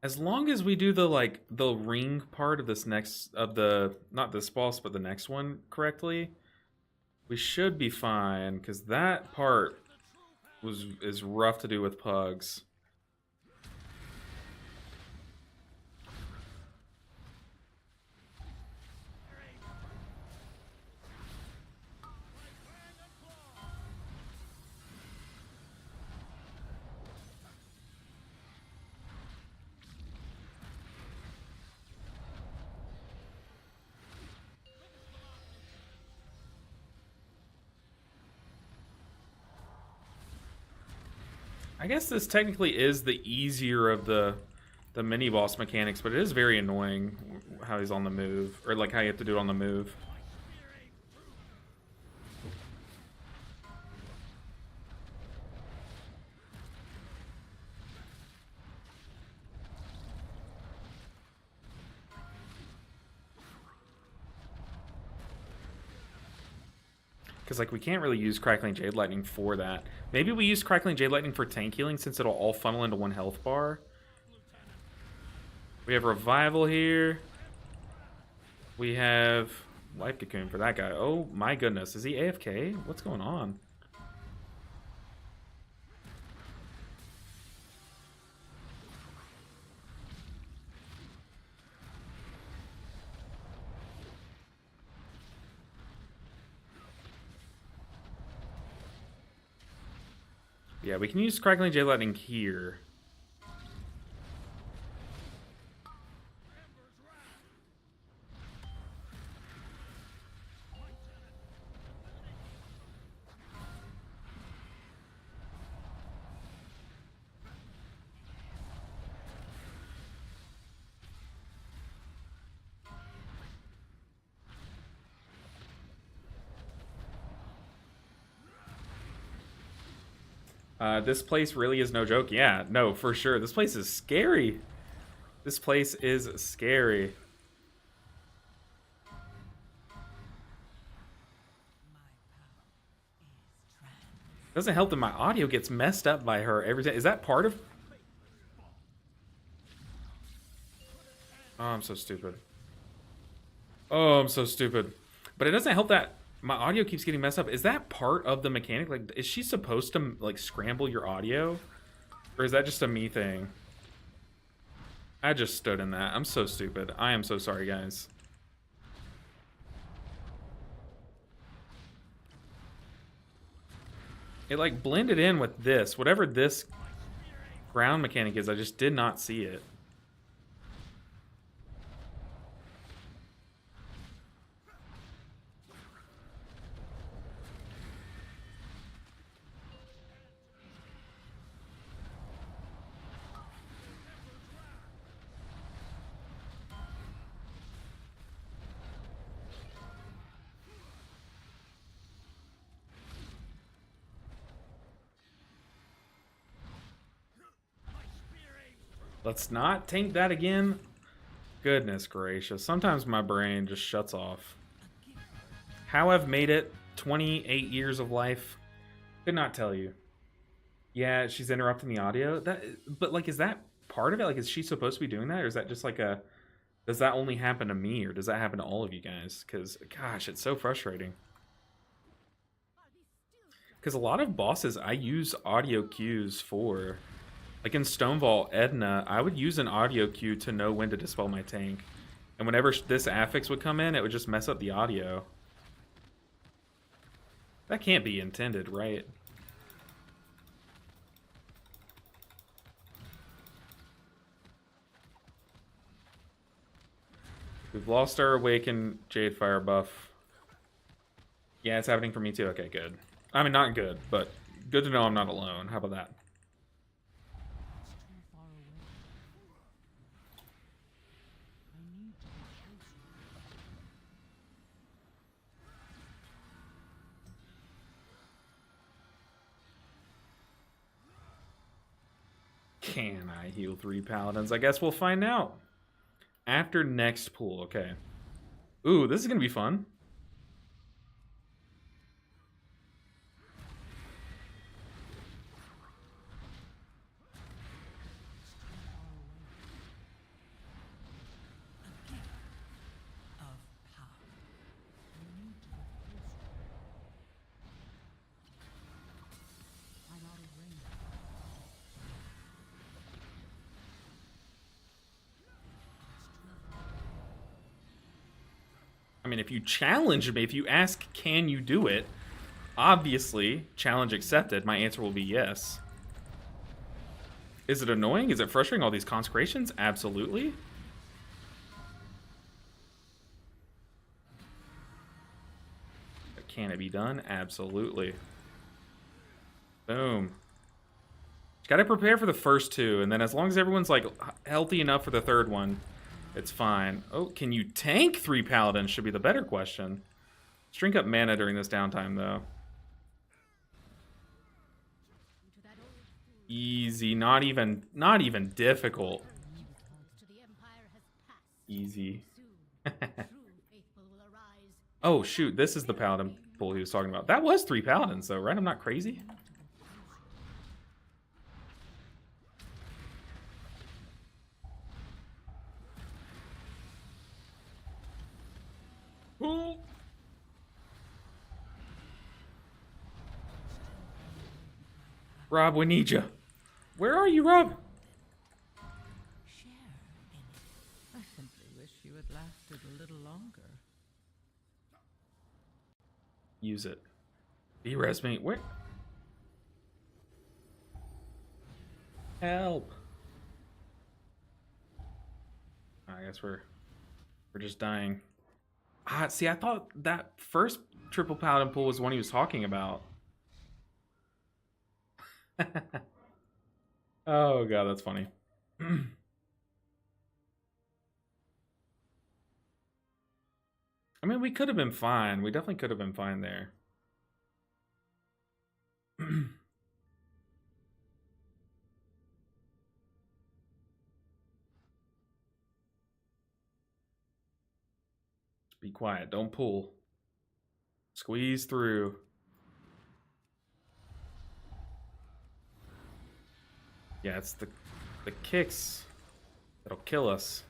As long as we do the the ring part of this next not this boss but the next one correctly, we should be fine, because that part is rough to do with pugs. I guess this technically is the easier of the mini boss mechanics, but it is very annoying how he's on the move, or like how you have to do it on the move. Because like we can't really use Crackling Jade Lightning for that. Maybe we use Crackling Jade Lightning for tank healing, since it'll all funnel into one health bar. We have Revival here. We have Life Cocoon for that guy. Oh my goodness, is he AFK? What's going on? Yeah, we can use Crackling Jade Lightning here. This place really is no joke. Yeah, no, for sure. This place is scary. This place is scary. Doesn't help that my audio gets messed up by her every time. Is that part of... Oh, I'm so stupid. Oh, I'm so stupid. But it doesn't help that my audio keeps getting messed up. Is that part of the mechanic? Like, is she supposed to, like, scramble your audio? Or is that just a me thing? I just stood in that. I'm so stupid. I am so sorry, guys. It, like, blended in with this. Whatever this ground mechanic is, I just did not see it. Let's not tank that again. Goodness gracious. Sometimes my brain just shuts off. How I've made it 28 years of life, could not tell you. Yeah, she's interrupting the audio. But like, is that part of it? Like, is she supposed to be doing that? Or is that just like a... Does that only happen to me? Or does that happen to all of you guys? Because, gosh, it's so frustrating. Because a lot of bosses I use audio cues for... Like in Stonevault Edna, I would use an audio cue to know when to dispel my tank. And whenever this affix would come in, it would just mess up the audio. That can't be intended, right? We've lost our Awakened Jadefire buff. Yeah, it's happening for me too. Okay, good. I mean, not good, but good to know I'm not alone. How about that? Can I heal 3 paladins? I guess we'll find out. After next pool, okay. Ooh, this is gonna be fun. I mean, if you challenge me, if you ask, can you do it? Obviously, challenge accepted. My answer will be yes. Is it annoying? Is it frustrating, all these consecrations? Absolutely. But can it be done? Absolutely. Boom. Gotta prepare for the first 2, and then as long as everyone's, like, healthy enough for the 3rd one, it's fine. Oh, can you tank 3 paladins should be the better question. Let's drink up mana during this downtime, though. Easy, not even difficult. Easy. Oh, shoot, this is the paladin pool he was talking about. That was 3 paladins, though, right? I'm not crazy? Ooh. Rob, we need you. Where are you, Rob? Share in it. I simply wish you had lasted a little longer. Use it. Res me. Where? Help. I guess we're just dying. Ah, see, I thought that first triple paladin pull was the one he was talking about. Oh god, that's funny. I mean, we could have been fine. We definitely could have been fine there. be quiet. Don't pull. Squeeze through. Yeah, it's the kicks that'll kill us.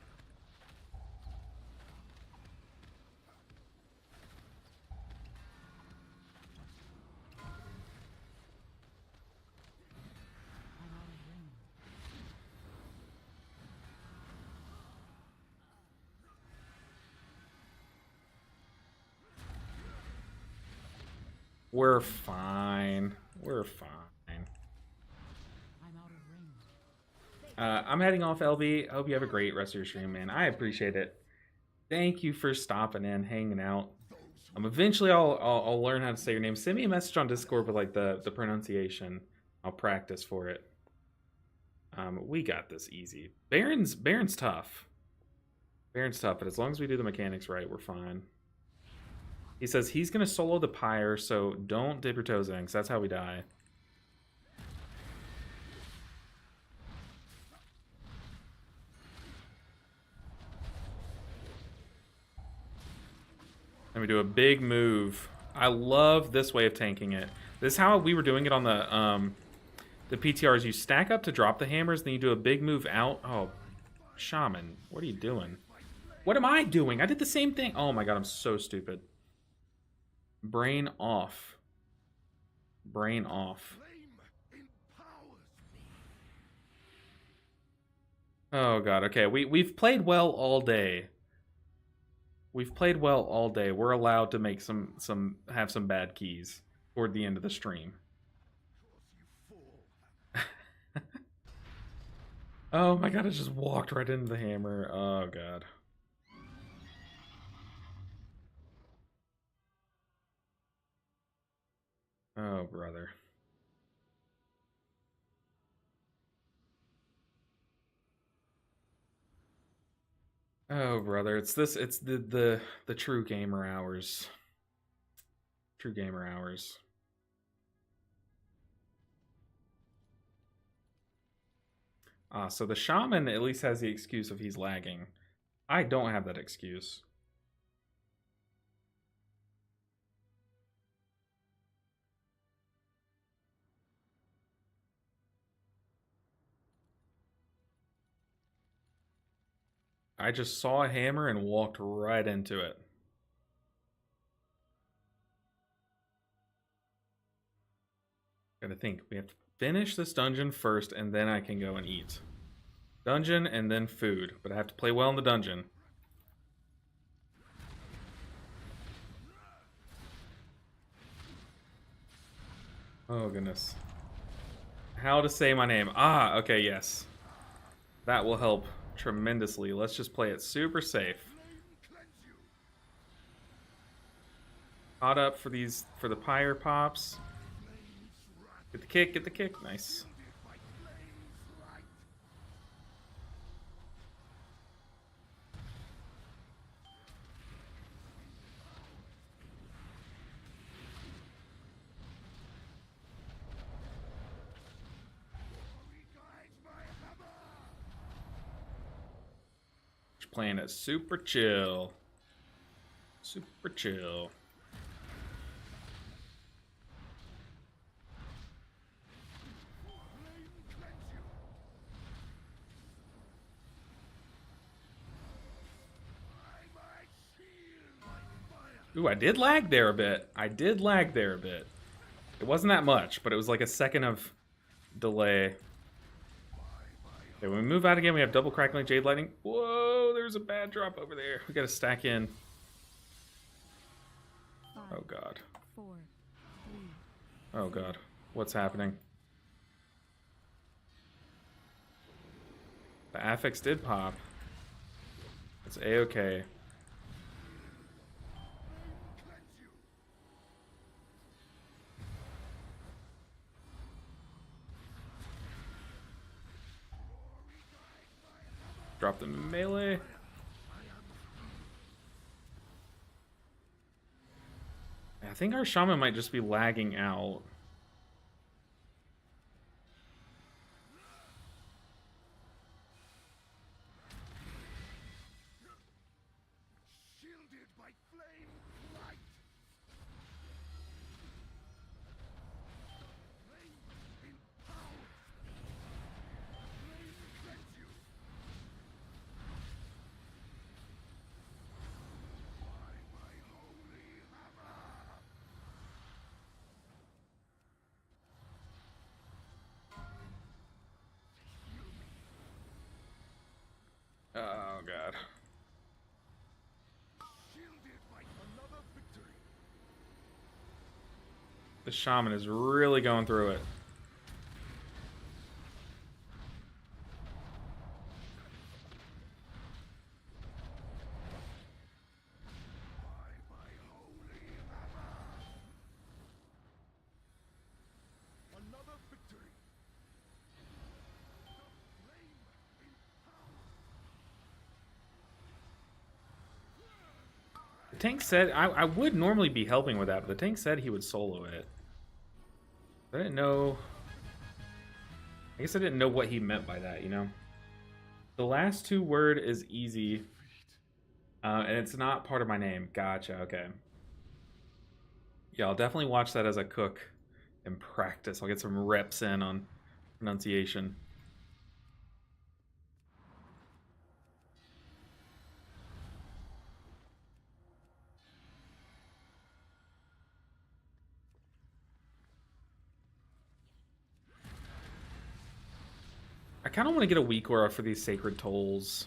We're fine. We're fine. I'm out of range. I'm heading off, LV. I hope you have a great rest of your stream, man. I appreciate it. Thank you for stopping in, hanging out. Eventually, I'll learn how to say your name. Send me a message on Discord with like the pronunciation. I'll practice for it. We got this easy. Baron's tough. Baron's tough, but as long as we do the mechanics right, we're fine. He says he's gonna solo the pyre, so don't dip your toes in, because that's how we die. And we do a big move. I love this way of tanking it. This is how we were doing it on the PTRs. You stack up to drop the hammers, then you do a big move out. Oh, Shaman, what are you doing? What am I doing? I did the same thing. Oh my god, I'm so stupid. Brain off. Brain off. Oh god, okay. We've played well all day. We've played well all day. We're allowed to make have some bad keys toward the end of the stream. Oh my god, I just walked right into the hammer. Oh god. Oh brother. Oh brother, it's the true gamer hours. True gamer hours. So the shaman at least has the excuse of he's lagging. I don't have that excuse. I just saw a hammer and walked right into it. Gotta think. We have to finish this dungeon first, and then I can go and eat. Dungeon, and then food. But I have to play well in the dungeon. Oh, goodness. How to say my name. Ah, okay, yes. That will help tremendously. Let's just play it super safe. Caught up for the pyre pops. Get the kick, get the kick. Nice. Just playing it super chill. Super chill. Ooh, I did lag there a bit. It wasn't that much, but it was like a second of delay. Okay, when we move out again, we have double crackling jade lightning. Whoa, there's a bad drop over there. We gotta stack in. 5, Oh god. 4, 3. Oh god. What's happening? The affix did pop. It's a-okay. Drop the melee. I think our shaman might just be lagging out. god. Another victory. The shaman is really going through it. Another victory. The tank said I would normally be helping with that, but the tank said he would solo it. I didn't know. I guess I didn't know what he meant by that, you know? The last two word is easy. And it's not part of my name. Gotcha, okay. Yeah, I'll definitely watch that as I cook and practice. I'll get some reps in on pronunciation. I kind of want to get a weak aura for these sacred tolls.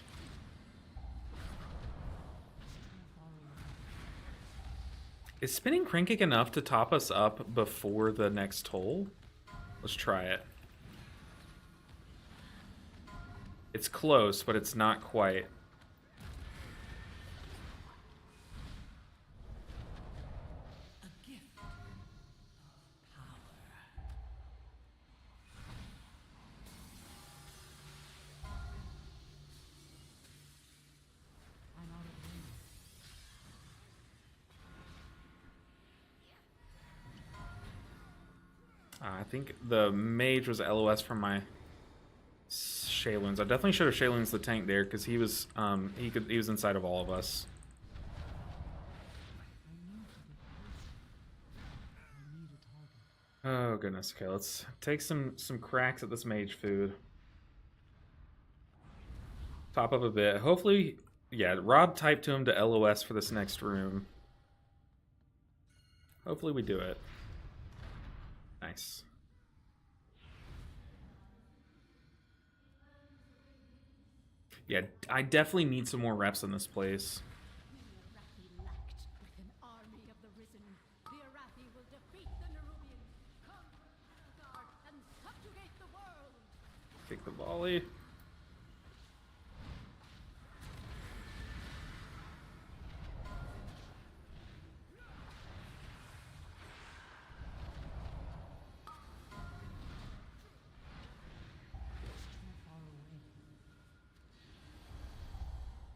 Is spinning Crankick enough to top us up before the next toll? Let's try it. It's close, but it's not quite. A gift of power. I'm out of range. I think the mage was LOS from my Shayluns. I definitely should have Shayluns the tank there because he was he was inside of all of us. Oh goodness. Okay, let's take some cracks at this mage food. Top up a bit. Hopefully, yeah, Rob typed to him to LOS for this next room. Hopefully we do it. Nice. Yeah, I definitely need some more reps in this place. The Arathi lacked with an army of the risen. The Arathi will defeat the Nerubians, conquer Asgard, and subjugate the world. Take the volley.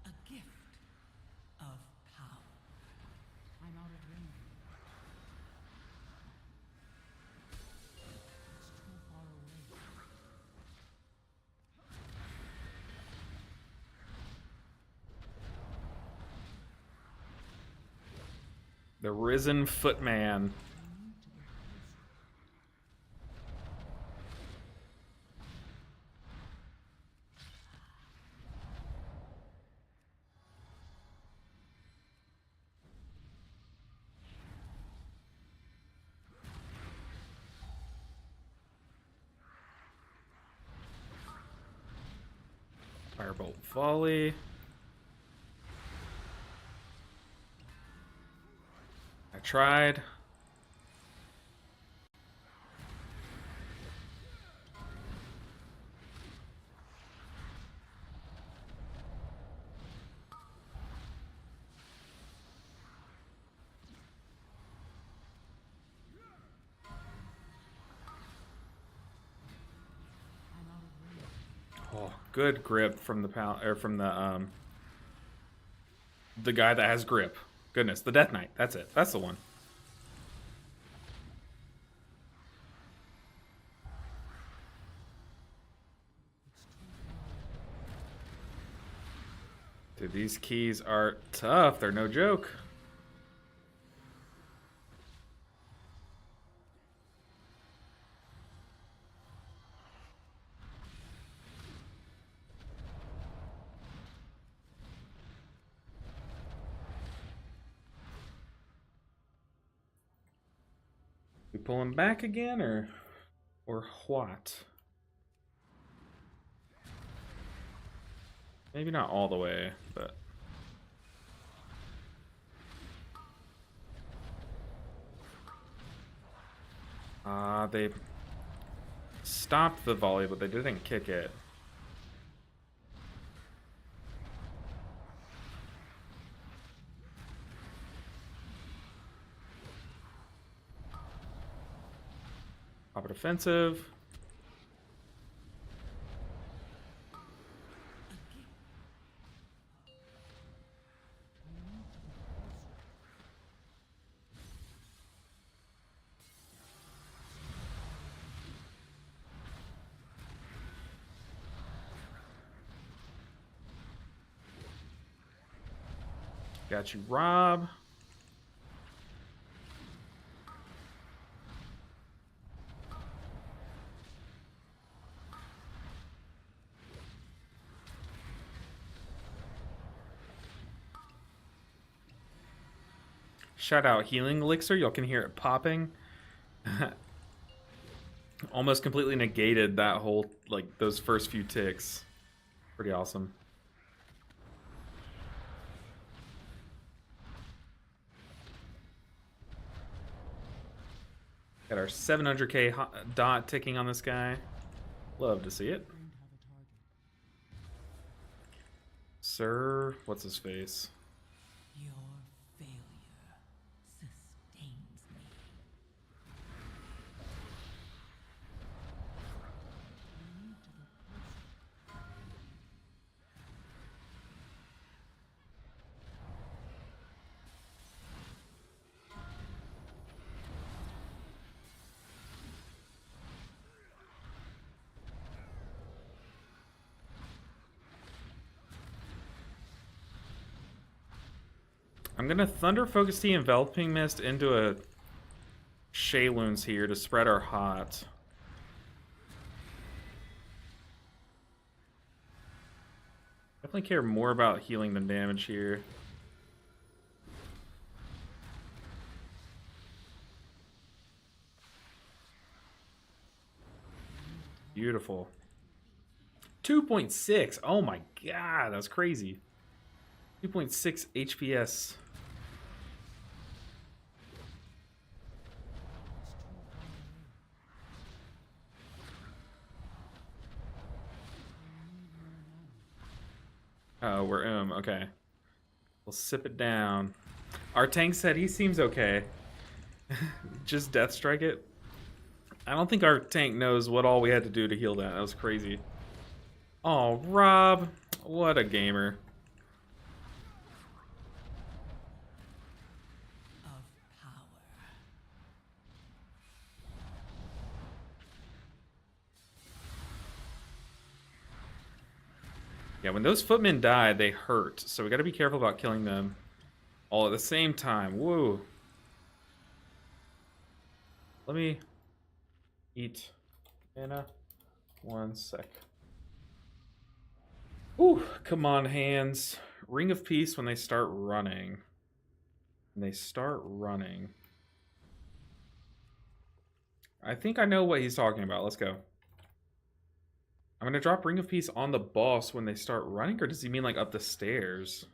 A gift of power. I'm out of range. It's too far away. The Risen Footman. Firebolt volley. I tried. Oh, good grip from the the guy that has grip. Goodness, the Death Knight. That's it. That's the one. Dude, these keys are tough. They're no joke. We pull him back again, or what? Maybe not all the way, but... they stopped the volley, but they didn't kick it. Pop it offensive. Got you, Rob. Shout out healing elixir. Y'all can hear it popping. Almost completely negated that whole, like, those first few ticks. Pretty awesome. Got our 700k dot ticking on this guy. Love to see it. Sir, what's his face? Your failure sustains me. I'm gonna Thunder Focus Tea Enveloping Mist into a Shayloons here to spread our hot. Definitely care more about healing than damage here. Beautiful. 2.6. Oh my god, that's crazy. 2.6 HPS. Oh, we're okay. We'll sip it down. Our tank said he seems okay. Just death strike it. I don't think our tank knows what all we had to do to heal that. That was crazy. Oh, Rob. What a gamer. Of power. Yeah, when those footmen die, they hurt. So we gotta be careful about killing them all at the same time. Woo. Let me eat mana. 1 sec. Ooh, come on, hands. Ring of Peace when they start running. When they start running. I think I know what he's talking about. Let's go. I'm gonna drop Ring of Peace on the boss when they start running, or does he mean like up the stairs?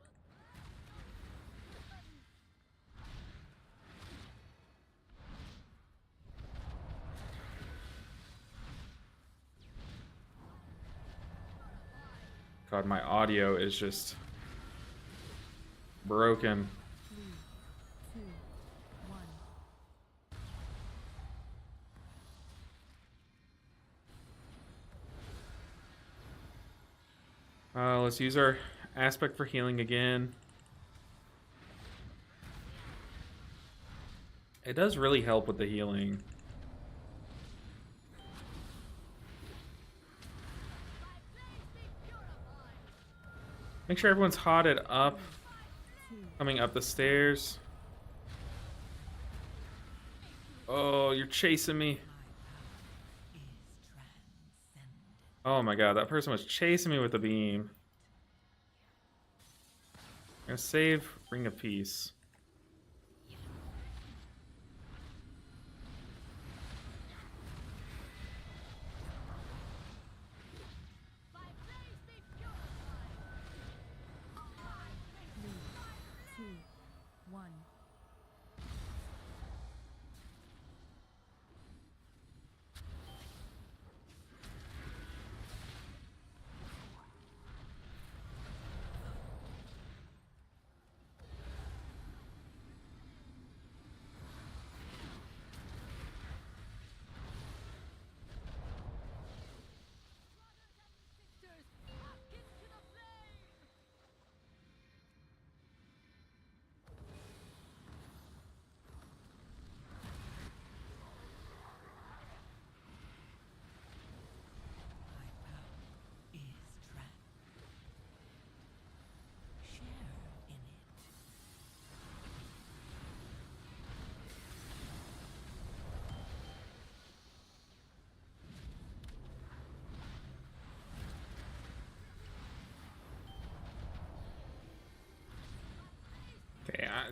God, my audio is just broken. 3, 2, 1. Let's use our aspect for healing again. It does really help with the healing. Make sure everyone's hotted up. Coming up the stairs. Oh, you're chasing me. Oh my god, that person was chasing me with a beam. I'm gonna save Ring of Peace.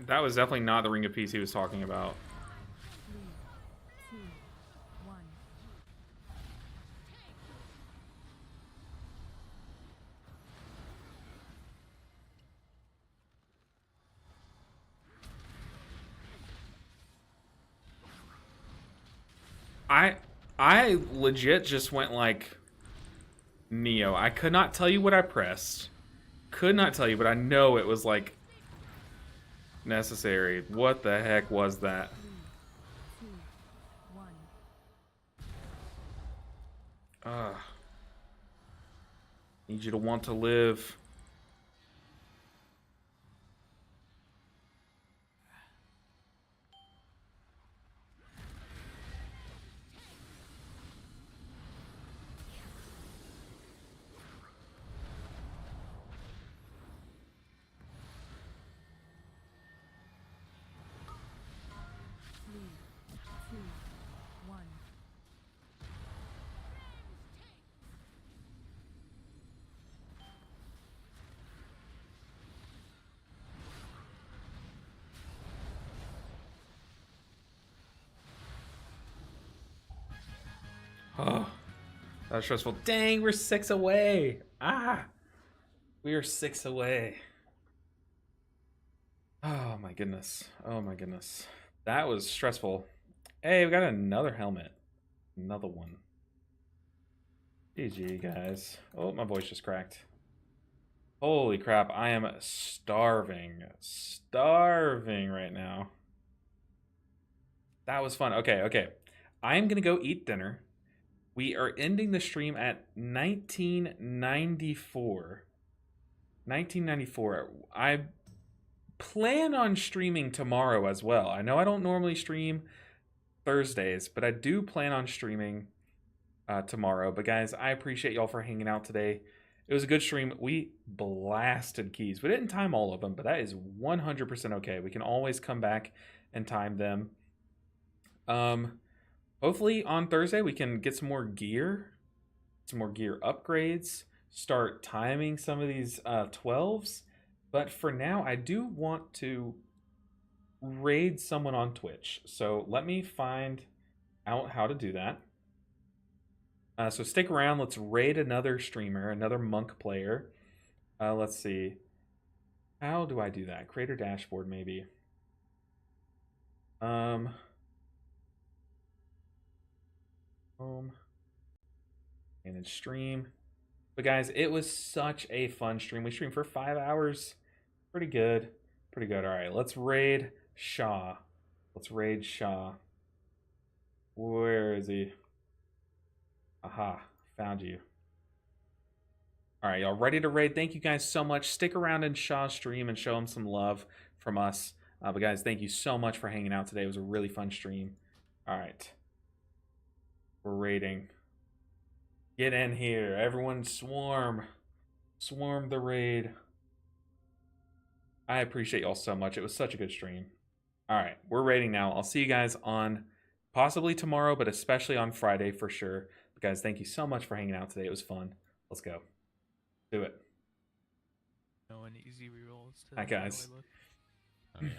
That was definitely not the Ring of Peace he was talking about. 3, 2, 1. I legit just went like Neo. I could not tell you what I pressed. Could not tell you, but I know it was like necessary. What the heck was that? 3, 2, 1. Need you to want to live. Three, two, one. Oh, that was stressful. Dang, we're 6 away. We are 6 away. Oh my goodness. Oh my goodness. That was stressful. Hey, we got another helmet. Another one. GG, guys. Oh, my voice just cracked. Holy crap, I am starving. Starving right now. That was fun. Okay. I am going to go eat dinner. We are ending the stream at 1994. 1994. I plan on streaming tomorrow as well. I know I don't normally stream Thursdays, but I do plan on streaming tomorrow. But guys, I appreciate y'all for hanging out today. It was a good stream. We blasted keys. We didn't time all of them, but that is 100% okay. We can always come back and time them. Hopefully on Thursday we can get some more gear upgrades, start timing some of these 12s. But for now, I do want to raid someone on Twitch. So let me find out how to do that. So stick around. Let's raid another streamer, another monk player. Let's see. How do I do that? Creator dashboard, maybe. Home. And then stream. But guys, it was such a fun stream. We streamed for 5 hours. Pretty good. Pretty good. All right, let's raid Shaw. Let's raid Shaw. Where is he? Aha, found you. All right, y'all ready to raid? Thank you guys so much. Stick around in Shaw's stream and show him some love from us. But guys, thank you so much for hanging out today. It was a really fun stream. All right. We're raiding. Get in here. Everyone swarm. Swarm the raid. I appreciate y'all so much. It was such a good stream. All right, we're raiding now. I'll see you guys on possibly tomorrow, but especially on Friday for sure. But guys, thank you so much for hanging out today. It was fun. Let's go. Do it. No, an easy rerolls to Hi, guys. Oh, yeah.